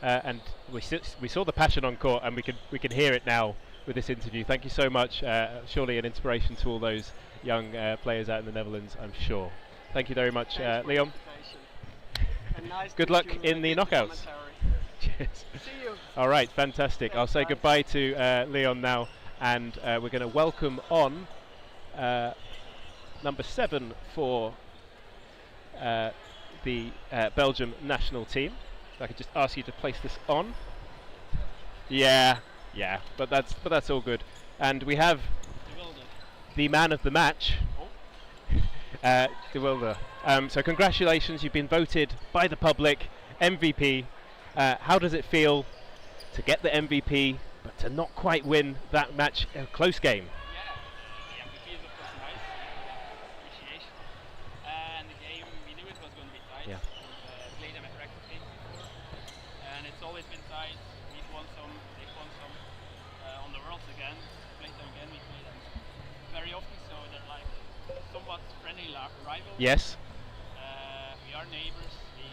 and we saw the passion on court, and we can hear it now with this interview. Thank you so much. Surely an inspiration to all those young players out in the Netherlands, I'm sure. Thank you very much, Leon. And nice Good luck in the knockouts. Cheers. See you. All right, fantastic. Thanks, I'll say guys. goodbye to Leon now, and we're going to welcome on number 7 for the Belgium national team. If I could just ask you to place this on. Yeah, but that's all good. And we have the man of the match, De Wilde. So congratulations, you've been voted by the public MVP. How does it feel to get the MVP, but to not quite win that match, a close game? The MVP is of course nice, appreciation. And the game, we knew it was going to be tight. Yeah. Played them at record games before, and it's always been tight. We've won some, they've won some. On the Worlds again, played them again. We play them very often, so they're like somewhat friendly rivals. Yes. We are neighbors. We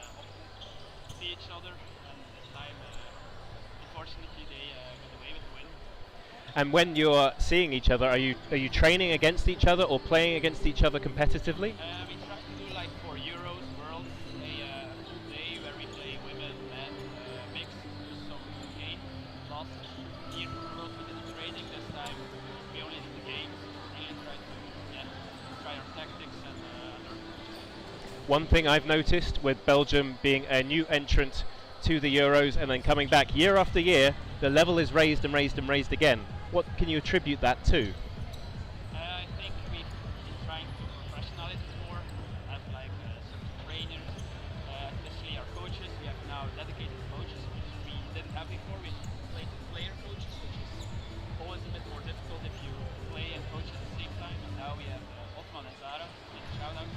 often see each other, and this time, unfortunately, they got away with the win. And when you're seeing each other, are you training against each other or playing against each other competitively? We try to do like for Euros, Worlds, a day where we play women, men, mixed, some game. Last year for Worlds we did the training, this time we only did the games. Really try to try our tactics and learn. One thing I've noticed with Belgium being a new entrant to the Euros and then coming back year after year, the level is raised and raised and raised again. What can you attribute that to? I think we've been trying to professionalize it more, have like some trainers, especially our coaches. We have now dedicated coaches, which we didn't have before. We played with player coaches, which is always a bit more difficult if you play and coach at the same time. And now we have Otman and Zara, shout out.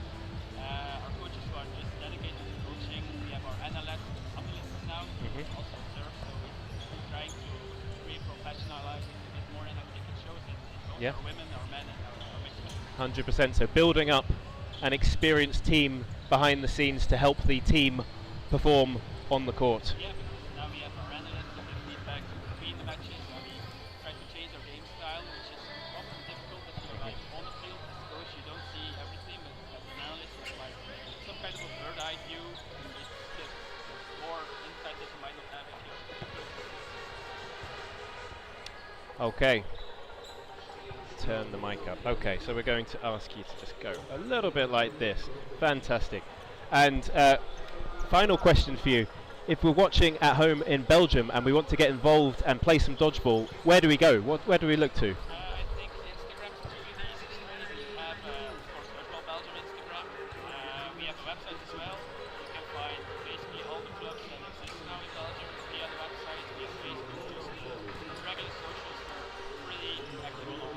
Our coaches who are just dedicated to coaching. We have our analysts now, also observe, so we're trying to really professionalize it a bit more, and I think it shows in both our women, our men, and our mixed men. 100%. So building up an experienced team behind the scenes to help the team perform on the court. Yeah, because now we have our analysts who give feedback between the matches, and we try to change our game style, which is often difficult if you're like on the field as a coach. You don't see everything, but as an analyst, it's like some kind of a bird-eye view. It gives more insight that you might not have if you're. Okay. turn the mic up. Okay, so we're going to ask you to just go a little bit like this. Fantastic. And final question for you. If we're watching at home in Belgium and we want to get involved and play some dodgeball, where do we go? Where do we look to? I think Instagram is usually the easiest way. We have, of course, Dodgeball Belgium Instagram. We have a website as well. You can find basically all the clubs that exist now in Belgium via the website, via Facebook, just regular socials. Pretty active on all.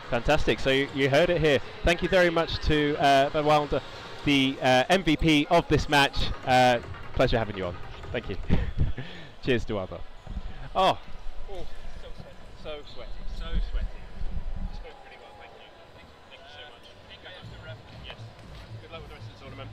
Fantastic. So you heard it here. Thank you very much to Van Wilder, the MVP of this match. Pleasure having you on. Thank you. Cheers, Duava. Oh, so sweaty. So sweaty. So sweaty. Spoke pretty well. Thank you. Thank you so much. Thank you very much, the ref. Yes. Good luck with the rest of the tournament.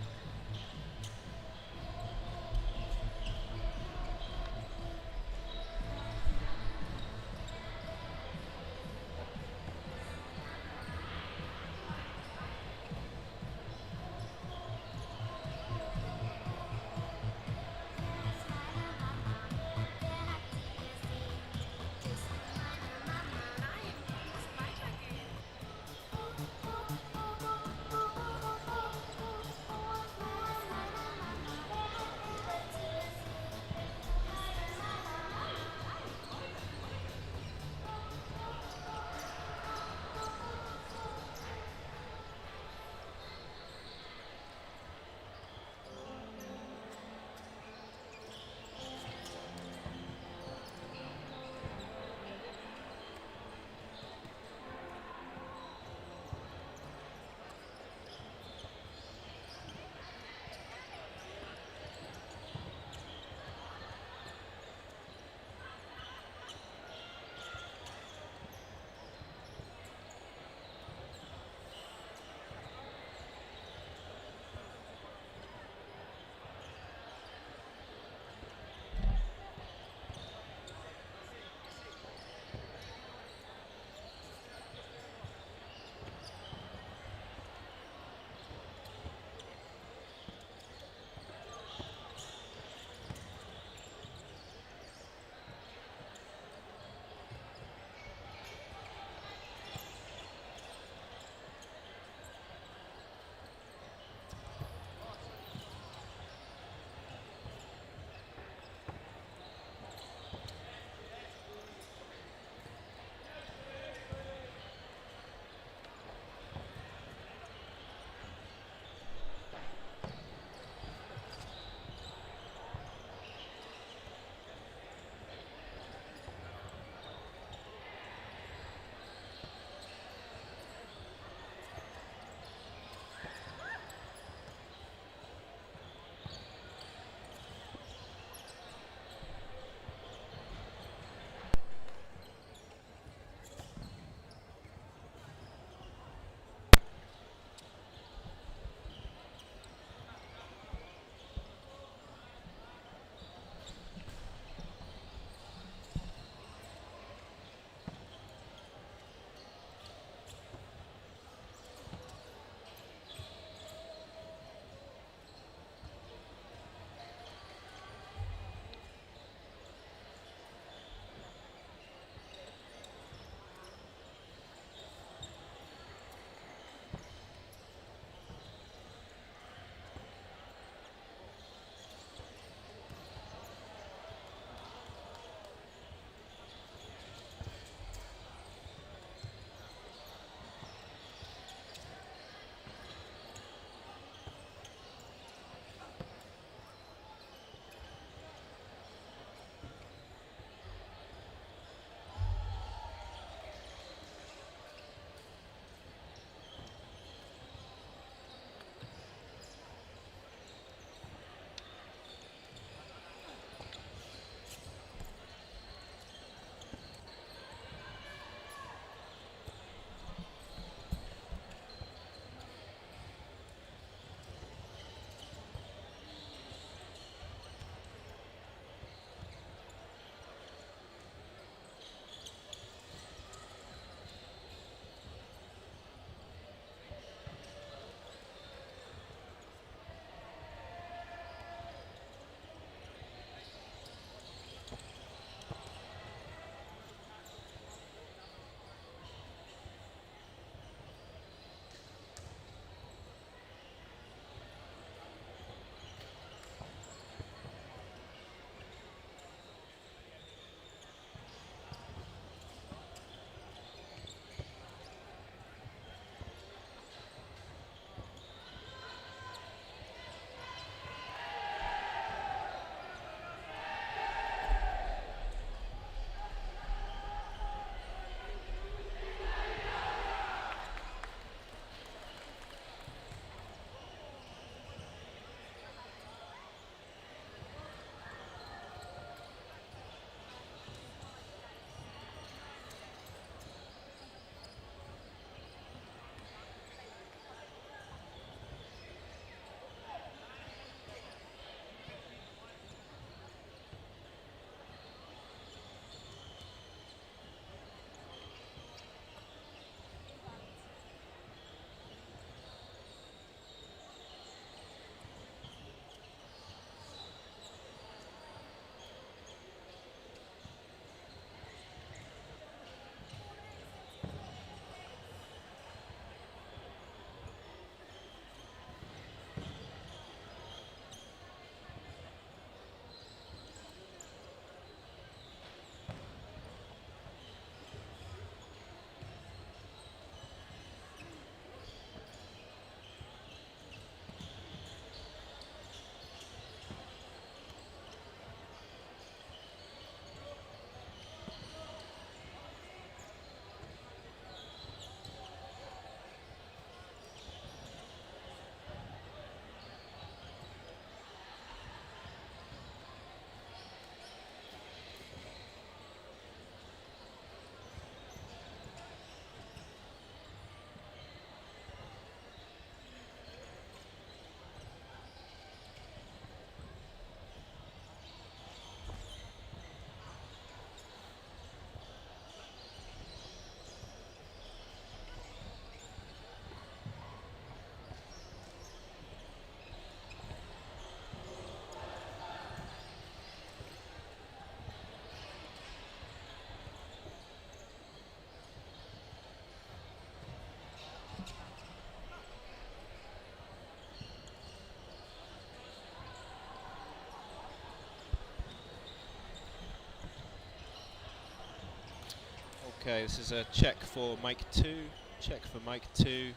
Okay, this is a check for mic 2. Check for mic 2.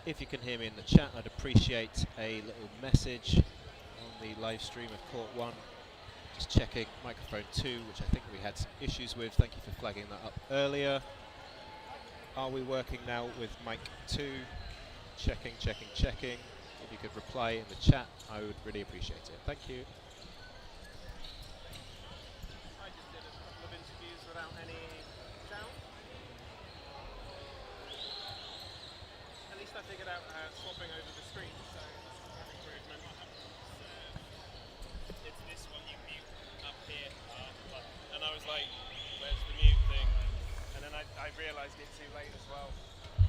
If you can hear me in the chat, I'd appreciate a little message on the live stream of Court 1. Just checking microphone 2, which I think we had some issues with. Thank you for flagging that up earlier. Are we working now with mic 2? Checking, checking, checking. If you could reply in the chat, I would really appreciate it. Thank you. I just did a couple of interviews without any sound. At least I figured out swapping over the screen, so that's an improvement. It's this one you mute up here, and I was like, where's the mute thing? And then I realised it too late as well.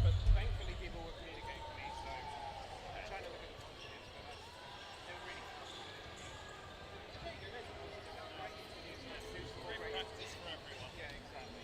But thankfully people were communicating with me, so I'm trying to look at the positives, but they were really great practice for everyone. Yeah, exactly.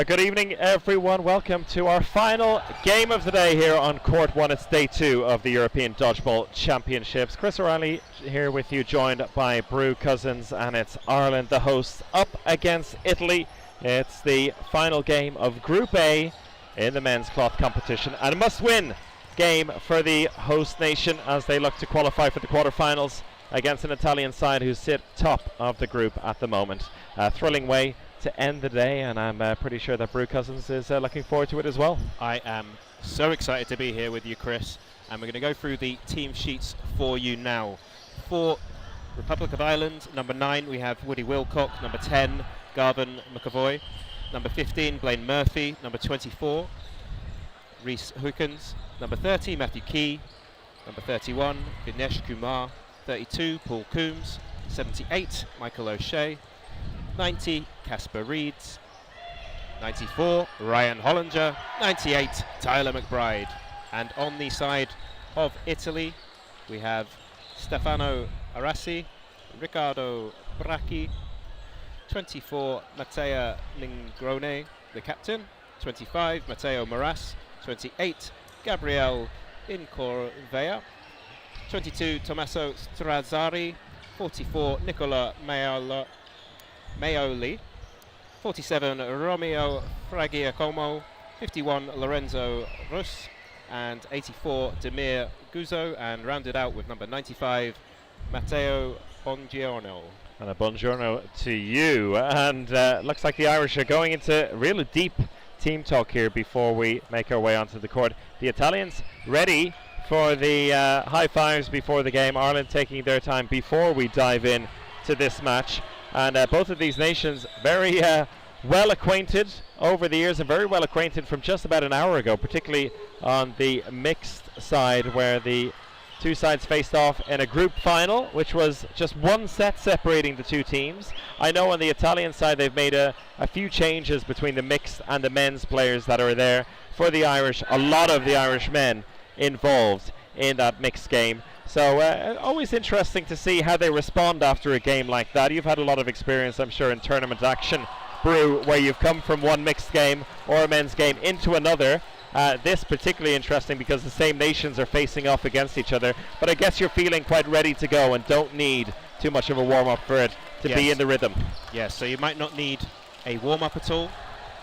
Good evening, everyone. Welcome to our final game of the day here on Court 1. It's day 2 of the European Dodgeball Championships. Chris O'Reilly here with you, joined by Brew Cousins, and it's Ireland, the hosts, up against Italy. It's the final game of Group A in the men's cloth competition, and a must-win game for the host nation as they look to qualify for the quarterfinals against an Italian side who sit top of the group at the moment. A thrilling way to end the day, and I'm pretty sure that Brew Cousins is looking forward to it as well. I am so excited to be here with you, Chris, and we're going to go through the team sheets for you now. For Republic of Ireland, number 9 we have Woody Wilcock, number 10 Garvin McAvoy, number 15 Blaine Murphy, number 24 Rhys Hookins, number 30 Matthew Key, number 31 Dinesh Kumar, 32 Paul Coombs, 78 Michael O'Shea, 90 Casper Reeds, 94 Ryan Hollinger, 98 Tyler McBride. And on the side of Italy we have Stefano Arasi, Riccardo Bracchi, 24 Matteo Lingrone, the captain, 25 Matteo Maras, 28 Gabriel Incorvea, 22, Tommaso Strazzari. 44, Nicola Maioli. 47, Romeo Fragiacomo. 51, Lorenzo Rus. And 84, Demir Guzzo. And rounded out with number 95, Matteo Bongiorno. And a buongiorno to you. And looks like the Irish are going into really deep team talk here before we make our way onto the court. The Italians ready for the high fives before the game. Ireland taking their time before we dive in to this match. And both of these nations very well acquainted over the years, and very well acquainted from just about an hour ago, particularly on the mixed side, where the two sides faced off in a group final, which was just one set separating the two teams. I know on the Italian side they've made a few changes between the mixed and the men's players that are there. For the Irish, a lot of the Irish men involved in that mixed game. So always interesting to see how they respond after a game like that. You've had a lot of experience, I'm sure, in tournament action, Brew, where you've come from one mixed game or a men's game into another. This particularly interesting because the same nations are facing off against each other, but I guess you're feeling quite ready to go and don't need too much of a warm-up for it to be in the rhythm. Yes, so you might not need a warm-up at all,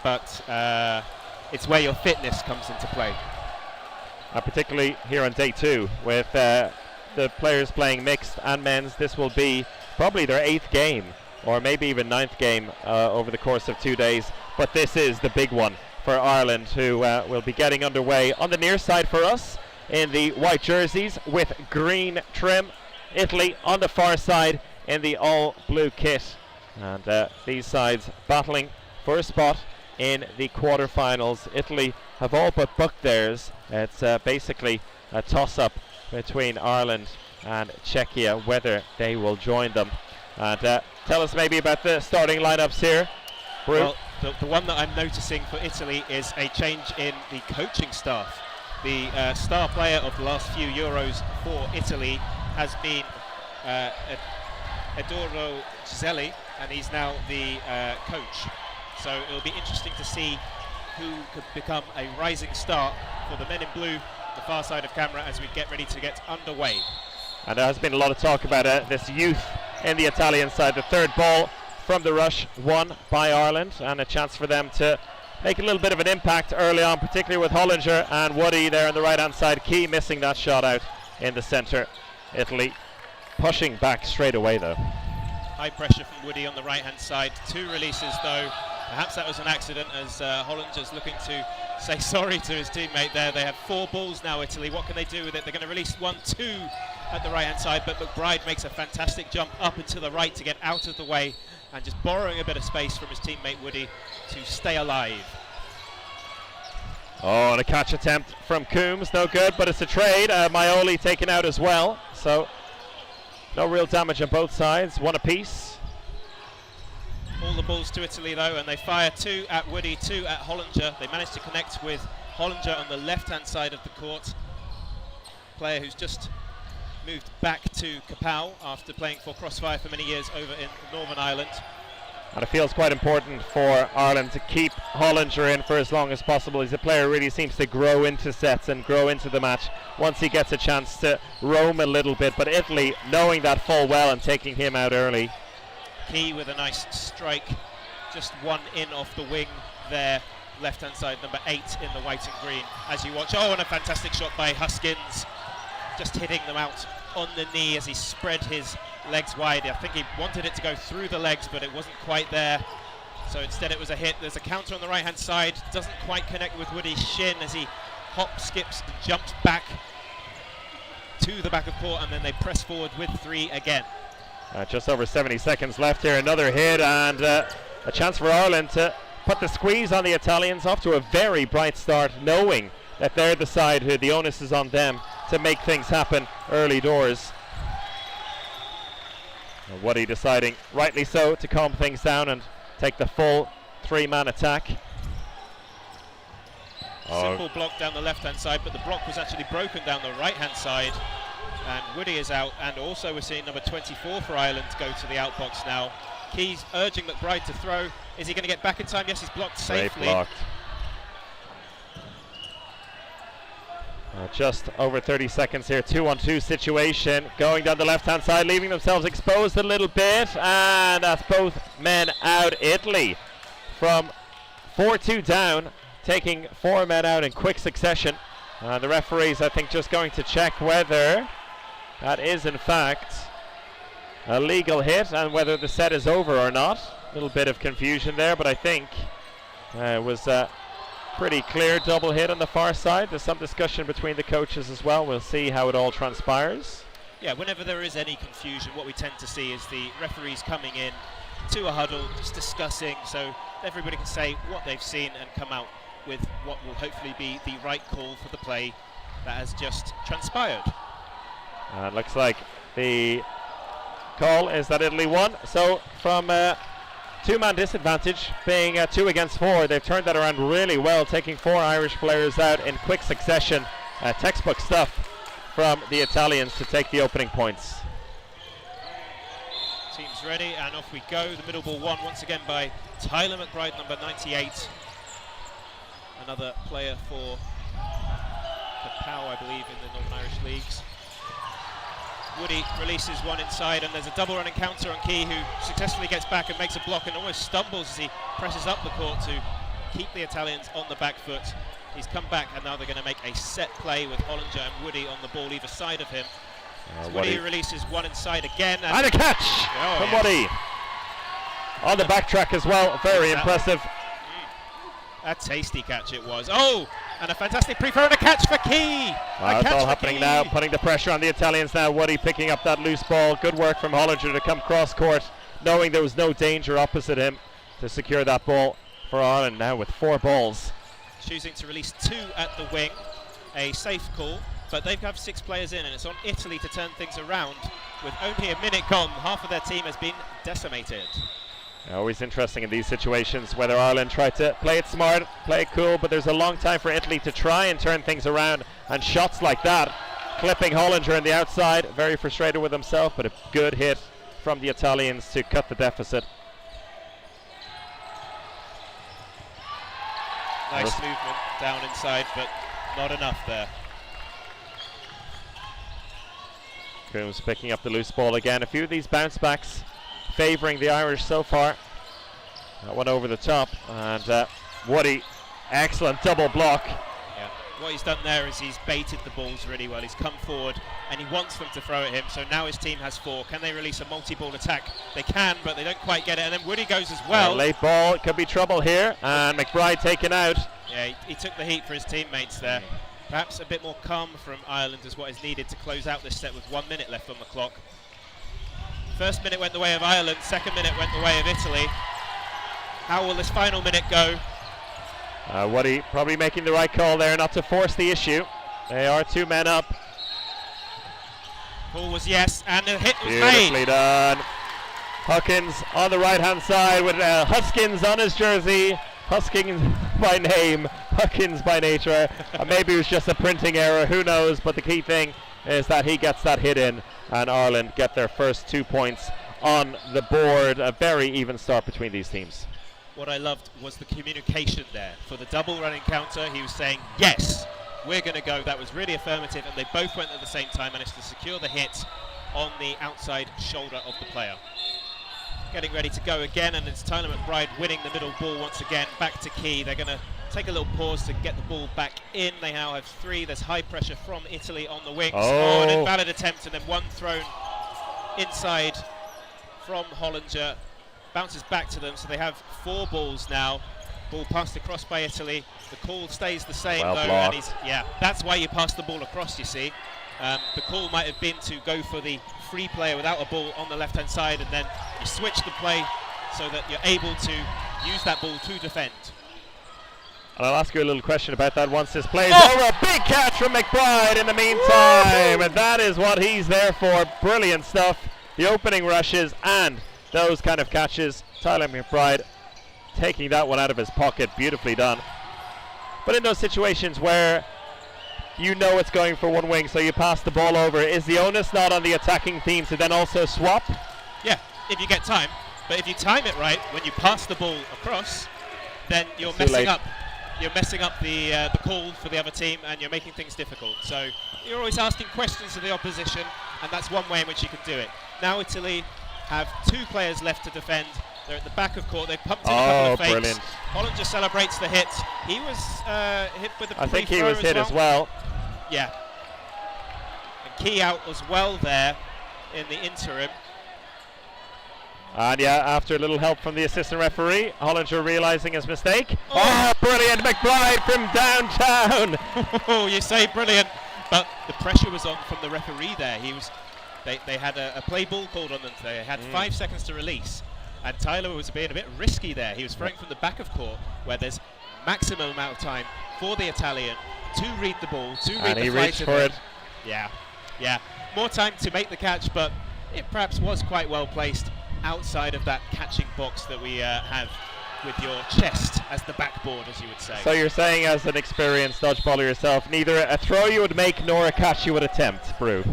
but it's where your fitness comes into play. Particularly here on day two with the players playing mixed and men's. This will be probably their 8th game or maybe even 9th game over the course of 2 days, but this is the big one for Ireland, who will be getting underway on the near side for us in the white jerseys with green trim. Italy on the far side in the all blue kit, and these sides battling for a spot in the quarterfinals. Italy have all but booked theirs. It's basically a toss-up between Ireland and Czechia whether they will join them. And tell us maybe about the starting lineups here, Brew. Well, the one that I'm noticing for Italy is a change in the coaching staff. The star player of the last few Euros for Italy has been Edoardo Giselli, and he's now the coach. So it'll be interesting to see who could become a rising star for the men in blue, the far side of camera, as we get ready to get underway. And there has been a lot of talk about this youth in the Italian side. The third ball from the rush won by Ireland, and a chance for them to make a little bit of an impact early on, particularly with Hollinger and Woody there on the right hand side. Key missing that shot out in the centre. Italy pushing back straight away though. High pressure from Woody on the right hand side. 2 releases though. Perhaps that was an accident, as Hollinger's looking to say sorry to his teammate there. They have 4 balls now, Italy. What can they do with it? They're going to release 1-2 at the right hand side, but McBride makes a fantastic jump up and to the right to get out of the way, and just borrowing a bit of space from his teammate Woody to stay alive. Oh, and a catch attempt from Coombs, no good, but it's a trade. Maioli taken out as well, so no real damage on both sides, 1 apiece. All the balls to Italy though, and they fire 2 at Woody, 2 at Hollinger. They managed to connect with Hollinger on the left-hand side of the court. Player who's just moved back to Kapow after playing for Crossfire for many years over in Northern Ireland. And it feels quite important for Ireland to keep Hollinger in for as long as possible. He's a player who really seems to grow into sets and grow into the match once he gets a chance to roam a little bit. But Italy, knowing that full well and taking him out early. Key with a nice strike, just 1 in off the wing there, left hand side, number 8 in the white and green as you watch. Oh, and a fantastic shot by Huskins, just hitting them out on the knee as he spread his legs wide. I think he wanted it to go through the legs, but it wasn't quite there, so instead it was a hit. There's a counter on the right hand side, doesn't quite connect with Woody's shin as he hops, skips and jumps back to the back of court, and then they press forward with 3 again. Just over 70 seconds left here. Another hit and a chance for Ireland to put the squeeze on the Italians. Off to a very bright start, knowing that they're the side who the onus is on them to make things happen early doors. Woody deciding, rightly so, to calm things down and take the full 3-man attack. Simple block down the left hand side, but the block was actually broken down the right hand side. And Woody is out, and also we're seeing number 24 for Ireland go to the outbox now. Key's urging McBride to throw. Is he going to get back in time? Yes, he's blocked safely. Great blocked. Just over 30 seconds here, 2-on-2 situation, going down the left-hand side, leaving themselves exposed a little bit, and that's both men out. Italy from 4-2 down, taking 4 men out in quick succession. The referees, I think, just going to check whether that is in fact a legal hit and whether the set is over or not. A little bit of confusion there, but I think it was pretty clear double hit on the far side. There's some discussion between the coaches as well. We'll see how it all transpires. Yeah, whenever there is any confusion, what we tend to see is the referees coming in to a huddle, just discussing, so everybody can say what they've seen and come out with what will hopefully be the right call for the play that has just transpired. It looks like the call is that Italy won. So from two-man disadvantage, being 2 against 4, they've turned that around really well, taking 4 Irish players out in quick succession. Textbook stuff from the Italians to take the opening points. Team's ready, and off we go. The middle ball won once again by Tyler McBride, number 98. Another player for Capow, I believe, in the Northern Irish Leagues. Woody releases one inside, and there's a double running counter on Key, who successfully gets back and makes a block and almost stumbles as he presses up the court to keep the Italians on the back foot. He's come back, and now they're going to make a set play with Hollinger and Woody on the ball either side of him. Woody releases one inside again. And a catch from Woody. On the backtrack as well, very impressive. A tasty catch it was. Oh, and a fantastic pre-throw and a catch for Key. That's all happening now, putting the pressure on the Italians now. Woody picking up that loose ball. Good work from Hollinger to come cross court, knowing there was no danger opposite him to secure that ball for Ireland now with 4 balls. Choosing to release 2 at the wing, a safe call, but they've got 6 players in, and it's on Italy to turn things around. With only a minute gone, half of their team has been decimated. Always interesting in these situations whether Ireland try to play it smart, play it cool, but there's a long time for Italy to try and turn things around, and shots like that, clipping Hollinger on the outside, very frustrated with himself, but a good hit from the Italians to cut the deficit. Nice movement down inside, but not enough there. Coombs picking up the loose ball again. A few of these bounce backs favouring the Irish so far. That one over the top, and Woody, excellent double block. Yeah. What he's done there is he's baited the balls really well. He's come forward and he wants them to throw at him, so now his team has 4. Can they release a multi-ball attack? They can, but they don't quite get it, and then Woody goes as well. Late ball, it could be trouble here, and McBride taken out. Yeah, he took the heat for his teammates there. Perhaps a bit more calm from Ireland is what is needed to close out this set with 1 minute left on the clock. First minute went the way of Ireland, second minute went the way of Italy. How will this final minute go? Woody probably making the right call there not to force the issue. They are 2 men up. Call was yes, and the hit was Beautifully made. done. Huskins on the right hand side with Huskins on his jersey. Huskins by name, Huskins by nature. Maybe it was just a printing error, who knows, but the key thing is that he gets that hit in, and Ireland get their first 2 points on the board. A very even start between these teams. What I loved was the communication there. For the double running counter, he was saying, yes, we're going to go. That was really affirmative, and they both went at the same time, managed to secure the hit on the outside shoulder of the player. Getting ready to go again, and it's Tyler McBride winning the middle ball once again. Back to Key. They're going to take a little pause to get the ball back in. They now have 3. There's high pressure from Italy on the wings. Oh, an invalid attempt, and then one thrown inside from Hollinger. Bounces back to them, so they have 4 balls now. Ball passed across by Italy. The call stays the same well though, blocked. and that's why you pass the ball across, you see. The call might have been to go for the free player without a ball on the left-hand side, and then you switch the play so that you're able to use that ball to defend. And I'll ask you a little question about that once this play is over. A big catch from McBride in the meantime, and that is what he's there for. Brilliant stuff. The opening rushes and those kind of catches. Tyler McBride taking that one out of his pocket, beautifully done. But in those situations where you know it's going for one wing, so you pass the ball over, is the onus not on the attacking team to then also swap? Yeah, if you get time. But if you time it right, when you pass the ball across, then you're messing up you're messing up the call for the other team, and you're making things difficult. So you're always asking questions of the opposition, and that's one way in which you can do it. Now Italy have 2 players left to defend. They're at the back of court. They've pumped in a couple of fakes. Brilliant. Holland just celebrates the hit. He was hit with a I think he free was throw hit as well. Yeah. And Key out as well there in the interim. And yeah, after a little help from the assistant referee, Hollinger realising his mistake. Oh, brilliant! McBride from downtown. Oh, you say brilliant, but the pressure was on from the referee there. They had a play ball called on them. They had 5 seconds to release, and Tyler was being a bit risky there. He was throwing from the back of court, where there's maximum amount of time for the Italian to read the ball, to read the he flight reached of for it. Yeah. More time to make the catch, but it perhaps was quite well placed outside of that catching box that we have with your chest as the backboard, as you would say. So you're saying, as an experienced dodgeballer yourself, neither a throw you would make nor a catch you would attempt, Brew.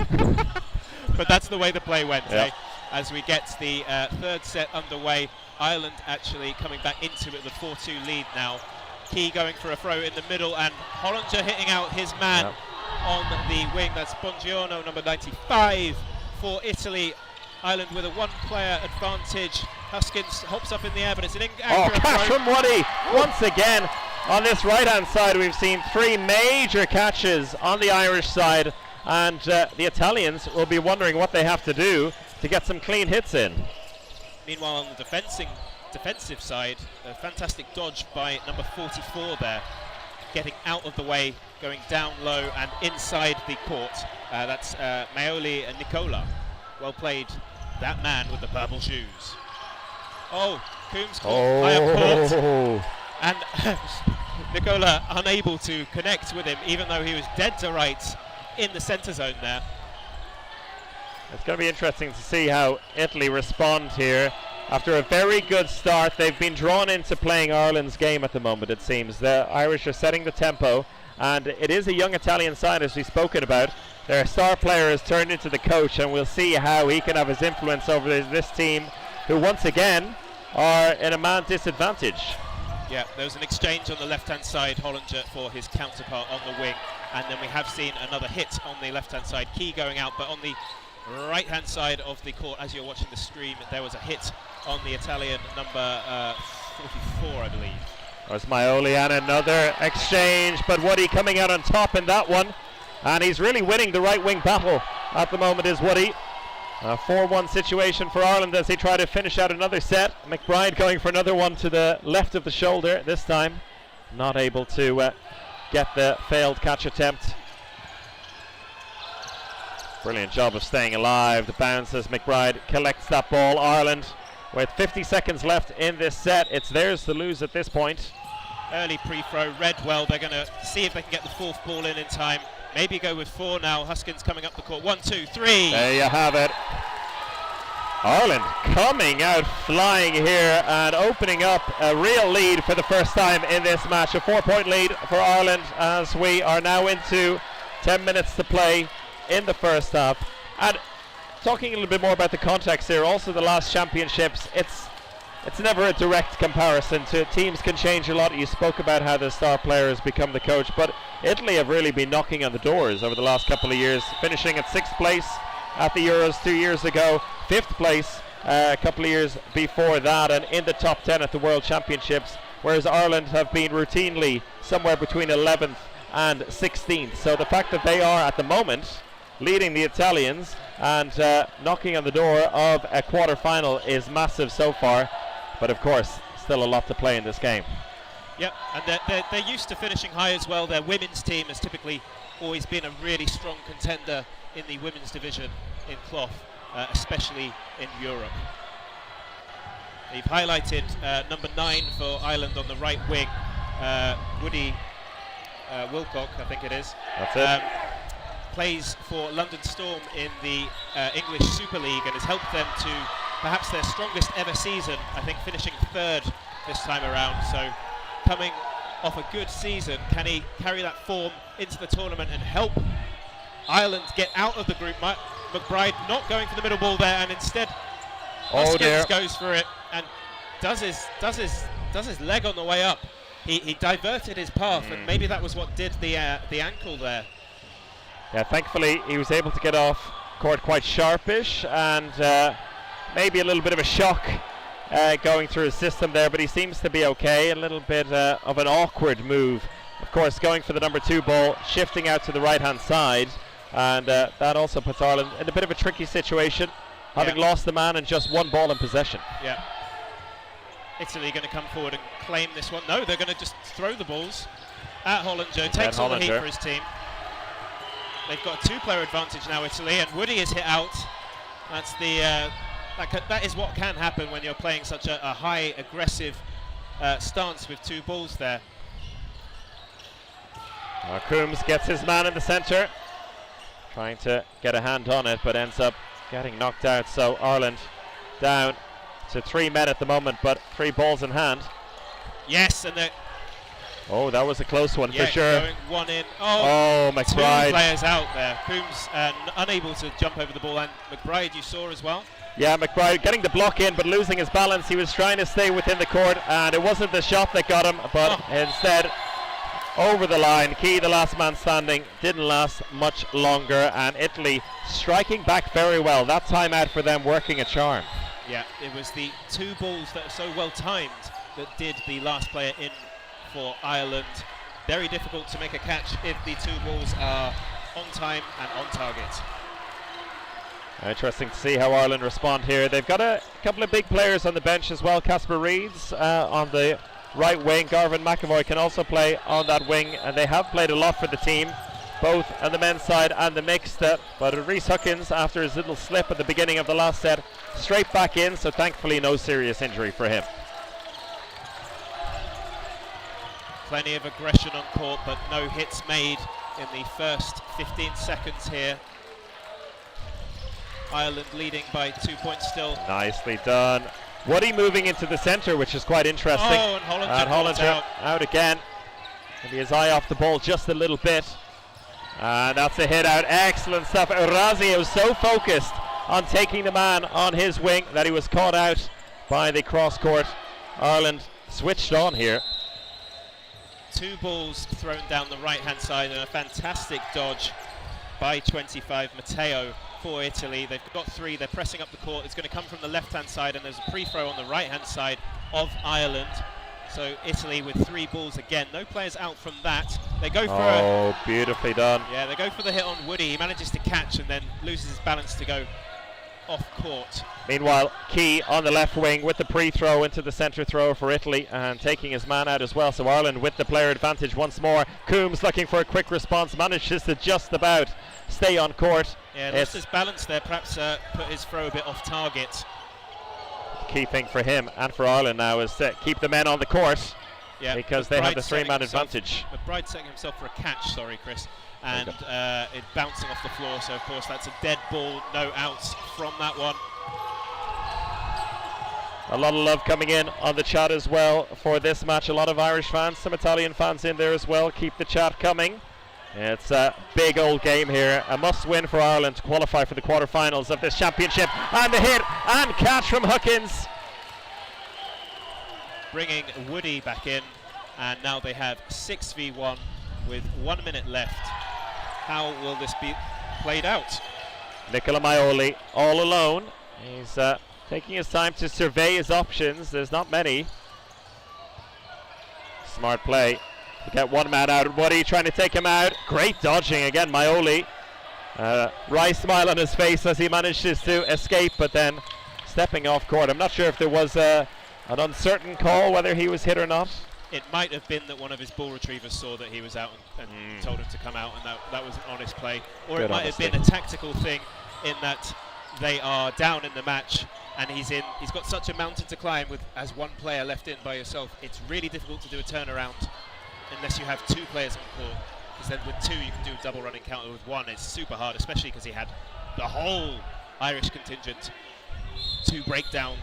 But that's the way the play went, Yep. as we get the third set underway. Ireland actually coming back into it with a 4-2 lead now. Key going for a throw in the middle, and Hollinger hitting out his man on the wing. That's Bongiorno, number 95 for Italy. Ireland with a 1-player advantage. Huskins hops up in the air, but it's an inaccurate catch throw. from Woody once again. On this right-hand side, we've seen 3 major catches on the Irish side, and the Italians will be wondering what they have to do to get some clean hits in. Meanwhile, on the defensive side, a fantastic dodge by number 44 there, getting out of the way, going down low and inside the court. That's Maioli and Nicola. Well played, that man with the purple shoes. Oh, Coombs caught high up court, and Nicola unable to connect with him, even though he was dead to rights in the centre zone there. It's going to be interesting to see how Italy respond here. After a very good start, they've been drawn into playing Ireland's game at the moment, it seems. The Irish are setting the tempo, and it is a young Italian side, as we've spoken about. Their star player has turned into the coach, and we'll see how he can have his influence over this team, who once again are in a man disadvantage. Yeah, there was an exchange on the left-hand side, Hollinger for his counterpart on the wing, and then we have seen another hit on the left-hand side, Key going out, but on the right-hand side of the court, as you're watching the stream, there was a hit on the Italian number 44, I believe. There's Maioli, and another exchange, but Woody coming out on top in that one, and he's really winning the right wing battle at the moment, is Woody. A 4-1 situation for Ireland as they try to finish out another set. McBride going for another one to the left of the shoulder this time, not able to get the failed catch attempt. Brilliant job of staying alive. The bounce as McBride collects that ball. Ireland with 50 seconds left in this set. It's theirs to lose at this point. Early pre-throw, read well. They're going to see if they can get the 4th ball in time. Maybe go with 4 now. Huskins coming up the court. 1, 2, 3. There you have it. Ireland coming out flying here and opening up a real lead for the first time in this match. A 4-point lead for Ireland as we are now into 10 minutes to play in the first half. And talking a little bit more about the context here, also the last championships, it's never a direct comparison. Teams can change a lot. You spoke about how the star player has become the coach, but Italy have really been knocking on the doors over the last couple of years, finishing at 6th place at the Euros 2 years ago, 5th place a couple of years before that, and in the top 10 at the World Championships, whereas Ireland have been routinely somewhere between 11th and 16th. So the fact that they are at the moment leading the Italians and knocking on the door of a quarter-final is massive so far, but of course still a lot to play in this game. Yep, and they're used to finishing high as well. Their women's team has typically always been a really strong contender in the women's division in cloth, especially in Europe. They've highlighted number 9 for Ireland on the right wing, Woody Wilcock, I think it is. That's it. Plays for London Storm in the English Super League and has helped them to perhaps their strongest ever season, I think finishing 3rd this time around. So coming off a good season, can he carry that form into the tournament and help Ireland get out of the group? McBride not going for the middle ball there, and instead Hoskins goes for it and does his leg on the way up. he diverted his path, and maybe that was what did the ankle there. Yeah, thankfully he was able to get off court quite sharpish, and maybe a little bit of a shock going through his system there, but he seems to be okay. A little bit of an awkward move, of course, going for the number 2 ball, shifting out to the right hand side, and that also puts Ireland in a bit of a tricky situation, having lost the man and just 1 ball in possession. Yeah. Italy going to come forward and claim this one. No, they're going to just throw the balls at Hollinger. Takes all the heat for his team. They've got a 2-player advantage now, Italy, and Woody is hit out. That's the that is what can happen when you're playing such a high aggressive stance with 2 balls there. Coombs gets his man in the centre, trying to get a hand on it, but ends up getting knocked out. So Ireland down to 3 men at the moment, but 3 balls in hand. Yes, and oh, that was a close one for sure. Going 1 in. Oh, McBride. 2 players out there. Coombs unable to jump over the ball, and McBride you saw as well. Yeah, McBride getting the block in, but losing his balance. He was trying to stay within the court, and it wasn't the shot that got him, but instead over the line. Key, the last man standing, didn't last much longer, and Italy striking back very well. That timeout for them working a charm. Yeah, it was the 2 balls that are so well timed that did the last player in for Ireland. Very difficult to make a catch if the 2 balls are on time and on target. Interesting to see how Ireland respond here. They've got a couple of big players on the bench as well. Casper Reeds on the right wing. Garvin McAvoy can also play on that wing, and they have played a lot for the team, both on the men's side and the mixed. But Rhys Huckins, after his little slip at the beginning of the last set, straight back in, so thankfully no serious injury for him. Plenty of aggression on court, but no hits made in the first 15 seconds here. Ireland leading by 2 points still. Nicely done. Woody moving into the centre, which is quite interesting. Oh, and Hollinger out again. And his eye off the ball just a little bit. And that's a hit out. Excellent stuff. Orazio was so focused on taking the man on his wing that he was caught out by the cross court. Ireland switched on here. 2 balls thrown down the right hand side, and a fantastic dodge by 25 Matteo for Italy. They've got 3, they're pressing up the court. It's going to come from the left hand side, and there's a pre-throw on the right hand side of Ireland. So Italy with 3 balls again. No players out from that. They go for beautifully done. Yeah, they go for the hit on Woody. He manages to catch and then loses his balance to go off court. Meanwhile, Key on the left wing with the pre-throw into the centre throw for Italy, and taking his man out as well. So Ireland with the player advantage once more. Coombs looking for a quick response, manages to just about stay on court. Yeah, lost his balance there, perhaps put his throw a bit off target. Key thing for him and for Ireland now is to keep the men on the court, because McBride they have the 3-man advantage. McBride setting himself for a catch, sorry Chris, and it bouncing off the floor, so of course that's a dead ball, no outs from that one. A lot of love coming in on the chat as well for this match. A lot of Irish fans, some Italian fans in there as well. Keep the chat coming. It's a big old game here, a must-win for Ireland to qualify for the quarterfinals of this championship. And the hit and catch from Huckins. Bringing Woody back in, and now they have 6v1 with 1 minute left. How will this be played out? Nicola Maioli all alone. He's taking his time to survey his options. There's not many. Smart play. Get 1 man out. Woody trying to take him out. Great dodging again, Maioli. Wry smile on his face as he manages to escape, but then stepping off court. I'm not sure if there was an uncertain call whether he was hit or not. It might have been that one of his ball retrievers saw that he was out and told him to come out, and that was an honest play. Or Good it might honesty. have been a tactical thing in that they are down in the match and he's got such a mountain to climb with as 1 player left in by yourself. It's really difficult to do a turnaround unless you have 2 players on court, because then with 2 you can do a double running counter. With 1 it's super hard, especially because he had the whole Irish contingent to break down.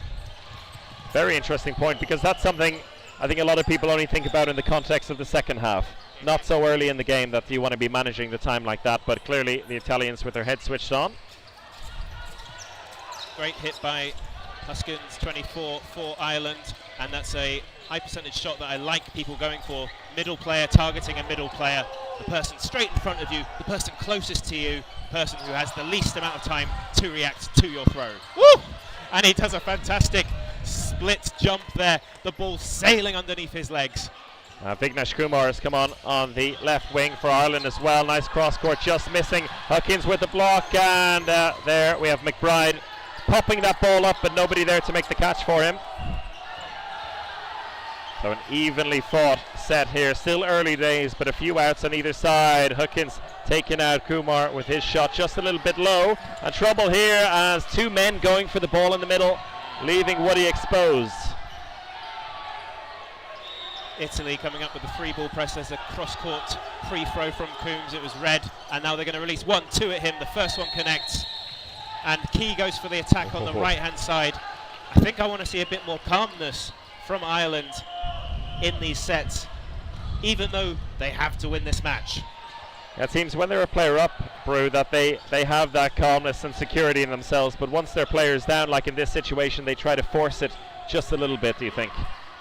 Very interesting point, because that's something I think a lot of people only think about in the context of the second half. Not so early in the game that you want to be managing the time like that, but clearly the Italians with their heads switched on. Great hit by Huskins, 24 for Ireland, and that's a high percentage shot that I like people going for. Middle player targeting a middle player. The person straight in front of you, the person closest to you, the person who has the least amount of time to react to your throw. Woo! And he does a fantastic split jump there. The ball sailing underneath his legs. Vignesh Kumar has come on the left wing for Ireland as well. Nice cross court, just missing. Huckins with the block, and there we have McBride popping that ball up, but nobody there to make the catch for him. So an evenly fought set here. Still early days, but a few outs on either side. Huckins taking out Kumar with his shot just a little bit low. And trouble here as two men going for the ball in the middle, leaving Woody exposed. Italy coming up with the free ball press. There's a cross-court free-throw from Coombs. It was red, and now they're going to release 1-2 at him. The first one connects, and Key goes for the attack on the right-hand side. I think I want to see a bit more calmness from Ireland in these sets, even though they have to win this match. It seems when they're a player up, Brew, that they have that calmness and security in themselves, but once their player's down, like in this situation, they try to force it just a little bit, do you think?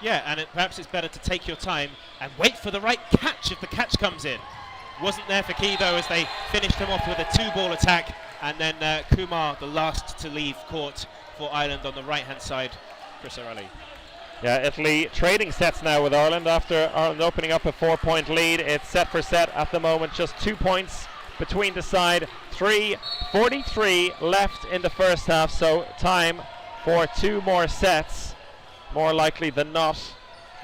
Yeah, and perhaps it's better to take your time and wait for the right catch if the catch comes in. Wasn't there for Key though, as they finished him off with a 2-ball attack, and then Kumar, the last to leave court for Ireland on the right-hand side. Chris O'Reilly. Yeah, Italy trading sets now with Ireland after Ireland opening up a 4-point lead. It's set for set at the moment, just 2 points between the side. 3:43 left in the first half, so time for 2 more sets, more likely than not.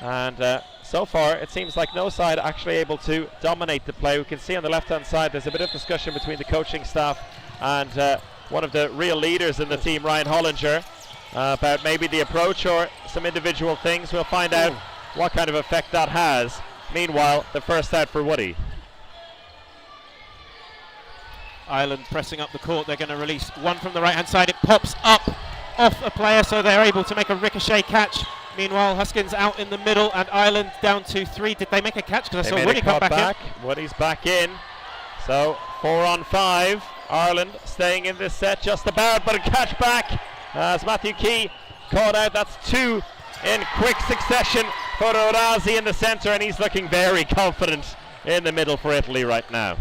And so far it seems like no side actually able to dominate the play. We can see on the left-hand side there's a bit of discussion between the coaching staff and one of the real leaders in the team, Ryan Hollinger, about maybe the approach or some individual things. We'll find out what kind of effect that has. Meanwhile, the first out for Woody. Ireland pressing up the court. They're going to release one from the right-hand side. It pops up off a player, so they're able to make a ricochet catch. Meanwhile, Huskins out in the middle, and Ireland down to 3. Did they make a catch? Because I saw Woody come back in. Woody's back in. So 4 on 5. Ireland staying in this set just about, but a catch back as Matthew Key caught out. That's 2 in quick succession for Orazi in the centre, and he's looking very confident in the middle for Italy right now.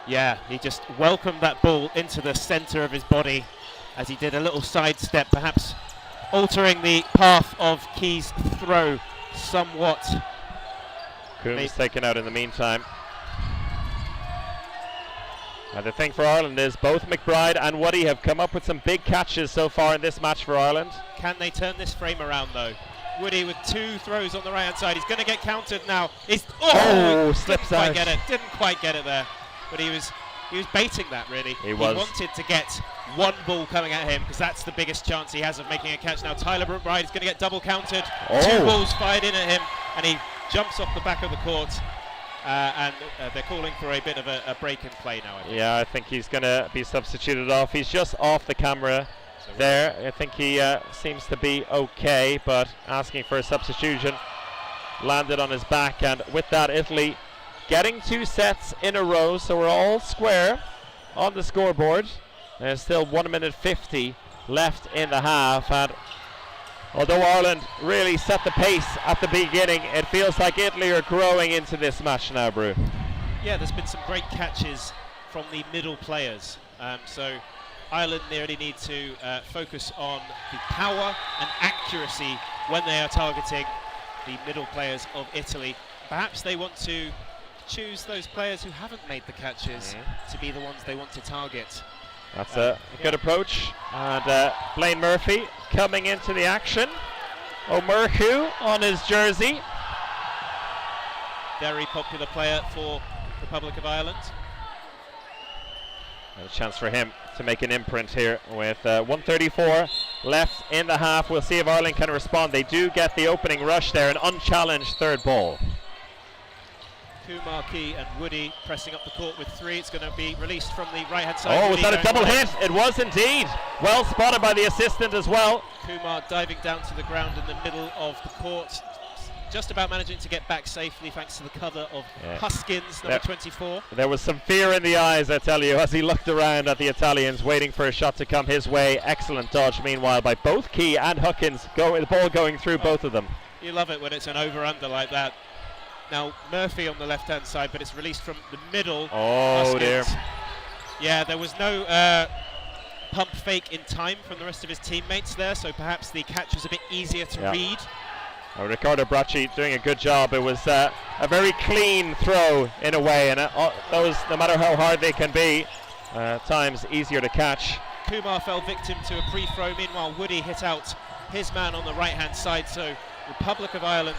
Yeah, he just welcomed that ball into the centre of his body as he did a little sidestep, perhaps altering the path of Key's throw somewhat. Coombs taken out in the meantime. And the thing for Ireland is both McBride and Woody have come up with some big catches so far in this match for Ireland. Can they turn this frame around though? Woody with 2 throws on the right hand side. He's going to get countered now. Slips out. Didn't quite get it there. But he was baiting that really. He wanted to get 1 ball coming at him because that's the biggest chance he has of making a catch. Now Tyler McBride is going to get double counted. 2 balls fired in at him, and he jumps off the back of the court. And they're calling for a bit of a break in play now, I think. Yeah, I think he's going to be substituted off. He's just off the camera there. I think he seems to be okay, but asking for a substitution. Landed on his back, and with that, Italy getting 2 sets in a row, so we're all square on the scoreboard. There's still 1 minute 50 left in the half, and although Ireland really set the pace at the beginning, it feels like Italy are growing into this match now, Brew. Yeah, there's been some great catches from the middle players. So Ireland really need to focus on the power and accuracy when they are targeting the middle players of Italy. Perhaps they want to choose those players who haven't made the catches to be the ones they want to target. That's a good approach. And Blaine Murphy coming into the action. O'Murchu on his jersey. Very popular player for the Republic of Ireland. And a chance for him to make an imprint here with 1:34 left in the half. We'll see if Ireland can respond. They do get the opening rush there, an unchallenged 3rd ball. Kumar, Key and Woody pressing up the court with 3. It's going to be released from the right-hand side. Oh, was that a double hit? It was indeed. Well spotted by the assistant as well. Kumar diving down to the ground in the middle of the court. just about managing to get back safely thanks to the cover of Huskins, number 24. There was some fear in the eyes, I tell you, as he looked around at the Italians, waiting for a shot to come his way. Excellent dodge, meanwhile, by both Key and Huskins. The ball going through both of them. You love it when it's an over-under like that. Now, Murphy on the left-hand side, but it's released from the middle. Oh, Huskins. dear. Yeah, there was no pump fake in time from the rest of his teammates there, so perhaps the catch was a bit easier to read. Riccardo Bracci doing a good job. It was a very clean throw in a way, and those, no matter how hard they can be, times easier to catch. Kumar fell victim to a pre-throw. Meanwhile, Woody hit out his man on the right-hand side, so Republic of Ireland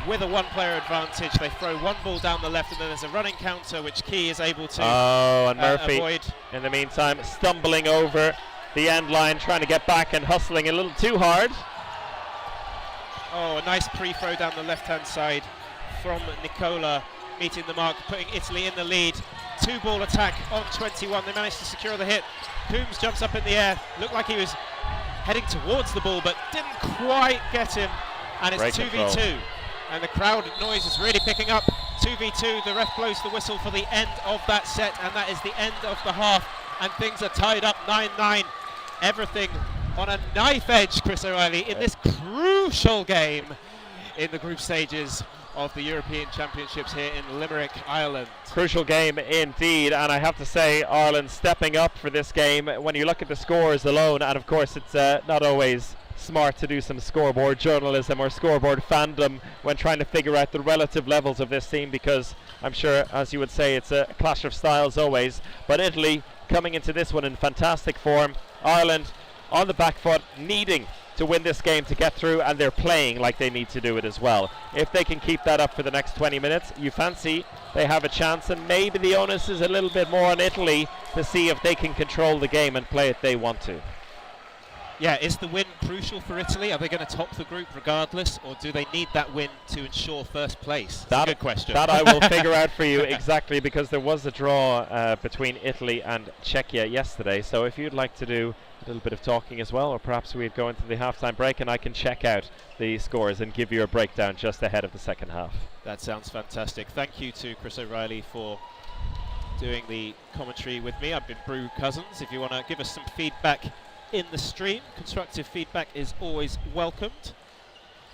with a one-player advantage. They throw one ball down the left, and then there's a running counter, which Key is able to and Murphy, avoid. In the meantime, stumbling over the end line, trying to get back and hustling a little too hard. Oh, a nice pre-throw down the left-hand side from Nicola, meeting the mark, putting Italy in the lead. Two-ball attack on 21. They managed to secure the hit. Coombs jumps up in the air. Looked like he was heading towards the ball, but didn't quite get him. And it's Great 2v2. control. And the crowd noise is really picking up. 2v2. The ref blows the whistle for the end of that set, and that is the end of the half. And things are tied up 9-9. Everything on a knife edge, Chris O'Reilly, in this crucial game in the group stages of the European Championships here in Limerick, Ireland. Crucial game indeed, and I have to say Ireland stepping up for this game. When you look at the scores alone, and of course it's not always smart to do some scoreboard journalism or scoreboard fandom when trying to figure out the relative levels of this team, because I'm sure, as you would say, it's a clash of styles always. But Italy coming into this one in fantastic form. Ireland on the back foot, needing to win this game to get through, and they're playing like they need to do it as well. If they can keep that up for the next 20 minutes, you fancy they have a chance, and maybe the onus is a little bit more on Italy to see if they can control the game and play it they want to. Yeah, is the win crucial for Italy? Are they going to top the group regardless, or do they need that win to ensure first place? That's a good question. That I will figure out for you exactly, because there was a draw between Italy and Czechia yesterday. So if you'd like to do a little bit of talking as well, or perhaps we'd go into the halftime break and I can check out the scores and give you a breakdown just ahead of the second half. That sounds fantastic. Thank you to Chris O'Reilly for doing the commentary with me. I've been Brew Cousins. If you want to give us some feedback in the stream, constructive feedback is always welcomed,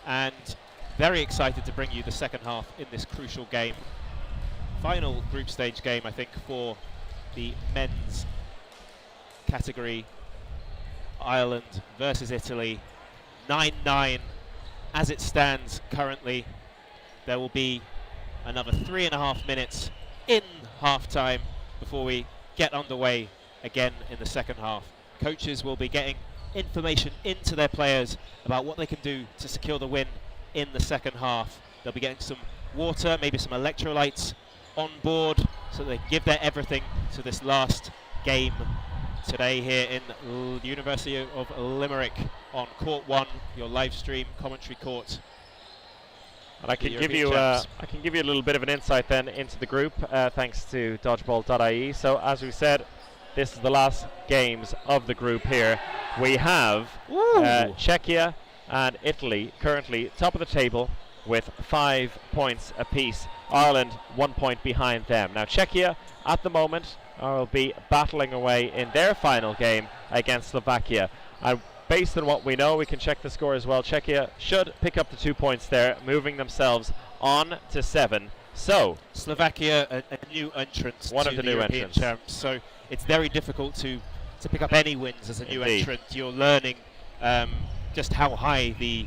and very excited to bring you the second half in this crucial game. Final group stage game, I think, for the men's category. Ireland versus Italy, 9-9 as it stands currently. There will be another 3.5 minutes in half-time before we get underway again in the second half. Coaches will be getting information into their players about what they can do to secure the win in the second half. They'll be getting some water, maybe some electrolytes on board, so they give their everything to this last game today here in University of Limerick on Court 1, your live stream commentary court. And I can give you a little bit of an insight then into the group, thanks to Dodgeball.ie. So as we said, this is the last games of the group here. We have Czechia and Italy currently top of the table with 5 points apiece. Ireland 1 point behind them. Now Czechia at the moment will be battling away in their final game against Slovakia. Based on what we know, we can check the score as well. Czechia should pick up the 2 points there, moving themselves on to 7. So Slovakia, a new entrant, one to of the new new European entrants. champs. So it's very difficult to pick up any wins as a new Indeed. entrant. You're learning just how high the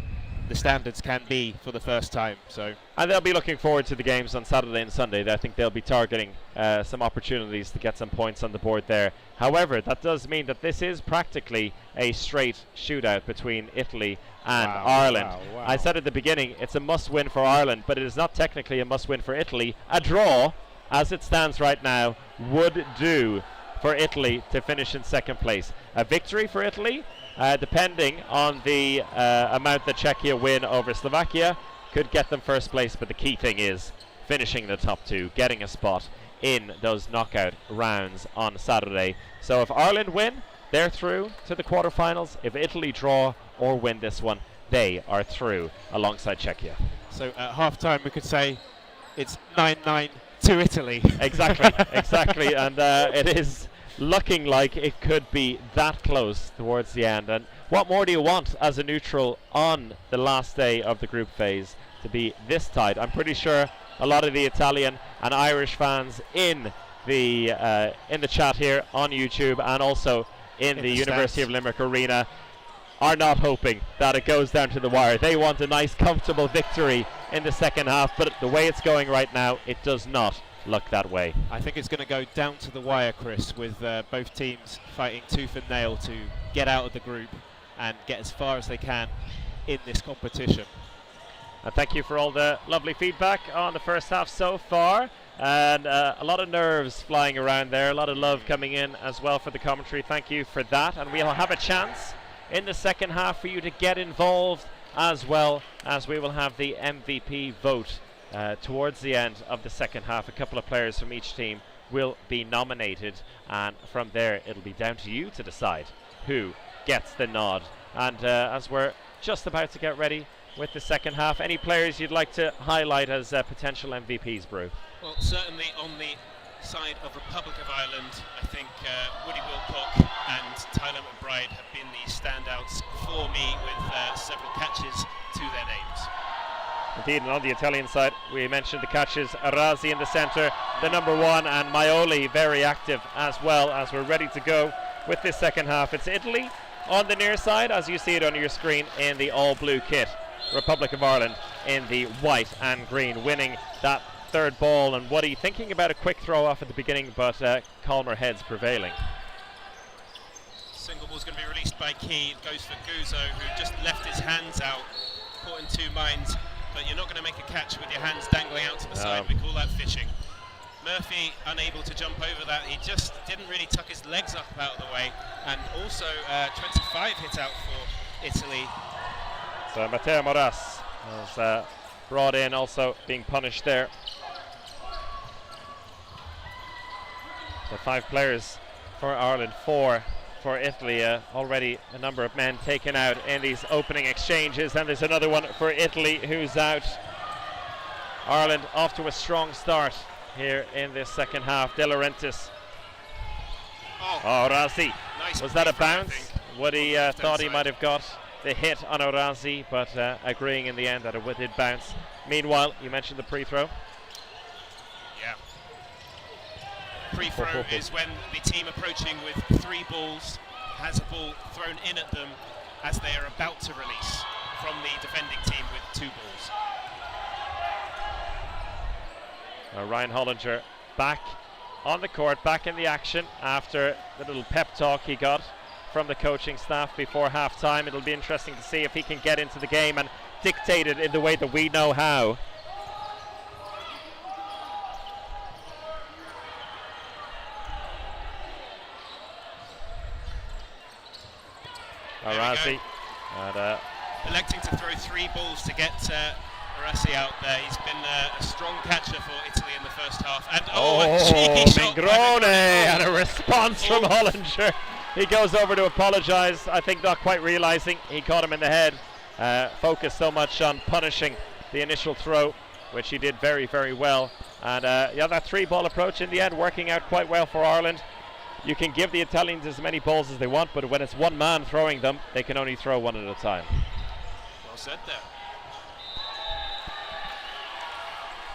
standards can be for the first time. And they'll be looking forward to the games on Saturday and Sunday. I think they'll be targeting some opportunities to get some points on the board there. However, that does mean that this is practically a straight shootout between Italy and Ireland. Wow. I said at the beginning, it's a must-win for Ireland, but it is not technically a must-win for Italy. A draw, as it stands right now, would do for Italy to finish in second place. A victory for Italy, depending on the amount that Czechia win over Slovakia, could get them first place, but the key thing is finishing in the top 2, getting a spot in those knockout rounds on Saturday. So if Ireland win, they're through to the quarterfinals. If Italy draw or win this one, they are through alongside Czechia. So at half-time we could say it's 9-9 to Italy. Exactly, exactly, and it is looking like it could be that close towards the end. And what more do you want as a neutral on the last day of the group phase to be this tight? I'm pretty sure a lot of the Italian and Irish fans in the chat here on YouTube and also in the University of Limerick arena are not hoping that it goes down to the wire. They want a nice comfortable victory in the second half, but the way it's going right now, it does not look that way. I think it's going to go down to the wire, Chris, with both teams fighting tooth and nail to get out of the group and get as far as they can in this competition. Thank you for all the lovely feedback on the first half so far, and a lot of nerves flying around there, a lot of love coming in as well for the commentary. Thank you for that, and we'll have a chance in the second half for you to get involved, as well as we will have the MVP vote towards the end of the second half. A couple of players from each team will be nominated, and from there it'll be down to you to decide who gets the nod. And as we're just about to get ready with the second half, any players you'd like to highlight as potential MVPs, Brew? Well, certainly on the side of Republic of Ireland, I think Woody Wilcock and Tyler McBride have been the standouts for me, with several catches to their names. Indeed, and on the Italian side, we mentioned the catches. Arazi in the centre, the number one, and Maioli very active as well, as we're ready to go with this second half. It's Italy on the near side, as you see it on your screen, in the all-blue kit. Republic of Ireland in the white and green, winning that third ball. And Woody thinking about a quick throw off at the beginning, but calmer heads prevailing. Single ball's going to be released by Key. It goes for Guzzo, who just left his hands out, caught in two minds. But you're not going to make a catch with your hands dangling out to the side. We call that fishing. Murphy unable to jump over that. He just didn't really tuck his legs up out of the way. And also 25 hit out for Italy. So Matteo Moras was brought in, also being punished there. So 5 players for Ireland, 4 for Italy. Already a number of men taken out in these opening exchanges, and there's another one for Italy who's out. Ireland off to a strong start here in this second half. De Laurentiis. Oh, Razi. Nice. Was that a bounce? Woody thought he might have got the hit on Orazi, but agreeing in the end that it did bounce. Meanwhile, you mentioned the pre-throw. Yeah. Pre-throw is when the team approaching with 3 balls has a ball thrown in at them as they are about to release from the defending team with 2 balls. Ryan Hollinger back on the court, back in the action after the little pep talk he got from the coaching staff before half-time. It'll be interesting to see if he can get into the game and dictate it in the way that we know how. Arazi. Electing to throw 3 balls to get Arazi out there. He's been a strong catcher for Italy in the first half. And a cheeky shot. Mingrone, and a response from Hollinger. He goes over to apologise, I think not quite realising he caught him in the head. Focused so much on punishing the initial throw, which he did very, very well. And yeah, that 3-ball approach in the end working out quite well for Ireland. You can give the Italians as many balls as they want, but when it's one man throwing them, they can only throw one at a time. Well said there.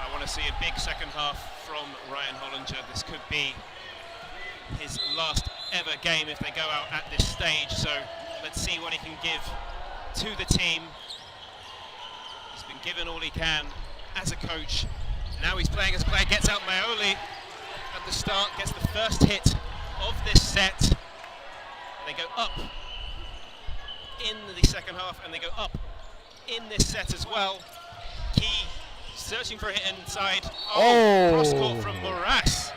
I want to see a big second half from Ryan Hollinger. This could be his last ever game if they go out at this stage, so let's see what he can give to the team. He's been given all he can as a coach. Now he's playing as a player, gets out Maioli at the start, gets the first hit of this set. They go up in the second half, and they go up in this set as well. Key searching for a hit inside. Cross court from Moras.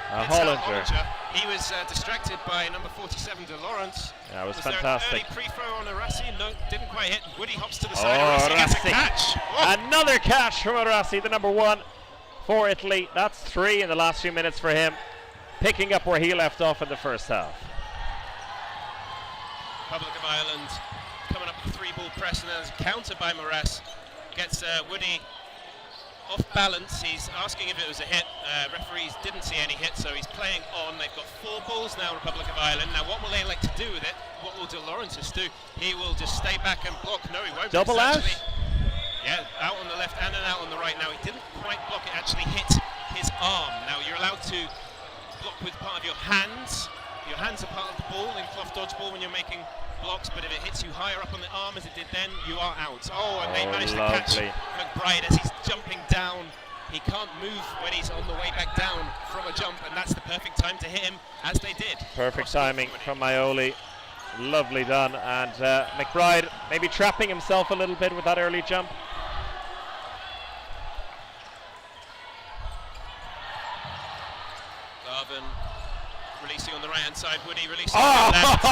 Hollinger. He was distracted by number 47, De Laurentiis. Yeah, it was fantastic. fantastic. There an early pre-throw on Arazi? No, didn't quite hit. Woody hops to the side. Arazi gets a catch. Another catch from Arazi, the number 1 for Italy. That's 3 in the last few minutes for him, picking up where he left off in the first half. Republic of Ireland coming up with a 3-ball press, and then there's a counter by Moras. Gets Woody off balance. He's asking if it was a hit. Referees didn't see any hit, so he's playing on. They've got 4 balls now, Republic of Ireland. Now, what will they elect to do with it? What will De Laurentiis do? He will just stay back and block. No, he won't. Double out. Yeah, out on the left and then out on the right. Now, he didn't quite block it, actually hit his arm. Now, you're allowed to block with part of your hands. Your hands are part of the ball in cloth dodgeball when you're making blocks, but if it hits you higher up on the arm as it did then, you are out. Oh, and they managed to catch McBride as he's jumping down. He can't move when he's on the way back down from a jump, and that's the perfect time to hit him, as they did. Perfect timing from Maioli. Lovely done. And McBride maybe trapping himself a little bit with that early jump. Garvin releasing on the right hand side, Woody releasing on the left.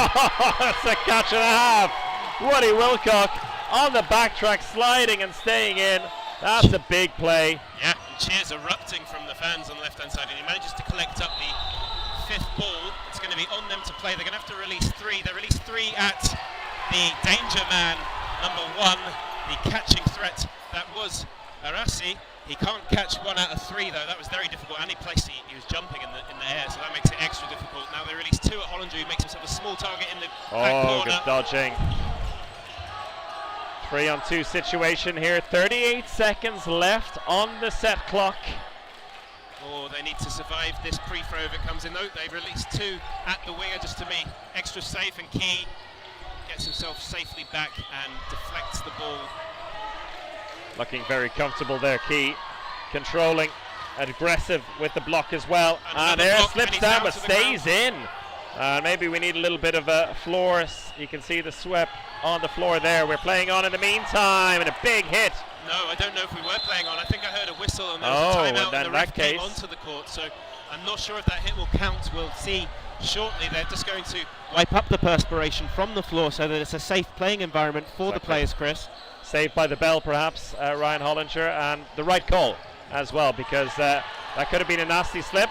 That's a catch and a half. Woody Wilcock on the backtrack, sliding and staying in. That's a big play. Yeah, and cheers erupting from the fans on the left hand side, and he manages to collect up the 5th ball. It's going to be on them to play. They're going to have to release 3. They released 3 at the danger man, number 1, the catching threat. That was Arasi. He can't catch 1 out of 3 though. That was very difficult, and he was jumping in the air, so that makes it extra difficult. Now they release 2 at Hollinger, who makes himself a small target in the back corner. Good dodging. 3-on-2 situation here. 38 seconds left on the set clock. Oh, they need to survive this pre-throw if it comes in. No, they released 2 at the winger just to be extra safe, and Key gets himself safely back and deflects the ball. Looking very comfortable there, Key. Controlling, aggressive with the block as well. And there, slips down but stays in. Maybe we need a little bit of a floor. You can see the sweep on the floor there. We're playing on in the meantime, and a big hit. No, I don't know if we were playing on. I think I heard a whistle and there was a timeout, and the ref came onto the court. So I'm not sure if that hit will count. We'll see shortly. They're just going to wipe up the perspiration from the floor so that it's a safe playing environment for the players, Chris. Saved by the bell, perhaps, Ryan Hollinger, and the right call as well, because that could have been a nasty slip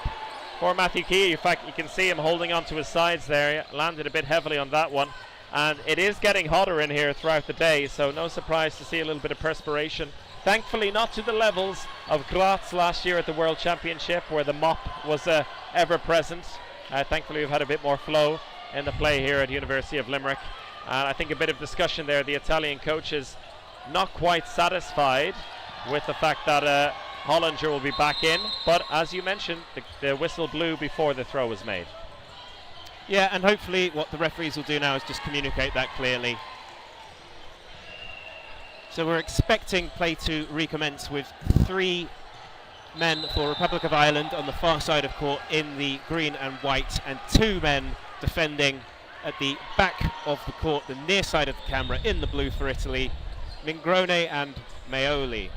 for Matthew Key. In fact, you can see him holding onto his sides there. Landed a bit heavily on that one. And it is getting hotter in here throughout the day, so no surprise to see a little bit of perspiration. Thankfully not to the levels of Graz last year at the World Championship, where the mop was ever present. Thankfully we've had a bit more flow in the play here at University of Limerick. And I think a bit of discussion there. The Italian coach is not quite satisfied with the fact that Hollinger will be back in, but as you mentioned, the whistle blew before the throw was made. Yeah, and hopefully what the referees will do now is just communicate that clearly. So we're expecting play to recommence with 3 men for Republic of Ireland on the far side of court in the green and white, and 2 men defending at the back of the court, the near side of the camera, in the blue for Italy, Mingrone and Maioli.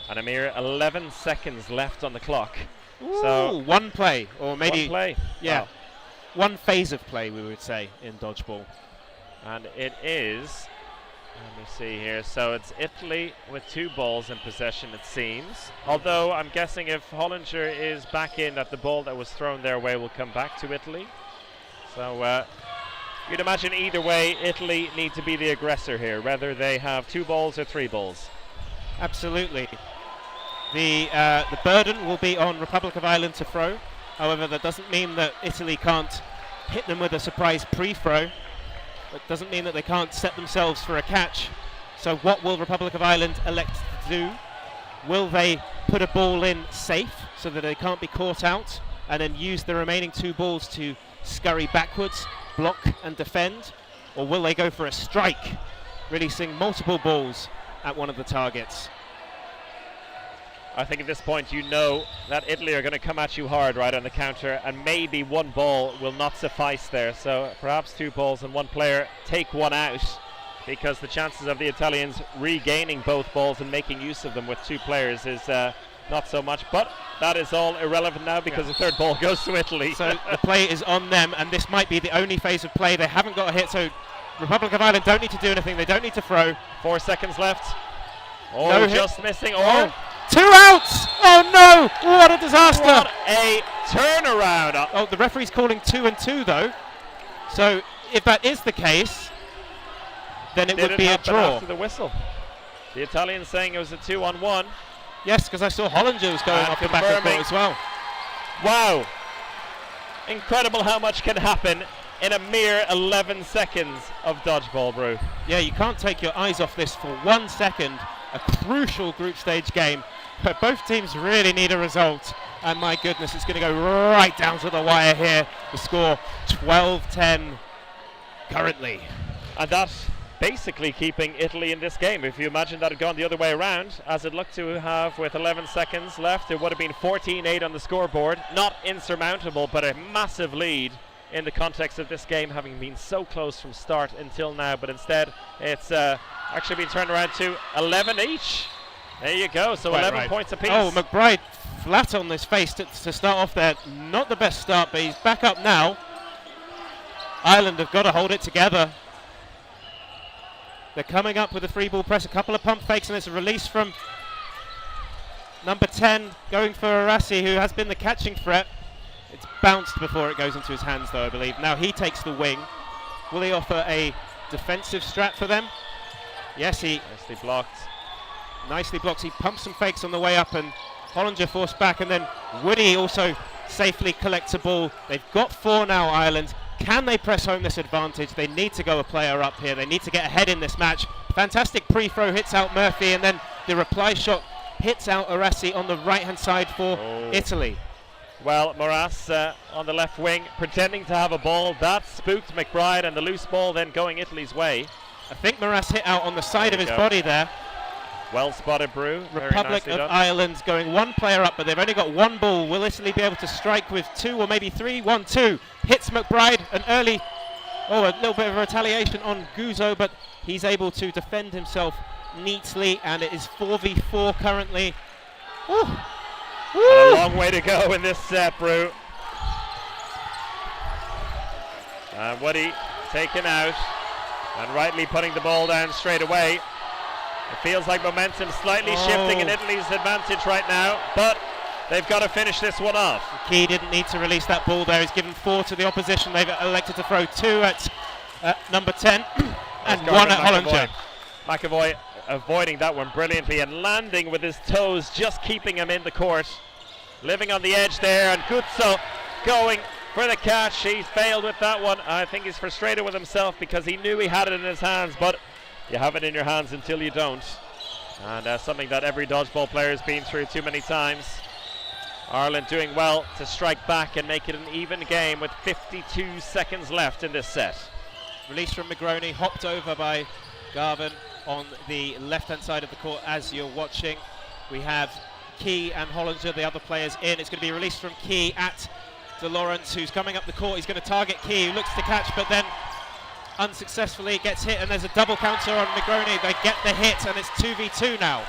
And a mere 11 seconds left on the clock. Ooh, so 1 play, or maybe 1 play. Yeah. Wow. 1 phase of play, we would say, in dodgeball. And it is, let me see here, so it's Italy with 2 balls in possession, it seems. Although I'm guessing if Hollinger is back in, that the ball that was thrown their way will come back to Italy. So you'd imagine either way, Italy need to be the aggressor here, whether they have 2 balls or 3 balls. Absolutely. The burden will be on Republic of Ireland to throw. However, that doesn't mean that Italy can't hit them with a surprise pre-throw. It doesn't mean that they can't set themselves for a catch. So what will Republic of Ireland elect to do? Will they put a ball in safe so that they can't be caught out, and then use the remaining 2 balls to scurry backwards, block and defend? Or will they go for a strike, releasing multiple balls at one of the targets? I think at this point you know that Italy are going to come at you hard right on the counter, and maybe 1 ball will not suffice there. So perhaps 2 balls and 1 player take 1 out, because the chances of the Italians regaining both balls and making use of them with 2 players is not so much. But that is all irrelevant now, because the 3rd ball goes to Italy. So the play is on them, and this might be the only phase of play. They haven't got a hit, so Republic of Ireland don't need to do anything. They don't need to throw. 4 seconds left. Oh, no just hit. Missing. Oh. 2 outs! Oh no! What a disaster! What a turnaround! Oh, the referee's calling 2 and 2 though. So if that is the case, then it would be a draw. After the whistle, the Italians saying it was a 2-on-1. Yes, because I saw Hollinger was going And off the back of the confirming. court as well. Wow. Incredible how much can happen in a mere 11 seconds of dodgeball, Brew. Yeah, you can't take your eyes off this for 1 second. A crucial group stage game, but both teams really need a result. And my goodness, it's going to go right down to the wire here. The score 12-10 currently. And that's basically keeping Italy in this game. If you imagine that had gone the other way around, as it looked to have with 11 seconds left, it would have been 14-8 on the scoreboard. Not insurmountable, but a massive lead in the context of this game having been so close from start until now. But instead, it's actually been turned around to 11 each. There you go, so Quite 11 right. points apiece. Oh, McBride flat on his face to start off there. Not the best start, but he's back up now. Ireland have got to hold it together. They're coming up with a free ball press, a couple of pump fakes, and it's a release from number 10, going for Arasi, who has been the catching threat. It's bounced before it goes into his hands, though, I believe. Now he takes the wing. Will he offer a defensive strat for them? Yes, he Nicely blocked. nicely blocks. He pumps some fakes on the way up, and Hollinger forced back, and then Woody also safely collects a ball. They've got 4 now, Ireland. Can they press home this advantage? They need to go a player up here. They need to get ahead in this match. Fantastic pre-throw hits out Murphy, and then the reply shot hits out Arasi on the right-hand side for Italy. Well, Moras on the left wing, pretending to have a ball. That spooked McBride, and the loose ball then going Italy's way. I think Moras hit out on the side of his go. body there. Well spotted, Brew. Very Republic nicely of done. Ireland going 1 player up, but they've only got 1 ball. Will Italy be able to strike with 2 or maybe 3? 1-2. Hits McBride, an early, a little bit of retaliation on Guzzo, but he's able to defend himself neatly, and it is 4v4 currently. Woo. And a long way to go in this set, Brew. And Woody taken out, and rightly putting the ball down straight away. It feels like momentum slightly shifting in Italy's advantage right now, but they've got to finish this one off. Key didn't need to release that ball there. He's given 4 to the opposition. They've elected to throw 2 at number 10 and 1 at Hollinger. McAvoy avoiding that one brilliantly and landing with his toes, just keeping him in the court. Living on the edge there, and Guzzo going for the catch. He failed with that one. I think he's frustrated with himself because he knew he had it in his hands, but you have it in your hands until you don't. And something that every dodgeball player has been through too many times. Ireland doing well to strike back and make it an even game with 52 seconds left in this set. Release from Negroni, hopped over by Garvin on the left-hand side of the court as you're watching. We have Key and Hollinger, the other players, in. It's going to be released from Key at De Laurence, who's coming up the court. He's going to target Key, who looks to catch, but then unsuccessfully gets hit, and there's a double counter on Negroni. They get the hit, and it's 2v2 now.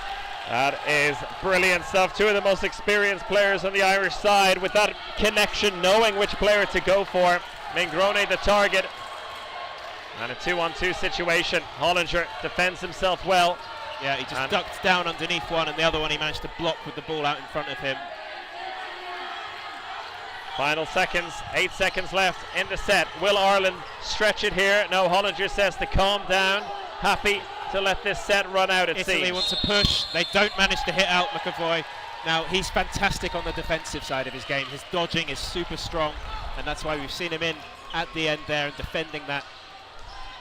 That is brilliant stuff. 2 of the most experienced players on the Irish side with that connection, knowing which player to go for. Negroni the target. And a 2-on-2 situation. Hollinger defends himself well. Yeah, he just ducked down underneath one, and the other one he managed to block with the ball out in front of him. Final seconds, 8 seconds left in the set. Will Ireland stretch it here? No, Hollinger says to calm down. Happy to let this set run out, it Italy seems. want to push. They don't manage to hit out McAvoy. Now, he's fantastic on the defensive side of his game. His dodging is super strong, and that's why we've seen him in at the end there and defending that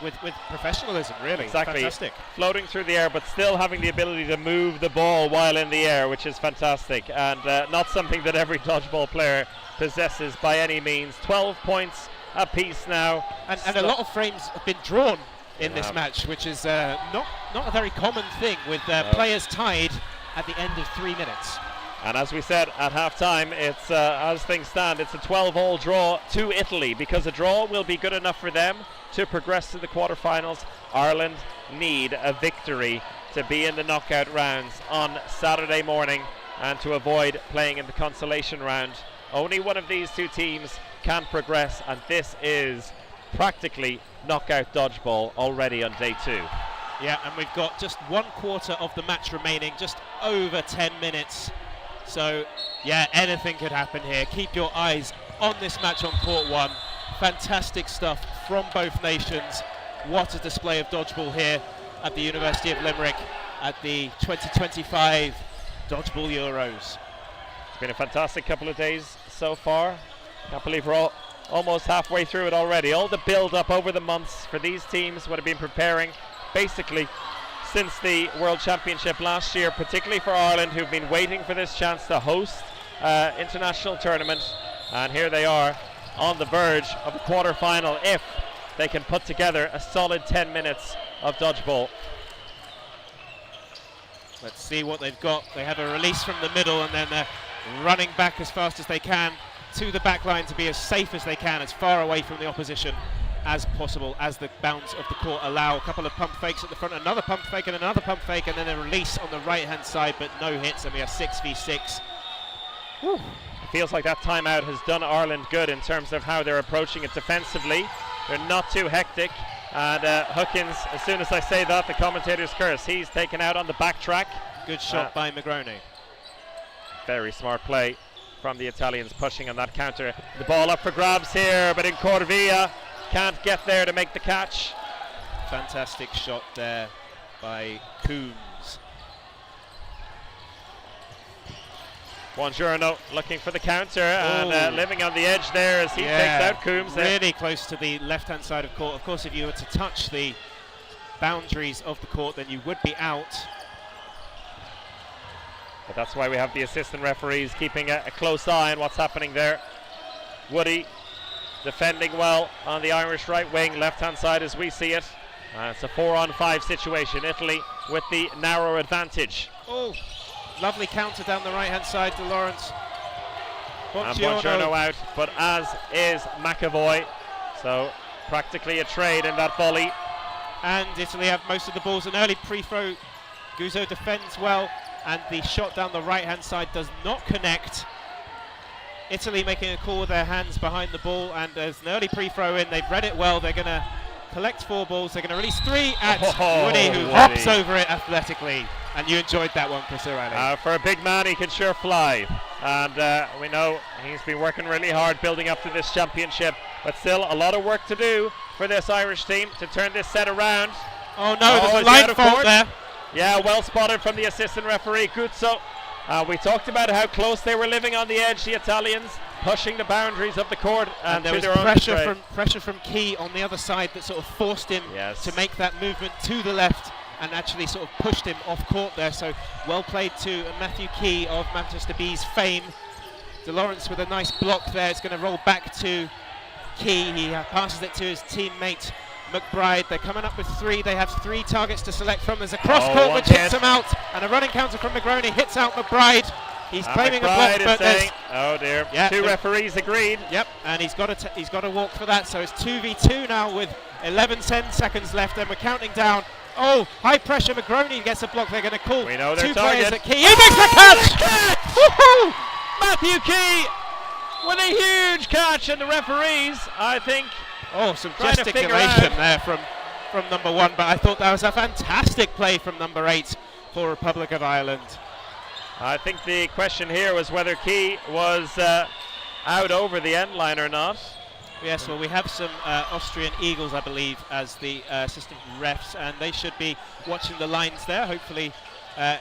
with professionalism, really. Exactly. Fantastic. Floating through the air, but still having the ability to move the ball while in the air, which is fantastic, and not something that every dodgeball player possesses by any means. 12 points apiece now. And a lot of frames have been drawn in this match, which is not a very common thing, with players tied at the end of 3 minutes. And as we said at half-time, it's as things stand, it's a 12-all draw to Italy, because a draw will be good enough for them to progress to the quarterfinals. Ireland need a victory to be in the knockout rounds on Saturday morning and to avoid playing in the consolation round. Only one of these 2 teams can progress, and this is practically knockout dodgeball already on day 2. Yeah, and we've got just 1/4 of the match remaining, just over 10 minutes. So, yeah, anything could happen here. Keep your eyes on this match on court 1. Fantastic stuff from both nations. What a display of dodgeball here at the University of Limerick at the 2025 Dodgeball Euros. It's been a fantastic couple of days so far. Can't believe we're almost halfway through it already. All the build-up over the months for these teams would have been preparing basically since the World Championship last year, particularly for Ireland, who've been waiting for this chance to host international tournament. And here they are on the verge of a quarter-final if they can put together a solid 10 minutes of dodgeball. Let's see what they've got. They have a release from the middle, and then they're running back as fast as they can to the back line to be as safe as they can, as far away from the opposition as possible, as the bounds of the court allow. A couple of pump fakes at the front, another pump fake and another pump fake, and then a release on the right-hand side, but no hits, and we are 6v6. Whew. It feels like that timeout has done Ireland good in terms of how they're approaching it defensively. They're not too hectic, and Huckins, as soon as I say that, the commentators curse. He's taken out on the back track. Good shot by Magroni. Very smart play from the Italians, pushing on that counter. The ball up for grabs here, but in Corvia can't get there to make the catch. Fantastic shot there by Coombs. Buongiorno looking for the counter and living on the edge there as he takes out Coombs. Really close to the left-hand side of court. Of course, if you were to touch the boundaries of the court, then you would be out. But that's why we have the assistant referees keeping a close eye on what's happening there. Woody defending well on the Irish right wing, left-hand side as we see it. It's a 4-on-5 situation. Italy with the narrow advantage. Oh, lovely counter down the right-hand side to Lawrence. And Buongiorno out, but as is McAvoy. So practically a trade in that volley. And Italy have most of the balls. An early pre-throw. Guzzo defends well, and the shot down the right-hand side does not connect. Italy making a call with their hands behind the ball, and there's an early pre-throw in. They've read it well. They're going to collect 4 balls. They're going to release 3 at Woody, who hops over it athletically. And you enjoyed that one, Chris O'Reilly. For a big man, he can sure fly. And we know he's been working really hard building up to this championship. But still, a lot of work to do for this Irish team to turn this set around. Oh no, there's a line fault there. Yeah, well spotted from the assistant referee, Guzzo. We talked about how close they were living on the edge, the Italians, pushing the boundaries of the court. And there was pressure from Key on the other side that sort of forced him to make that movement to the left and actually sort of pushed him off court there. So well played to Matthew Key of Manchester Bees fame. De Lawrence with a nice block there. It's going to roll back to Key. He passes it to his teammate McBride. They're coming up with 3. They have 3 targets to select from. There's a cross court which hits him out, and a running counter from Magroni hits out McBride. He's claiming McBride a block, but saying, oh dear, 2 referees agreed. Yep, and he's got to walk for that. So it's 2v2 now with 11 seconds left, and we're counting down. Oh, high pressure. Magroni gets a block. They're going to call 2 players at Key. He makes the catch! Woohoo! Matthew Key with a huge catch, and the referees, I think. Oh, some gesticulation there from number 1, but I thought that was a fantastic play from number 8 for Republic of Ireland. I think the question here was whether Key was out over the end line or not. Yes, well, we have some Austrian Eagles, I believe, as the assistant refs, and they should be watching the lines there. Hopefully,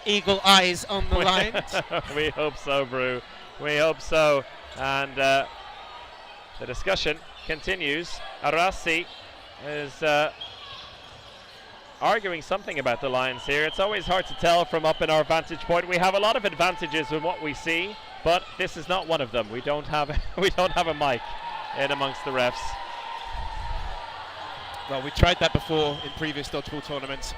eagle eyes on the lines. We hope so, Brew. We hope so. And the discussion continues. Arasi is arguing something about the lines here. It's always hard to tell from up in our vantage point. We have a lot of advantages in what we see, but this is not one of them. We don't have a mic in amongst the refs. Well, we tried that before in previous dodgeball tournaments,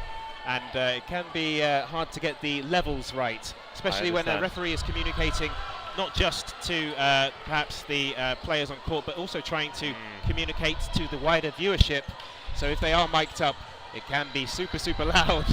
and it can be hard to get the levels right, especially when a referee is communicating not just to perhaps the players on court, but also trying to communicate to the wider viewership. So if they are mic'd up, it can be super, super loud.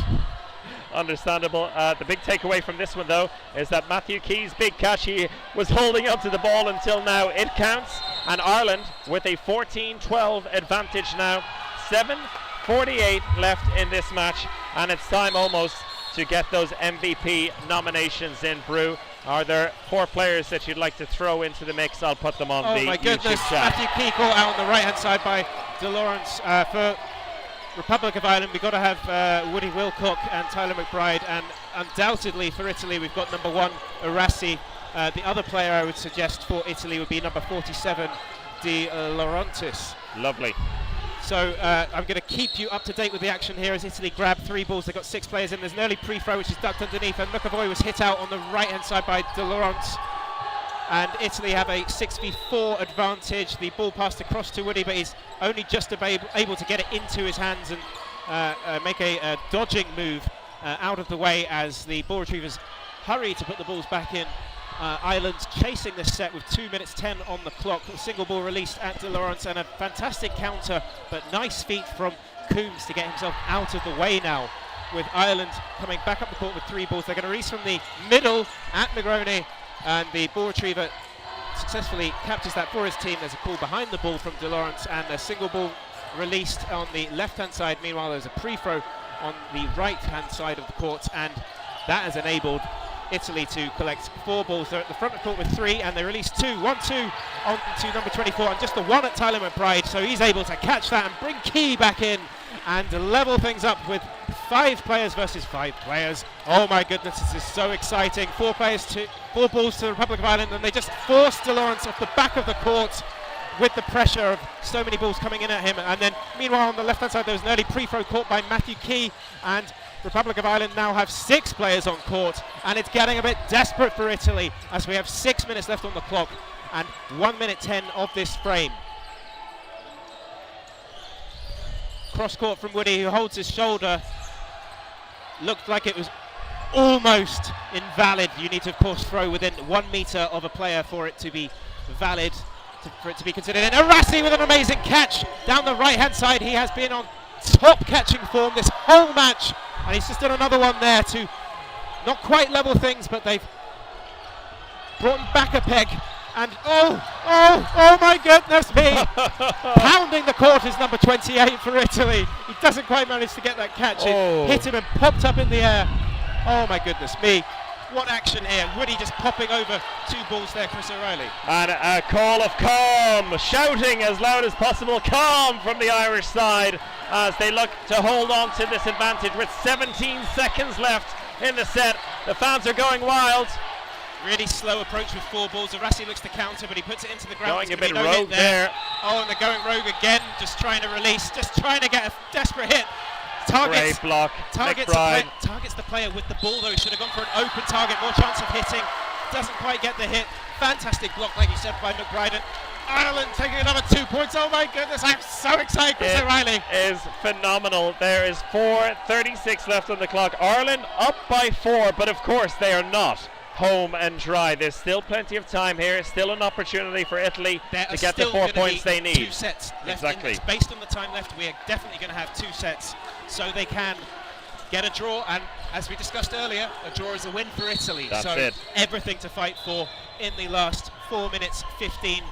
Understandable. The big takeaway from this one, though, is that Matthew Key's big catch, he was holding up to the ball until now. It counts, and Ireland with a 14-12 advantage now. 7:48 left in this match, and it's time almost to get those MVP nominations in, Brew. Are there 4 players that you'd like to throw into the mix? I'll put them on the my goodness, YouTube chat. Matthew Key caught out on the right-hand side by De Lawrence for Republic of Ireland, we've got to have Woody Wilcock and Tyler McBride, and undoubtedly for Italy we've got number 1 Arasi. The other player I would suggest for Italy would be number 47 De Laurentiis. Lovely. So I'm going to keep you up to date with the action here as Italy grab 3 balls. They've got 6 players in. There's an early pre-throw which is ducked underneath, and McAvoy was hit out on the right hand side by De Laurentiis. And Italy have a 6v4 advantage. The ball passed across to Woody, but he's only just able to get it into his hands and make a dodging move out of the way as the ball retrievers hurry to put the balls back in. Ireland chasing this set with 2 minutes 10 on the clock. A single ball released at De Laurentiis and a fantastic counter, but nice feet from Coombs to get himself out of the way now. With Ireland coming back up the court with 3 balls. They're going to release from the middle at Negroni, and the ball retriever successfully captures that for his team. There's a call behind the ball from De Laurentiis and a single ball released on the left-hand side. Meanwhile, there's a pre-throw on the right-hand side of the court, and that has enabled Italy to collect 4 balls. They're at the front of the court with 3, and they release 2. 1-2 on to number 24, and just the 1 at Tyler McBride, so he's able to catch that and bring Key back in and level things up with 5 players versus 5 players. Oh my goodness, this is so exciting. 4 balls to the Republic of Ireland, and they just forced De Laurentiis off the back of the court with the pressure of so many balls coming in at him. And then meanwhile on the left hand side there was an early pre-throw caught by Matthew Key, and Republic of Ireland now have 6 players on court, and it's getting a bit desperate for Italy as we have 6 minutes left on the clock and 1 minute 10 of this frame. Cross court from Woody, who holds his shoulder. Looked like it was almost invalid. You need to of course throw within 1 meter of a player for it to be valid, for it to be considered. And Arasi with an amazing catch down the right hand side. He has been on top catching form this whole match, and he's just done another one there to not quite level things, but they've brought him back a peg. And oh my goodness me! Pounding the court is number 28 for Italy. He doesn't quite manage to get that catch. It hit him and popped up in the air. Oh my goodness me! What action here! Woody just popping over 2 balls there, Chris O'Reilly. And a call of calm, shouting as loud as possible, calm from the Irish side as they look to hold on to this advantage with 17 seconds left in the set. The fans are going wild. Really slow approach with 4 balls. Arasi looks to counter, but he puts it into the ground. Going a bit rogue there. Oh, and they're going rogue again, just trying to release, just trying to get a desperate hit. Targets, great block, targets the player with the ball though. He should have gone for an open target, more chance of hitting. Doesn't quite get the hit. Fantastic block, like you said, by McBride. Ireland taking another 2 points. Oh my goodness, I'm so excited, Chris O'Reilly. It is phenomenal. There is 4:36 left on the clock. Ireland up by 4, but of course they are not home and dry. There's still plenty of time here. Still an opportunity for Italy to get the 4 points they need. 2 sets left. Exactly. Based on the time left, we are definitely going to have 2 sets, so they can get a draw. And as we discussed earlier, a draw is a win for Italy. That's so it. Everything to fight for in the last 4 minutes 15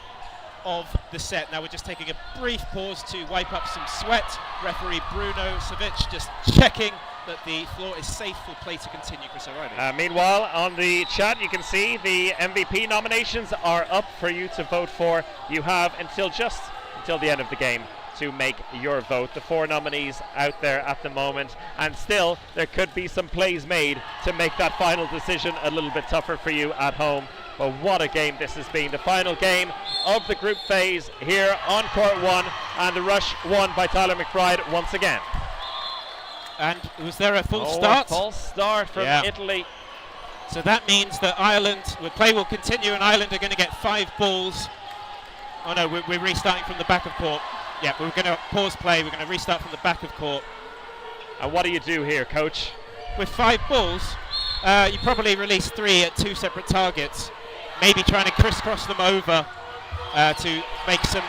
of the set. Now we're just taking a brief pause to wipe up some sweat. Referee Bruno Savic just checking that the floor is safe for play to continue, Chris O'Reilly. Meanwhile, on the chat, you can see the MVP nominations are up for you to vote for. You have until the end of the game to make your vote. The 4 nominees out there at the moment, and still there could be some plays made to make that final decision a little bit tougher for you at home. But what a game this has been. The final game of the group phase here on court 1, and the rush won by Tyler McBride once again. And was there a full start? A false start from Italy. So that means that play will continue, and Ireland are going to get 5 balls. Oh no, we're restarting from the back of court. Yeah, we're going to pause play. We're going to restart from the back of court. And what do you do here, coach? With 5 balls, you probably release 3 at 2 separate targets. Maybe trying to crisscross them over to make some...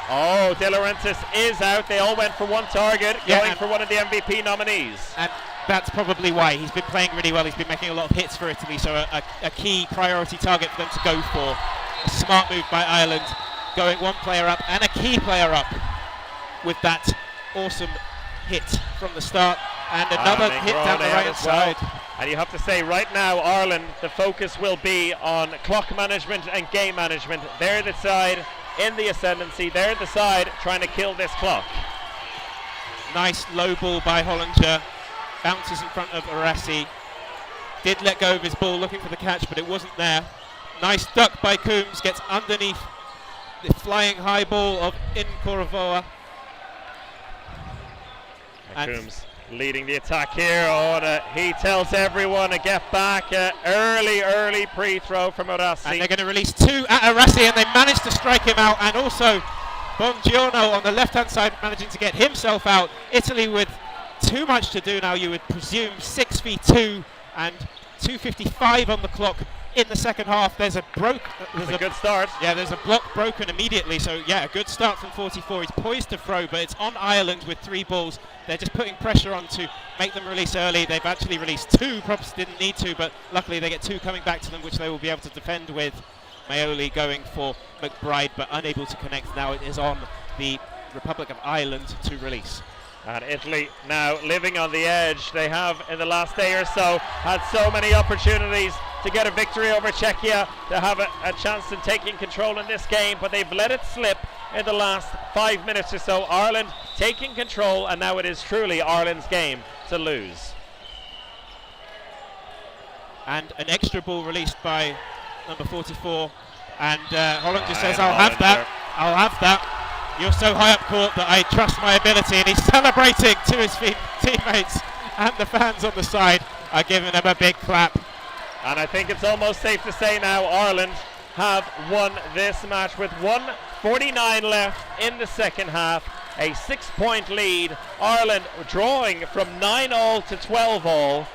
Oh, De Laurentiis is out. They all went for 1 target, going for one of the MVP nominees. And that's probably why. He's been playing really well. He's been making a lot of hits for Italy, so a key priority target for them to go for. A smart move by Ireland, going 1 player up and a key player up with that awesome hit from the start. And another hit down the right side. And you have to say right now, Ireland, the focus will be on clock management and game management. They're the side in the ascendancy. They're the side trying to kill this clock. Nice low ball by Hollinger. Bounces in front of Arasi. Did let go of his ball, looking for the catch, but it wasn't there. Nice duck by Coombs, gets underneath the flying high ball of Inkoravoa. Coombs leading the attack here. He tells everyone to get back. Early pre-throw from Arasi. And they're going to release 2 at Arasi, and they managed to strike him out. And also Bongiorno on the left-hand side managing to get himself out. Italy with too much to do now, you would presume. 6v2 and 2:55 on the clock in the second half. There's a good start. Yeah, there's a block broken immediately. So yeah, a good start from 44. He's poised to throw, but it's on Ireland with 3 balls. They're just putting pressure on to make them release early. They've actually released 2. Props didn't need to, but luckily they get 2 coming back to them, which they will be able to defend with. Maioli going for McBride, but unable to connect. Now it is on the Republic of Ireland to release. And Italy now living on the edge. They have, in the last day or so, had so many opportunities to get a victory over Czechia, to have a chance in taking control in this game, but they've let it slip in the last 5 minutes or so. Ireland taking control, and now it is truly Ireland's game to lose. And an extra ball released by number 44, and Holland just says, I'll have that. You're so high up court that I trust my ability, and he's celebrating to his teammates, and the fans on the side are giving him a big clap. And I think it's almost safe to say now Ireland have won this match with 1:49 left in the second half. A 6-point lead. Ireland drawing from 9-all to 12-all.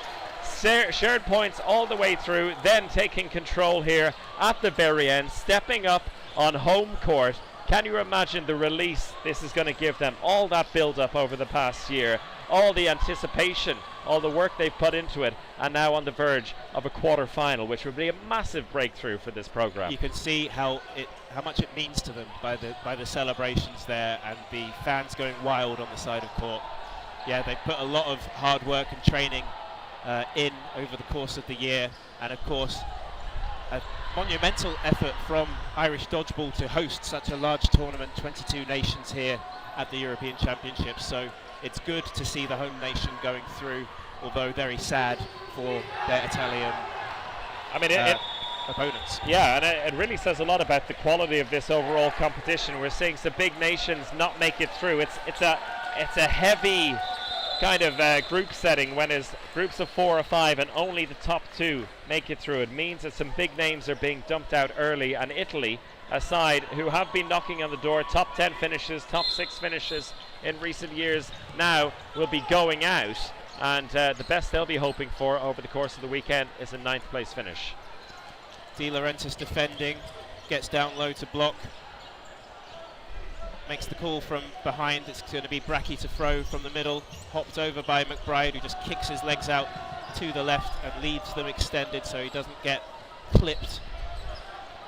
Shared points all the way through, then taking control here at the very end, stepping up on home court. Can you imagine the release this is going to give them? All that build-up over the past year, all the anticipation, all the work they've put into it, and now on the verge of a quarter-final, which would be a massive breakthrough for this program. You can see how much it means to them by the celebrations there, and the fans going wild on the side of court. Yeah, they put a lot of hard work and training in over the course of the year, and of course a monumental effort from Irish Dodgeball to host such a large tournament, 22 nations here at the European Championships. So it's good to see the home nation going through, although very sad for their Italian opponents. Yeah, and it really says a lot about the quality of this overall competition. We're seeing some big nations not make it through. It's a heavy kind of group setting when it's groups of 4 or 5 and only the top 2 make it through. It means that some big names are being dumped out early, and Italy, a side who have been knocking on the door, top 10 finishes, top 6 finishes in recent years, now will be going out, and the best they'll be hoping for over the course of the weekend is a 9th place finish. De Laurentiis defending, gets down low to block, makes the call from behind. It's going to be Brackie to throw from the middle, hopped over by McBride, who just kicks his legs out to the left and leaves them extended so he doesn't get clipped.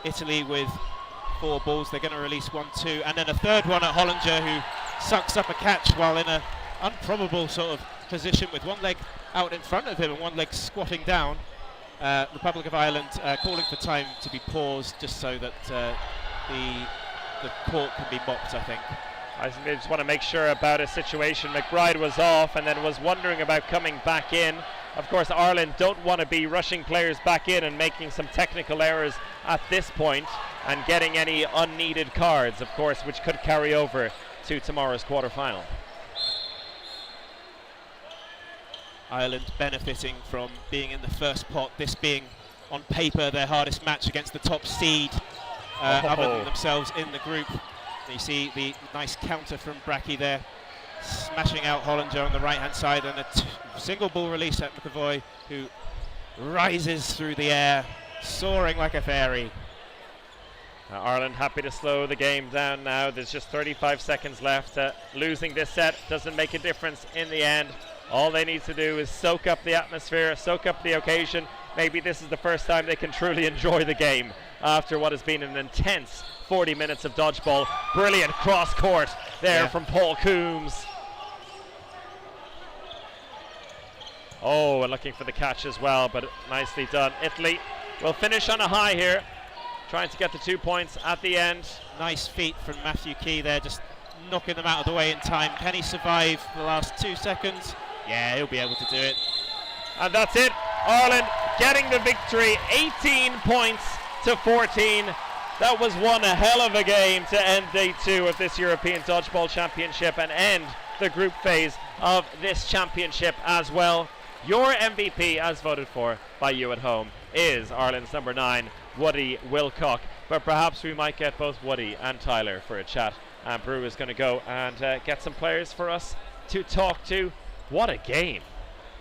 Italy with 4 balls. They're going to release 1-2, and then a third one at Hollinger, who sucks up a catch while in an improbable sort of position with one leg out in front of him and one leg squatting down. Republic of Ireland calling for time to be paused just so that the court can be mopped, I think. I just want to make sure about a situation. McBride was off and then was wondering about coming back in. Of course, Ireland don't want to be rushing players back in and making some technical errors at this point and getting any unneeded cards, of course, which could carry over to tomorrow's quarter-final. Ireland benefiting from being in the first pot, this being on paper their hardest match against the top seed other than themselves in the group. You see the nice counter from Brackie there, smashing out Hollinger on the right hand side, and a single ball release at McAvoy, who rises through the air, soaring like a fairy. Ireland happy to slow the game down now. There's just 35 seconds left. Losing this set doesn't make a difference in the end. All they need to do is soak up the atmosphere, soak up the occasion. Maybe this is the first time they can truly enjoy the game after what has been an intense 40 minutes of dodgeball. Brilliant cross court there from Paul Coombs. Oh, and looking for the catch as well, but nicely done. Italy will finish on a high here, trying to get the 2 points at the end. Nice feet from Matthew Key there, just knocking them out of the way in time. Can he survive the last 2 seconds? Yeah, he'll be able to do it. And that's it. Ireland getting the victory, 18 points to 14. That was one hell of a game to end day 2 of this European Dodgeball Championship and end the group phase of this championship as well. Your MVP, as voted for by you at home, is Ireland's number 9, Woody Wilcock. But perhaps we might get both Woody and Tyler for a chat. And Brew is going to go and get some players for us to talk to. What a game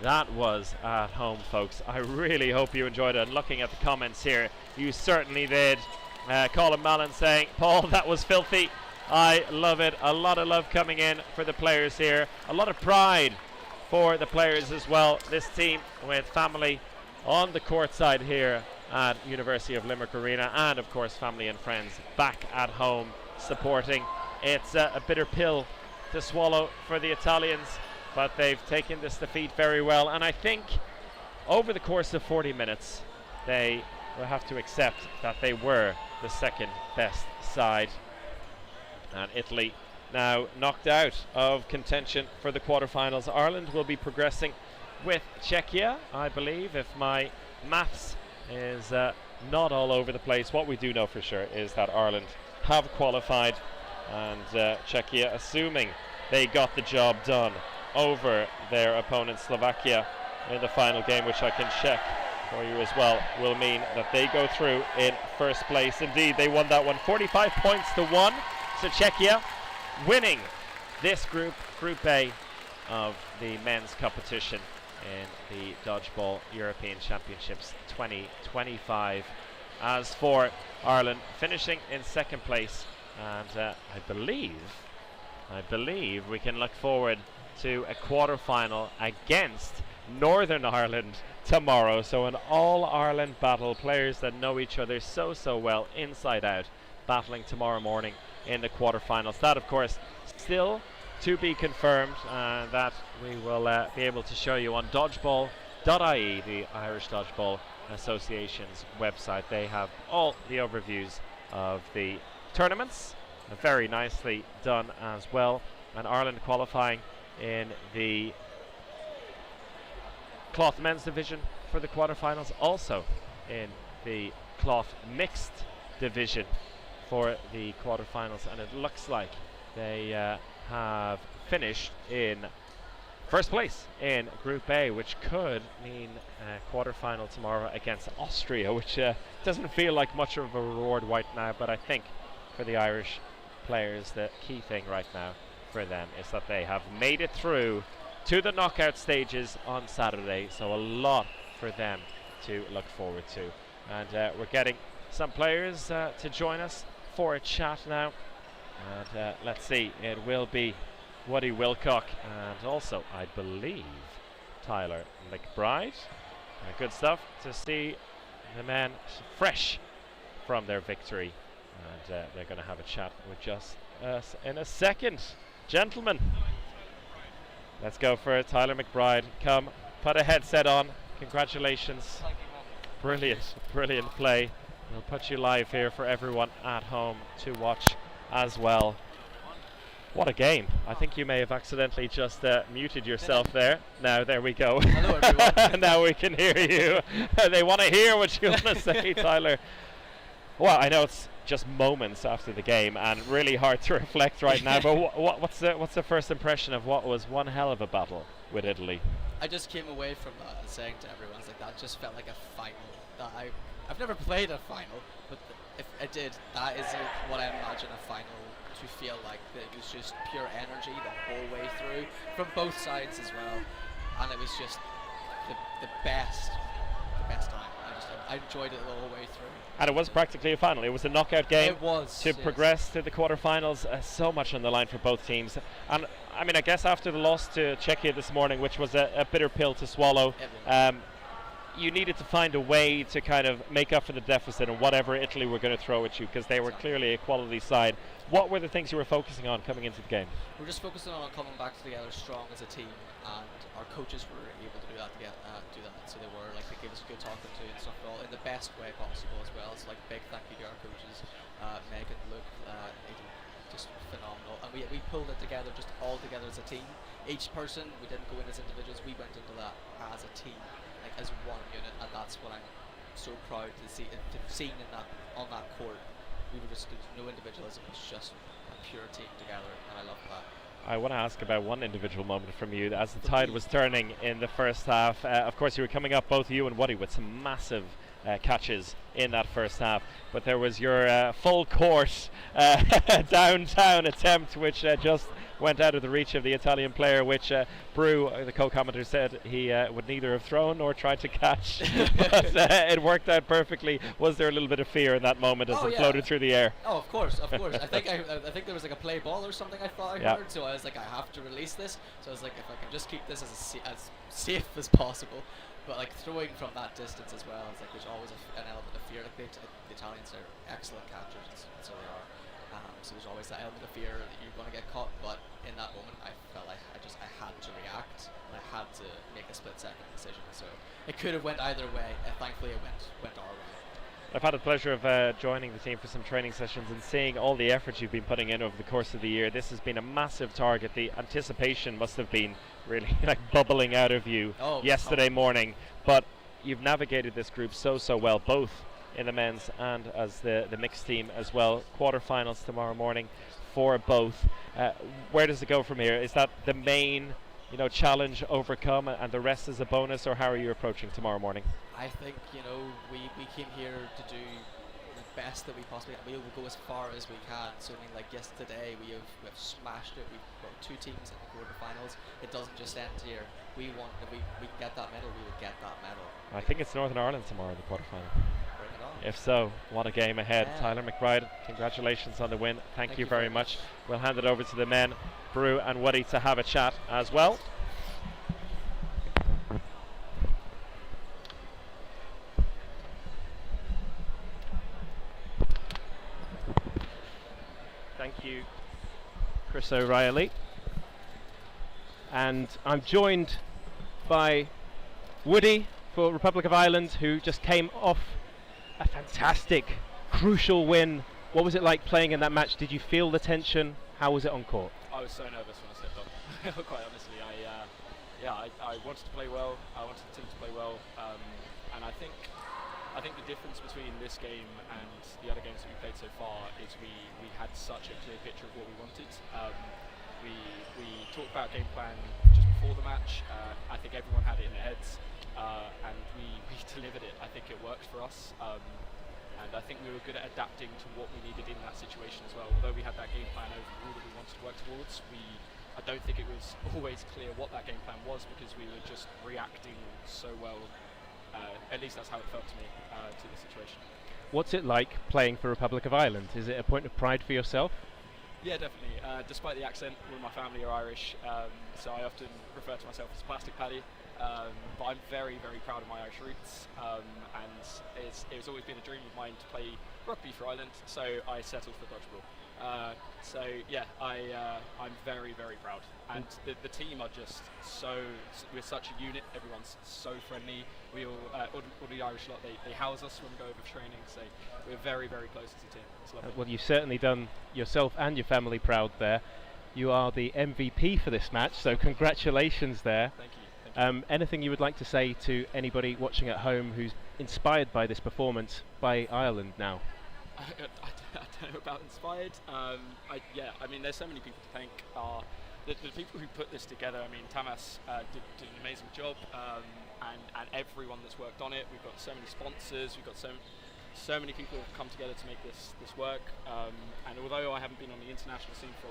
that was at home, folks. I really hope you enjoyed it. And looking at the comments here, you certainly did. Colin Mallon saying, Paul, that was filthy. I love it. A lot of love coming in for the players here. A lot of pride for the players as well. This team with family on the court side here at University of Limerick Arena, and of course family and friends back at home supporting. It's a bitter pill to swallow for the Italians, but they've taken this defeat very well, and I think over the course of 40 minutes they will have to accept that they were the second best side. And Italy now knocked out of contention for the quarterfinals. Ireland will be progressing with Czechia, I believe, if my maths is not all over the place. What we do know for sure is that Ireland have qualified, and Czechia, assuming they got the job done over their opponent Slovakia in the final game, which I can check for you as well, will mean that they go through in first place. Indeed, they won that one 45 points to 1. So Czechia winning this Group A of the men's competition in the Dodgeball European Championships 2025. As for Ireland, finishing in second place, and I believe we can look forward to a quarter-final against Northern Ireland tomorrow. So an all-Ireland battle, players that know each other so well inside out, battling tomorrow morning in the quarterfinals. That, of course, still to be confirmed, and that we will be able to show you on dodgeball.ie, the Irish Dodgeball Association's website. They have all the overviews of the tournaments, very nicely done as well. And Ireland qualifying in the cloth men's division for the quarterfinals, also in the cloth mixed division for the quarterfinals, and it looks like they have finished in first place in Group A, which could mean a quarterfinal tomorrow against Austria, which doesn't feel like much of a reward right now, but I think for the Irish players the key thing right now for them is that they have made it through to the knockout stages on Saturday, so a lot for them to look forward to. And we're getting some players to join us for a chat now, and let's see, it will be Woody Wilcock and also, I believe, Tyler McBride. Good stuff to see the men fresh from their victory, and they're going to have a chat with just us in a second. Gentlemen, let's go for Tyler McBride. Come, put a headset on. Congratulations. Brilliant play. We'll put you live here for everyone at home to watch as well. What a game. I think you may have accidentally just muted yourself there. Now, there we go. Hello, everyone. Now we can hear you. They want to hear what you want to say, Tyler. Well, I know it's just moments after the game and really hard to reflect right now, but what's the first impression of what was one hell of a battle with Italy? I just came away from saying to everyone, like, that just felt like a final. That I've never played a final, but if I did, that is what I imagine a final to feel like. That it was just pure energy the whole way through from both sides as well, and it was just the best time. I enjoyed it the whole way through. And it was practically a final. It was a knockout game. It was, to progress to the quarterfinals. So much on the line for both teams. And I mean, I guess after the loss to Czechia this morning, which was a bitter pill to swallow, you needed to find a way to kind of make up for the deficit and whatever Italy were going to throw at you, because they were clearly a quality side. What were the things you were focusing on coming into the game? We're just focusing on coming back together strong as a team, and our coaches were able to do that. So they gave us a good talking to and stuff, all in the best way possible as well. So big thank you to our coaches, Megan, Luke, just phenomenal. And we pulled it together, just all together as a team. Each person, we didn't go in as individuals, we went into that as a team, like as one unit, and that's what I'm so proud to see in that on that court. We were just, there's no individualism, it's just a pure team together, and I love that. I want to ask about one individual moment from you as the tide was turning in the first half. Of course, you were coming up, both you and Woody, with some massive catches in that first half, but there was your full court downtown attempt, which just went out of the reach of the Italian player, which Brew, the co-commentator, said he would neither have thrown nor tried to catch. But it worked out perfectly. Was there a little bit of fear in that moment as it floated through the air? Oh, of course. I think I think there was like a play ball or something I thought I heard, so I was like, I have to release this. So I was like, if I can just keep this as safe as possible. But like throwing from that distance as well, it's like there's always an element of fear. Like the Italians are excellent catchers, and so they are. So there's always that element of fear that you're going to get caught. But in that moment, I felt like I had to react. And I had to make a split-second decision. So it could have went either way. And thankfully, it went our way. I've had the pleasure of joining the team for some training sessions and seeing all the effort you've been putting in over the course of the year. This has been a massive target. The anticipation must have been really like bubbling out of you yesterday morning. But you've navigated this group so well, both in the men's and as the mixed team as well. Quarterfinals tomorrow morning for both. Where does it go from here? Is that the main challenge overcome and the rest is a bonus, or how are you approaching tomorrow morning? I think we came here to do the best that we possibly can. We will go as far as we can. So I mean, like yesterday we have smashed it. We've got 2 teams in the quarterfinals. It doesn't just end here. We want, if we can get that medal, we will get that medal. I think it's Northern Ireland tomorrow, the quarterfinal. Bring it on. If so, what a game ahead. Tyler McBride, congratulations on the win. Thank you very much. We'll hand it over to the men, Brew and Woody, to have a chat as well. Thank you, Chris O'Reilly. And I'm joined by Woody for Republic of Ireland, who just came off a fantastic, crucial win. What was it like playing in that match? Did you feel the tension? How was it on court? I was so nervous when I stepped on. Quite honestly, I wanted to play well. I wanted the team to play well, and I think the difference between this game and the other games that we played so far is we had such a clear picture of what we wanted. We talked about game plan just before the match. I think everyone had it in their heads, and we delivered it. I think it worked for us, and I think we were good at adapting to what we needed in that situation as well. Although we had that game plan overall that we wanted to work towards, I don't think it was always clear what that game plan was because we were just reacting so well. At least that's how it felt to me, to the situation. What's it like playing for Republic of Ireland? Is it a point of pride for yourself? Yeah, definitely. Despite the accent, all of my family are Irish, so I often refer to myself as Plastic Paddy. But I'm very, very proud of my Irish roots, and it's always been a dream of mine to play rugby for Ireland, so I settled for Dodgeball. So yeah, I'm very, very proud, and the team are just we're such a unit. Everyone's so friendly. We all the Irish lot, they house us when we go over for training, so we're very, very close as a team. It's lovely. Well, you've certainly done yourself and your family proud there. You are the MVP for this match, so congratulations there. Thank you. Anything you would like to say to anybody watching at home who's inspired by this performance by Ireland now? I don't know about inspired. I mean, there's so many people to thank. The people who put this together. I mean, Tamas did an amazing job, and everyone that's worked on it. We've got so many sponsors. We've got so many people who have come together to make this work. And although I haven't been on the international scene for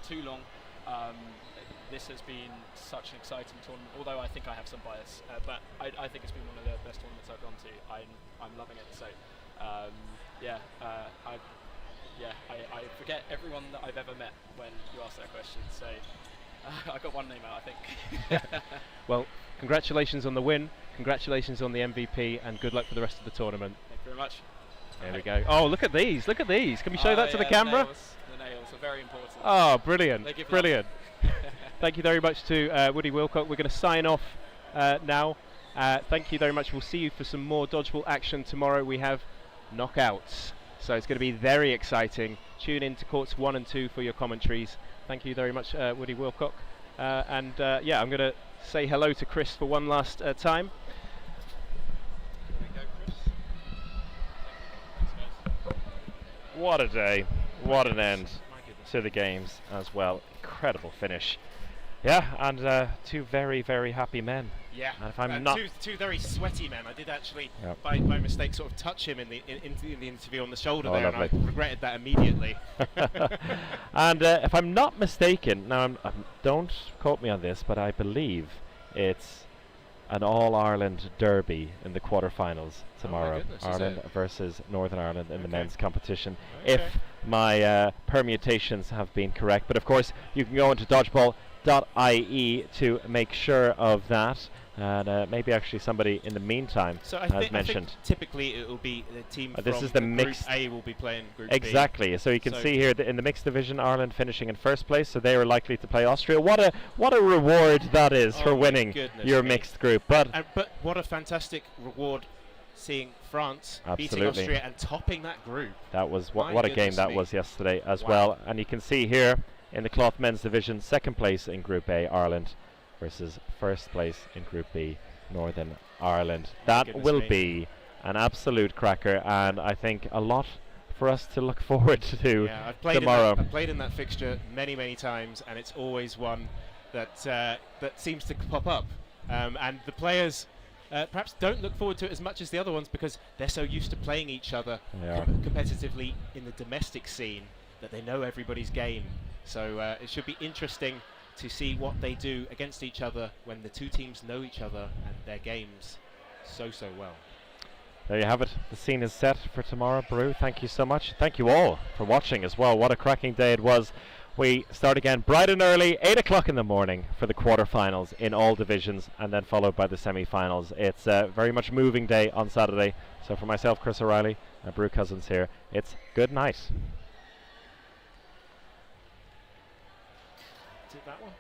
too long, this has been such an exciting tournament. Although I think I have some bias, but I think it's been one of the best tournaments I've gone to. I'm loving it. So. I forget everyone that I've ever met when you ask that question, so I got one name out, I think. Well, congratulations on the win, congratulations on the MVP, and good luck for the rest of the tournament. Thank you very much. There we go. Oh, look at these, Can we show that to the camera? The nails are very important. Oh, brilliant, brilliant. Thank you very much to Woody Wilcock. We're going to sign off now. Thank you very much. We'll see you for some more Dodgeball action tomorrow. We have knockouts. So it's going to be very exciting. Tune in to courts 1 and 2 for your commentaries. Thank you very much, Woody Wilcock. I'm going to say hello to Chris for one last time. There we go, Chris. What a day. What an end to the games as well. Incredible finish. Yeah, and 2 very, very happy men. Yeah, and if I'm not two very sweaty men. I did actually, Yep. by mistake, sort of touch him in the interview on the shoulder there, lovely. and I regretted that immediately. And if I'm not mistaken, now don't quote me on this, but I believe it's an All-Ireland derby in the quarterfinals tomorrow. goodness, is Ireland it? versus Northern Ireland in the Okay. men's competition. Okay. If my permutations have been correct. But of course, you can go into dodgeball.ie to make sure of that. And maybe actually somebody in the meantime So I has think mentioned. typically it will be the team This from is the Group mixed- A will be playing Group Exactly. So you can So- see here that in the mixed division, Ireland finishing in first place, so they are likely to play Austria. What a reward that is Oh for my winning goodness your me. mixed group. But B. But what a fantastic reward seeing France beating Absolutely. Austria and topping that group. that was My what a game goodness that me. was yesterday as Wow. well. And you can see here in the cloth men's division, second place in Group A, Ireland, versus first place in Group B, Northern Ireland. That goodness will me. be an absolute cracker, and I think a lot for us to look forward to Yeah, I've played tomorrow. I've played in that fixture many times, and it's always one that that seems to pop up. And the players perhaps don't look forward to it as much as the other ones because they're so used to playing each other They are. competitively in the domestic scene that they know everybody's game. So it should be interesting to see what they do against each other when the two teams know each other and their games so well. There you have it. The scene is set for tomorrow. Brew, thank you so much. Thank you all for watching as well. What a cracking day it was. We start again bright and early, 8 o'clock in the morning for the quarterfinals in all divisions, and then followed by the semi-finals. It's a very much moving day on Saturday. So for myself, Chris O'Reilly, and Brew Cousins here, it's good night. Did that one?